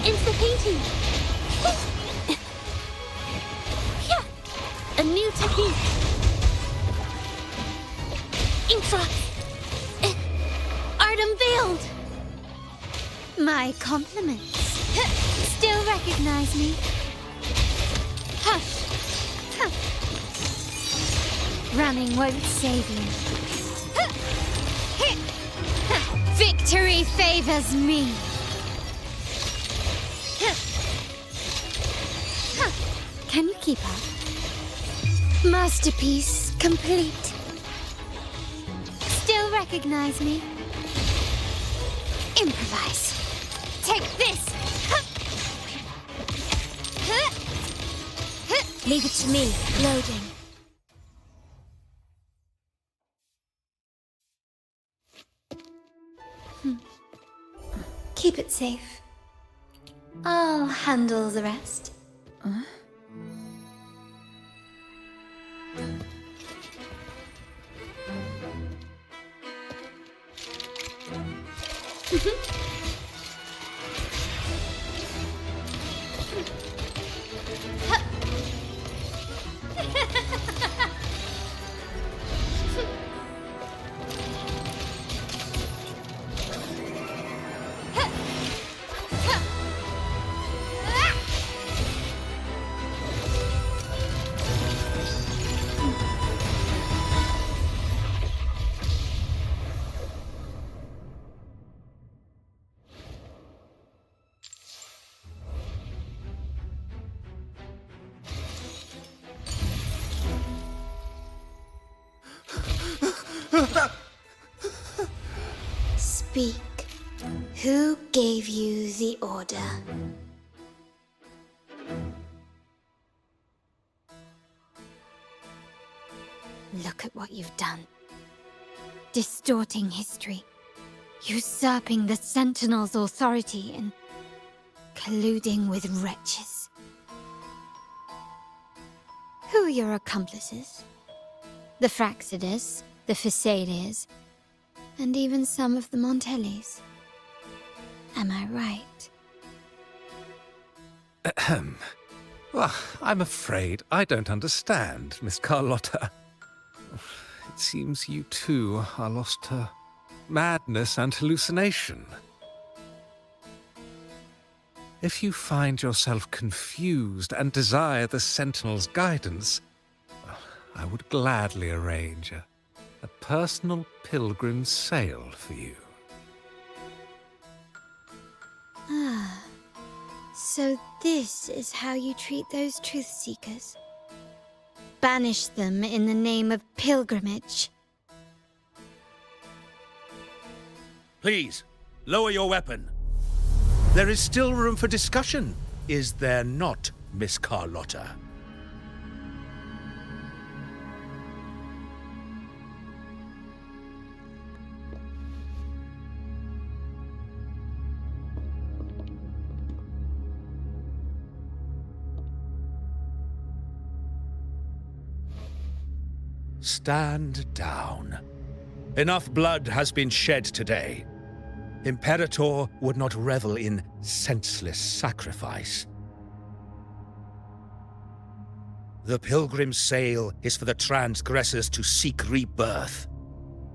It's the painting! Yeah! A new technique! Ink drop! card unveiled! My compliments. Still recognize me? Hush! Huh. Running won't save you. Victory favors me. Can you keep up? Masterpiece complete. Still recognize me? Improvise. Take this! Leave it to me. Loading. Keep it safe. I'll handle the rest. Speak. Who gave you the order? Look at what you've done. Distorting history. Usurping the Sentinel's authority and colluding with wretches. Who are your accomplices? The Fraxidus, the Phisalias, and even some of the Montellis. Am I right? Ahem. Well, I'm afraid I don't understand, Miss Carlotta. It seems you too are lost to madness and hallucination. If you find yourself confused and desire the Sentinel's guidance, I would gladly arrange a personal pilgrim sail for you. Ah, so this is how you treat those truth seekers. Banish them in the name of pilgrimage. Please, lower your weapon. There is still room for discussion, is there not, Miss Carlotta? Stand down. Enough blood has been shed today. Imperator would not revel in senseless sacrifice. The pilgrim's sail is for the transgressors to seek rebirth,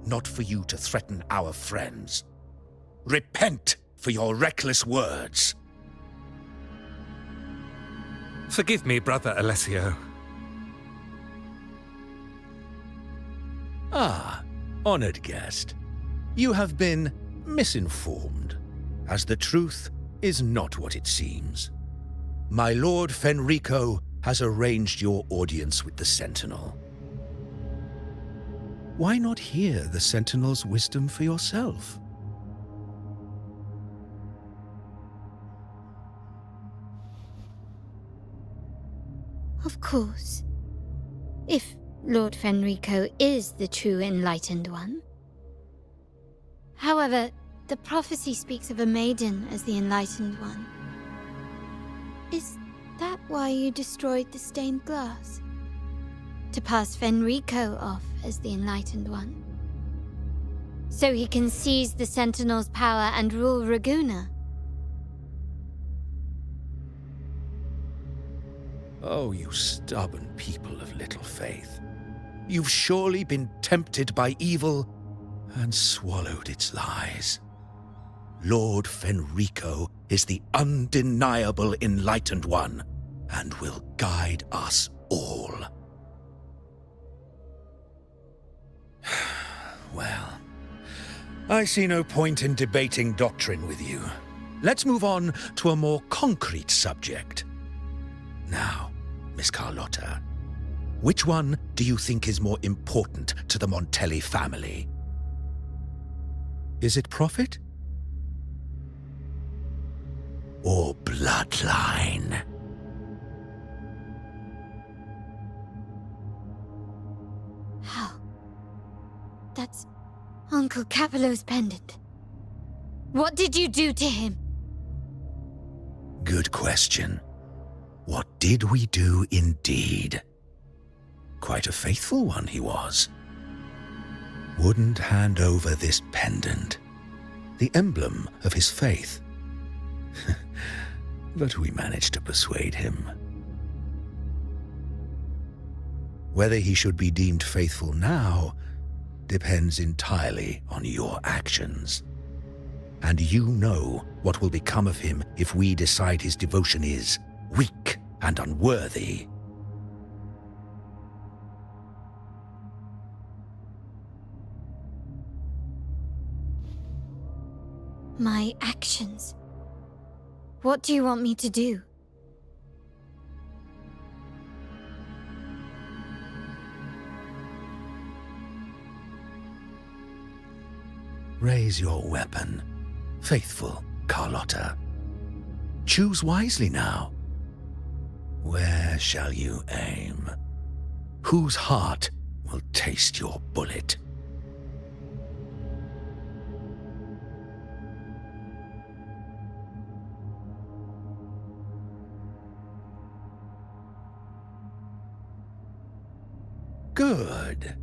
not for you to threaten our friends. Repent for your reckless words. Forgive me, Brother Alessio. Ah, honored guest. You have been misinformed, as the truth is not what it seems. My Lord Fenrico has arranged your audience with the Sentinel. Why not hear the Sentinel's wisdom for yourself? Of course. If Lord Fenrico is the true Enlightened One. However, the prophecy speaks of a maiden as the Enlightened One. Is that why you destroyed the stained glass? To pass Fenrico off as the Enlightened One? So he can seize the Sentinel's power and rule Raguna? Oh, you stubborn people of little faith. You've surely been tempted by evil and swallowed its lies. Lord Fenrico is the undeniable Enlightened One, and will guide us all. Well, I see no point in debating doctrine with you. Let's move on to a more concrete subject. Now, Miss Carlotta, which one do you think is more important to the Montelli family? Is it profit? Or bloodline? How? That's Uncle Capello's pendant. What did you do to him? Good question. What did we do indeed? Quite a faithful one he was. Wouldn't hand over this pendant, the emblem of his faith. But we managed to persuade him. Whether he should be deemed faithful now depends entirely on your actions. And you know what will become of him if we decide his devotion is weak and unworthy. My actions? What do you want me to do? Raise your weapon, faithful Carlotta. Choose wisely now. Where shall you aim? Whose heart will taste your bullet? Good.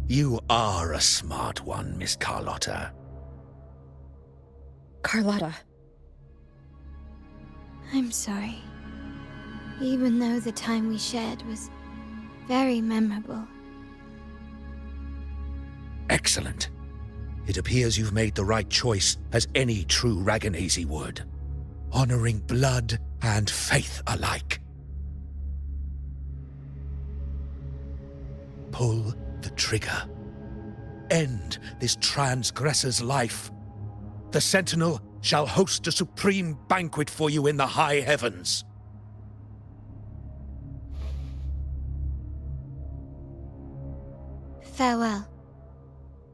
You are a smart one, Miss Carlotta. Carlotta. I'm sorry. Even though the time we shared was very memorable. Excellent. It appears you've made the right choice, as any true Raganese would. Honoring blood and faith alike. Pull the trigger. End this transgressor's life. The Sentinel shall host a supreme banquet for you in the high heavens. Farewell.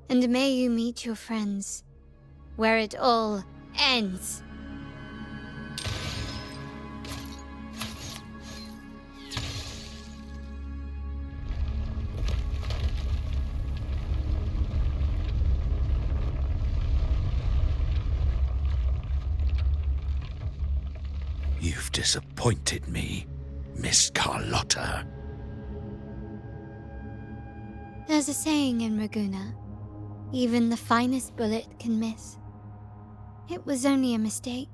And may you meet your friends where it all ends. You've disappointed me, Miss Carlotta. There's a saying in Raguna, even the finest bullet can miss. It was only a mistake.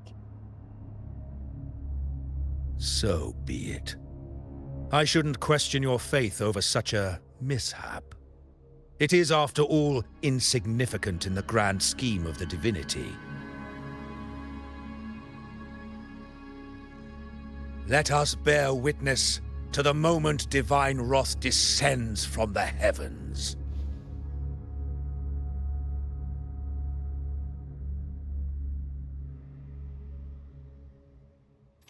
So be it. I shouldn't question your faith over such a mishap. It is, after all, insignificant in the grand scheme of the divinity. Let us bear witness to the moment divine wrath descends from the heavens.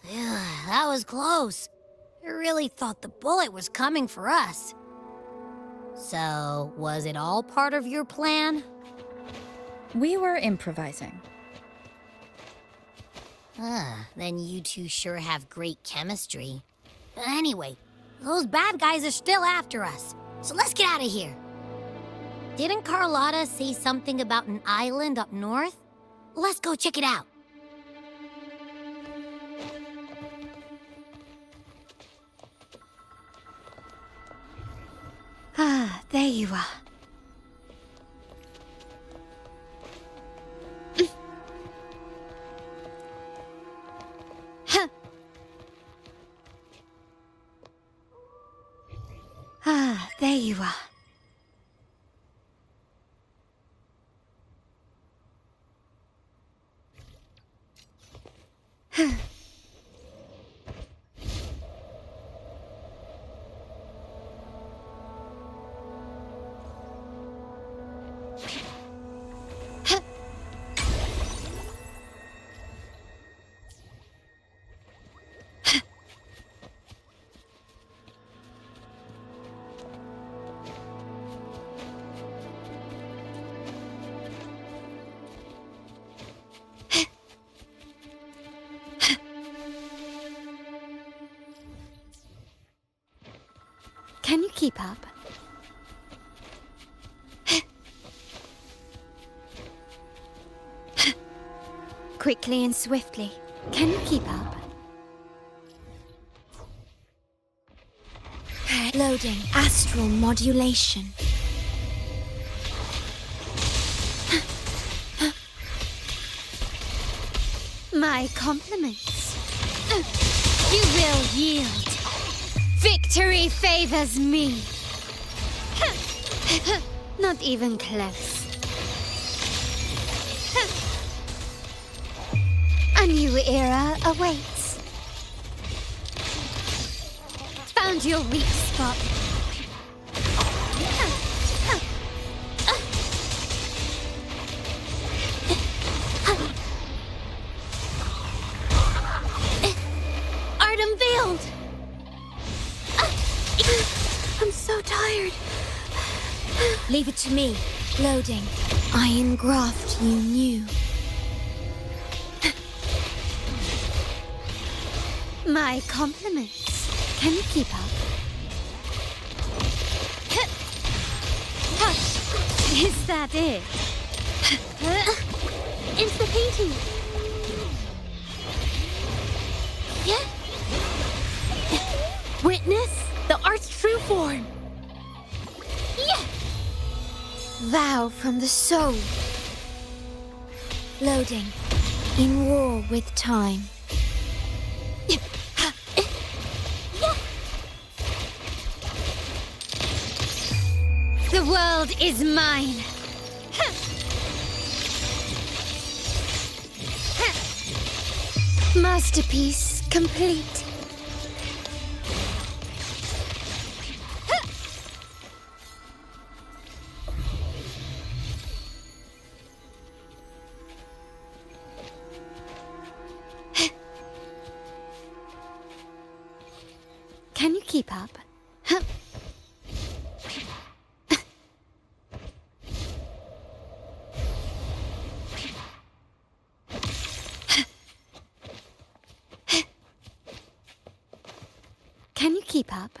That was close. I really thought the bullet was coming for us. So, was it all part of your plan? We were improvising. Then you two sure have great chemistry. Anyway, those bad guys are still after us, so let's get out of here. Didn't Carlotta say something about an island up north? Let's go check it out. Ah, there you are. Ah, there you are. Can you keep up? Quickly and swiftly. Can you keep up? Loading astral modulation. My compliments. You will yield. Victory favors me. Not even close. A new era awaits. Found your weak spot. Art unveiled! I'm so tired. Leave it to me. Loading. I engraft you new. My compliments. Can you keep up? Is that it? It's the painting. Yeah. Witness the art's true form. Yeah. Vow from the soul. Loading. In war with time. The world is mine. Masterpiece complete. Can you keep up? Can you keep up?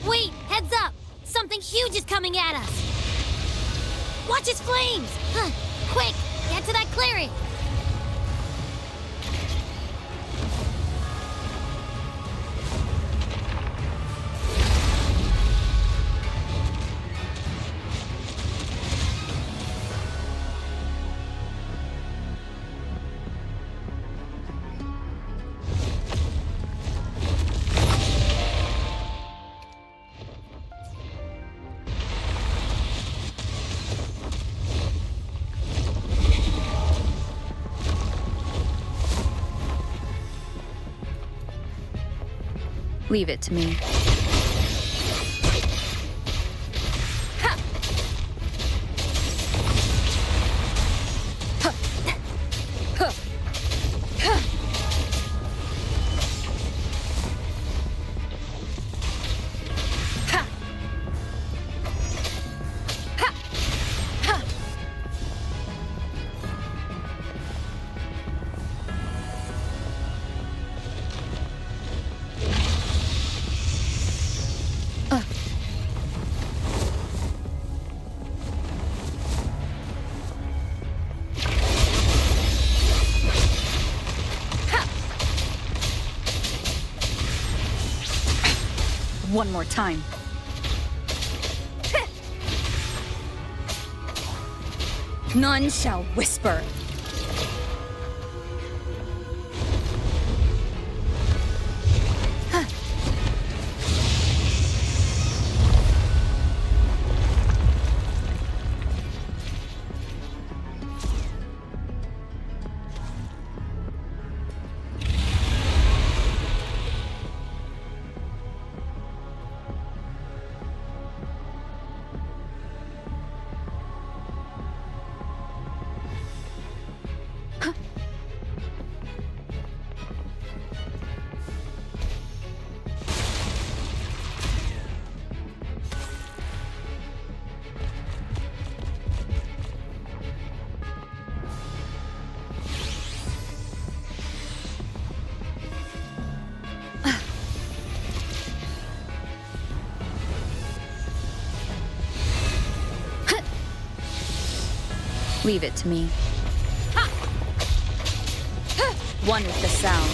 Wait, heads up! Something huge is coming at us! Watch its flames! Quick, get to that clearing! Leave it to me. one more time. None shall whisper. Leave it to me. One with the sound.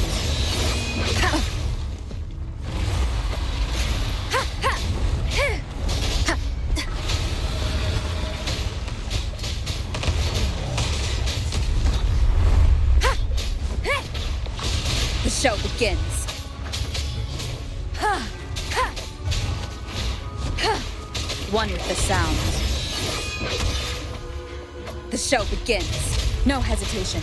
The show begins. One with the sound. The show begins. No hesitation.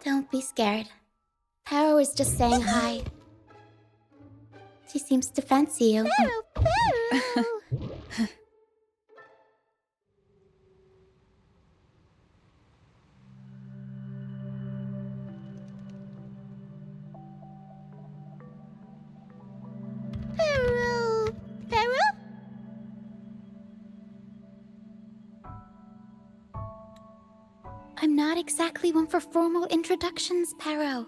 Don't be scared. Paro is just saying hi. She seems to fancy you. I'm not exactly one for formal introductions, Paro.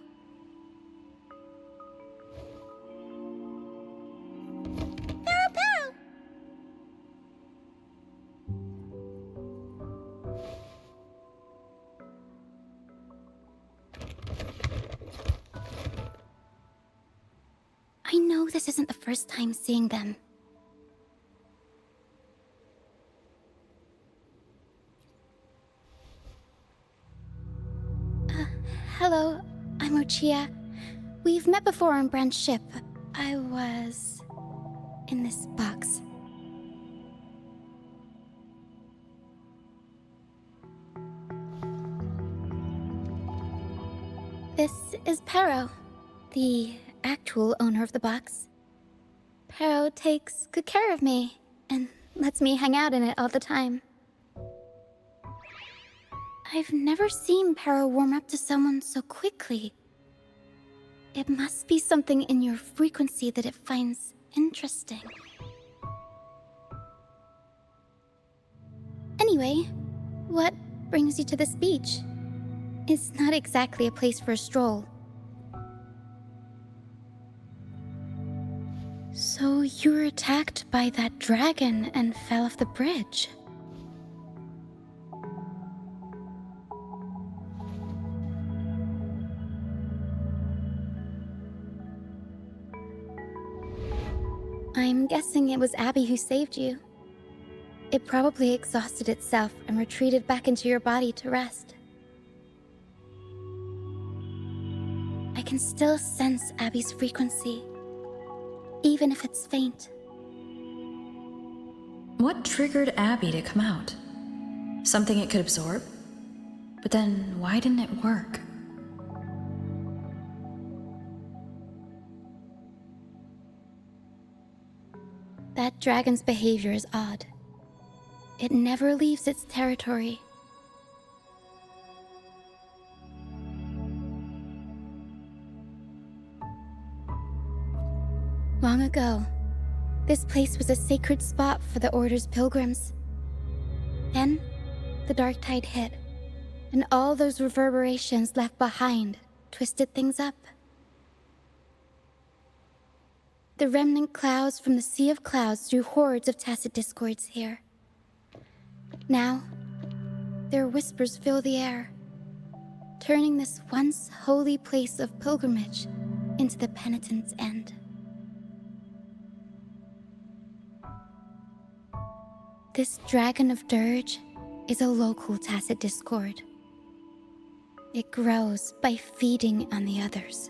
Paro! I know this isn't the first time seeing them. Hello, I'm Ochia. We've met before on Brand's ship. I was in this box. This is Paro, the actual owner of the box. Paro takes good care of me and lets me hang out in it all the time. I've never seen Paro warm up to someone so quickly. It must be something in your frequency that it finds interesting. Anyway, what brings you to this beach? It's not exactly a place for a stroll. So you were attacked by that dragon and fell off the bridge. I'm guessing it was Abby who saved you. It probably exhausted itself and retreated back into your body to rest. I can still sense Abby's frequency, even if it's faint. What triggered Abby to come out? Something it could absorb? But then why didn't it work? That dragon's behavior is odd. It never leaves its territory. Long ago, this place was a sacred spot for the Order's pilgrims. Then, the dark tide hit, and all those reverberations left behind twisted things up. The remnant clouds from the Sea of Clouds drew hordes of tacit discords here. Now, their whispers fill the air, turning this once holy place of pilgrimage into the penitent's end. This Dragon of Dirge is a local tacit discord. It grows by feeding on the others.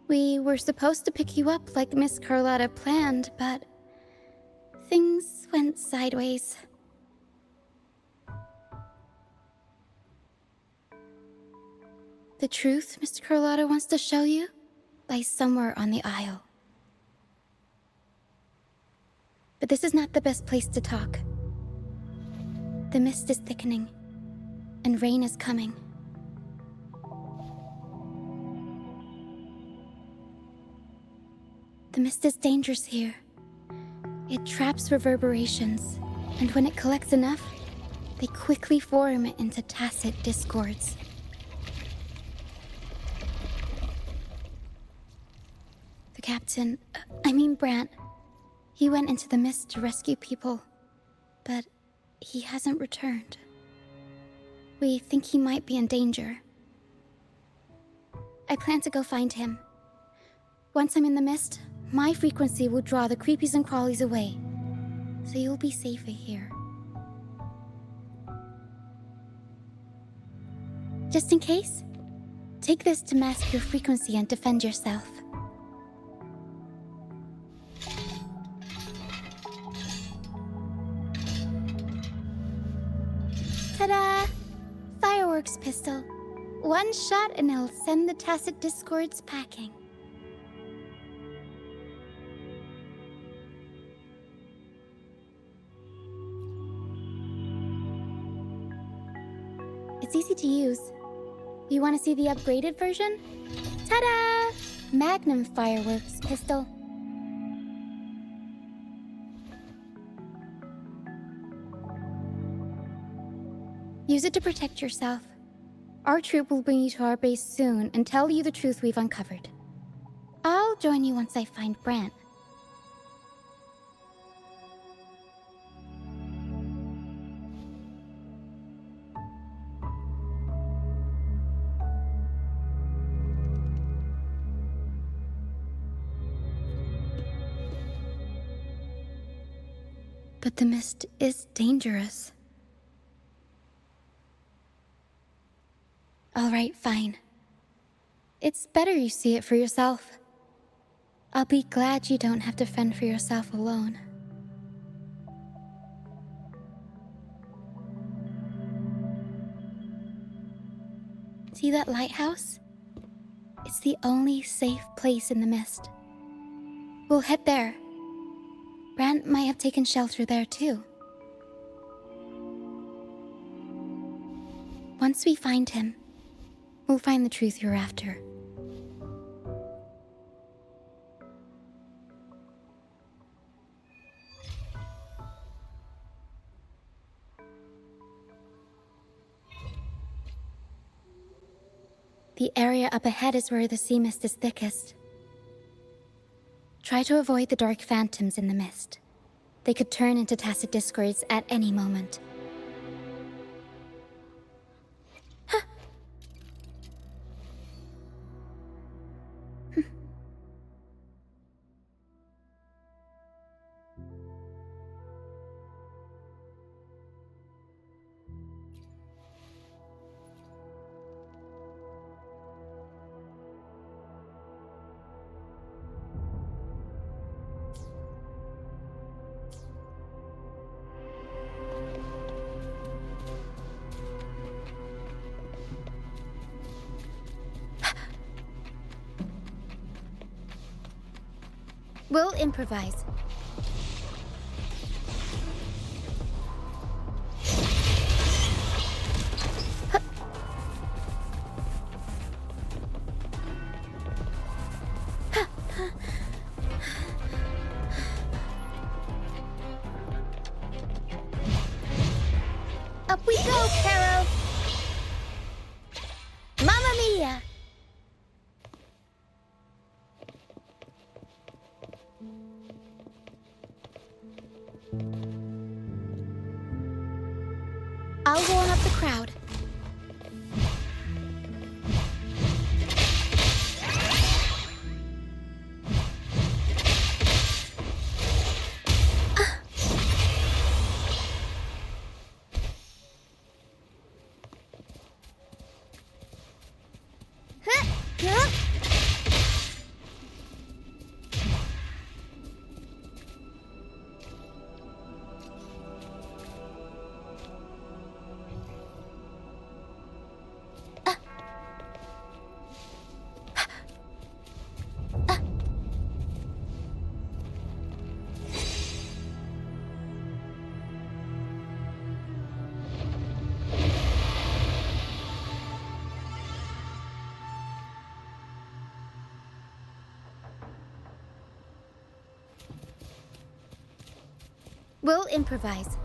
We were supposed to pick you up like Miss Carlotta planned, but things went sideways. The truth Mr. Carlotta wants to show you lies somewhere on the aisle. But this is not the best place to talk. The mist is thickening, and rain is coming. The mist is dangerous here. It traps reverberations, and when it collects enough, they quickly form into tacit discords. The captain, Brant, he went into the mist to rescue people, but he hasn't returned. We think he might be in danger. I plan to go find him. Once I'm in the mist, my frequency will draw the creepies and crawlies away, so you'll be safer here. Just in case, take this to mask your frequency and defend yourself. Ta-da! Fireworks pistol. One shot and it'll send the tacit discords packing. It's easy to use. You want to see the upgraded version? Ta-da! Magnum fireworks pistol. Use it to protect yourself. Our troop will bring you to our base soon and tell you the truth we've uncovered. I'll join you once I find Brant. But the mist is dangerous. All right, fine. It's better you see it for yourself. I'll be glad you don't have to fend for yourself alone. See that lighthouse? It's the only safe place in the mist. We'll head there. Brant might have taken shelter there too. Once we find him, we'll find the truth you're after. The area up ahead is where the sea mist is thickest. Try to avoid the dark phantoms in the mist. They could turn into tacit discords at any moment. We'll improvise. Up we go, Caro! Mamma mia! I'll warm up the crowd. We'll improvise.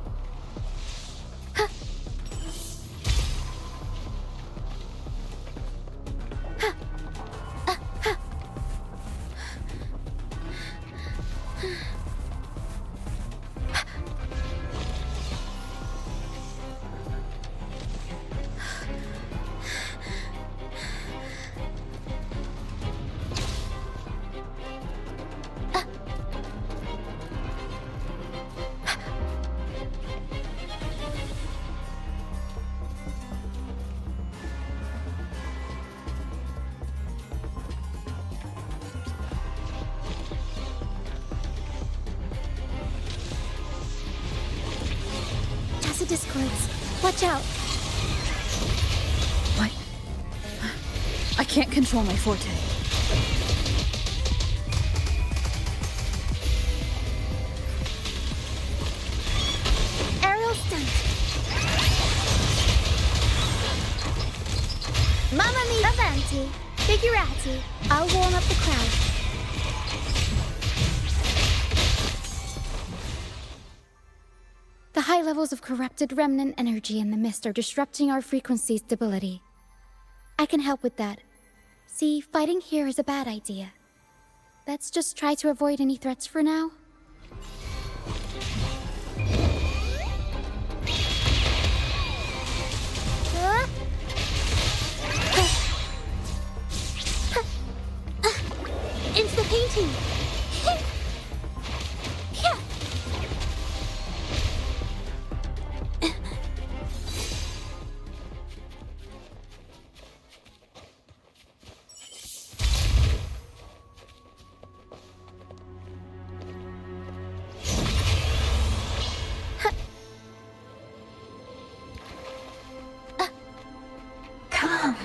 Discords. Watch out. What? I can't control my forte. Aerial stunt. Mamma mia, avanti. Figurati. I'll warm up the crowd. The high levels of corrupted remnant energy in the mist are disrupting our frequency stability. I can help with that. See, fighting here is a bad idea. Let's just try to avoid any threats for now. Into the painting! Come,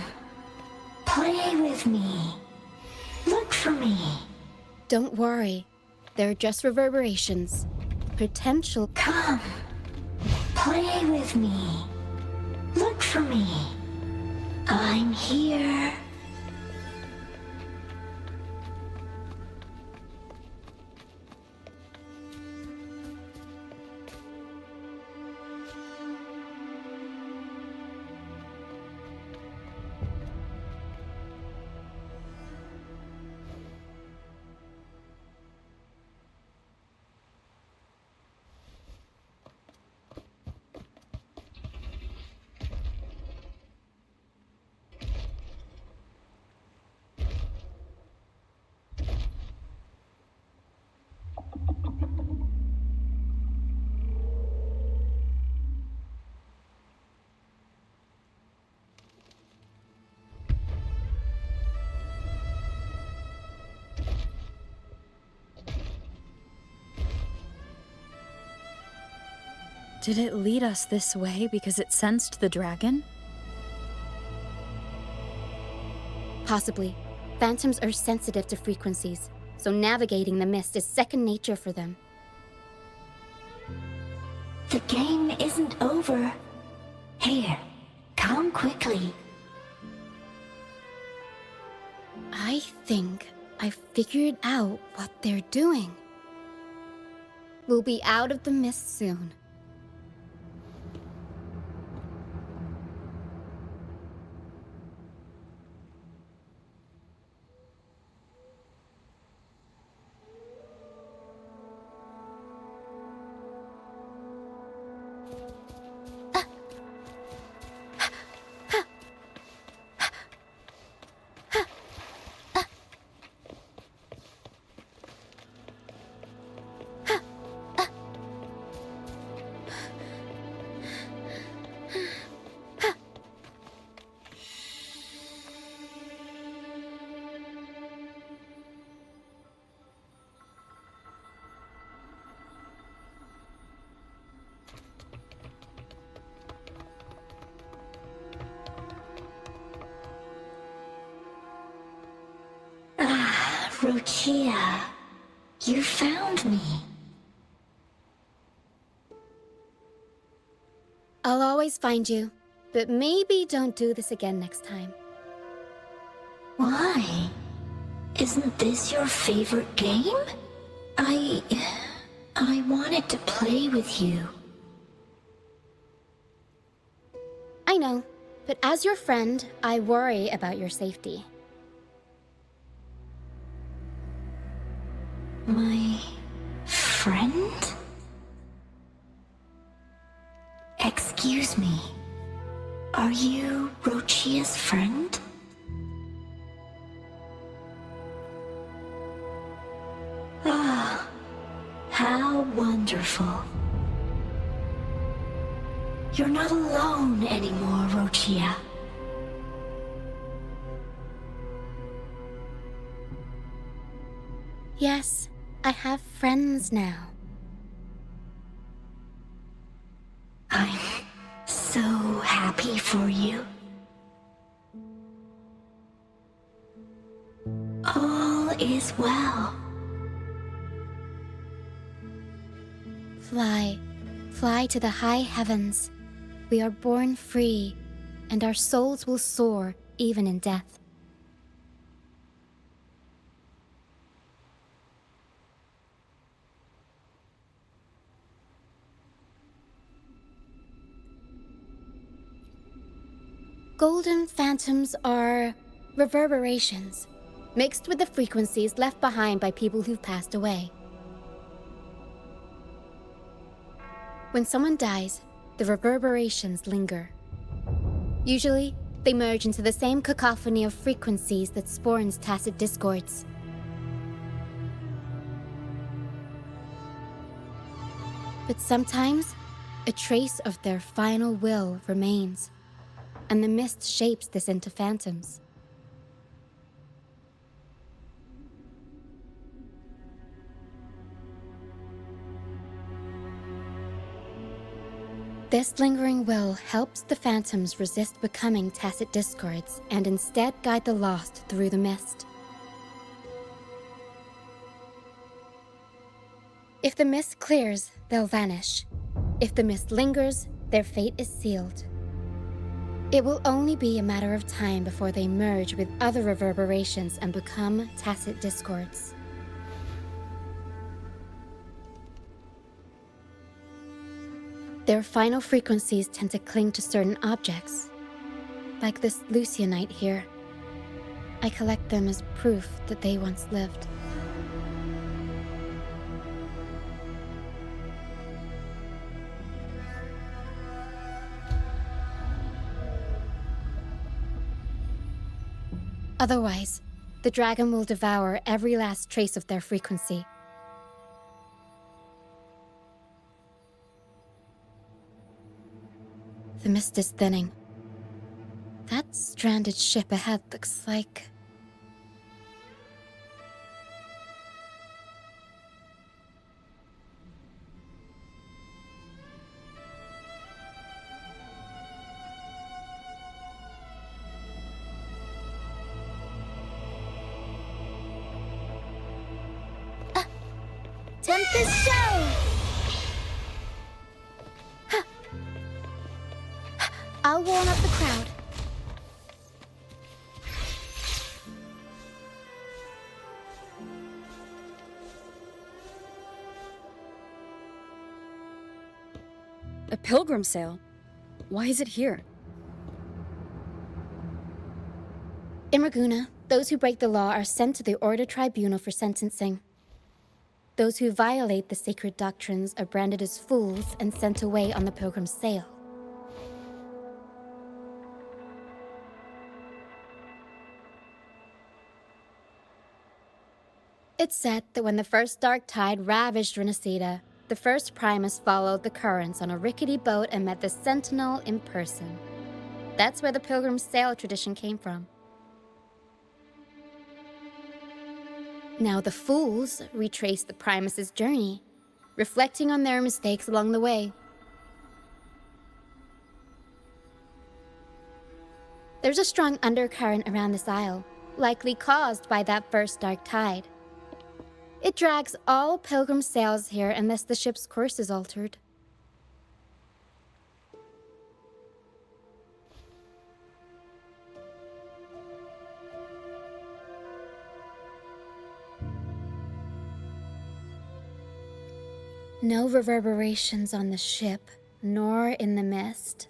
play with me. Look for me. Don't worry. They're just reverberations. Potential. Come, play with me. Look for me. I'm here. Did it lead us this way because it sensed the dragon? Possibly. Phantoms are sensitive to frequencies, so navigating the mist is second nature for them. The game isn't over. Here, come quickly. I think I figured out what they're doing. We'll be out of the mist soon. Rochia, you found me. I'll always find you, but maybe don't do this again next time. Why? Isn't this your favorite game? I wanted to play with you. I know, but as your friend, I worry about your safety. My friend? Excuse me. Are you Rochia's friend? Ah, how wonderful. You're not alone anymore, Rochia. Yes, I have friends now. I'm so happy for you. All is well. Fly, fly to the high heavens. We are born free, and our souls will soar even in death. Golden phantoms are reverberations, mixed with the frequencies left behind by people who've passed away. When someone dies, the reverberations linger. Usually, they merge into the same cacophony of frequencies that spawns tacit discords. But sometimes, a trace of their final will remains, and the mist shapes this into phantoms. This lingering will helps the phantoms resist becoming tacit discords and instead guide the lost through the mist. If the mist clears, they'll vanish. If the mist lingers, their fate is sealed. It will only be a matter of time before they merge with other reverberations and become tacit discords. Their final frequencies tend to cling to certain objects, like this Lucianite here. I collect them as proof that they once lived. Otherwise, the dragon will devour every last trace of their frequency. The mist is thinning. That stranded ship ahead looks like... attempt this show! I'll warm up the crowd. A pilgrim sale? Why is it here? In Raguna, those who break the law are sent to the Order Tribunal for sentencing. Those who violate the sacred doctrines are branded as fools and sent away on the pilgrim sale. It's said that when the first dark tide ravaged Renacida, the first Primus followed the currents on a rickety boat and met the Sentinel in person. That's where the pilgrim sale tradition came from. Now the fools retrace the Primus's journey, reflecting on their mistakes along the way. There's a strong undercurrent around this isle, likely caused by that first dark tide. It drags all pilgrim sails here unless the ship's course is altered. No reverberations on the ship, nor in the mist.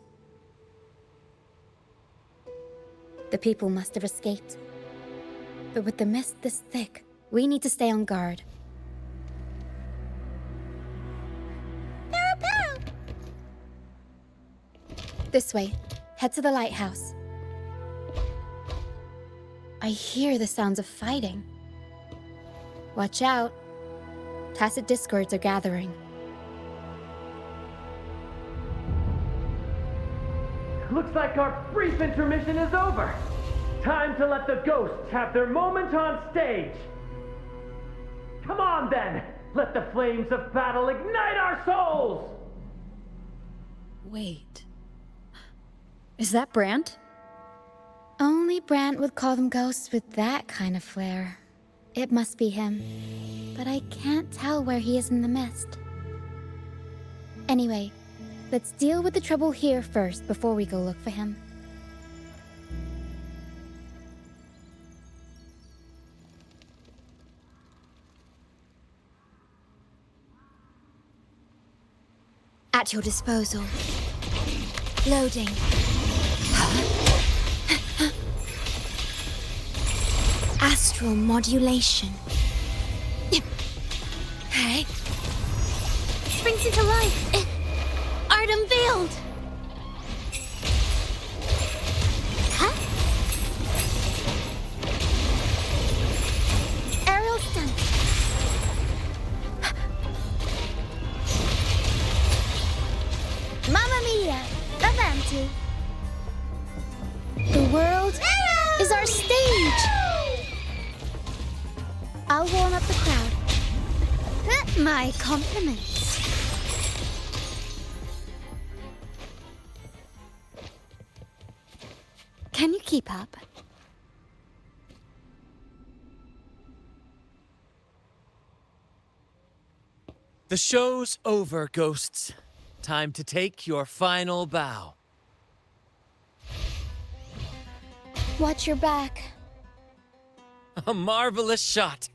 The people must have escaped. But with the mist this thick, we need to stay on guard. This way. Head to the lighthouse. I hear the sounds of fighting. Watch out. Tacit discords are gathering. Looks like our brief intermission is over. Time to let the ghosts have their moment on stage. Come on then! Let the flames of battle ignite our souls! Wait. Is that Brant? Only Brant would call them ghosts with that kind of flair. It must be him. But I can't tell where he is in the mist. Anyway, let's deal with the trouble here first before we go look for him. At your disposal. Loading. Astral modulation. Hey. Springs into life. Art unveiled. Huh? Aerial stunt. Mamma mia! Avanti! The world is our stage! I'll warm up the crowd. My compliments. Can you keep up? The show's over, ghosts. Time to take your final bow. Watch your back. A marvelous shot.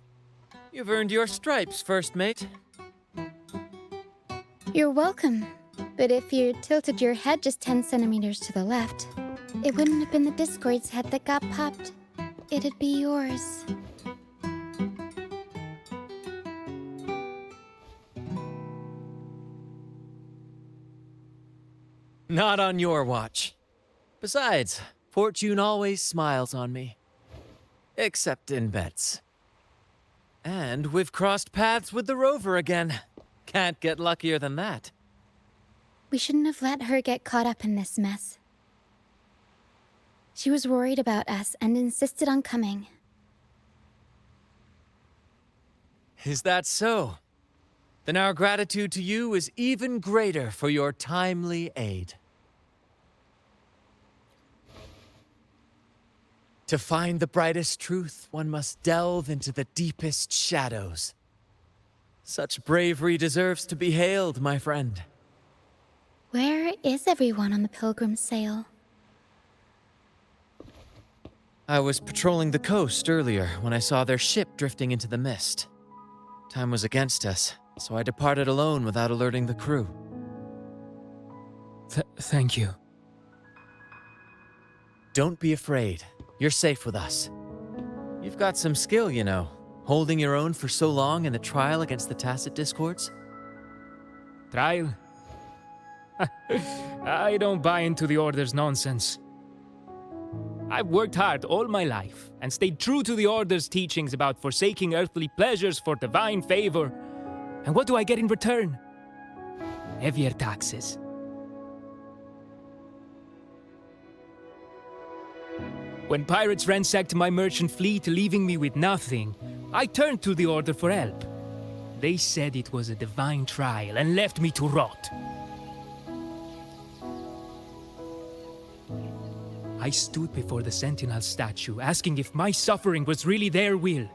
You've earned your stripes, first mate. You're welcome. But if you tilted your head just 10 centimeters to the left, it wouldn't have been the Discord's head that got popped. It'd be yours. Not on your watch. Besides, fortune always smiles on me. Except in bets. And we've crossed paths with the rover again. Can't get luckier than that. We shouldn't have let her get caught up in this mess. She was worried about us and insisted on coming. Is that so? Then our gratitude to you is even greater for your timely aid. To find the brightest truth, one must delve into the deepest shadows. Such bravery deserves to be hailed, my friend. Where is everyone on the Pilgrim's Sail? I was patrolling the coast earlier when I saw their ship drifting into the mist. Time was against us, so I departed alone without alerting the crew. Thank you. Don't be afraid. You're safe with us. You've got some skill, you know, holding your own for so long in the trial against the Tacit Discords. Trial? I don't buy into the Order's nonsense. I've worked hard all my life and stayed true to the Order's teachings about forsaking earthly pleasures for divine favor. And what do I get in return? Heavier taxes. When pirates ransacked my merchant fleet, leaving me with nothing, I turned to the Order for help. They said it was a divine trial and left me to rot. I stood before the Sentinel statue, asking if my suffering was really their will.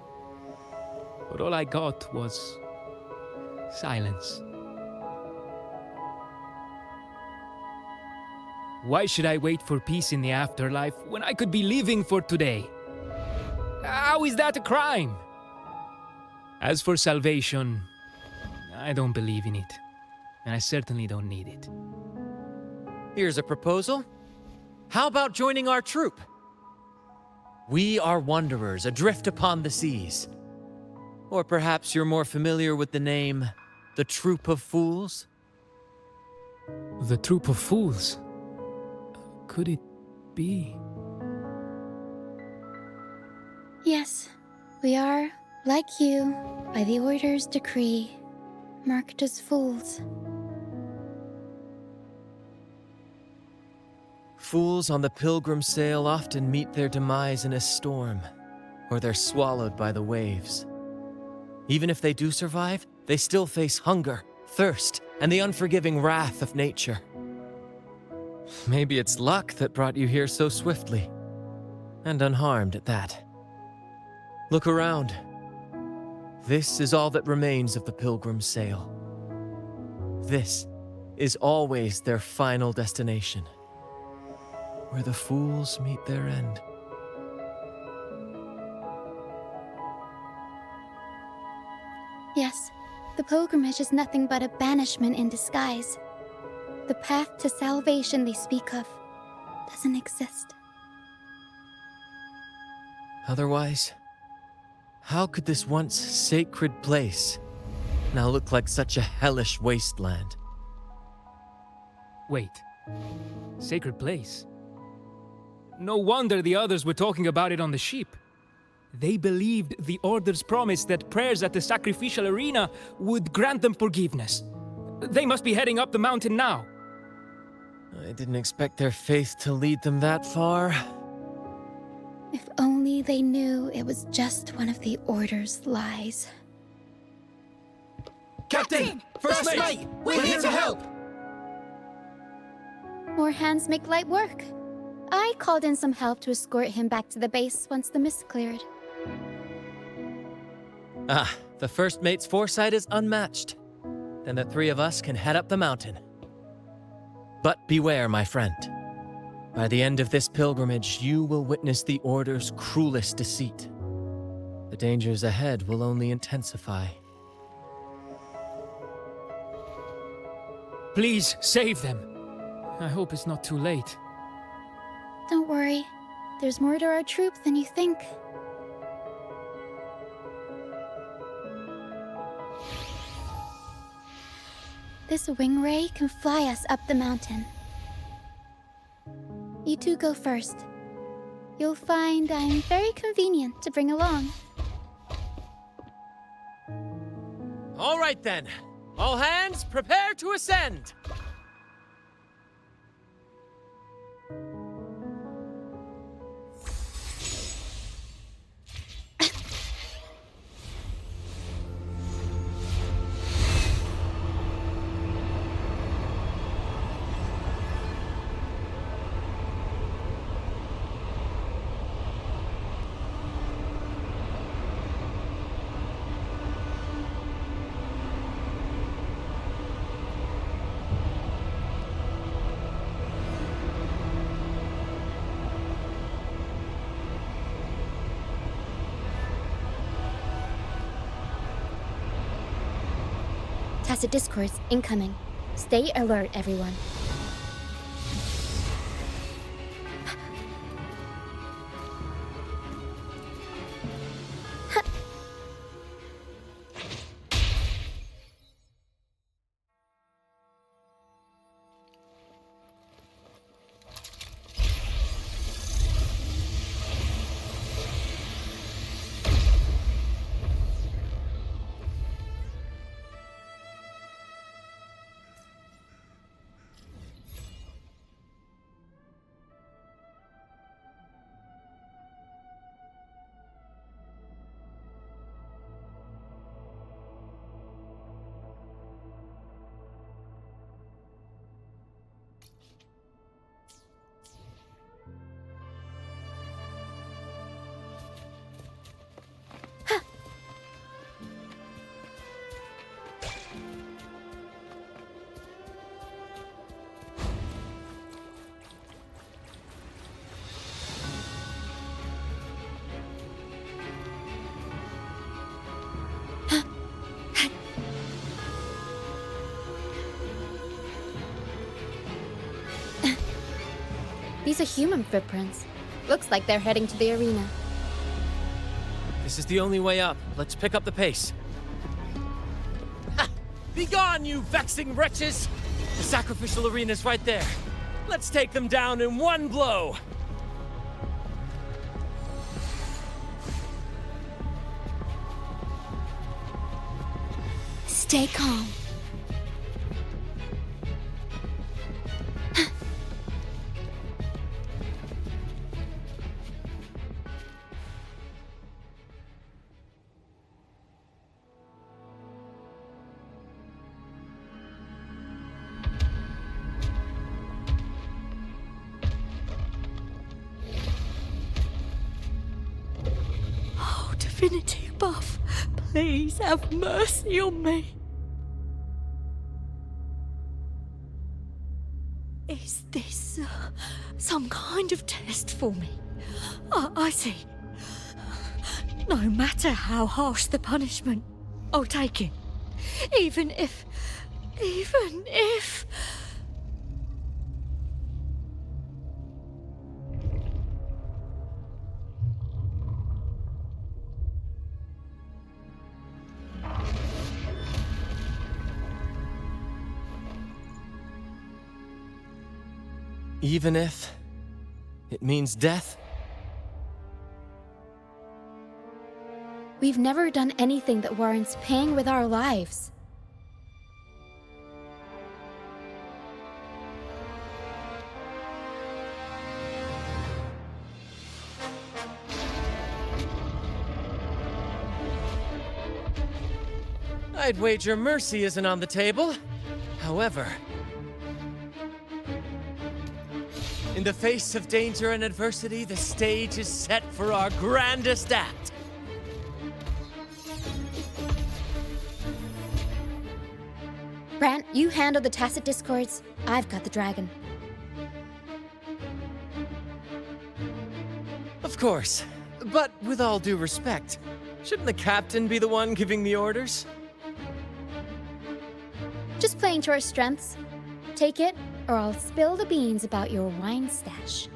But all I got was silence. Why should I wait for peace in the afterlife when I could be living for today? How is that a crime? As for salvation, I don't believe in it, and I certainly don't need it. Here's a proposal. How about joining our troop? We are wanderers adrift upon the seas. Or perhaps you're more familiar with the name, the Troop of Fools? The Troop of Fools? Could it be? Yes, we are, like you, by the Order's decree, marked as fools. Fools on the Pilgrim's Sail often meet their demise in a storm, or they're swallowed by the waves. Even if they do survive, they still face hunger, thirst, and the unforgiving wrath of nature. Maybe it's luck that brought you here so swiftly, and unharmed at that. Look around. This is all that remains of the Pilgrim's Sail. This is always their final destination, where the fools meet their end. Yes, the pilgrimage is nothing but a banishment in disguise. The path to salvation they speak of doesn't exist. Otherwise, how could this once sacred place now look like such a hellish wasteland? Wait, sacred place? No wonder the others were talking about it on the ship. They believed the Order's promise that prayers at the sacrificial arena would grant them forgiveness. They must be heading up the mountain now. I didn't expect their faith to lead them that far. If only they knew it was just one of the Order's lies. Captain! First mate! We're here to help! More hands make light work. I called in some help to escort him back to the base once the mist cleared. Ah, the first mate's foresight is unmatched. Then the three of us can head up the mountain. But beware, my friend. By the end of this pilgrimage, you will witness the Order's cruelest deceit. The dangers ahead will only intensify. Please, save them. I hope it's not too late. Don't worry. There's more to our troop than you think. This wing ray can fly us up the mountain. You two go first. You'll find I'm very convenient to bring along. All right then. All hands, prepare to ascend! Tacit discords incoming. Stay alert, everyone. These are human footprints. Looks like they're heading to the arena. This is the only way up. Let's pick up the pace. Ha! Begone, you vexing wretches! The sacrificial arena's right there. Let's take them down in one blow! Stay calm. Oh, divinity above, please have mercy on me. Is this some kind of test for me? I see. No matter how harsh the punishment, I'll take it. Even if... Even if it means death? We've never done anything that warrants paying with our lives. I'd wager mercy isn't on the table. However, in the face of danger and adversity, the stage is set for our grandest act. Brant, you handle the tacit discords. I've got the dragon. Of course. But with all due respect, shouldn't the captain be the one giving the orders? Just playing to our strengths. Take it, or I'll spill the beans about your wine stash.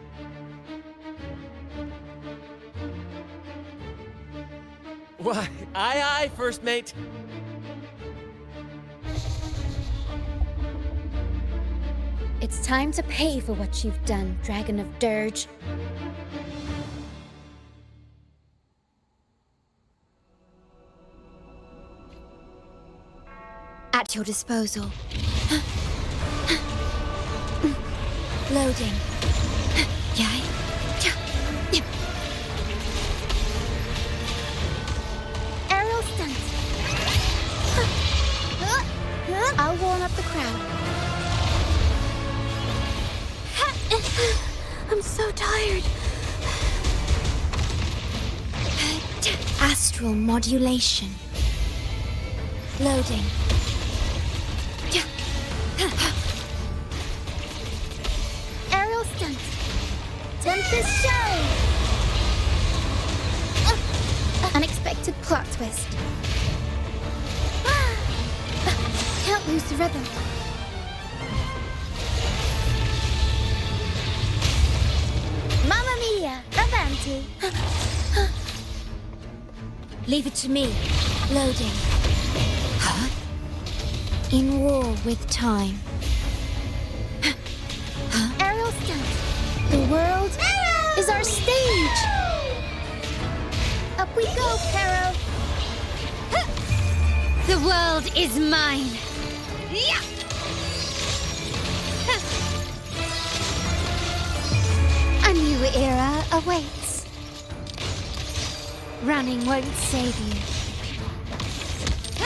Why, aye, first mate. It's time to pay for what you've done, Dragon of Dirge. At your disposal. Loading. Yay. Aerial stunt. I'll warm up the crowd. I'm so tired. Astral modulation. Loading. Aerial stunt. Tempest show. Unexpected plot twist. lose the rhythm. Mamma mia! Avanti! Leave it to me. Loading. Huh? In war with time. Aerial stunt. The world is our stage! Up we go, Pero! The world is mine! A new era awaits. Running won't save you.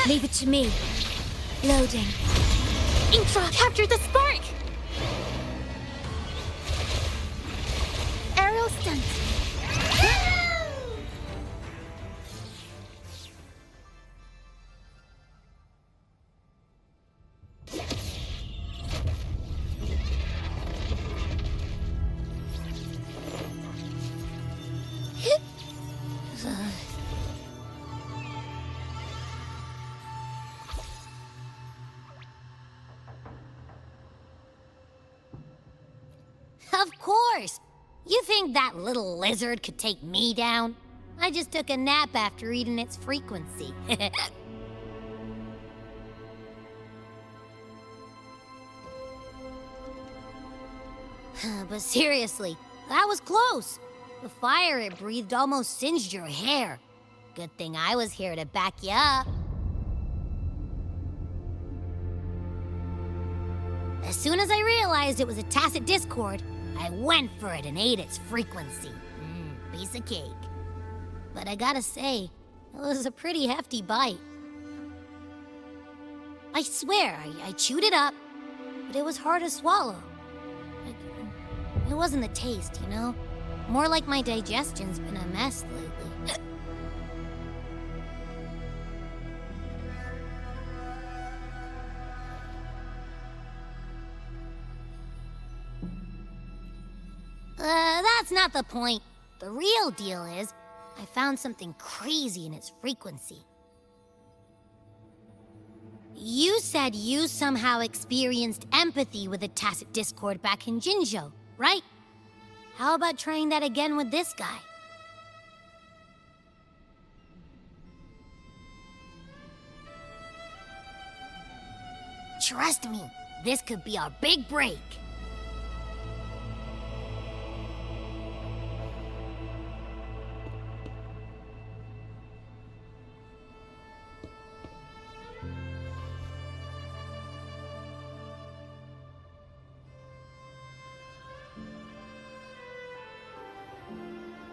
Leave it to me. Loading. Infra, capture the spark! Aerial stunt. Of course! You think that little lizard could take me down? I just took a nap after eating its frequency. But seriously, that was close. The fire it breathed almost singed your hair. Good thing I was here to back you up. As soon as I realized it was a tacit discord, I went for it and ate its frequency. Piece of cake. But I gotta say, it was a pretty hefty bite. I swear, I chewed it up, but it was hard to swallow. It wasn't the taste, you know? More like my digestion's been a mess lately. That's not the point. The real deal is, I found something crazy in its frequency. You said you somehow experienced empathy with the tacit discord back in Jinzhou, right? How about trying that again with this guy? Trust me, this could be our big break.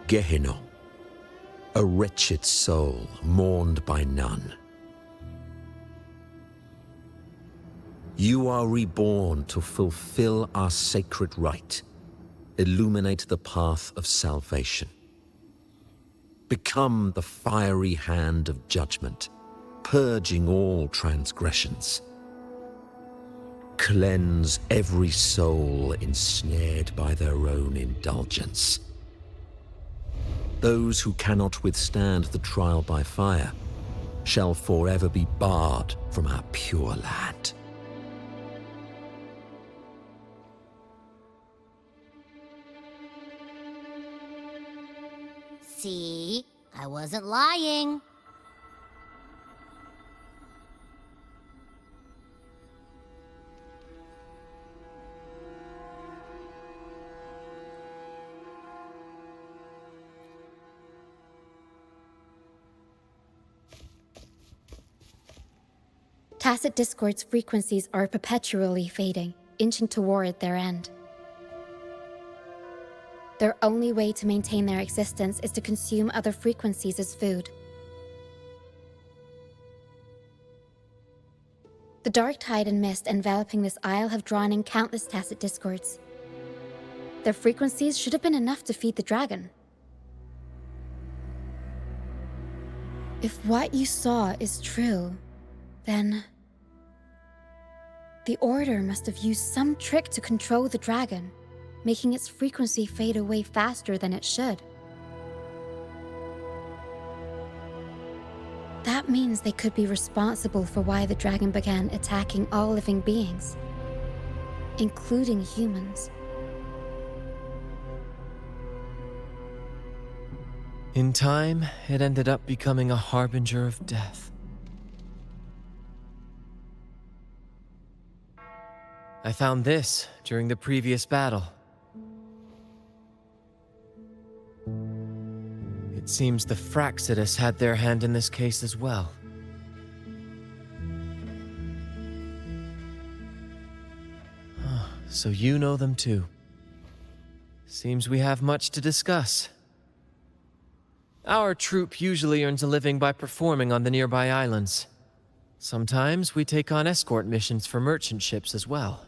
Gehenna, a wretched soul mourned by none. You are reborn to fulfill our sacred rite, illuminate the path of salvation. Become the fiery hand of judgment, purging all transgressions. Cleanse every soul ensnared by their own indulgence. Those who cannot withstand the trial by fire shall forever be barred from our pure land. See? I wasn't lying. Tacit discord's frequencies are perpetually fading, inching toward their end. Their only way to maintain their existence is to consume other frequencies as food. The dark tide and mist enveloping this isle have drawn in countless tacit discords. Their frequencies should have been enough to feed the dragon. If what you saw is true, then the Order must have used some trick to control the dragon, making its frequency fade away faster than it should. That That means they could be responsible for why the dragon began attacking all living beings, including humans. In time, it ended up becoming a harbinger of death. I found this during the previous battle. It seems the Fraxidus had their hand in this case as well. So you know them too. Seems we have much to discuss. Our troop usually earns a living by performing on the nearby islands. Sometimes we take on escort missions for merchant ships as well.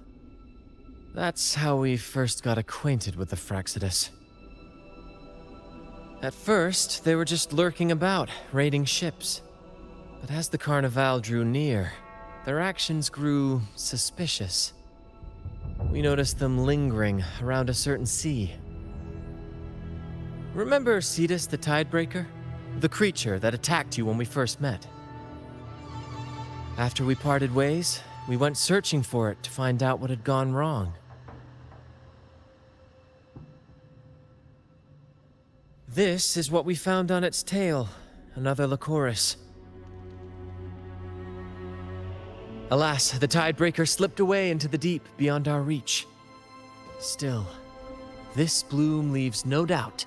That's how we first got acquainted with the Fraxidus. At first, they were just lurking about, raiding ships. But as the Carnival drew near, their actions grew suspicious. We noticed them lingering around a certain sea. Remember Cetus the Tidebreaker? The creature that attacked you when we first met? After we parted ways, we went searching for it to find out what had gone wrong. This is what we found on its tail, another Lycoris. Alas, the Tidebreaker slipped away into the deep beyond our reach. Still, this bloom leaves no doubt.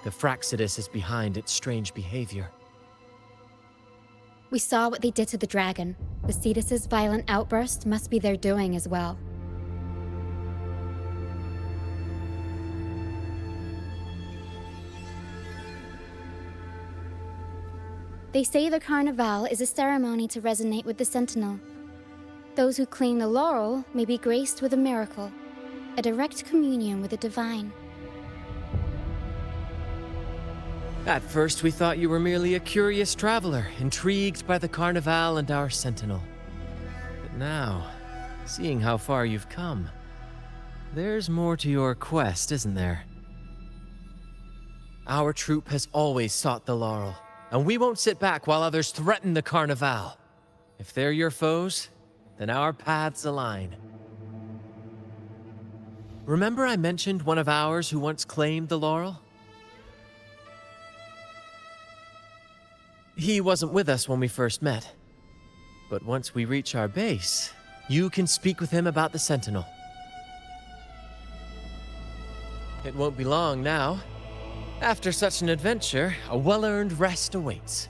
The Fraxidus is behind its strange behavior. We saw what they did to the dragon. The Cetus's violent outburst must be their doing as well. They say the Carnival is a ceremony to resonate with the Sentinel. Those who claim the laurel may be graced with a miracle, a direct communion with the divine. At first, we thought you were merely a curious traveler, intrigued by the Carnival and our Sentinel. But now, seeing how far you've come, there's more to your quest, isn't there? Our troop has always sought the laurel, and we won't sit back while others threaten the Carnival. If they're your foes, then our paths align. Remember I mentioned one of ours who once claimed the laurel? He wasn't with us when we first met. But once we reach our base, you can speak with him about the Sentinel. It won't be long now. After such an adventure, a well-earned rest awaits.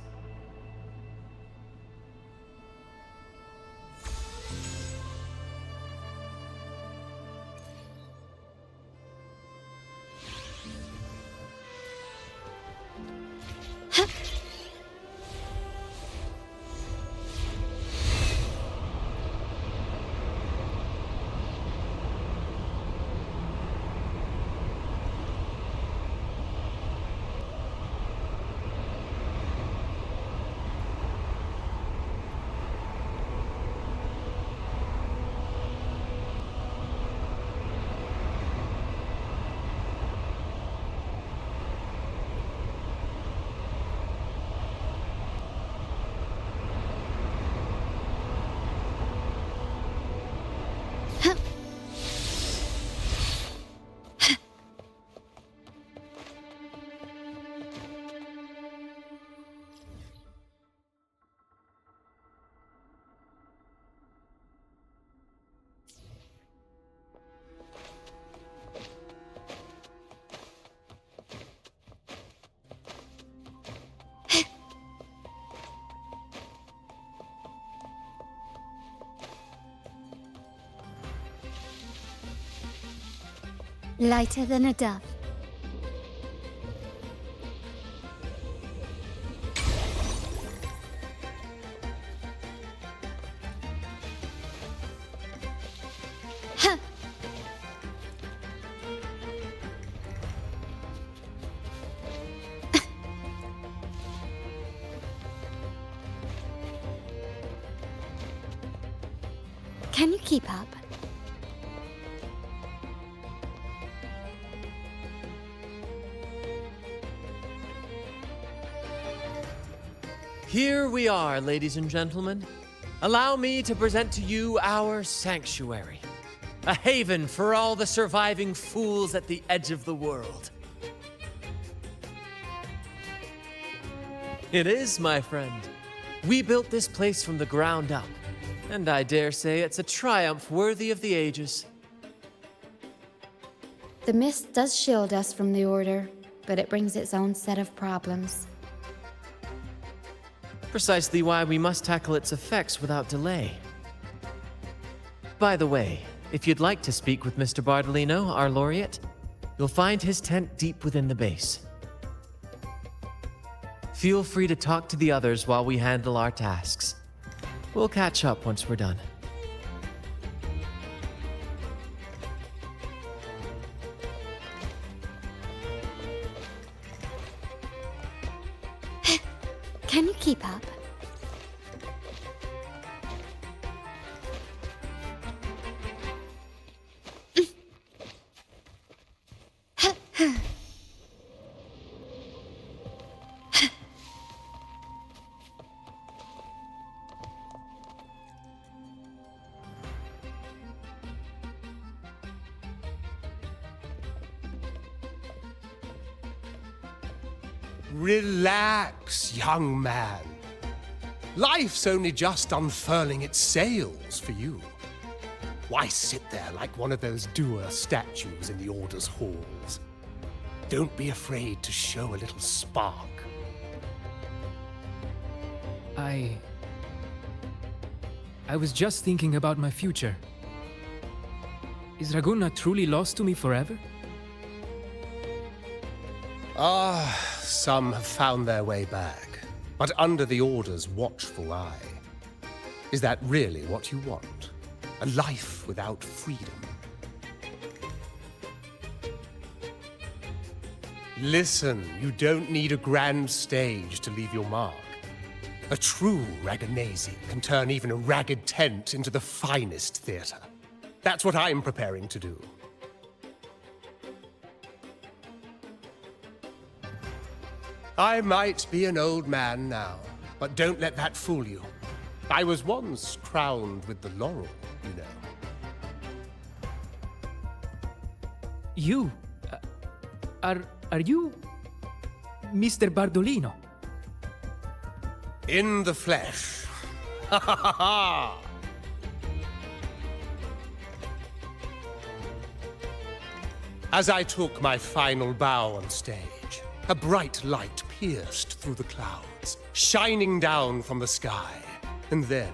Lighter than a dove. Huh. Can you keep up? Here we are, ladies and gentlemen. Allow me to present to you our sanctuary. A haven for all the surviving fools at the edge of the world. It is, my friend. We built this place from the ground up, and I dare say it's a triumph worthy of the ages. The mist does shield us from the Order, but it brings its own set of problems. Precisely why we must tackle its effects without delay. By the way, if you'd like to speak with Mr. Bardolino, our laureate, you'll find his tent deep within the base. Feel free to talk to the others while we handle our tasks. We'll catch up once we're done. Can you keep up? Relax, young man. Life's only just unfurling its sails for you. Why sit there like one of those dour statues in the Order's halls? Don't be afraid to show a little spark. I was just thinking about my future. Is Raguna truly lost to me forever? Some have found their way back, but under the Order's watchful eye. Is that really what you want? A life without freedom? Listen, you don't need a grand stage to leave your mark. A true Raganese can turn even a ragged tent into the finest theater. That's what I'm preparing to do. I might be an old man now, but don't let that fool you. I was once crowned with the laurel, you know. You? Are you Mr. Bardolino? In the flesh. Ha ha ha ha! As I took my final bow on stage, a bright light pierced through the clouds, shining down from the sky. And then,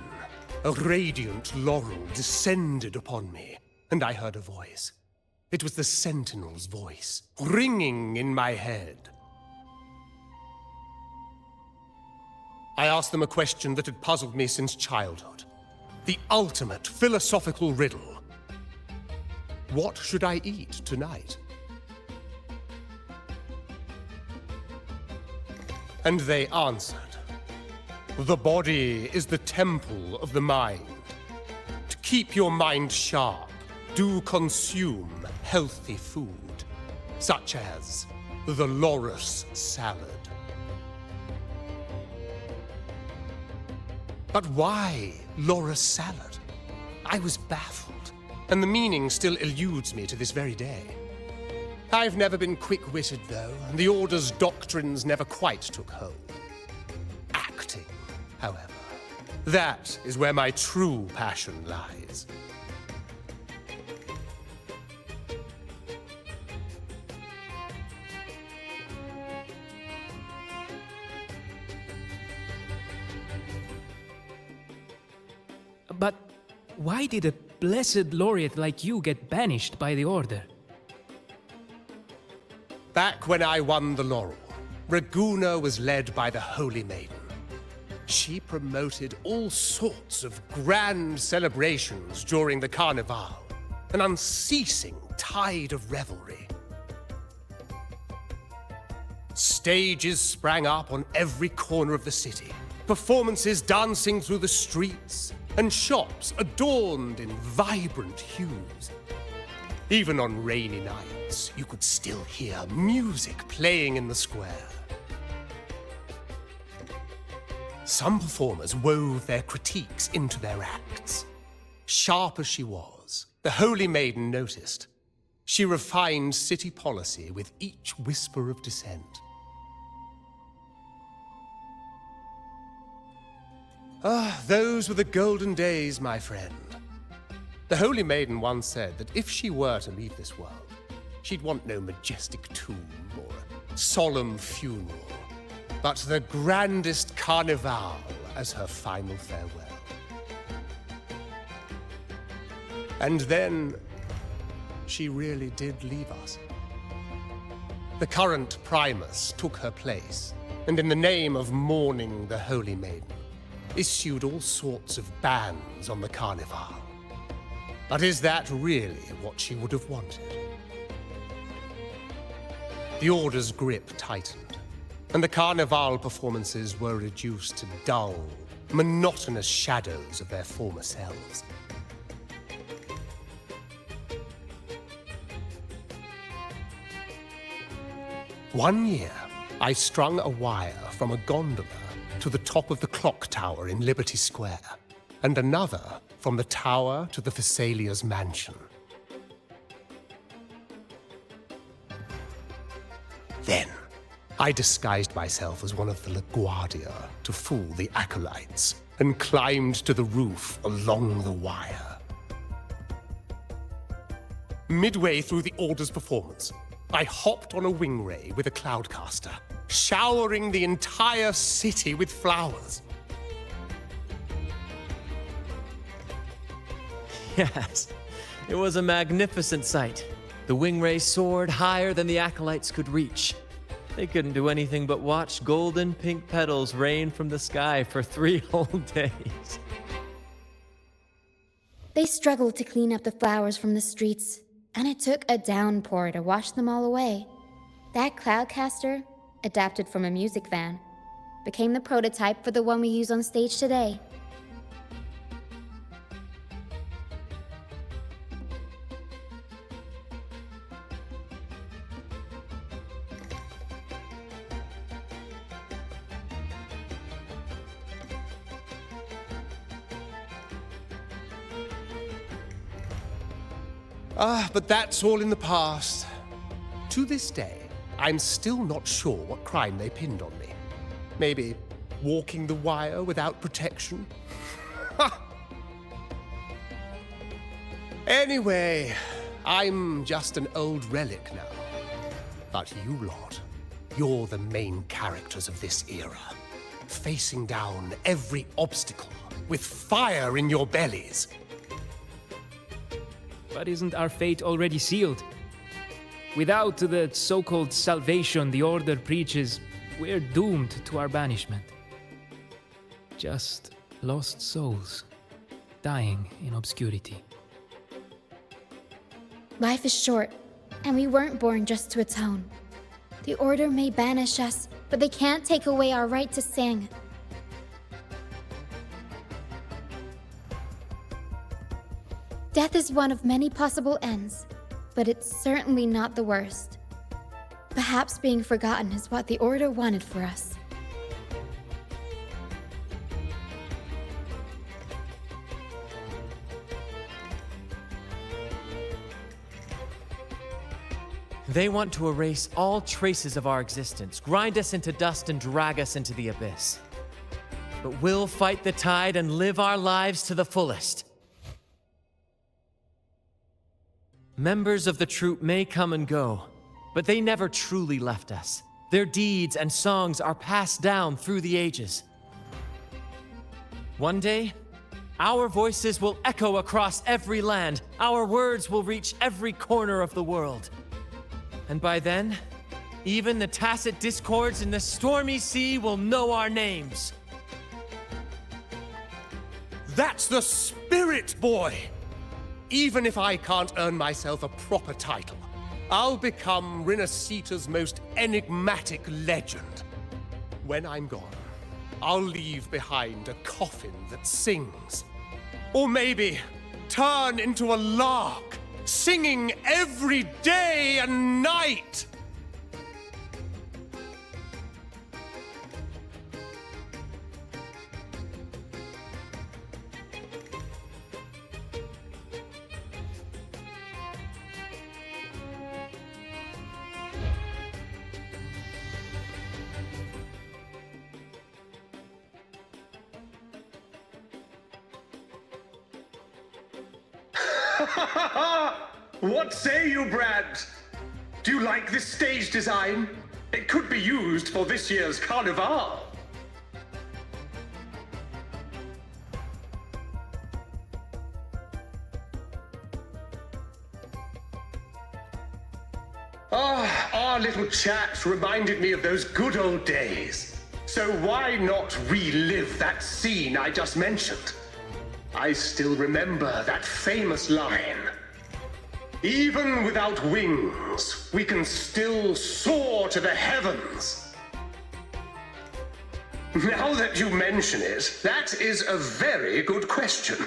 a radiant laurel descended upon me, and I heard a voice. It was the Sentinel's voice, ringing in my head. I asked them a question that had puzzled me since childhood. The ultimate philosophical riddle. What should I eat tonight? And they answered, the body is the temple of the mind. To keep your mind sharp, do consume healthy food, such as the Loris salad. But why Loris salad? I was baffled, and the meaning still eludes me to this very day. I've never been quick-witted, though, and the Order's doctrines never quite took hold. Acting, however, that is where my true passion lies. But why did a blessed laureate like you get banished by the Order? Back when I won the laurel, Raguna was led by the Holy Maiden. She promoted all sorts of grand celebrations during the Carnival, an unceasing tide of revelry. Stages sprang up on every corner of the city, performances dancing through the streets, and shops adorned in vibrant hues. Even on rainy nights, you could still hear music playing in the square. Some performers wove their critiques into their acts. Sharp as she was, the Holy Maiden noticed. She refined city policy with each whisper of dissent. Ah, those were the golden days, my friend. The Holy Maiden once said that if she were to leave this world, she'd want no majestic tomb or a solemn funeral, but the grandest carnival as her final farewell. And then, she really did leave us. The current Primus took her place, and in the name of mourning the Holy Maiden, issued all sorts of bans on the carnival. But is that really what she would have wanted? The Order's grip tightened, and the carnival performances were reduced to dull, monotonous shadows of their former selves. One year, I strung a wire from a gondola to the top of the clock tower in Liberty Square, and another from the tower to the Thessalia's mansion. Then, I disguised myself as one of the LaGuardia to fool the acolytes, and climbed to the roof along the wire. Midway through the Order's performance, I hopped on a wing ray with a cloudcaster, showering the entire city with flowers. Yes, it was a magnificent sight. The wing ray soared higher than the acolytes could reach. They couldn't do anything but watch golden pink petals rain from the sky for 3 whole days. They struggled to clean up the flowers from the streets, and it took a downpour to wash them all away. That cloudcaster, adapted from a music van, became the prototype for the one we use on stage today. Ah, but that's all in the past. To this day, I'm still not sure what crime they pinned on me. Maybe walking the wire without protection? Anyway, I'm just an old relic now. But you lot, you're the main characters of this era, facing down every obstacle with fire in your bellies. But isn't our fate already sealed? Without the so-called salvation the Order preaches, we're doomed to our banishment. Just lost souls, dying in obscurity. Life is short, and we weren't born just to atone. The Order may banish us, but they can't take away our right to sing. Death is one of many possible ends, but it's certainly not the worst. Perhaps being forgotten is what the Order wanted for us. They want to erase all traces of our existence, grind us into dust and drag us into the abyss. But we'll fight the tide and live our lives to the fullest. Members of the troupe may come and go, but they never truly left us. Their deeds and songs are passed down through the ages. One day, our voices will echo across every land. Our words will reach every corner of the world. And by then, even the tacit discords in the stormy sea will know our names. That's the spirit, boy! Even if I can't earn myself a proper title, I'll become Rinasita's most enigmatic legend. When I'm gone, I'll leave behind a coffin that sings. Or maybe turn into a lark, singing every day and night! What say you, Brad? Do you like this stage design? It could be used for this year's carnival. Our little chat reminded me of those good old days. So why not relive that scene I just mentioned? I still remember that famous line. Even without wings, we can still soar to the heavens. Now that you mention it, that is a very good question.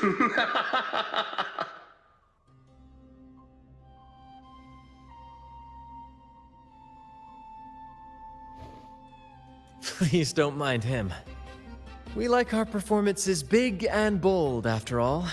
Please don't mind him. We like our performances big and bold, after all.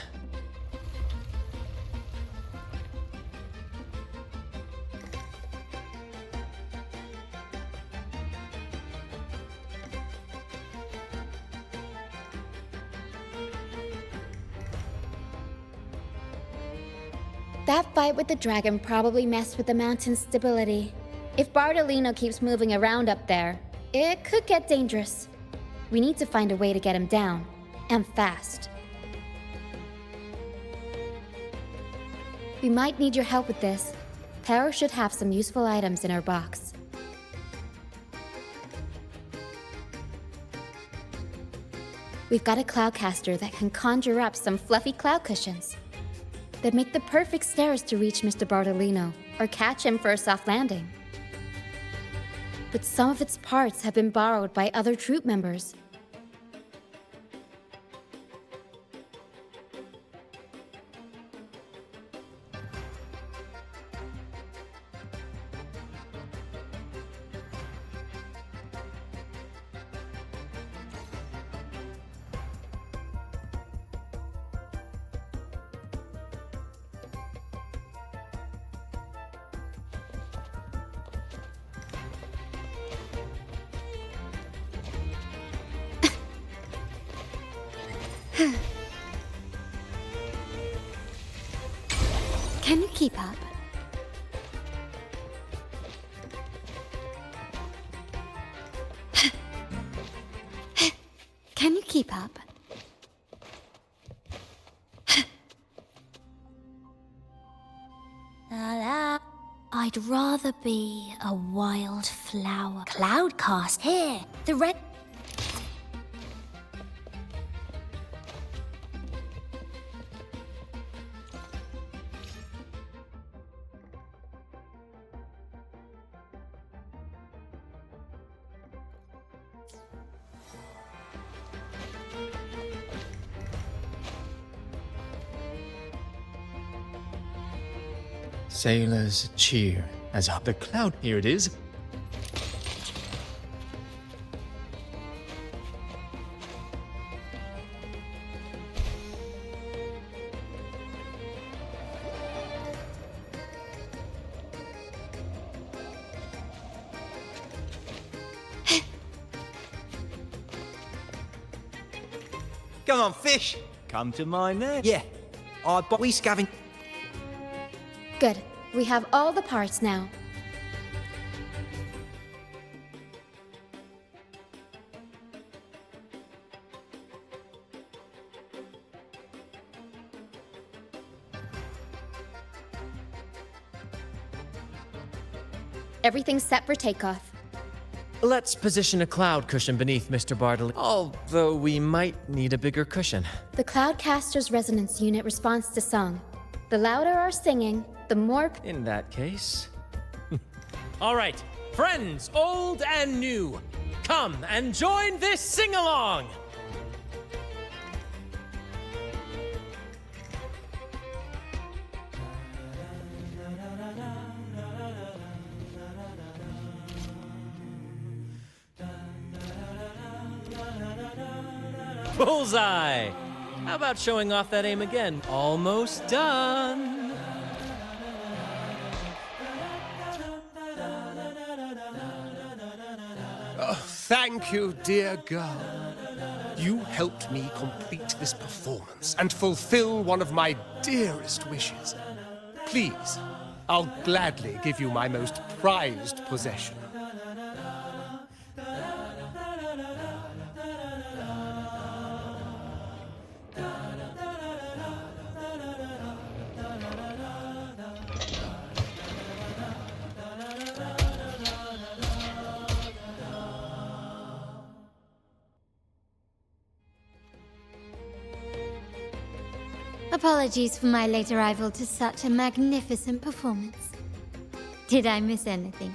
That fight with the dragon probably messed with the mountain's stability. If Bartolino keeps moving around up there, it could get dangerous. We need to find a way to get him down, and fast. We might need your help with this. Tara should have some useful items in her box. We've got a cloudcaster that can conjure up some fluffy cloud cushions. They'd make the perfect stairs to reach Mr. Bartolino, or catch him for a soft landing. But some of its parts have been borrowed by other troop members. Can you keep up? Can you keep up? I'd rather be a wildflower. Cloudcast. Here, the red... Sailors cheer as up the cloud. Here it is. Come on, fish. Come to my net. Yeah. We scavenge. Good. We have all the parts now. Everything's set for takeoff. Let's position a cloud cushion beneath Mr. Bartley, although we might need a bigger cushion. The Cloudcaster's resonance unit responds to song. The louder our singing, the more... In that case... All right, friends, old and new, come and join this sing-along! Bullseye! How about showing off that aim again? Almost done! Thank you, dear girl. You helped me complete this performance and fulfill one of my dearest wishes. Please, I'll gladly give you my most prized possession. Apologies for my late arrival to such a magnificent performance. Did I miss anything?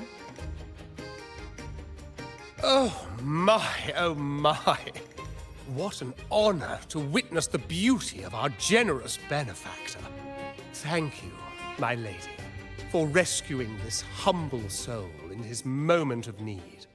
Oh my. What an honor to witness the beauty of our generous benefactor. Thank you, my lady, for rescuing this humble soul in his moment of need.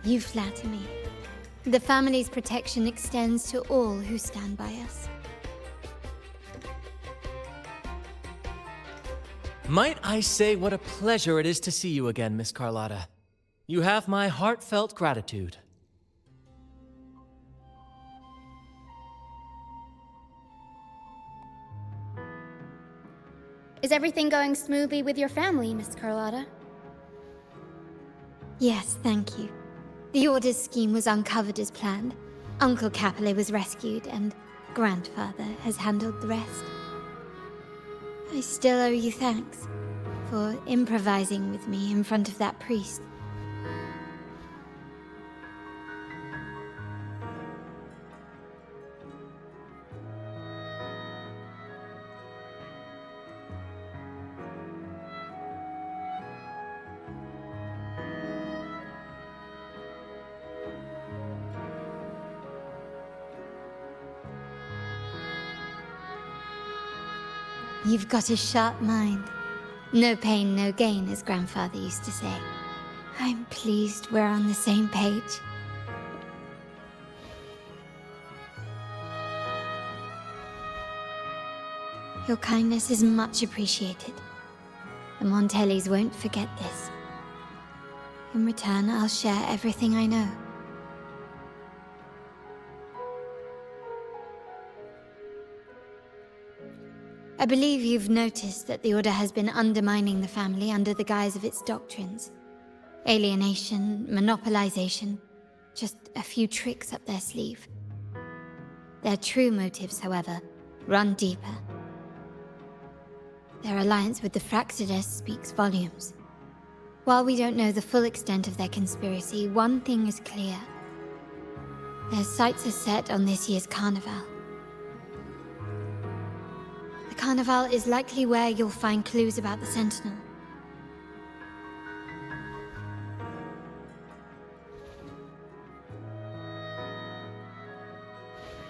You flatter me. The family's protection extends to all who stand by us. Might I say what a pleasure it is to see you again, Miss Carlotta. You have my heartfelt gratitude. Is everything going smoothly with your family, Miss Carlotta? Yes, thank you. The Order's scheme was uncovered as planned. Uncle Capilet was rescued, and Grandfather has handled the rest. I still owe you thanks for improvising with me in front of that priest. You've got a sharp mind. No pain, no gain, as Grandfather used to say. I'm pleased we're on the same page. Your kindness is much appreciated. The Montellis won't forget this. In return, I'll share everything I know. I believe you've noticed that the Order has been undermining the family under the guise of its doctrines. Alienation, monopolization, just a few tricks up their sleeve. Their true motives, however, run deeper. Their alliance with the Fraxides speaks volumes. While we don't know the full extent of their conspiracy, one thing is clear. Their sights are set on this year's carnival. The carnival is likely where you'll find clues about the Sentinel.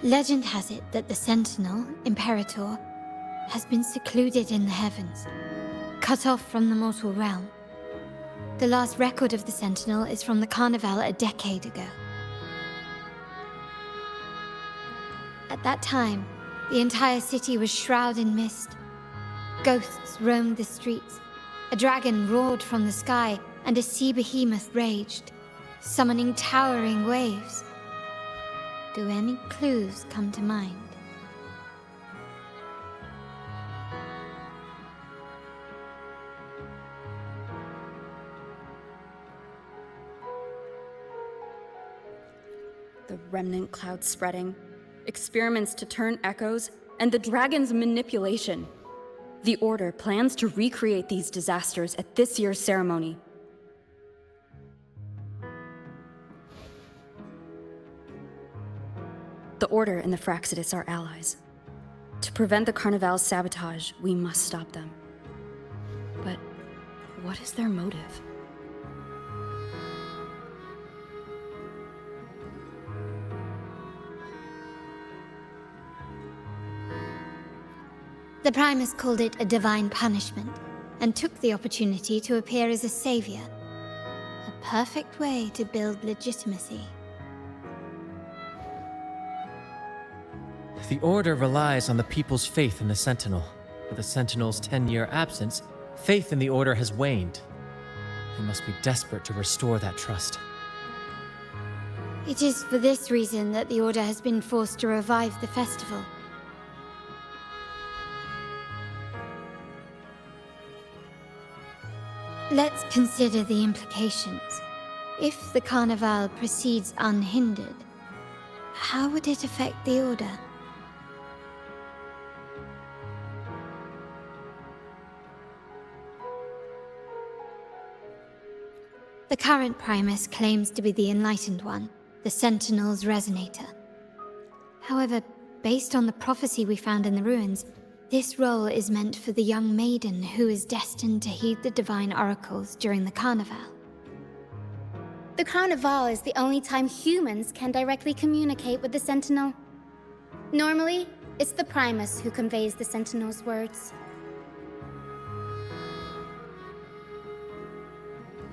Legend has it that the Sentinel, Imperator, has been secluded in the heavens, cut off from the mortal realm. The last record of the Sentinel is from the Carnival a decade ago. At that time, the entire city was shrouded in mist. Ghosts roamed the streets. A dragon roared from the sky, and a sea behemoth raged, summoning towering waves. Do any clues come to mind? The remnant cloud spreading, experiments to turn echoes, and the dragon's manipulation. The Order plans to recreate these disasters at this year's ceremony. The Order and the Fraxides are allies. To prevent the Carnival's sabotage, we must stop them. But What is their motive? The Primus called it a divine punishment, and took the opportunity to appear as a savior. A perfect way to build legitimacy. The Order relies on the people's faith in the Sentinel. With the Sentinel's 10-year absence, faith in the Order has waned. They must be desperate to restore that trust. It is for this reason that the Order has been forced to revive the festival. Let's consider the implications. If the Carnival proceeds unhindered, how would it affect the Order? The current Primus claims to be the Enlightened One, the Sentinel's Resonator. However, based on the prophecy we found in the ruins, this role is meant for the young maiden who is destined to heed the divine oracles during the Carnival. The Carnival is the only time humans can directly communicate with the Sentinel. Normally, it's the Primus who conveys the Sentinel's words.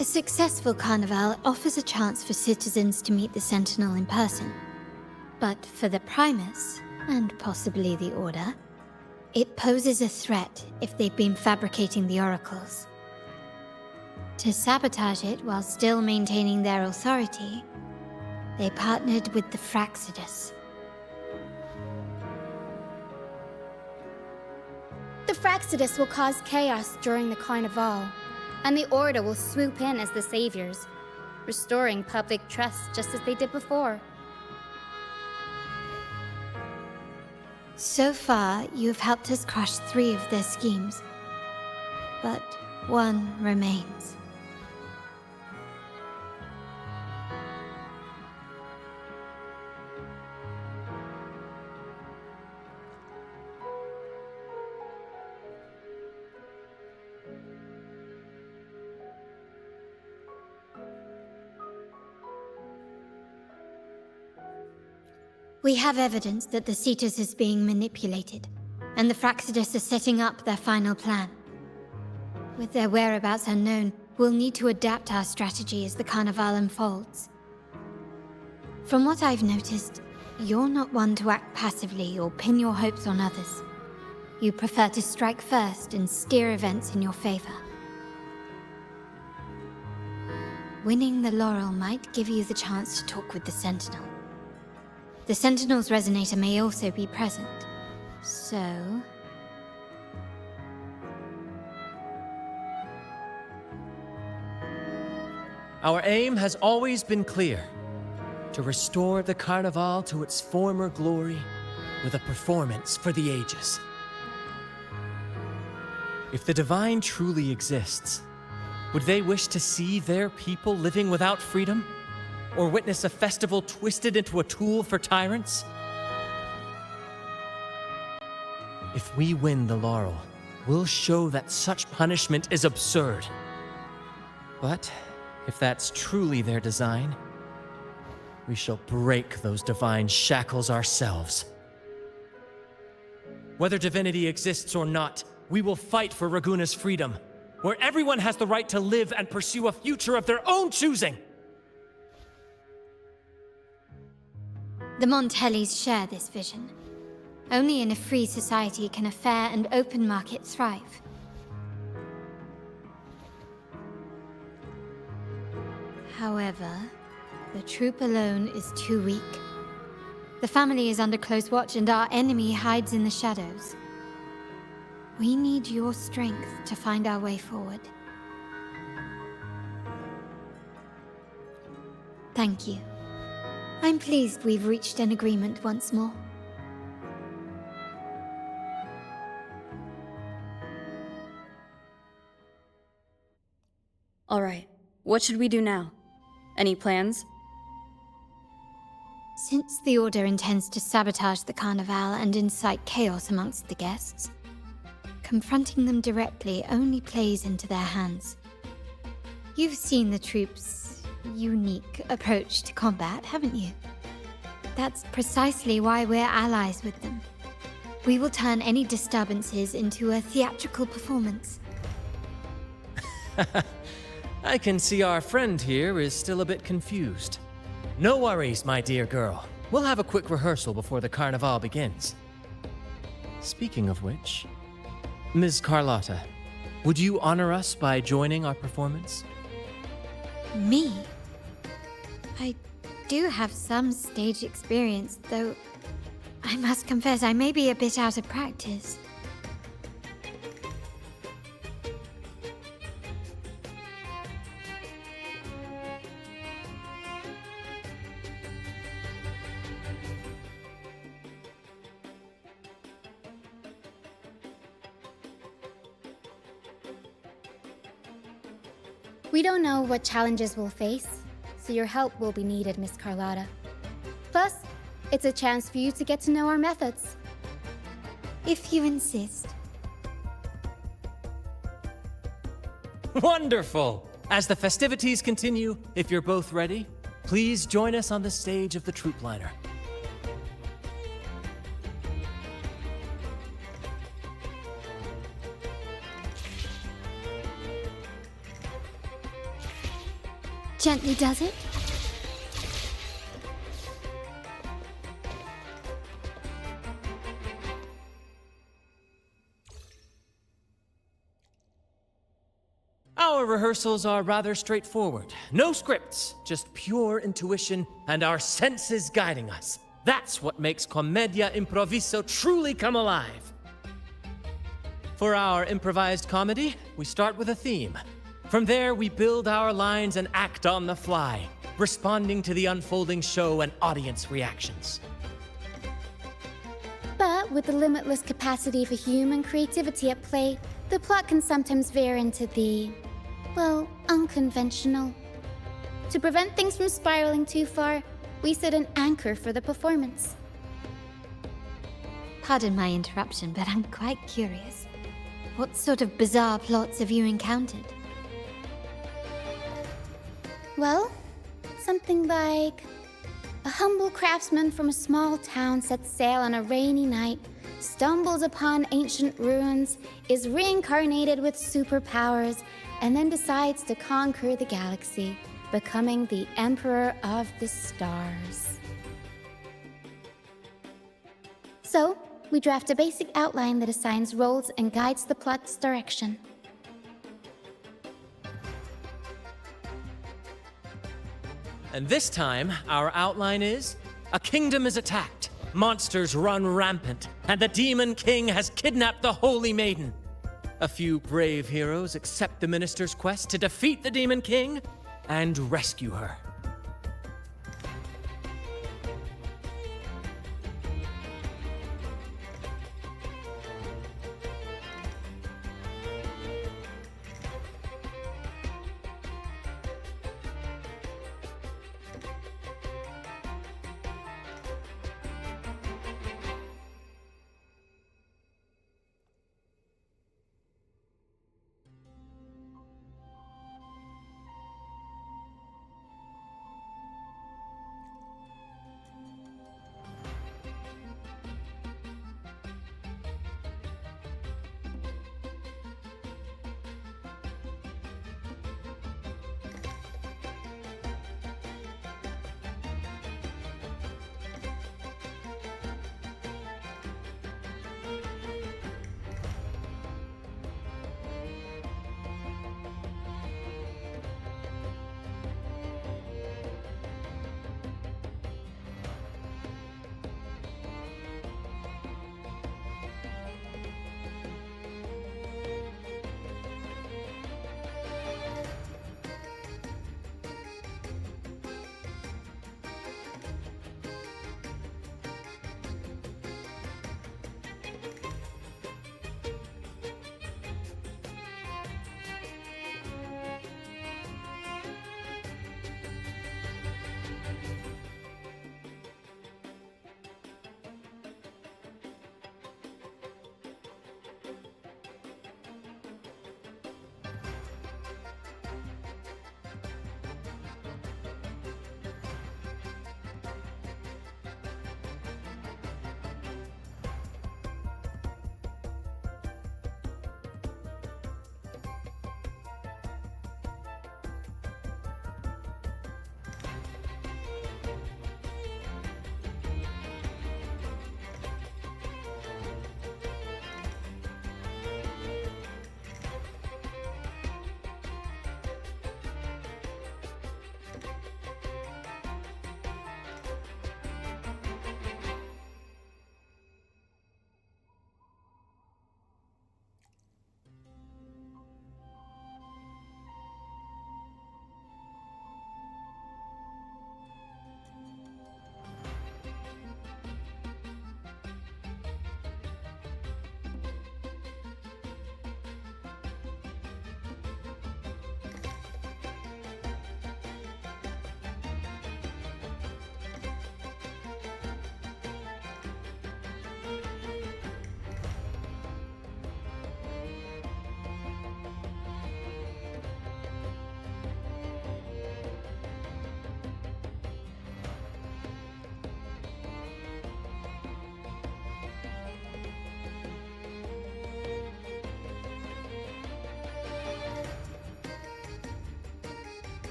A successful Carnival offers a chance for citizens to meet the Sentinel in person. But for the Primus, and possibly the Order, it poses a threat if they've been fabricating the oracles. To sabotage it while still maintaining their authority, they partnered with the Fraxidus. The Fraxidus will cause chaos during the Carnival, and the Order will swoop in as the saviors, restoring public trust just as they did before. So far, you have helped us crush 3 of their schemes, but one remains. We have evidence that the Cetus is being manipulated, and the Fraxidus are setting up their final plan. With their whereabouts unknown, we'll need to adapt our strategy as the Carnival unfolds. From what I've noticed, you're not one to act passively or pin your hopes on others. You prefer to strike first and steer events in your favor. Winning the laurel might give you the chance to talk with the Sentinel. The Sentinel's Resonator may also be present, so... Our aim has always been clear: to restore the Carnival to its former glory with a performance for the ages. If the Divine truly exists, would they wish to see their people living without freedom? Or witness a festival twisted into a tool for tyrants? If we win the laurel, we'll show that such punishment is absurd. But if that's truly their design, we shall break those divine shackles ourselves. Whether divinity exists or not, we will fight for Raguna's freedom, where everyone has the right to live and pursue a future of their own choosing. The Montellis share this vision. Only in a free society can a fair and open market thrive. However, the troop alone is too weak. The family is under close watch and our enemy hides in the shadows. We need your strength to find our way forward. Thank you. I'm pleased we've reached an agreement once more. All right, what should we do now? Any plans? Since the Order intends to sabotage the Carnival and incite chaos amongst the guests, confronting them directly only plays into their hands. You've seen the troops' unique approach to combat, haven't you? That's precisely why we're allies with them. We will turn any disturbances into a theatrical performance. I can see our friend here is still a bit confused. No worries, my dear girl. We'll have a quick rehearsal before the carnival begins. Speaking of which, Ms. Carlotta, would you honor us by joining our performance? Me? I do have some stage experience, though I must confess I may be a bit out of practice. We don't know what challenges we'll face, so your help will be needed, Miss Carlotta. Plus, it's a chance for you to get to know our methods. If you insist. Wonderful! As the festivities continue, if you're both ready, please join us on the stage of the troop liner. Gently does it? Our rehearsals are rather straightforward. No scripts, just pure intuition and our senses guiding us. That's what makes Commedia Improviso truly come alive. For our improvised comedy, we start with a theme. From there, we build our lines and act on the fly, responding to the unfolding show and audience reactions. But with the limitless capacity for human creativity at play, the plot can sometimes veer into the, well, unconventional. To prevent things from spiraling too far, we set an anchor for the performance. Pardon my interruption, but I'm quite curious. What sort of bizarre plots have you encountered? Well, something like a humble craftsman from a small town sets sail on a rainy night, stumbles upon ancient ruins, is reincarnated with superpowers, and then decides to conquer the galaxy, becoming the Emperor of the Stars. So, we draft a basic outline that assigns roles and guides the plot's direction. And this time, our outline is, a kingdom is attacked, monsters run rampant, and the Demon King has kidnapped the Holy Maiden. A few brave heroes accept the minister's quest to defeat the Demon King and rescue her.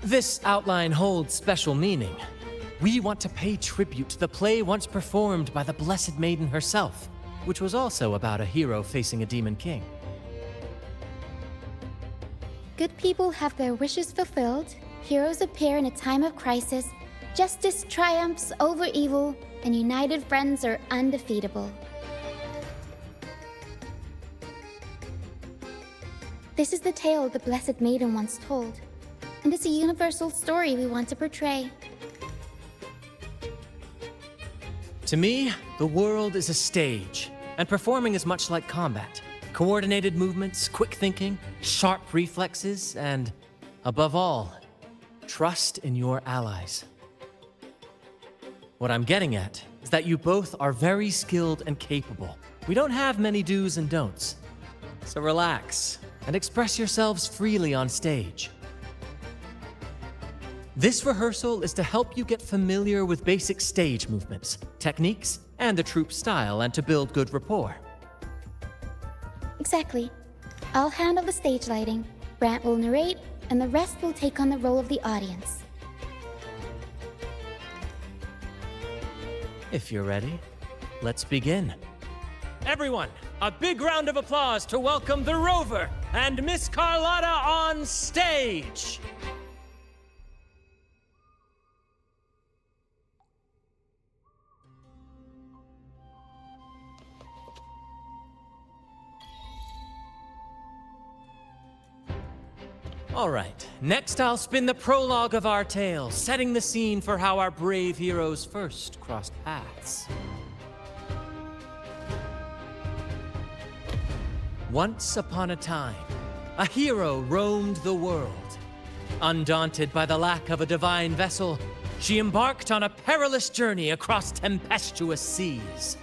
This outline holds special meaning. We want to pay tribute to the play once performed by the Blessed Maiden herself, which was also about a hero facing a demon king. Good people have their wishes fulfilled, heroes appear in a time of crisis, justice triumphs over evil, and united friends are undefeatable. This is the tale the Blessed Maiden once told, and it's a universal story we want to portray. To me, the world is a stage, and performing is much like combat. Coordinated movements, quick thinking, sharp reflexes, and, above all, trust in your allies. What I'm getting at is that you both are very skilled and capable. We don't have many do's and don'ts. So relax and express yourselves freely on stage. This rehearsal is to help you get familiar with basic stage movements, techniques, and the troupe style, and to build good rapport. Exactly. I'll handle the stage lighting, Brant will narrate, and the rest will take on the role of the audience. If you're ready, let's begin. Everyone, a big round of applause to welcome the Rover and Miss Carlotta on stage! All right, next I'll spin the prologue of our tale, setting the scene for how our brave heroes first crossed paths. Once upon a time, a hero roamed the world. Undaunted by the lack of a divine vessel, she embarked on a perilous journey across tempestuous seas.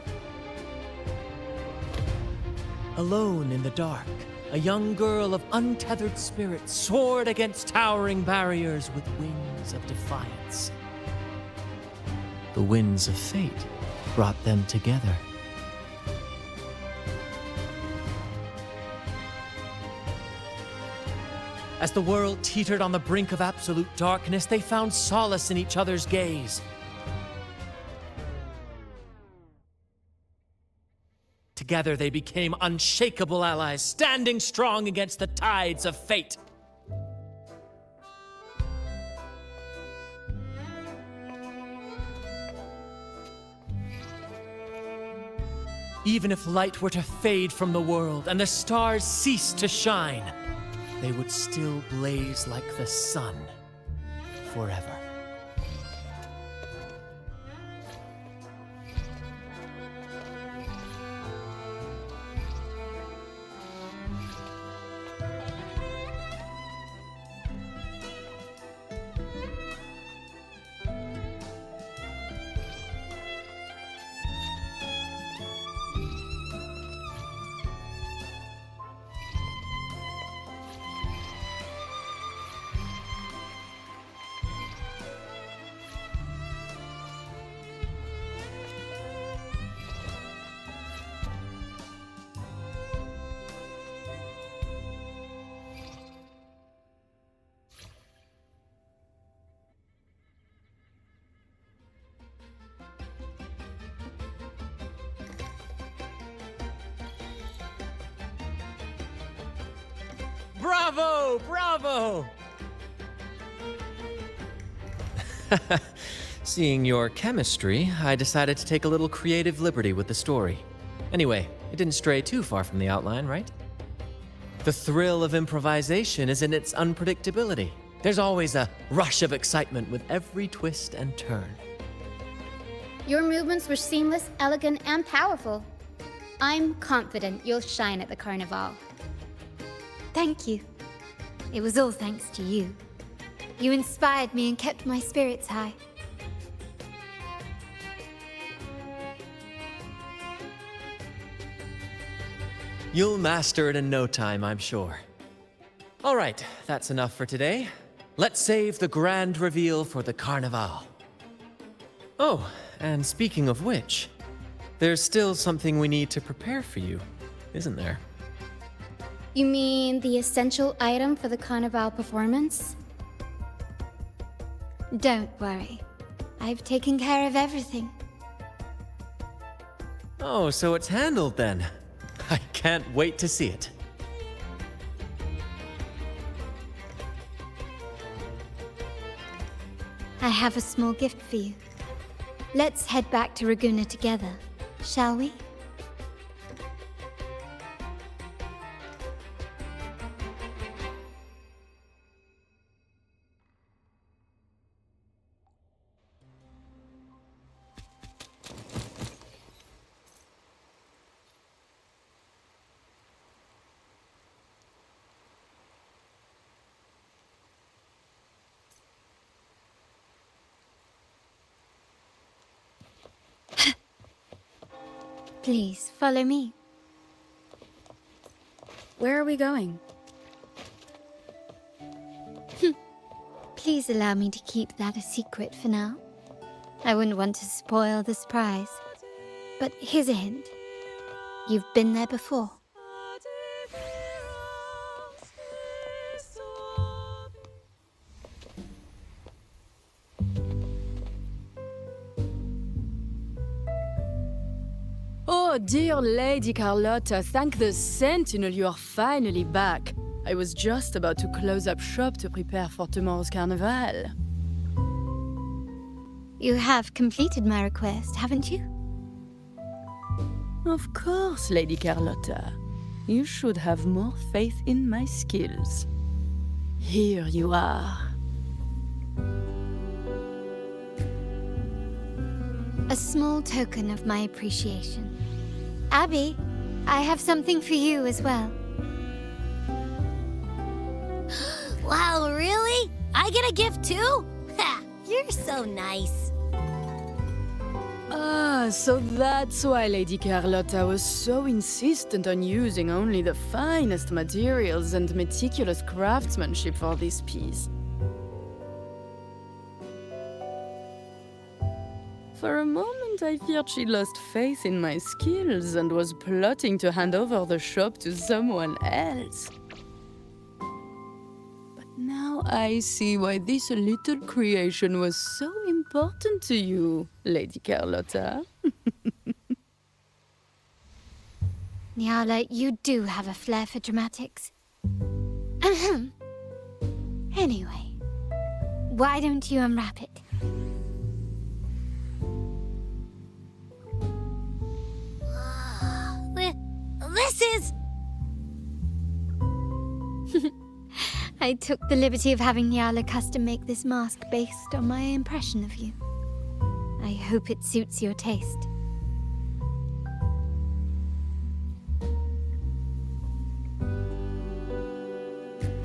Alone in the dark, a young girl of untethered spirit soared against towering barriers with wings of defiance. The winds of fate brought them together. As the world teetered on the brink of absolute darkness, they found solace in each other's gaze. Together they became unshakable allies, standing strong against the tides of fate. Even if light were to fade from the world and the stars cease to shine, they would still blaze like the sun forever. Bravo! Bravo! Seeing your chemistry, I decided to take a little creative liberty with the story. Anyway, it didn't stray too far from the outline, right? The thrill of improvisation is in its unpredictability. There's always a rush of excitement with every twist and turn. Your movements were seamless, elegant, and powerful. I'm confident you'll shine at the Carnival. Thank you. It was all thanks to you. You inspired me and kept my spirits high. You'll master it in no time, I'm sure. All right, that's enough for today. Let's save the grand reveal for the Carnival. Oh, and speaking of which, there's still something we need to prepare for you, isn't there? You mean the essential item for the Carnival performance? Don't worry. I've taken care of everything. Oh, so it's handled then. I can't wait to see it. I have a small gift for you. Let's head back to Raguna together, shall we? Please, follow me. Where are we going? Please allow me to keep that a secret for now. I wouldn't want to spoil the surprise. But here's a hint. You've been there before. Oh, dear Lady Carlotta, thank the Sentinel you are finally back. I was just about to close up shop to prepare for tomorrow's carnival. You have completed my request, haven't you? Of course, Lady Carlotta. You should have more faith in my skills. Here you are. A small token of my appreciation. Abby, I have something for you as well. Wow, really? I get a gift too? Ha! You're so nice. Ah, so that's why Lady Carlotta was so insistent on using only the finest materials and meticulous craftsmanship for this piece. For a moment, I feared she lost faith in my skills and was plotting to hand over the shop to someone else. But now I see why this little creation was so important to you, Lady Carlotta. Nyala, you do have a flair for dramatics. Ahem. Anyway, why don't you unwrap it? This is... I took the liberty of having Nyala custom make this mask based on my impression of you. I hope it suits your taste.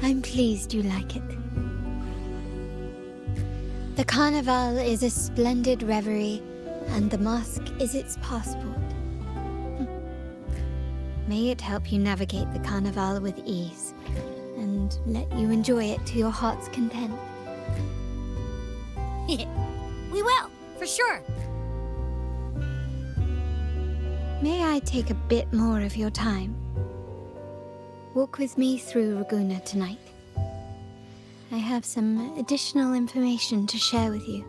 I'm pleased you like it. The carnival is a splendid reverie, and the mask is its passport. May it help you navigate the carnival with ease, and let you enjoy it to your heart's content. We will, for sure. May I take a bit more of your time? Walk with me through Raguna tonight. I have some additional information to share with you.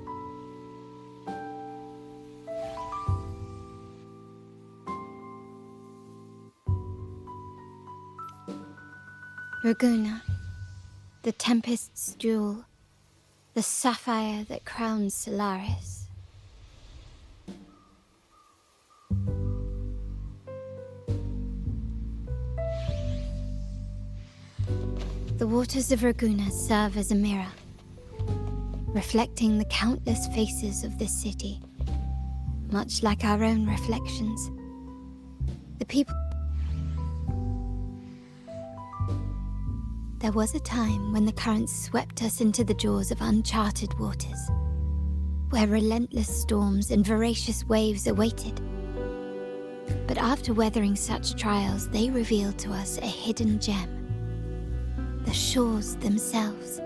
Raguna, the Tempest's jewel, the sapphire that crowns Solaris. The waters of Raguna serve as a mirror, reflecting the countless faces of this city, much like our own reflections. The people... There was a time when the currents swept us into the jaws of uncharted waters, where relentless storms and voracious waves awaited. But after weathering such trials, they revealed to us a hidden gem. The shores themselves.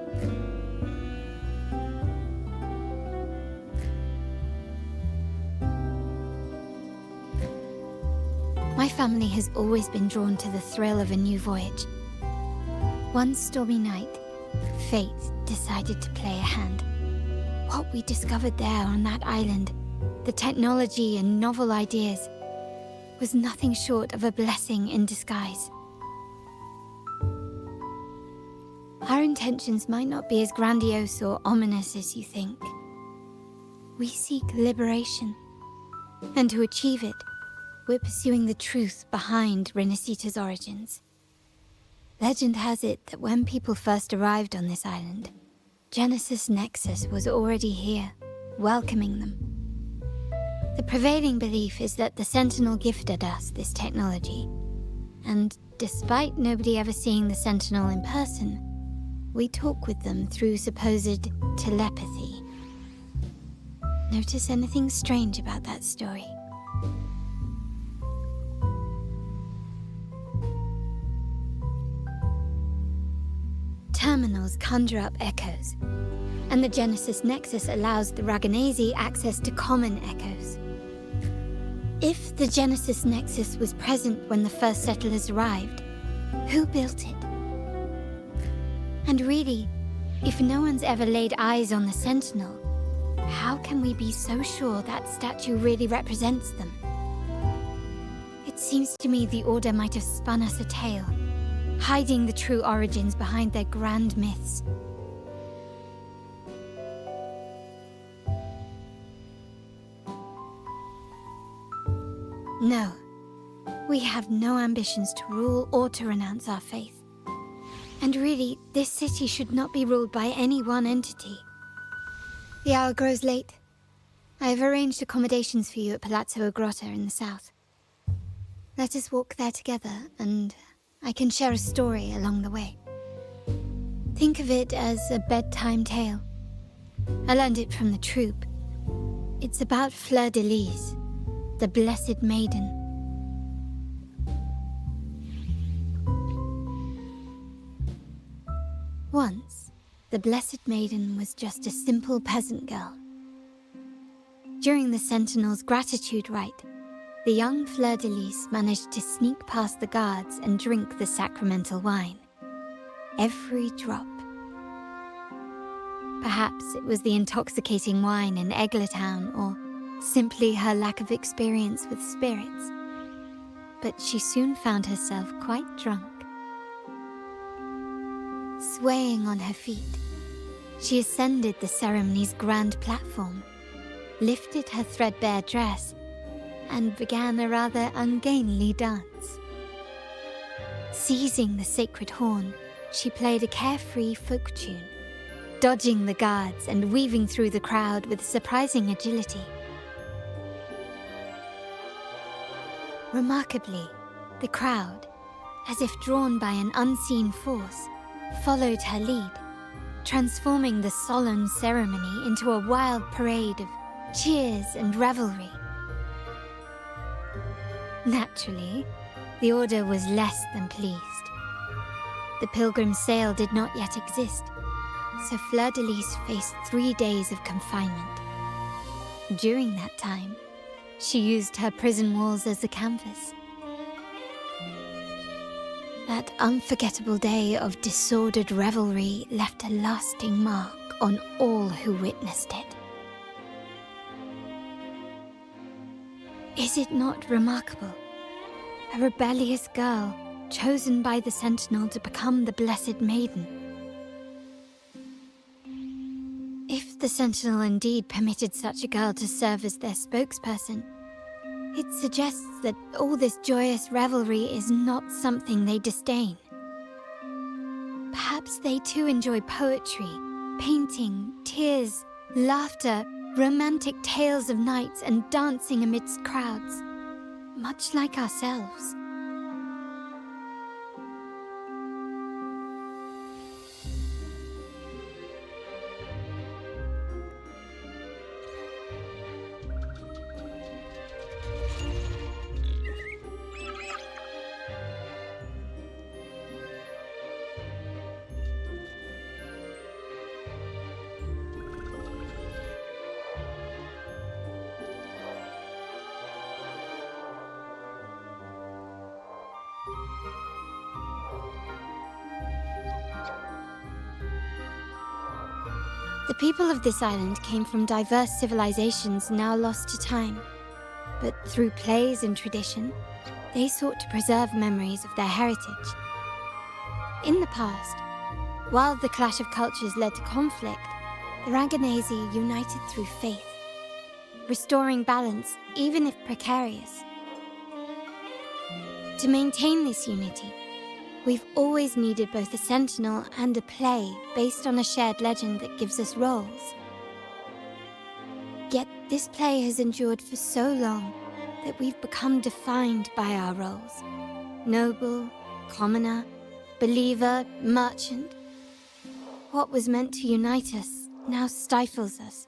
My family has always been drawn to the thrill of a new voyage. One stormy night, fate decided to play a hand. What we discovered there on that island, the technology and novel ideas, was nothing short of a blessing in disguise. Our intentions might not be as grandiose or ominous as you think. We seek liberation, and to achieve it, we're pursuing the truth behind Renacita's origins. Legend has it that when people first arrived on this island, Genesis Nexus was already here, welcoming them. The prevailing belief is that the Sentinel gifted us this technology, and despite nobody ever seeing the Sentinel in person, we talk with them through supposed telepathy. Notice anything strange about that story? Terminals conjure up echoes, and the Genesis Nexus allows the Ragonese access to common echoes. If the Genesis Nexus was present when the first settlers arrived, who built it? And really, if no one's ever laid eyes on the Sentinel, how can we be so sure that statue really represents them? It seems to me the Order might have spun us a tale, hiding the true origins behind their grand myths. No, we have no ambitions to rule or to renounce our faith. And really, this city should not be ruled by any one entity. The hour grows late. I have arranged accommodations for you at Palazzo Grotta in the south. Let us walk there together, and I can share a story along the way. Think of it as a bedtime tale. I learned it from the troupe. It's about Fleur de Lis, the Blessed Maiden. Once, the Blessed Maiden was just a simple peasant girl. During the Sentinel's gratitude rite, the young Fleur de Lis managed to sneak past the guards and drink the sacramental wine. Every drop. Perhaps it was the intoxicating wine in Eglatown, or simply her lack of experience with spirits. But she soon found herself quite drunk. Swaying on her feet, she ascended the ceremony's grand platform, lifted her threadbare dress, and began a rather ungainly dance. Seizing the sacred horn, she played a carefree folk tune, dodging the guards and weaving through the crowd with surprising agility. Remarkably, the crowd, as if drawn by an unseen force, followed her lead, transforming the solemn ceremony into a wild parade of cheers and revelry. Naturally, the Order was less than pleased. The pilgrim sale did not yet exist, so Fleur de Lis faced 3 days of confinement. During that time, she used her prison walls as a canvas. That unforgettable day of disordered revelry left a lasting mark on all who witnessed it. Is it not remarkable? A rebellious girl chosen by the Sentinel to become the Blessed Maiden. If the Sentinel indeed permitted such a girl to serve as their spokesperson, it suggests that all this joyous revelry is not something they disdain. Perhaps they too enjoy poetry, painting, tears, laughter, romantic tales of nights, and dancing amidst crowds, much like ourselves. The people of this island came from diverse civilizations now lost to time. But through plays and tradition, they sought to preserve memories of their heritage. In the past, while the clash of cultures led to conflict, the Ragonesi united through faith, restoring balance even if precarious. To maintain this unity, we've always needed both a sentinel and a play based on a shared legend that gives us roles. Yet this play has endured for so long that we've become defined by our roles. Noble, commoner, believer, merchant. What was meant to unite us now stifles us.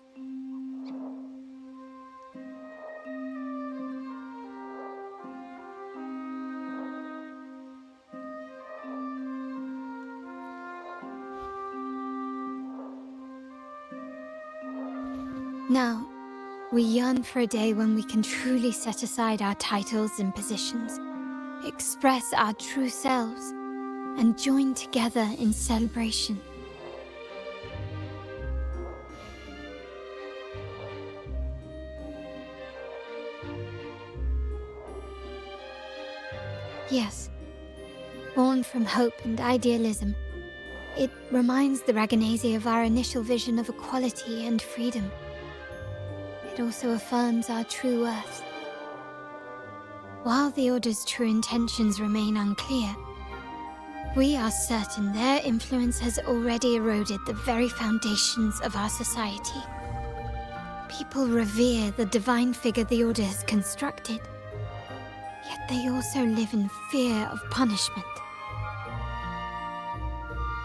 Now, we yearn for a day when we can truly set aside our titles and positions, express our true selves, and join together in celebration. Yes, born from hope and idealism, it reminds the Ragonesi of our initial vision of equality and freedom. It also affirms our true worth. While the Order's true intentions remain unclear, we are certain their influence has already eroded the very foundations of our society. People revere the divine figure the Order has constructed, yet they also live in fear of punishment.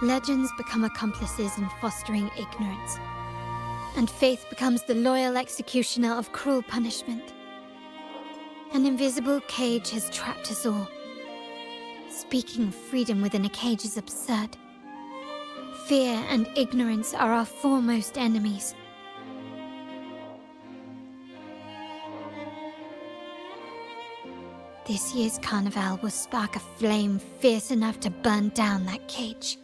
Legends become accomplices in fostering ignorance, and faith becomes the loyal executioner of cruel punishment. An invisible cage has trapped us all. Speaking of freedom within a cage is absurd. Fear and ignorance are our foremost enemies. This year's carnival will spark a flame fierce enough to burn down that cage.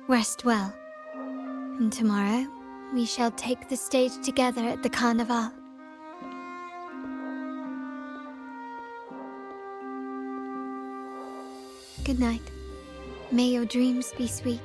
Rest well, and tomorrow we shall take the stage together at the carnival. Good night. May your dreams be sweet.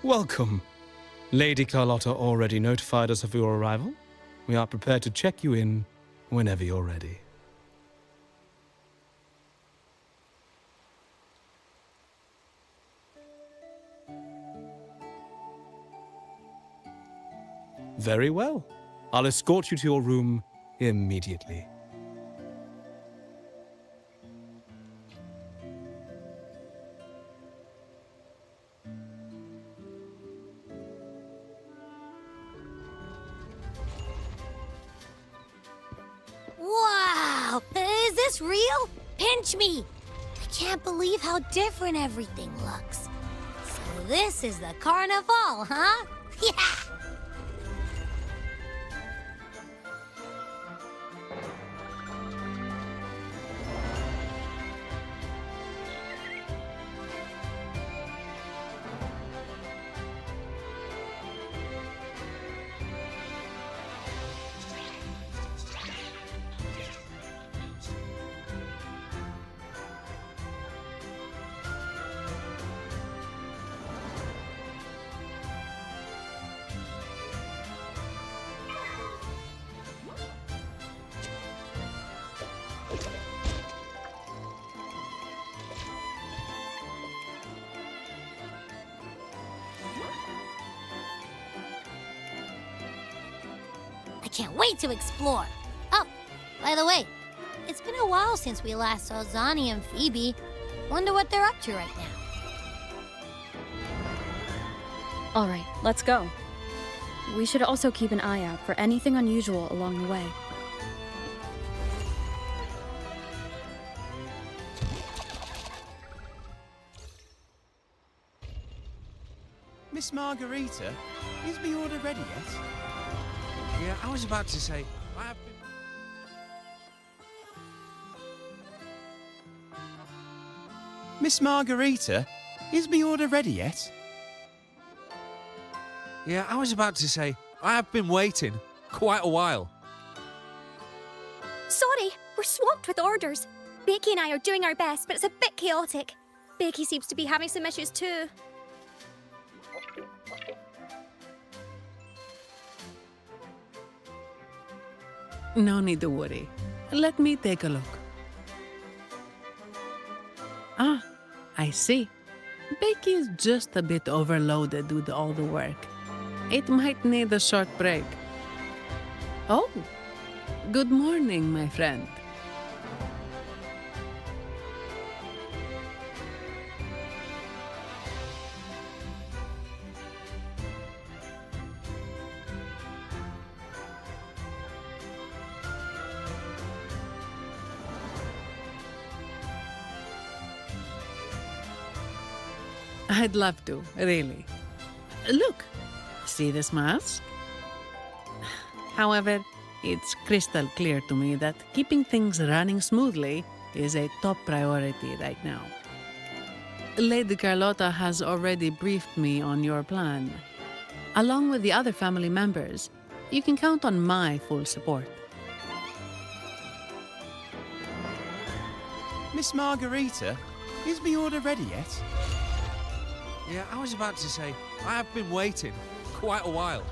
Welcome. Lady Carlotta already notified us of your arrival. We are prepared to check you in whenever you're ready. Very well. I'll escort you to your room immediately. Wow! Is this real? Pinch me! I can't believe how different everything looks. So this is the carnival, huh? Yeah! I can't wait to explore. Oh, by the way, it's been a while since we last saw Zani and Phoebe. Wonder what they're up to right now. All right, let's go. We should also keep an eye out for anything unusual along the way. Miss Margarita, is the order ready yet? Yeah, I was about to say, I have been... Miss Margarita, is the order ready yet? Yeah, I was about to say, I have been waiting quite a while. Sorry, we're swamped with orders. Becky and I are doing our best, but it's a bit chaotic. Becky seems to be having some issues too. No need to worry. Let me take a look. Ah, I see. Becky is just a bit overloaded with all the work. It might need a short break. Oh, good morning, my friend. I'd love to, really. Look, see this mask? However, it's crystal clear to me that keeping things running smoothly is a top priority right now. Lady Carlotta has already briefed me on your plan. Along with the other family members, you can count on my full support. Miss Margarita, is the order ready yet? Yeah, I was about to say, I have been waiting quite a while.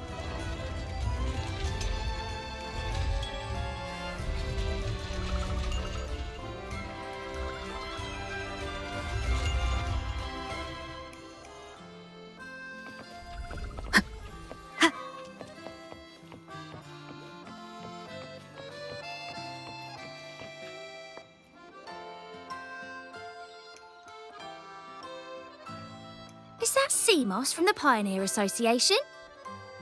Is that Seamoss from the Pioneer Association?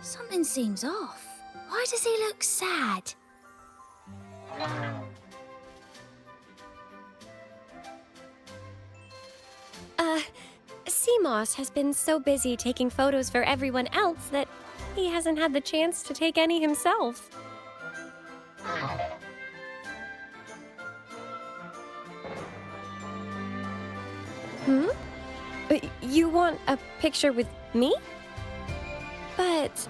Something seems off. Why does he look sad? Seamoss has been so busy taking photos for everyone else that he hasn't had the chance to take any himself. You want a picture with me? But...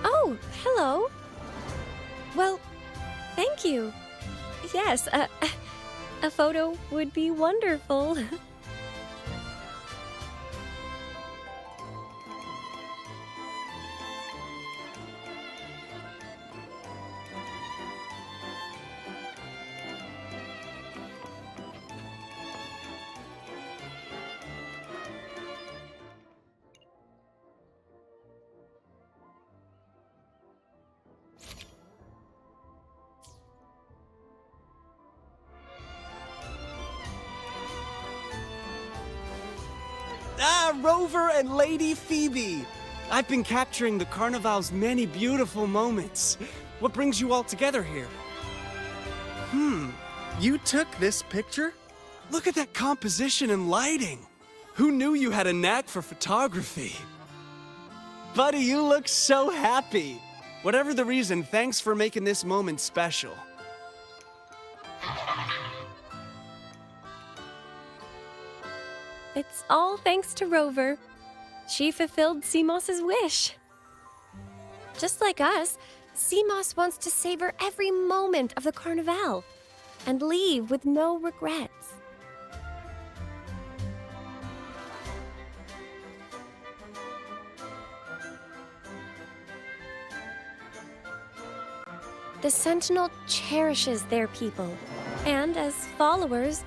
Oh, hello. Well, thank you. Yes, a photo would be wonderful. Ah, Rover and Lady Phoebe! I've been capturing the Carnival's many beautiful moments. What brings you all together here? You took this picture? Look at that composition and lighting! Who knew you had a knack for photography? Buddy, you look so happy! Whatever the reason, thanks for making this moment special. It's all thanks to Rover. She fulfilled Seamoss's wish. Just like us, Seamoss wants to savor every moment of the Carnival and leave with no regrets. The Sentinel cherishes their people, and as followers,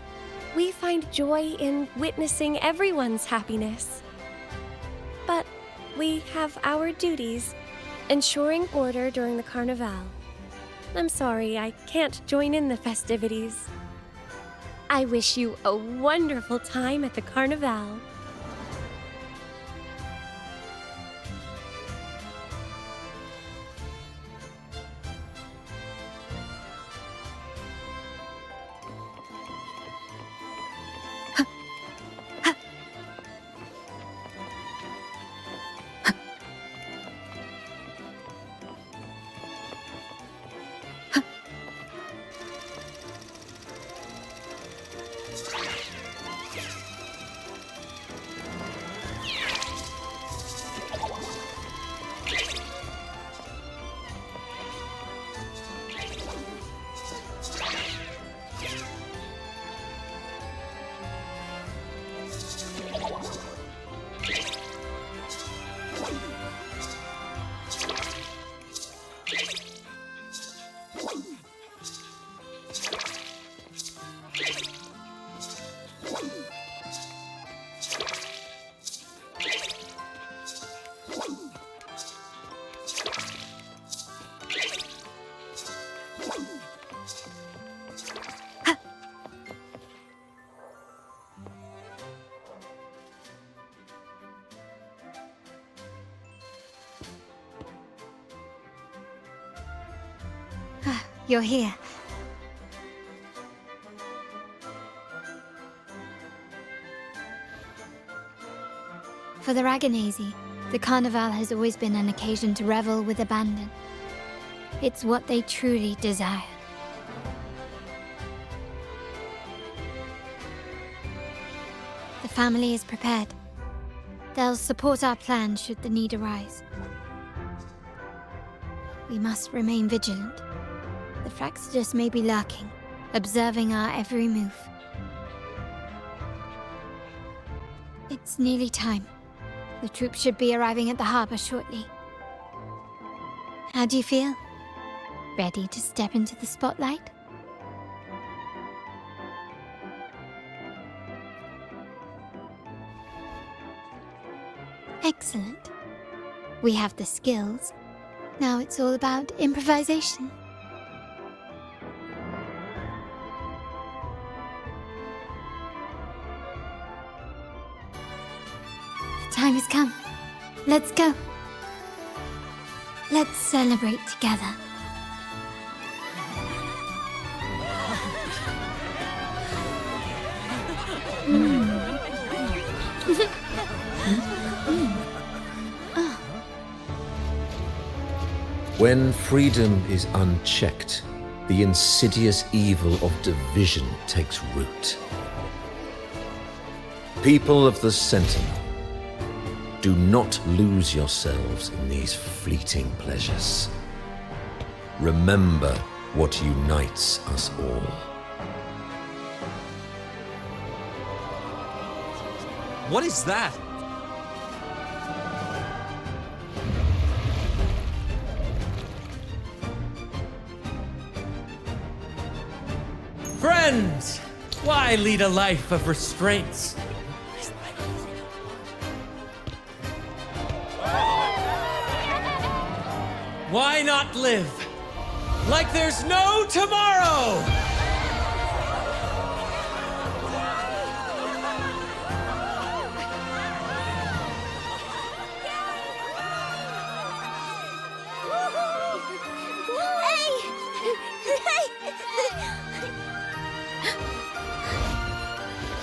we find joy in witnessing everyone's happiness. But we have our duties, ensuring order during the Carnival. I'm sorry, I can't join in the festivities. I wish you a wonderful time at the Carnival. You're here. For the Raganesi, the Carnival has always been an occasion to revel with abandon. It's what they truly desire. The family is prepared. They'll support our plan should the need arise. We must remain vigilant. The Fraxidus may be lurking, observing our every move. It's nearly time. The troops should be arriving at the harbor shortly. How do you feel? Ready to step into the spotlight? Excellent. We have the skills. Now it's all about improvisation. The time has come. Let's go. Let's celebrate together. When freedom is unchecked, the insidious evil of division takes root. People of the Sentinel, do not lose yourselves in these fleeting pleasures. Remember what unites us all. What is that? Friends, why lead a life of restraints? Why not live like there's no tomorrow?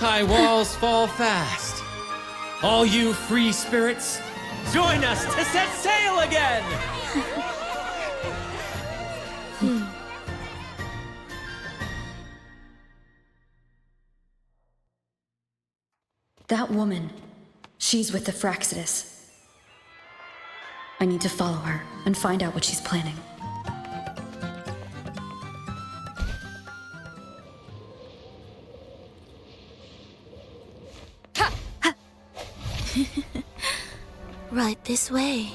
High walls fall fast. All you free spirits, join us to set sail again! That woman, she's with the Fraxidus. I need to follow her and find out what she's planning. Right this way.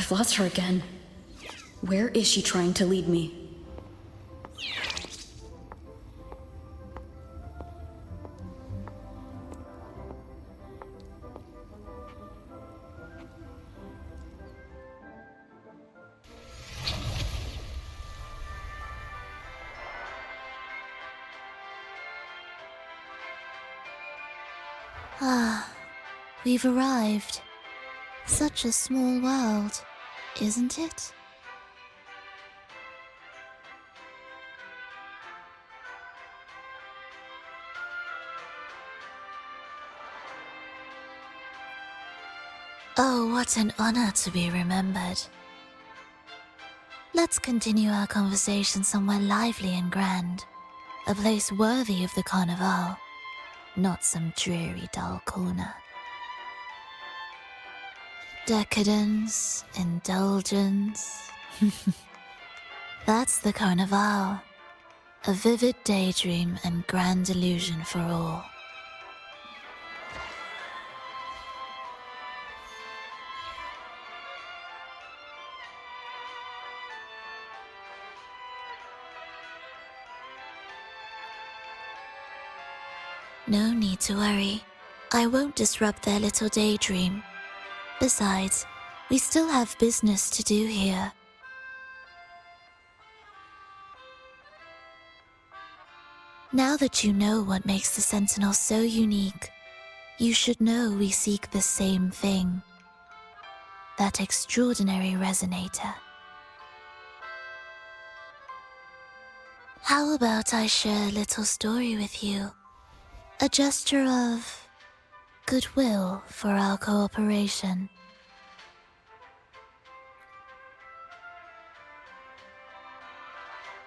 I've lost her again. Where is she trying to lead me? Ah, we've arrived. Such a small world, isn't it? Oh, what an honor to be remembered. Let's continue our conversation somewhere lively and grand. A place worthy of the Carnival, not some dreary, dull corner. Decadence, indulgence. That's the Carnival. A vivid daydream and grand illusion for all. No need to worry. I won't disrupt their little daydream. Besides, we still have business to do here. Now that you know what makes the Sentinel so unique, you should know we seek the same thing. That extraordinary resonator. How about I share a little story with you? A gesture of goodwill for our cooperation.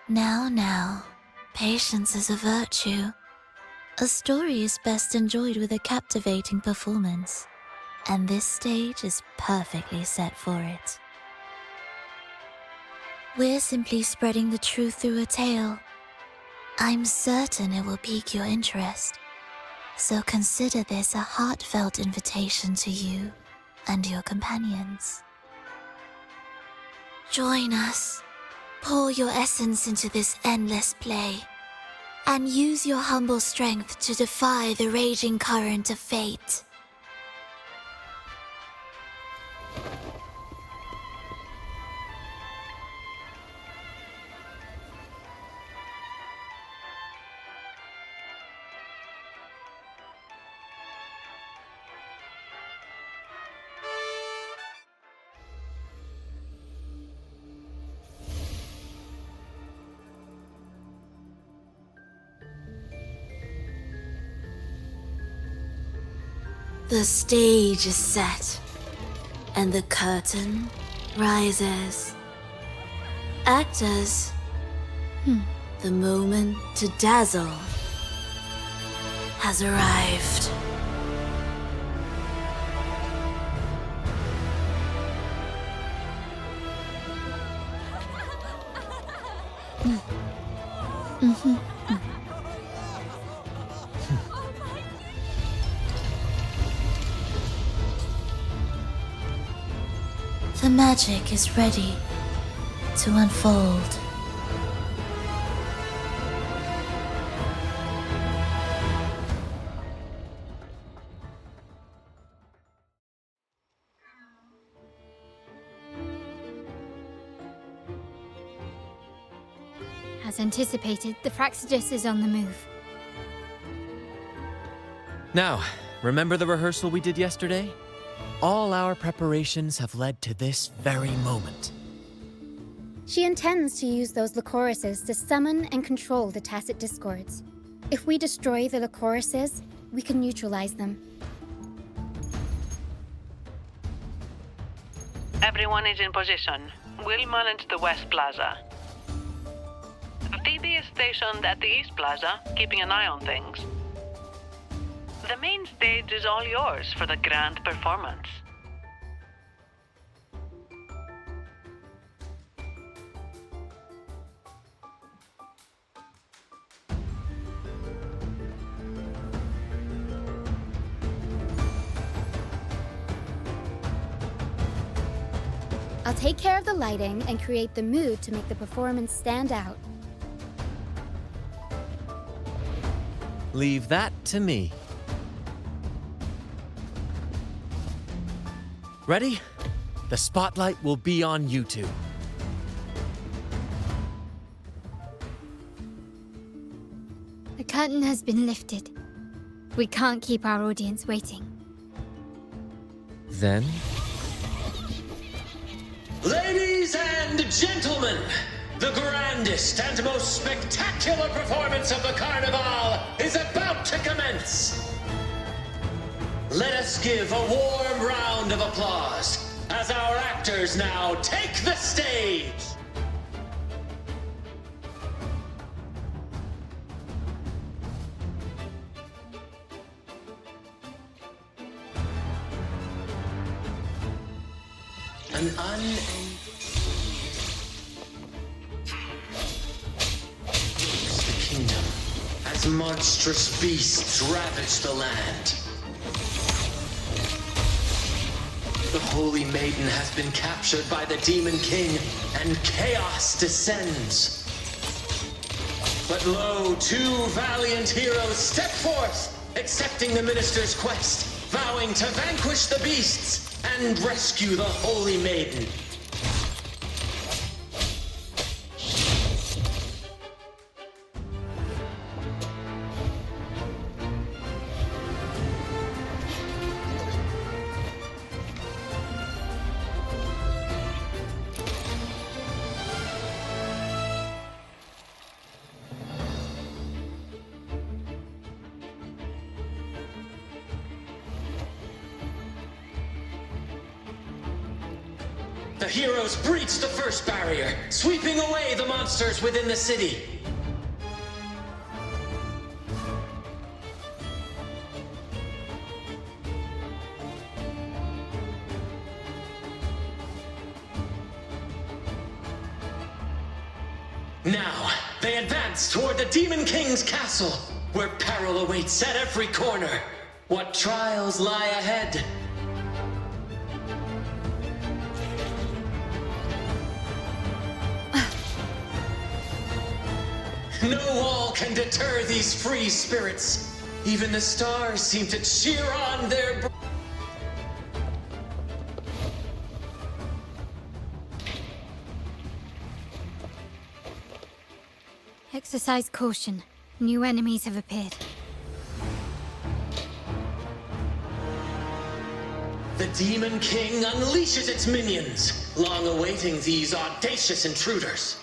Now, patience is a virtue. A story is best enjoyed with a captivating performance, and this stage is perfectly set for it. We're simply spreading the truth through a tale. I'm certain it will pique your interest. So consider this a heartfelt invitation to you and your companions. Join us, pour your essence into this endless play, and use your humble strength to defy the raging current of fate. The stage is set, and the curtain rises. Actors, the moment to dazzle has arrived. The magic is ready to unfold. As anticipated, the Fraxidus is on the move. Now, remember the rehearsal we did yesterday? All our preparations have led to this very moment. She intends to use those Lycorises to summon and control the Tacit Discords. If we destroy the Lycorises, we can neutralize them. Everyone is in position. We'll manage the West Plaza. Phoebe is stationed at the East Plaza, keeping an eye on things. The main stage is all yours for the grand performance. I'll take care of the lighting and create the mood to make the performance stand out. Leave that to me. Ready? The spotlight will be on you two. The curtain has been lifted. We can't keep our audience waiting. Then? Ladies and gentlemen, the grandest and most spectacular performance of the Carnival is about to commence. Let us give a warm round of applause as our actors now take the stage. An the kingdom as monstrous beasts ravage the land. The Holy Maiden has been captured by the Demon King, and chaos descends. But lo, two valiant heroes step forth, accepting the minister's quest, vowing to vanquish the beasts and rescue the Holy Maiden. The heroes breach the first barrier, sweeping away the monsters within the city. Now, they advance toward the Demon King's castle, where peril awaits at every corner. What trials lie ahead? No wall can deter these free spirits. Even the stars seem to cheer on their... Exercise caution. New enemies have appeared. The Demon King unleashes its minions, long awaiting these audacious intruders.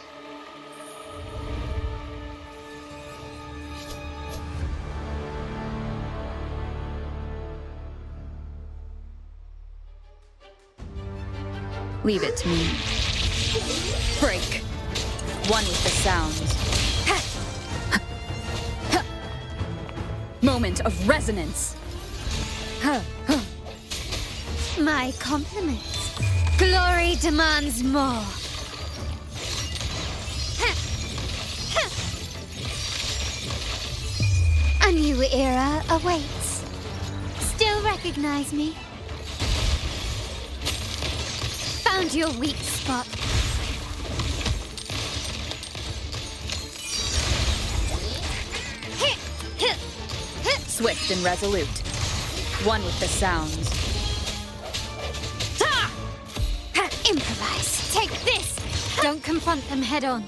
Leave it to me. Break. One with the sounds. Moment of resonance. My compliments. Glory demands more. A new era awaits. Still recognize me? Found your weak spot. Swift and resolute. One with the sounds. Improvise. Take this. Don't confront them head on.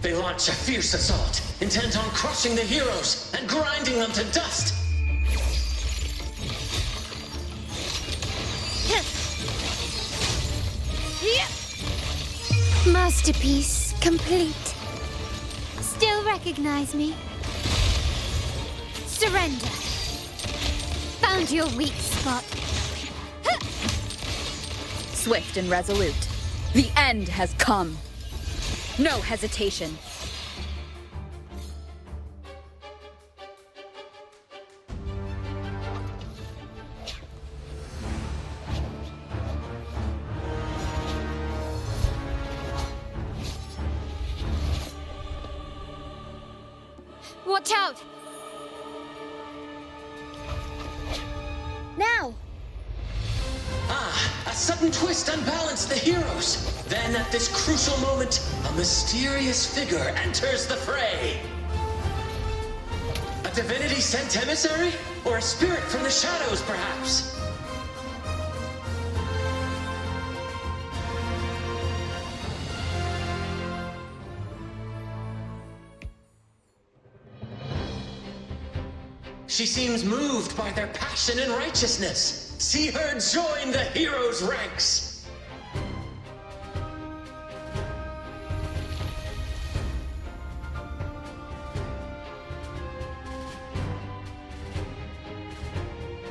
They launch a fierce assault, intent on crushing the heroes and grinding them to dust. My Masterpiece complete. Still recognize me? Surrender. Found your weak spot. Swift and resolute. The end has come. No hesitation. Watch out! Now! A sudden twist unbalanced the heroes. Then, at this crucial moment, a mysterious figure enters the fray. A divinity-sent emissary? Or a spirit from the shadows, perhaps? She seems moved by their passion and righteousness. See her join the heroes' ranks.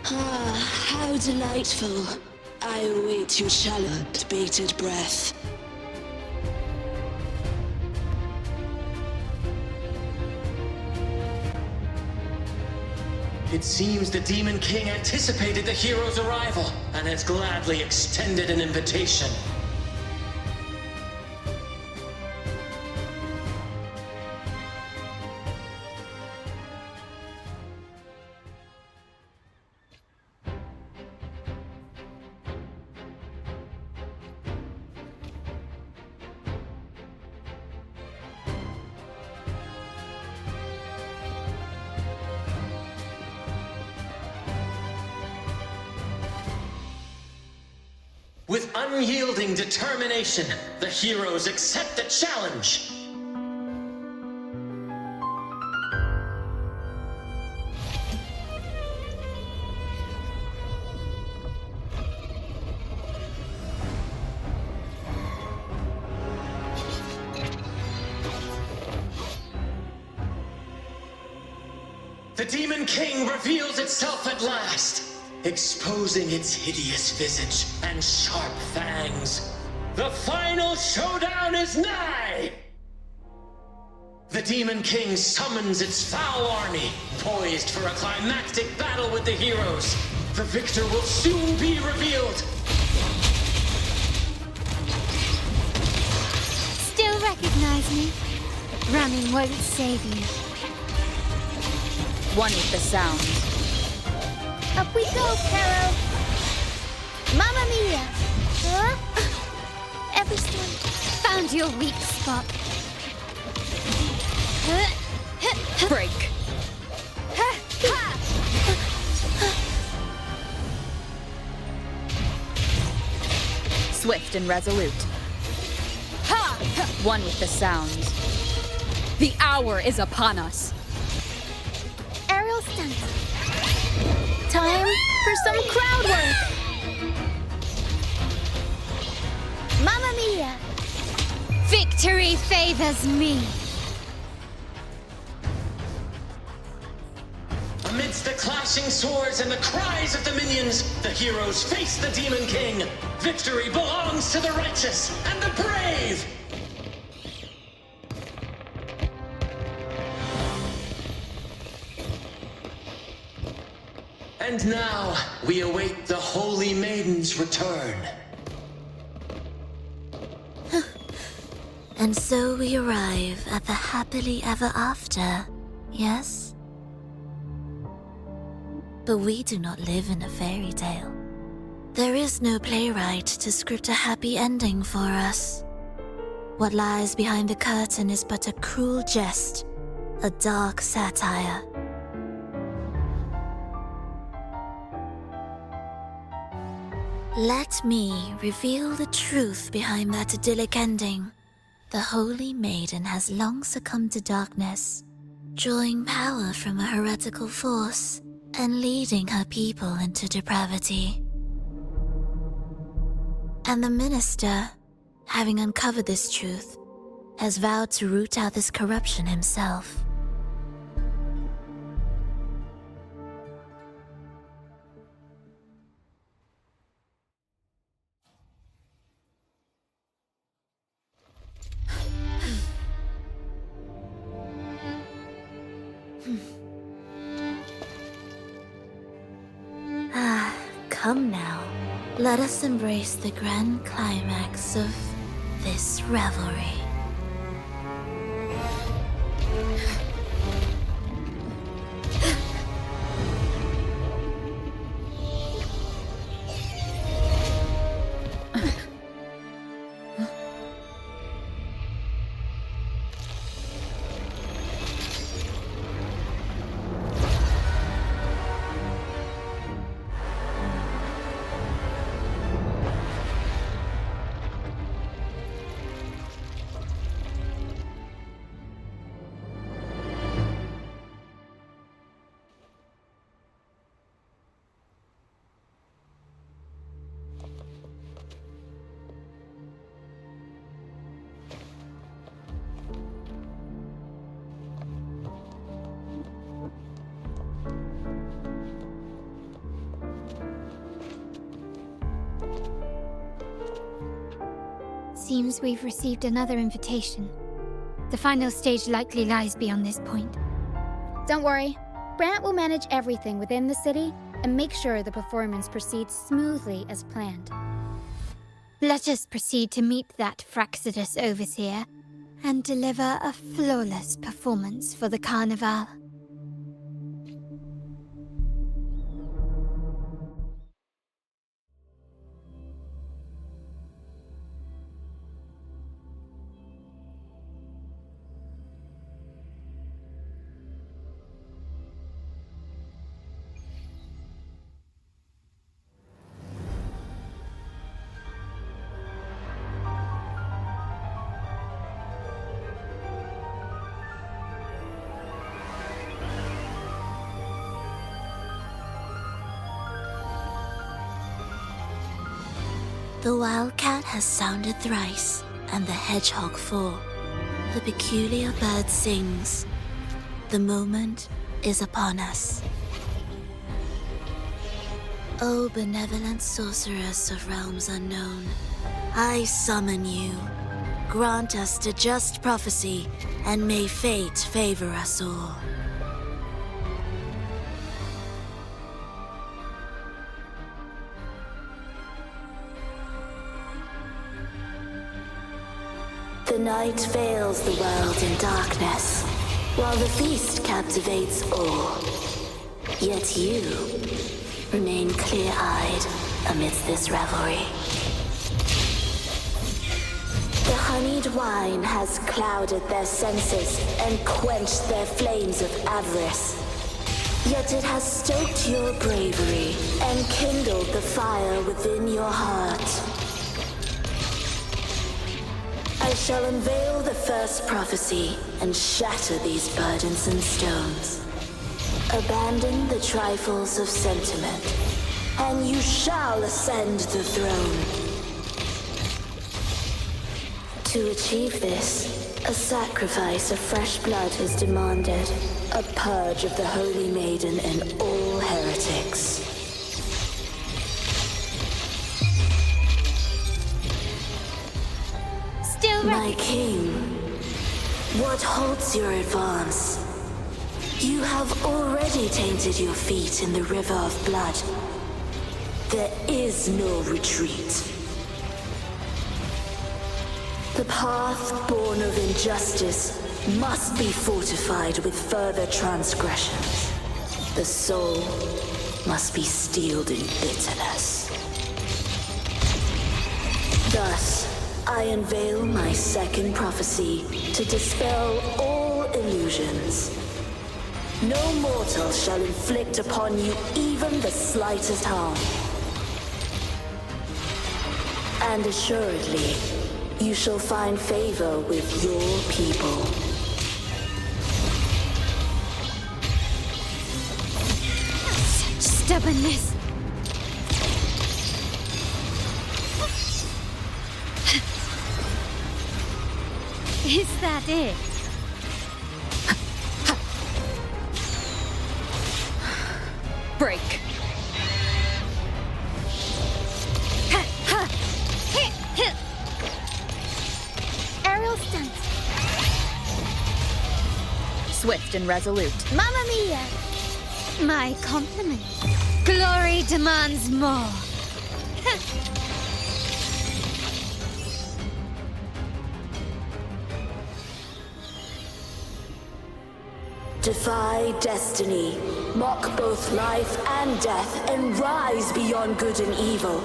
Ah, how delightful. I await your challenge, bated breath. It seems the Demon King anticipated the hero's arrival and has gladly extended an invitation. With unyielding determination, the heroes accept the challenge. The Demon King reveals itself at last, exposing its hideous visage and sharp fangs. The final showdown is nigh! The Demon King summons its foul army, poised for a climactic battle with the heroes. The victor will soon be revealed. Still recognize me? Running won't save you. One with the sound. Up we go, Caro! Mamma mia! Huh? Every swing. Found your weak spot. Break. Swift and resolute. One with the sound. The hour is upon us. Aerial stunt. Time for some crowd work. Mamma mia! Victory favors me. Amidst the clashing swords and the cries of the minions, the heroes face the Demon King. Victory belongs to the righteous and the brave! And now, we await the Holy Maiden's return. And so we arrive at the happily ever after, yes? But we do not live in a fairy tale. There is no playwright to script a happy ending for us. What lies behind the curtain is but a cruel jest, a dark satire. Let me reveal the truth behind that idyllic ending. The Holy Maiden has long succumbed to darkness, drawing power from a heretical force and leading her people into depravity. And the minister having uncovered this truth, has vowed to root out this corruption himself. Come now, let us embrace the grand climax of this revelry. Seems we've received another invitation. The final stage likely lies beyond this point. Don't worry. Brant will manage everything within the city and make sure the performance proceeds smoothly as planned. Let us proceed to meet that Fraxidus overseer and deliver a flawless performance for the Carnival. The wildcat has sounded thrice, and the hedgehog four. The peculiar bird sings. The moment is upon us. O benevolent sorceress of realms unknown, I summon you. Grant us the just prophecy, and may fate favor us all. The night veils the world in darkness, while the feast captivates all. Yet you remain clear-eyed amidst this revelry. The honeyed wine has clouded their senses and quenched their flames of avarice. Yet it has stoked your bravery and kindled the fire within your heart. I shall unveil the first prophecy and shatter these burdensome stones. Abandon the trifles of sentiment, and you shall ascend the throne. To achieve this, a sacrifice of fresh blood is demanded, a purge of the Holy Maiden and all heretics. My king, what halts your advance? You have already tainted your feet in the river of blood. There is no retreat. The path born of injustice must be fortified with further transgressions. The soul must be steeled in bitterness. Thus, I unveil my second prophecy to dispel all illusions. No mortal shall inflict upon you even the slightest harm. And assuredly, you shall find favor with your people. Stubbornness. Is that it? Break. Aerial stunt. Swift and resolute. Mamma mia! My compliments. Glory demands more. Defy destiny, mock both life and death, and rise beyond good and evil.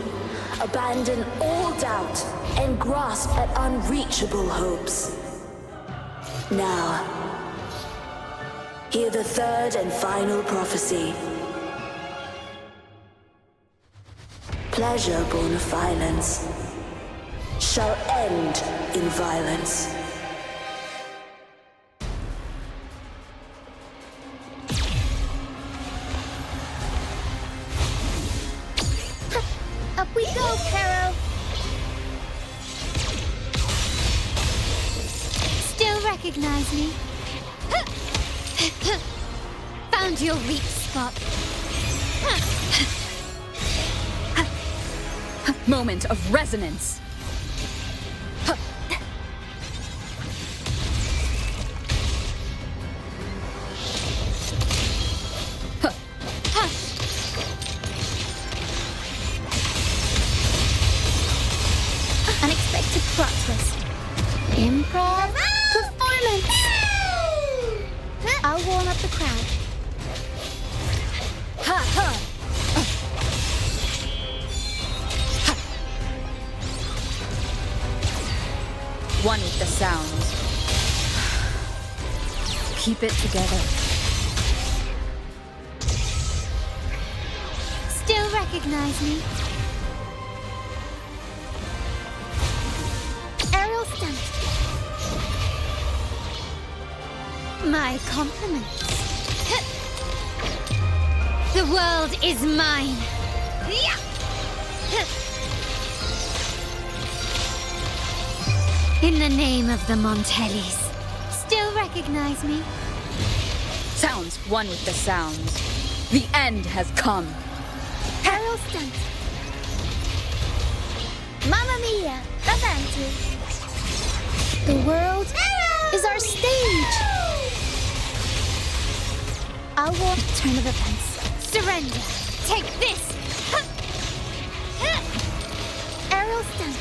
Abandon all doubt and grasp at unreachable hopes. Now, hear the third and final prophecy. Pleasure born of violence shall end in violence. Up we go, Pero! Still recognize me? Found your weak spot. Moment of resonance. Unexpected plot twist. Improv performance. I'll warm up the crowd. Ha ha! One with the sounds. Keep it together. Still recognize me? Aerial stunt. My compliments. The world is mine. In the name of the Montellis. Still recognize me? Sounds one with the sounds. The end has come. Aerial stunt. Mamma mia! Avanti! The world is our stage! I'll walk turn of events. Surrender! Take this! Aerial stunt.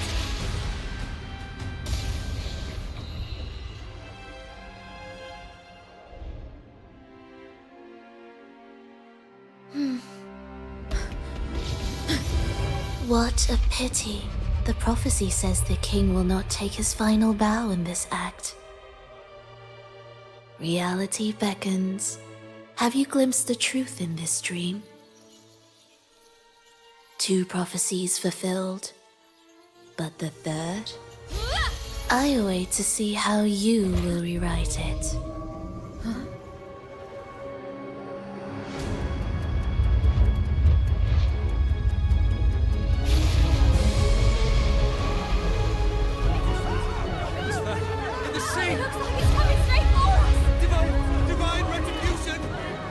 What a pity. The prophecy says the king will not take his final bow in this act. Reality beckons. Have you glimpsed the truth in this dream? 2 prophecies fulfilled, but the third? I await to see how you will rewrite it. Divine retribution!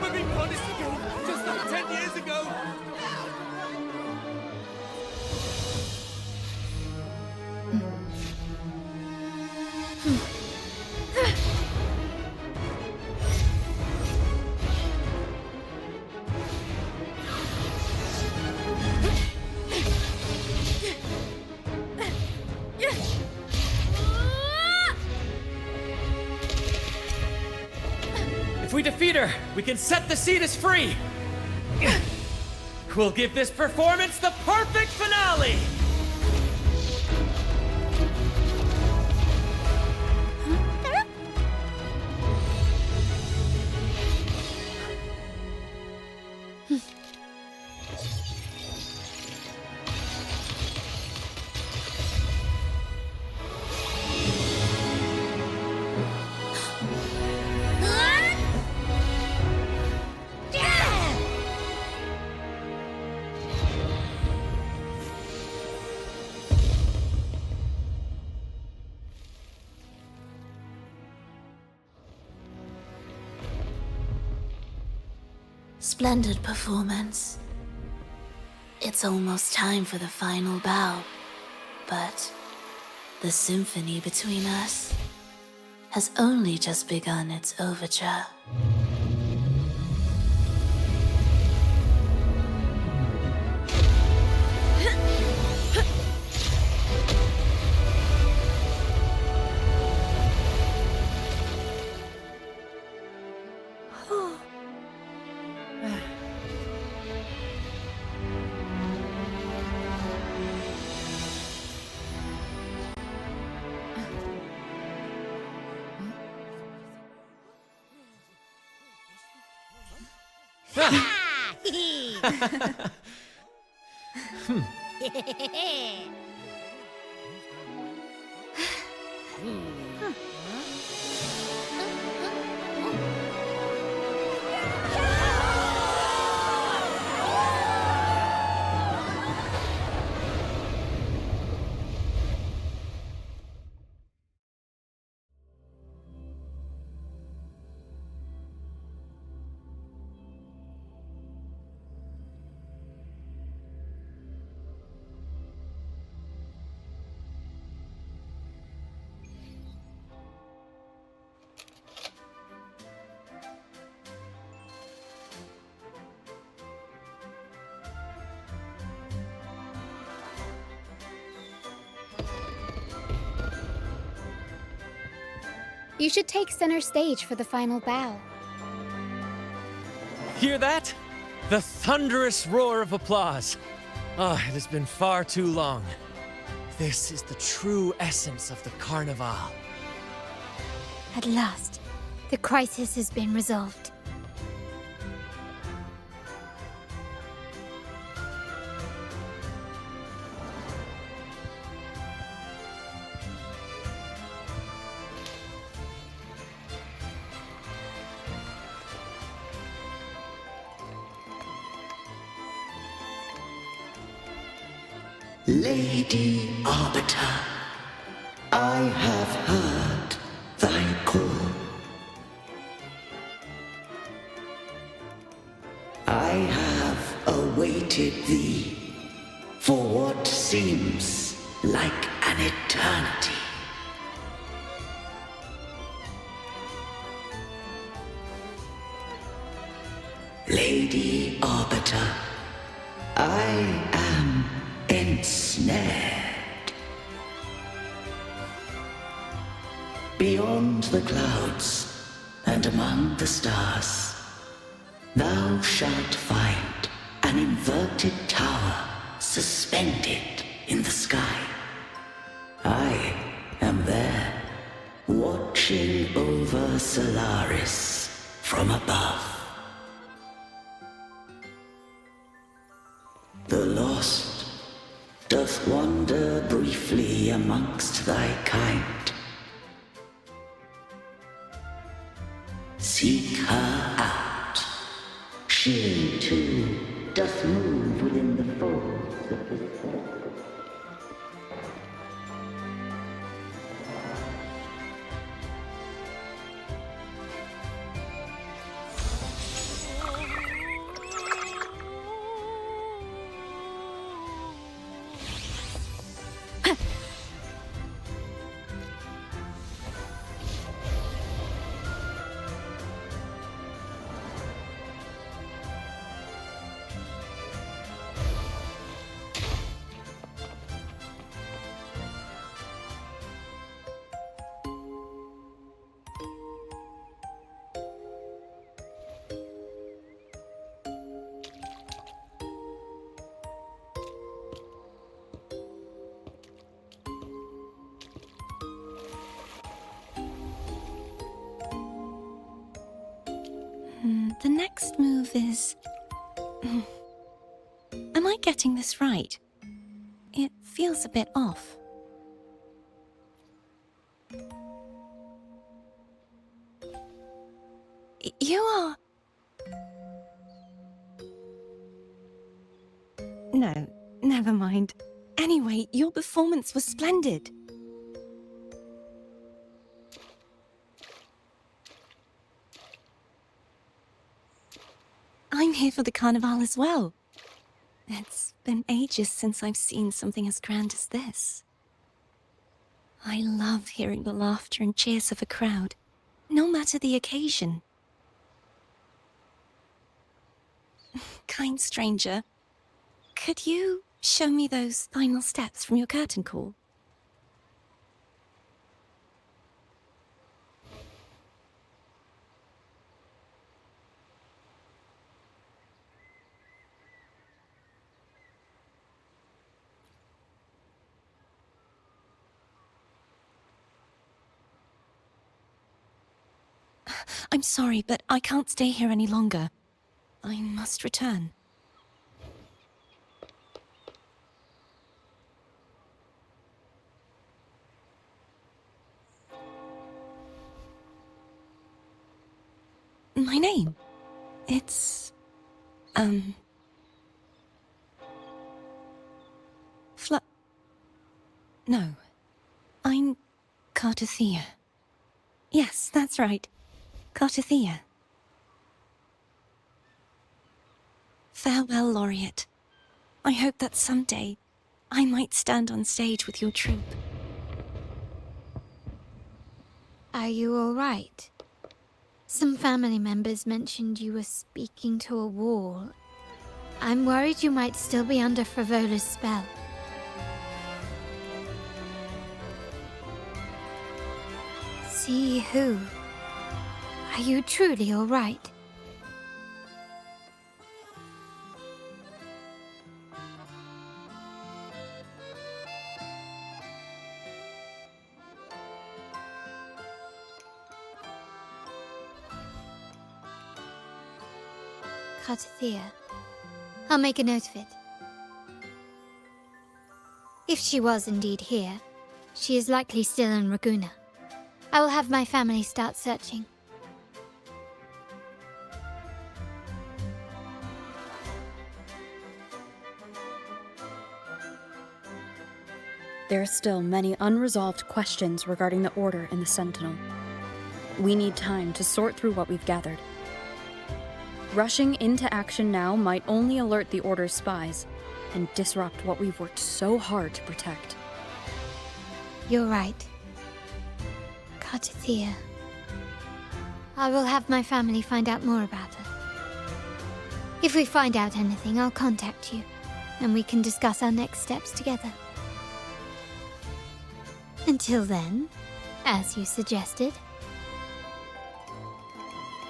We're being punished again, just like 10 years ago! If we defeat her, we can set the Cetus free! We'll give this performance the perfect finale! splendid performance. It's almost time for the final bow, but the symphony between us has only just begun its overture. You should take center stage for the final bow. Hear that? The thunderous roar of applause. Ah, it has been far too long. This is the true essence of the Carnival. At last, the crisis has been resolved. Lady Arbiter, I have heard thy call. I have awaited thee for what seems like an eternity. Lady Arbiter, I am ensnared. Beyond the clouds and among the stars, thou shalt find an inverted tower suspended in the sky. I am there, watching over Solaris from above. The lost doth wander briefly amongst thy kind. Seek her out. She, too, doth move within the folds of the sea. The next move is... Am I getting this right? It feels a bit off. You are... No, never mind. Anyway, your performance was splendid. I'm here for the carnival as well. It's been ages since I've seen something as grand as this. I love hearing the laughter and cheers of a crowd, no matter the occasion. Kind stranger, could you show me those final steps from your curtain call? I'm sorry, but I can't stay here any longer. I must return. My name? It's... No. I'm Cartothea. Yes, that's right. Cartothea. Farewell, Laureate. I hope that someday I might stand on stage with your troupe. Are you all right? Some family members mentioned you were speaking to a wall. I'm worried you might still be under Frivola's spell. See who? Are you truly all right? Cartothea. I'll make a note of it. If she was indeed here, she is likely still in Raguna. I will have my family start searching. There are still many unresolved questions regarding the Order and the Sentinel. We need time to sort through what we've gathered. Rushing into action now might only alert the Order's spies and disrupt what we've worked so hard to protect. You're right. Cartothea. I will have my family find out more about her. If we find out anything, I'll contact you, and we can discuss our next steps together. Until then, as you suggested,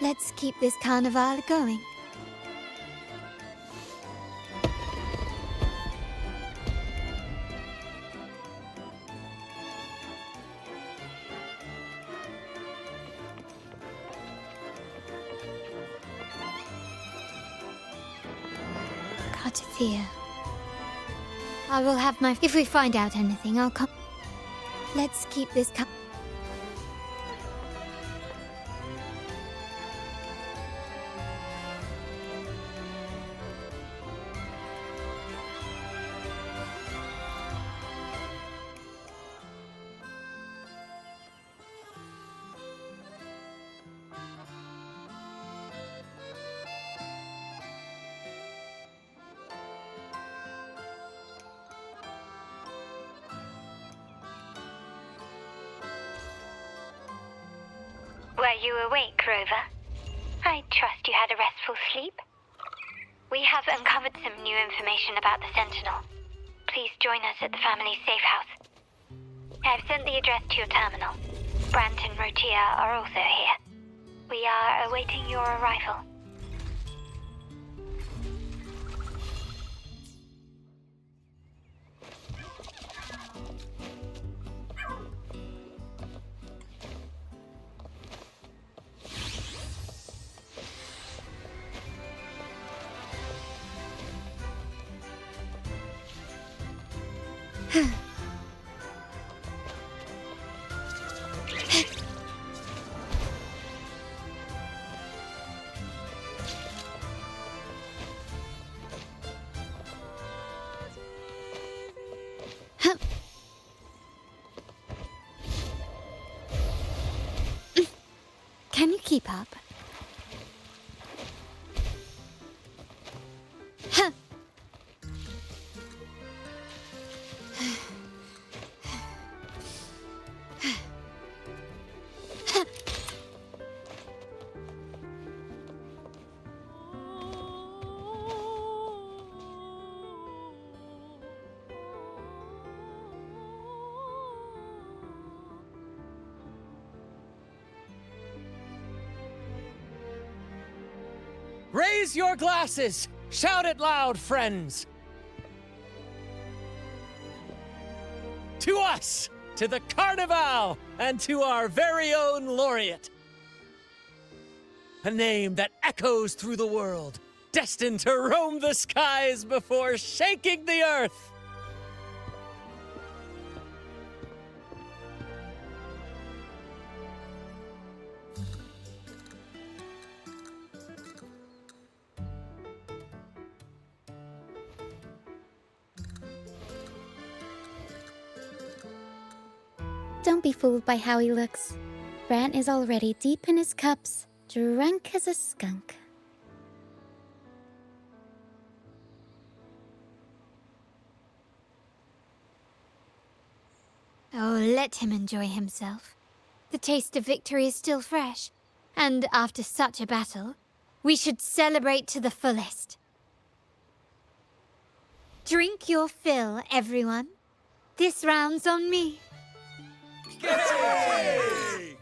let's keep this carnival going. Cartothea. I will have my... If we find out anything, I'll come... Let's keep this Were you awake, Rover? I trust you had a restful sleep. We have uncovered some new information about the Sentinel. Please join us at the family's safe house. I've sent the address to your terminal. Brant and Rotia are also here. We are awaiting your arrival. Can you keep up? Raise your glasses! Shout it loud, friends! To us! To the Carnival! And to our very own laureate! A name that echoes through the world, destined to roam the skies before shaking the earth! Don't be fooled by how he looks. Brant is already deep in his cups, drunk as a skunk. Oh, let him enjoy himself. The taste of victory is still fresh, and after such a battle, we should celebrate to the fullest. Drink your fill, everyone. This round's on me. Yay!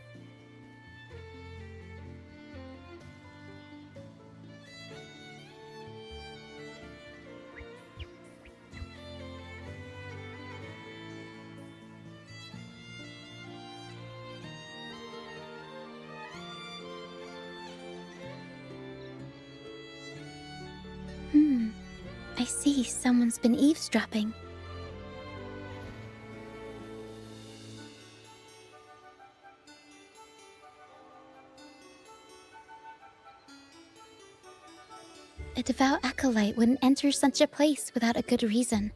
I see someone's been eavesdropping. A devout acolyte wouldn't enter such a place without a good reason.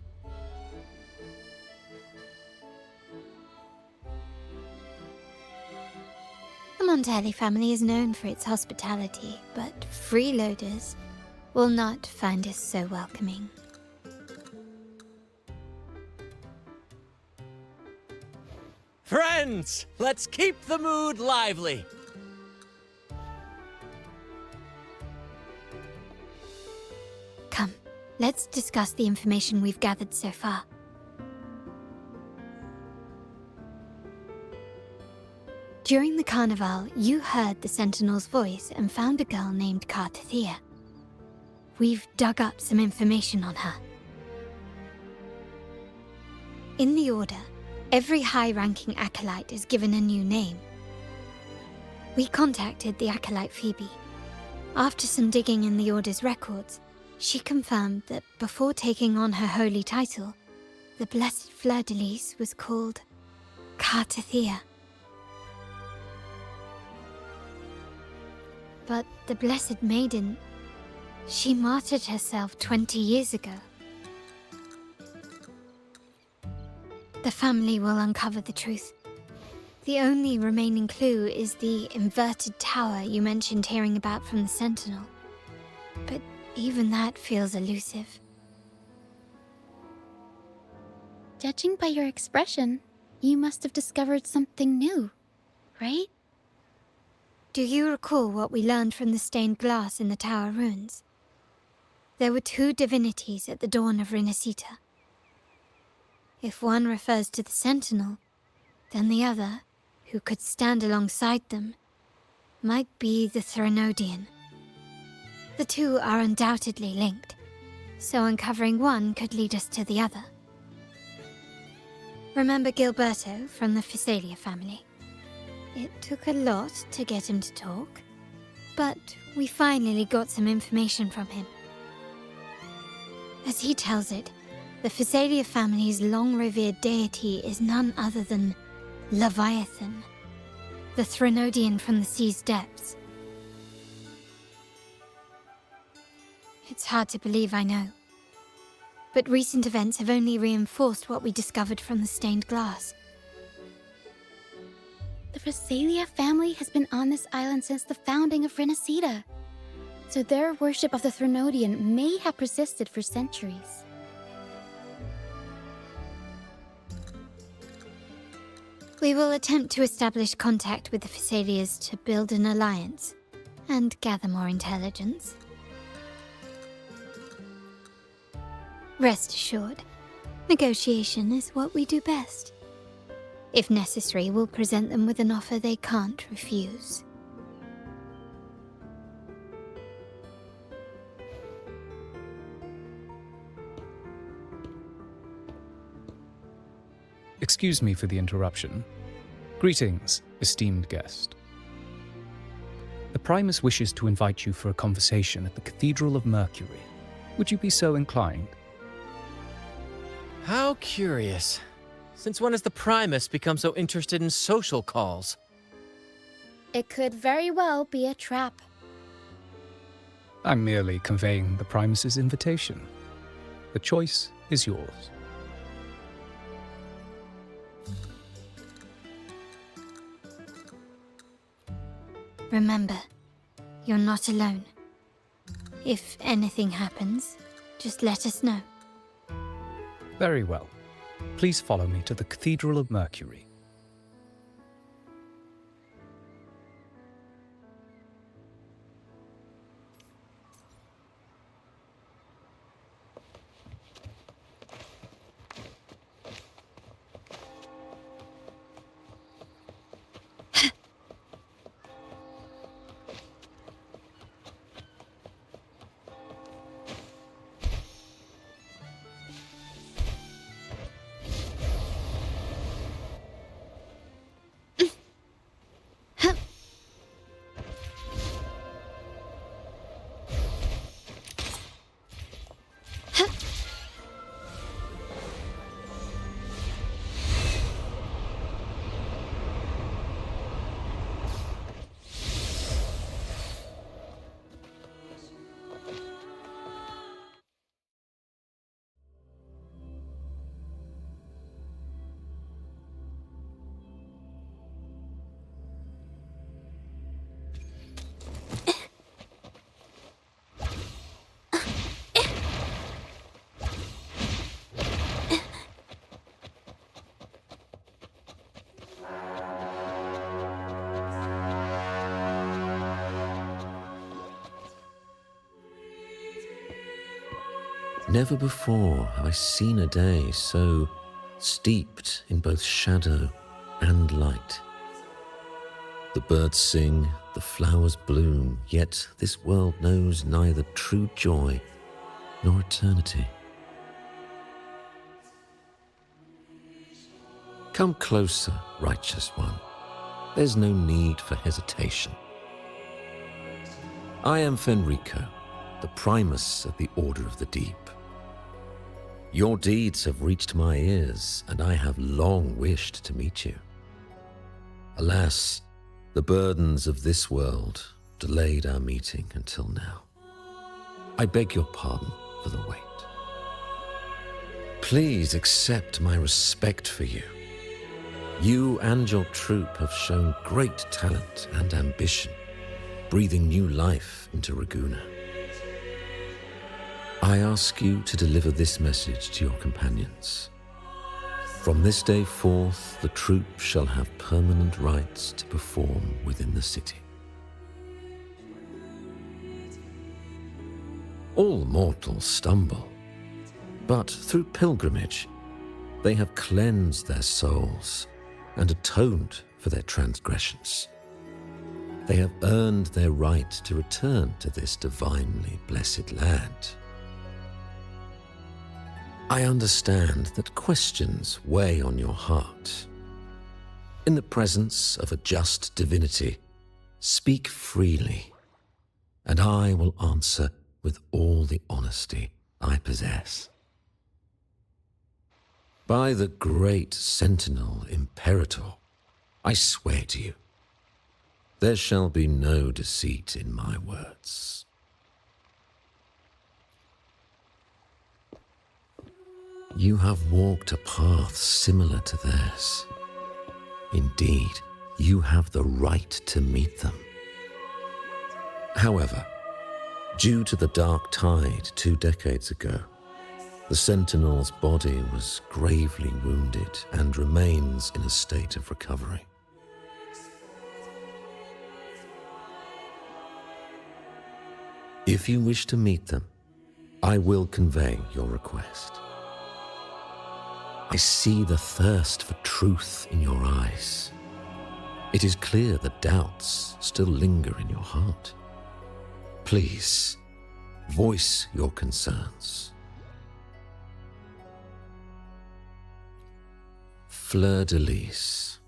The Montelli family is known for its hospitality, but freeloaders will not find us so welcoming. Friends, let's keep the mood lively. Come, let's discuss the information we've gathered so far. During the carnival, you heard the Sentinel's voice and found a girl named Cartathea. We've dug up some information on her. In the Order, every high-ranking acolyte is given a new name. We contacted the acolyte Phoebe. After some digging in the Order's records, she confirmed that before taking on her holy title, the Blessed Fleur-de-Lis was called Cartathea. But the Blessed Maiden, she martyred herself 20 years ago. The family will uncover the truth. The only remaining clue is the inverted tower you mentioned hearing about from the Sentinel. But even that feels elusive. Judging by your expression, you must have discovered something new, right? Do you recall what we learned from the stained glass in the tower ruins? There were two divinities at the dawn of Renacita. If one refers to the Sentinel, then the other, who could stand alongside them, might be the Threnodian. The two are undoubtedly linked, so uncovering one could lead us to the other. Remember Gilberto from the Physalia family? It took a lot to get him to talk, but we finally got some information from him. As he tells it, the Physalia family's long-revered deity is none other than Leviathan, the Threnodian from the sea's depths. It's hard to believe, I know. But recent events have only reinforced what we discovered from the stained glass. The Physalia family has been on this island since the founding of Renacita, so their worship of the Threnodian may have persisted for centuries. We will attempt to establish contact with the Physalias to build an alliance and gather more intelligence. Rest assured, negotiation is what we do best. If necessary, we'll present them with an offer they can't refuse. Excuse me for the interruption. Greetings, esteemed guest. The Primus wishes to invite you for a conversation at the Cathedral of Mercury. Would you be so inclined? How curious. Since when has the Primus become so interested in social calls? It could very well be a trap. I'm merely conveying the Primus's invitation. The choice is yours. Remember, you're not alone. If anything happens, just let us know. Very well. Please follow me to the Cathedral of Mercury. Never before have I seen a day so steeped in both shadow and light. The birds sing, the flowers bloom, yet this world knows neither true joy nor eternity. Come closer, righteous one. There's no need for hesitation. I am Fenrico, the Primus of the Order of the Deep. Your deeds have reached my ears, and I have long wished to meet you. Alas, the burdens of this world delayed our meeting until now. I beg your pardon for the wait. Please accept my respect for you. You and your troop have shown great talent and ambition, breathing new life into Raguna. I ask you to deliver this message to your companions. From this day forth, the troop shall have permanent rights to perform within the city. All mortals stumble, but through pilgrimage, they have cleansed their souls and atoned for their transgressions. They have earned their right to return to this divinely blessed land. I understand that questions weigh on your heart. In the presence of a just divinity, speak freely, and I will answer with all the honesty I possess. By the great Sentinel Imperator, I swear to you, there shall be no deceit in my words. You have walked a path similar to theirs. Indeed, you have the right to meet them. However, due to the dark tide 2 decades ago, the Sentinel's body was gravely wounded and remains in a state of recovery. If you wish to meet them, I will convey your request. I see the thirst for truth in your eyes. It is clear that doubts still linger in your heart. Please, voice your concerns. Fleur-de-Lis.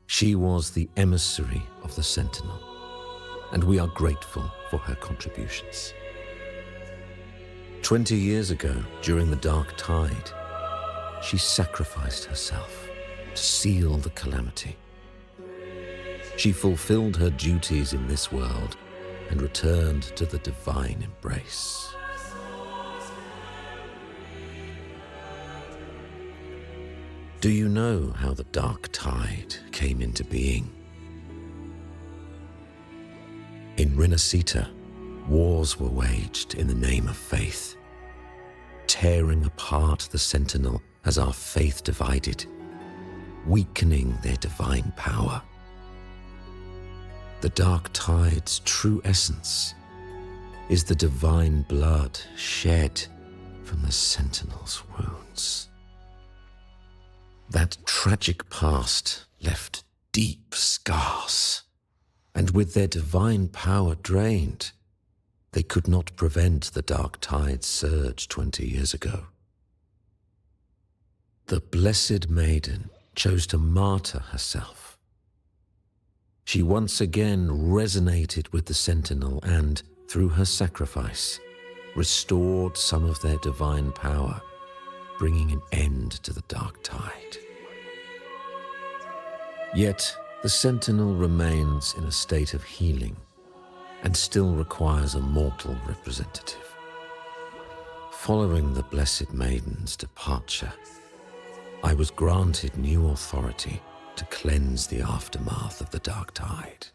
She was the emissary of the Sentinel, and we are grateful for her contributions. 20 years ago, during the Dark Tide, she sacrificed herself to seal the calamity. She fulfilled her duties in this world and returned to the divine embrace. Do you know how the Dark Tide came into being? In Renacita, wars were waged in the name of faith, tearing apart the Sentinel as our faith divided, weakening their divine power. The Dark Tide's true essence is the divine blood shed from the Sentinel's wounds. That tragic past left deep scars, and with their divine power drained, they could not prevent the Dark Tide's surge 20 years ago. The Blessed Maiden chose to martyr herself. She once again resonated with the Sentinel and, through her sacrifice, restored some of their divine power, bringing an end to the Dark Tide. Yet, the Sentinel remains in a state of healing and still requires a mortal representative. Following the Blessed Maiden's departure, I was granted new authority to cleanse the aftermath of the Dark Tide.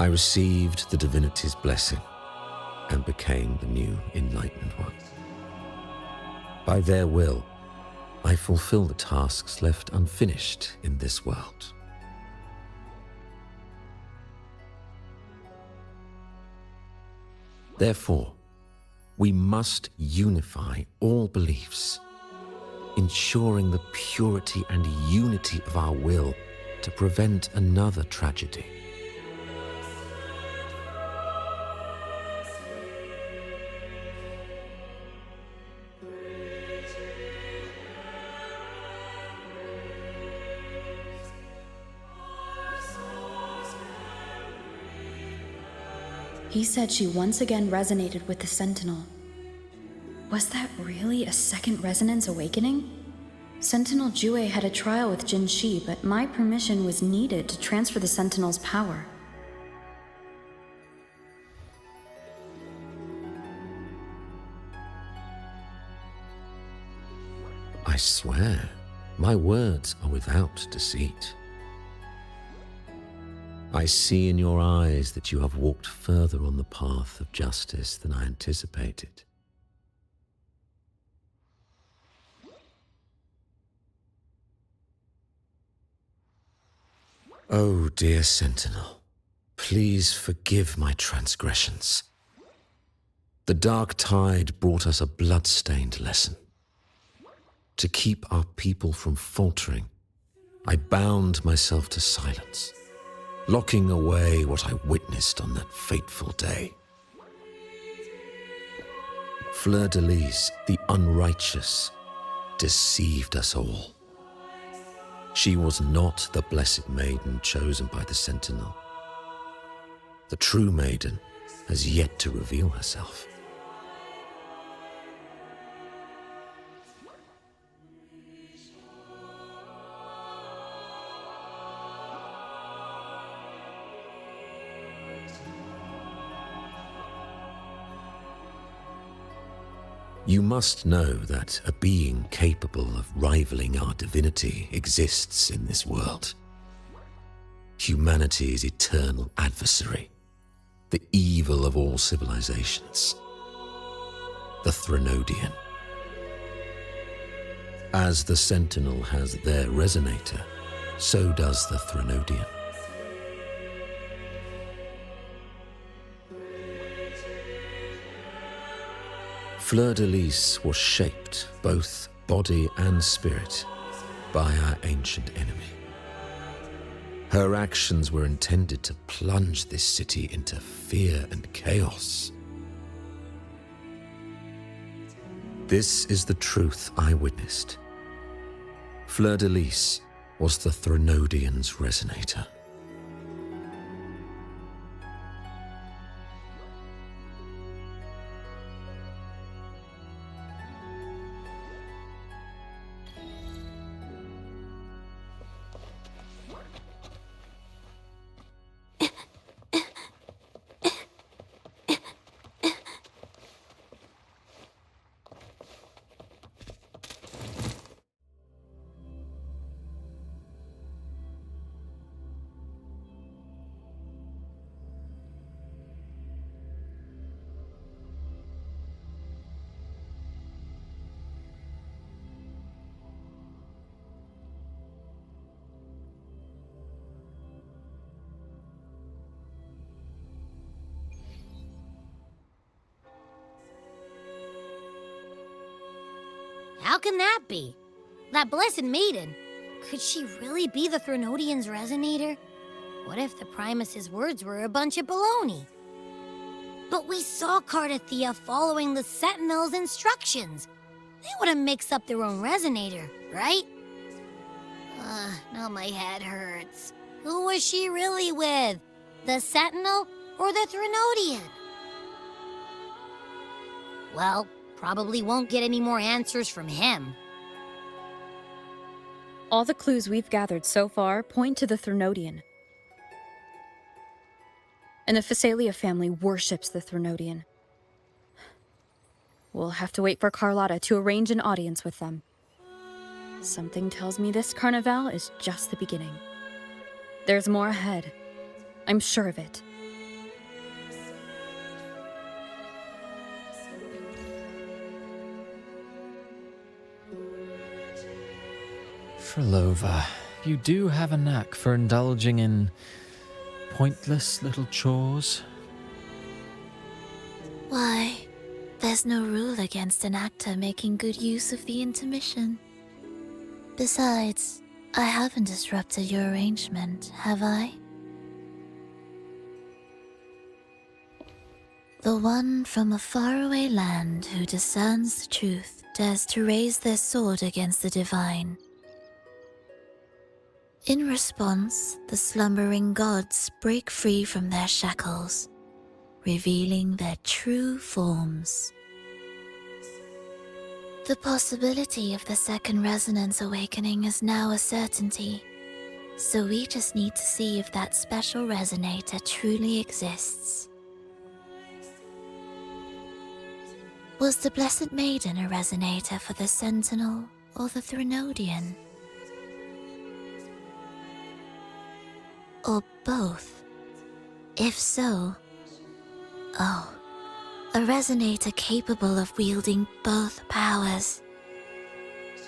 I received the divinity's blessing and became the new Enlightened One. By their will, I fulfill the tasks left unfinished in this world. Therefore, we must unify all beliefs, ensuring the purity and unity of our will to prevent another tragedy. He said she once again resonated with the Sentinel. Was that really a second resonance awakening? Sentinel Jue had a trial with Jin Shi, but my permission was needed to transfer the Sentinel's power. I swear, my words are without deceit. I see in your eyes that you have walked further on the path of justice than I anticipated. Oh, dear Sentinel, please forgive my transgressions. The Dark Tide brought us a blood-stained lesson. To keep our people from faltering, I bound myself to silence, locking away what I witnessed on that fateful day. Fleur-de-Lis, the unrighteous, deceived us all. She was not the Blessed Maiden chosen by the Sentinel. The true Maiden has yet to reveal herself. You must know that a being capable of rivaling our divinity exists in this world. Humanity's eternal adversary, the evil of all civilizations, the Threnodian. As the Sentinel has their resonator, so does the Threnodian. Fleur-de-Lis was shaped, both body and spirit, by our ancient enemy. Her actions were intended to plunge this city into fear and chaos. This is the truth I witnessed Fleur-de-Lis was the Threnodian's resonator. How can that be? That blessed maiden, could she really be the Threnodian's resonator? What if the Primus's words were a bunch of baloney? But we saw Cardathia following the Sentinel's instructions. They wouldn't mix up their own resonator, right? Now my head hurts. Who was she really with? The Sentinel or the Threnodian? Well, probably won't get any more answers from him. All the clues we've gathered so far point to the Threnodian. And the Phasalia family worships the Threnodian. We'll have to wait for Carlotta to arrange an audience with them. Something tells me this Carnival is just the beginning. There's more ahead. I'm sure of it. Frolova, you do have a knack for indulging in pointless little chores. Why, there's no rule against an actor making good use of the intermission. Besides, I haven't disrupted your arrangement, have I? The one from a faraway land who discerns the truth dares to raise their sword against the divine. In response, the slumbering gods break free from their shackles, revealing their true forms. The possibility of the second resonance awakening is now a certainty, so we just need to see if that special resonator truly exists. Was the Blessed Maiden a resonator for the Sentinel or the Threnodian? Or both? If so, oh, a resonator capable of wielding both powers.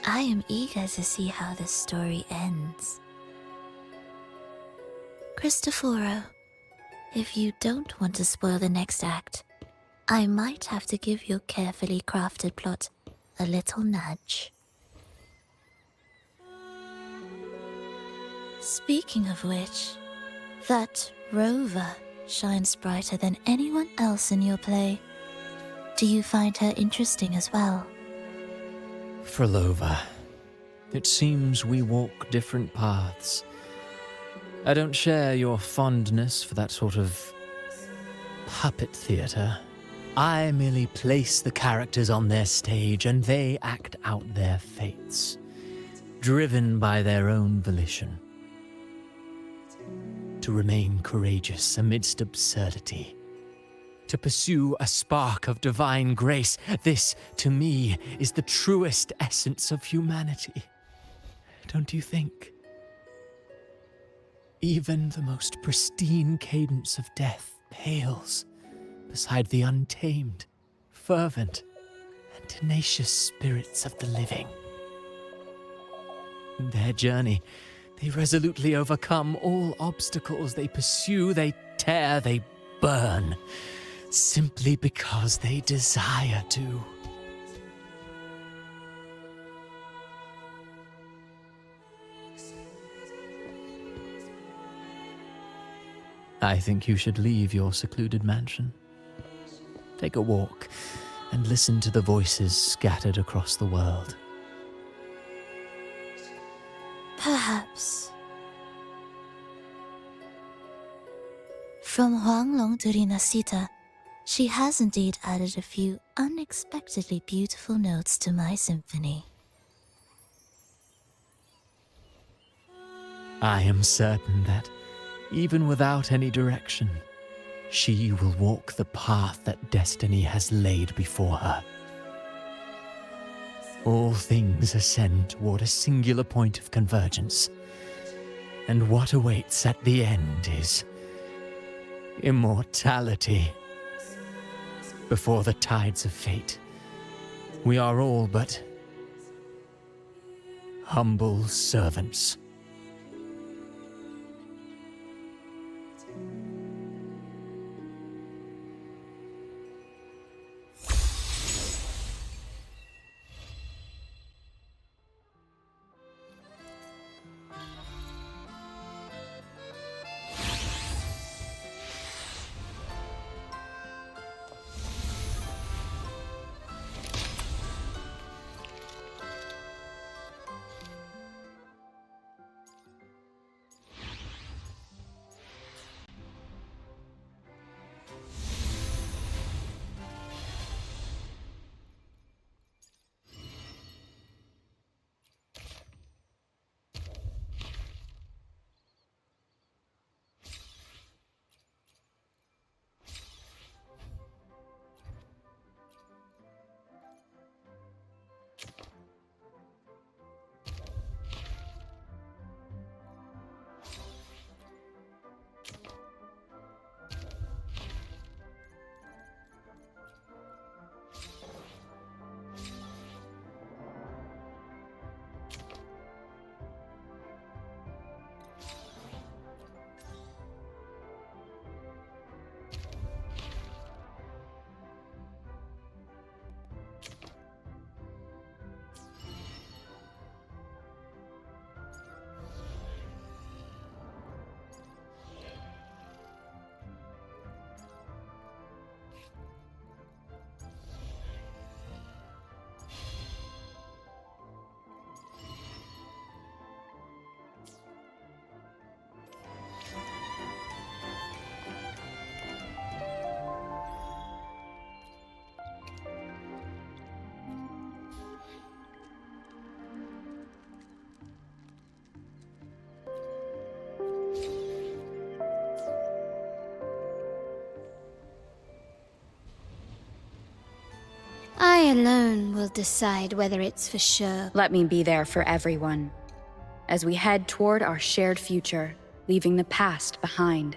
I am eager to see how this story ends. Cristoforo, if you don't want to spoil the next act, I might have to give your carefully crafted plot a little nudge. Speaking of which, that rover shines brighter than anyone else in your play. Do you find her interesting as well? Frolova, it seems we walk different paths. I don't share your fondness for that sort of puppet theatre. I merely place the characters on their stage and they act out their fates, driven by their own volition. To remain courageous amidst absurdity. To pursue a spark of divine grace. This, to me, is the truest essence of humanity. Don't you think? Even the most pristine cadence of death pales beside the untamed, fervent, and tenacious spirits of the living. In their journey, they resolutely overcome all obstacles. They pursue, they tear, they burn, simply because they desire to. I think you should leave your secluded mansion. Take a walk and listen to the voices scattered across the world. Perhaps. From Huanglong to Rinasita, she has indeed added a few unexpectedly beautiful notes to my symphony. I am certain that, even without any direction, she will walk the path that destiny has laid before her. All things ascend toward a singular point of convergence, and what awaits at the end is immortality. Before the tides of fate, we are all but humble servants. I alone will decide whether it's for sure. Let me be there for everyone, as we head toward our shared future, leaving the past behind.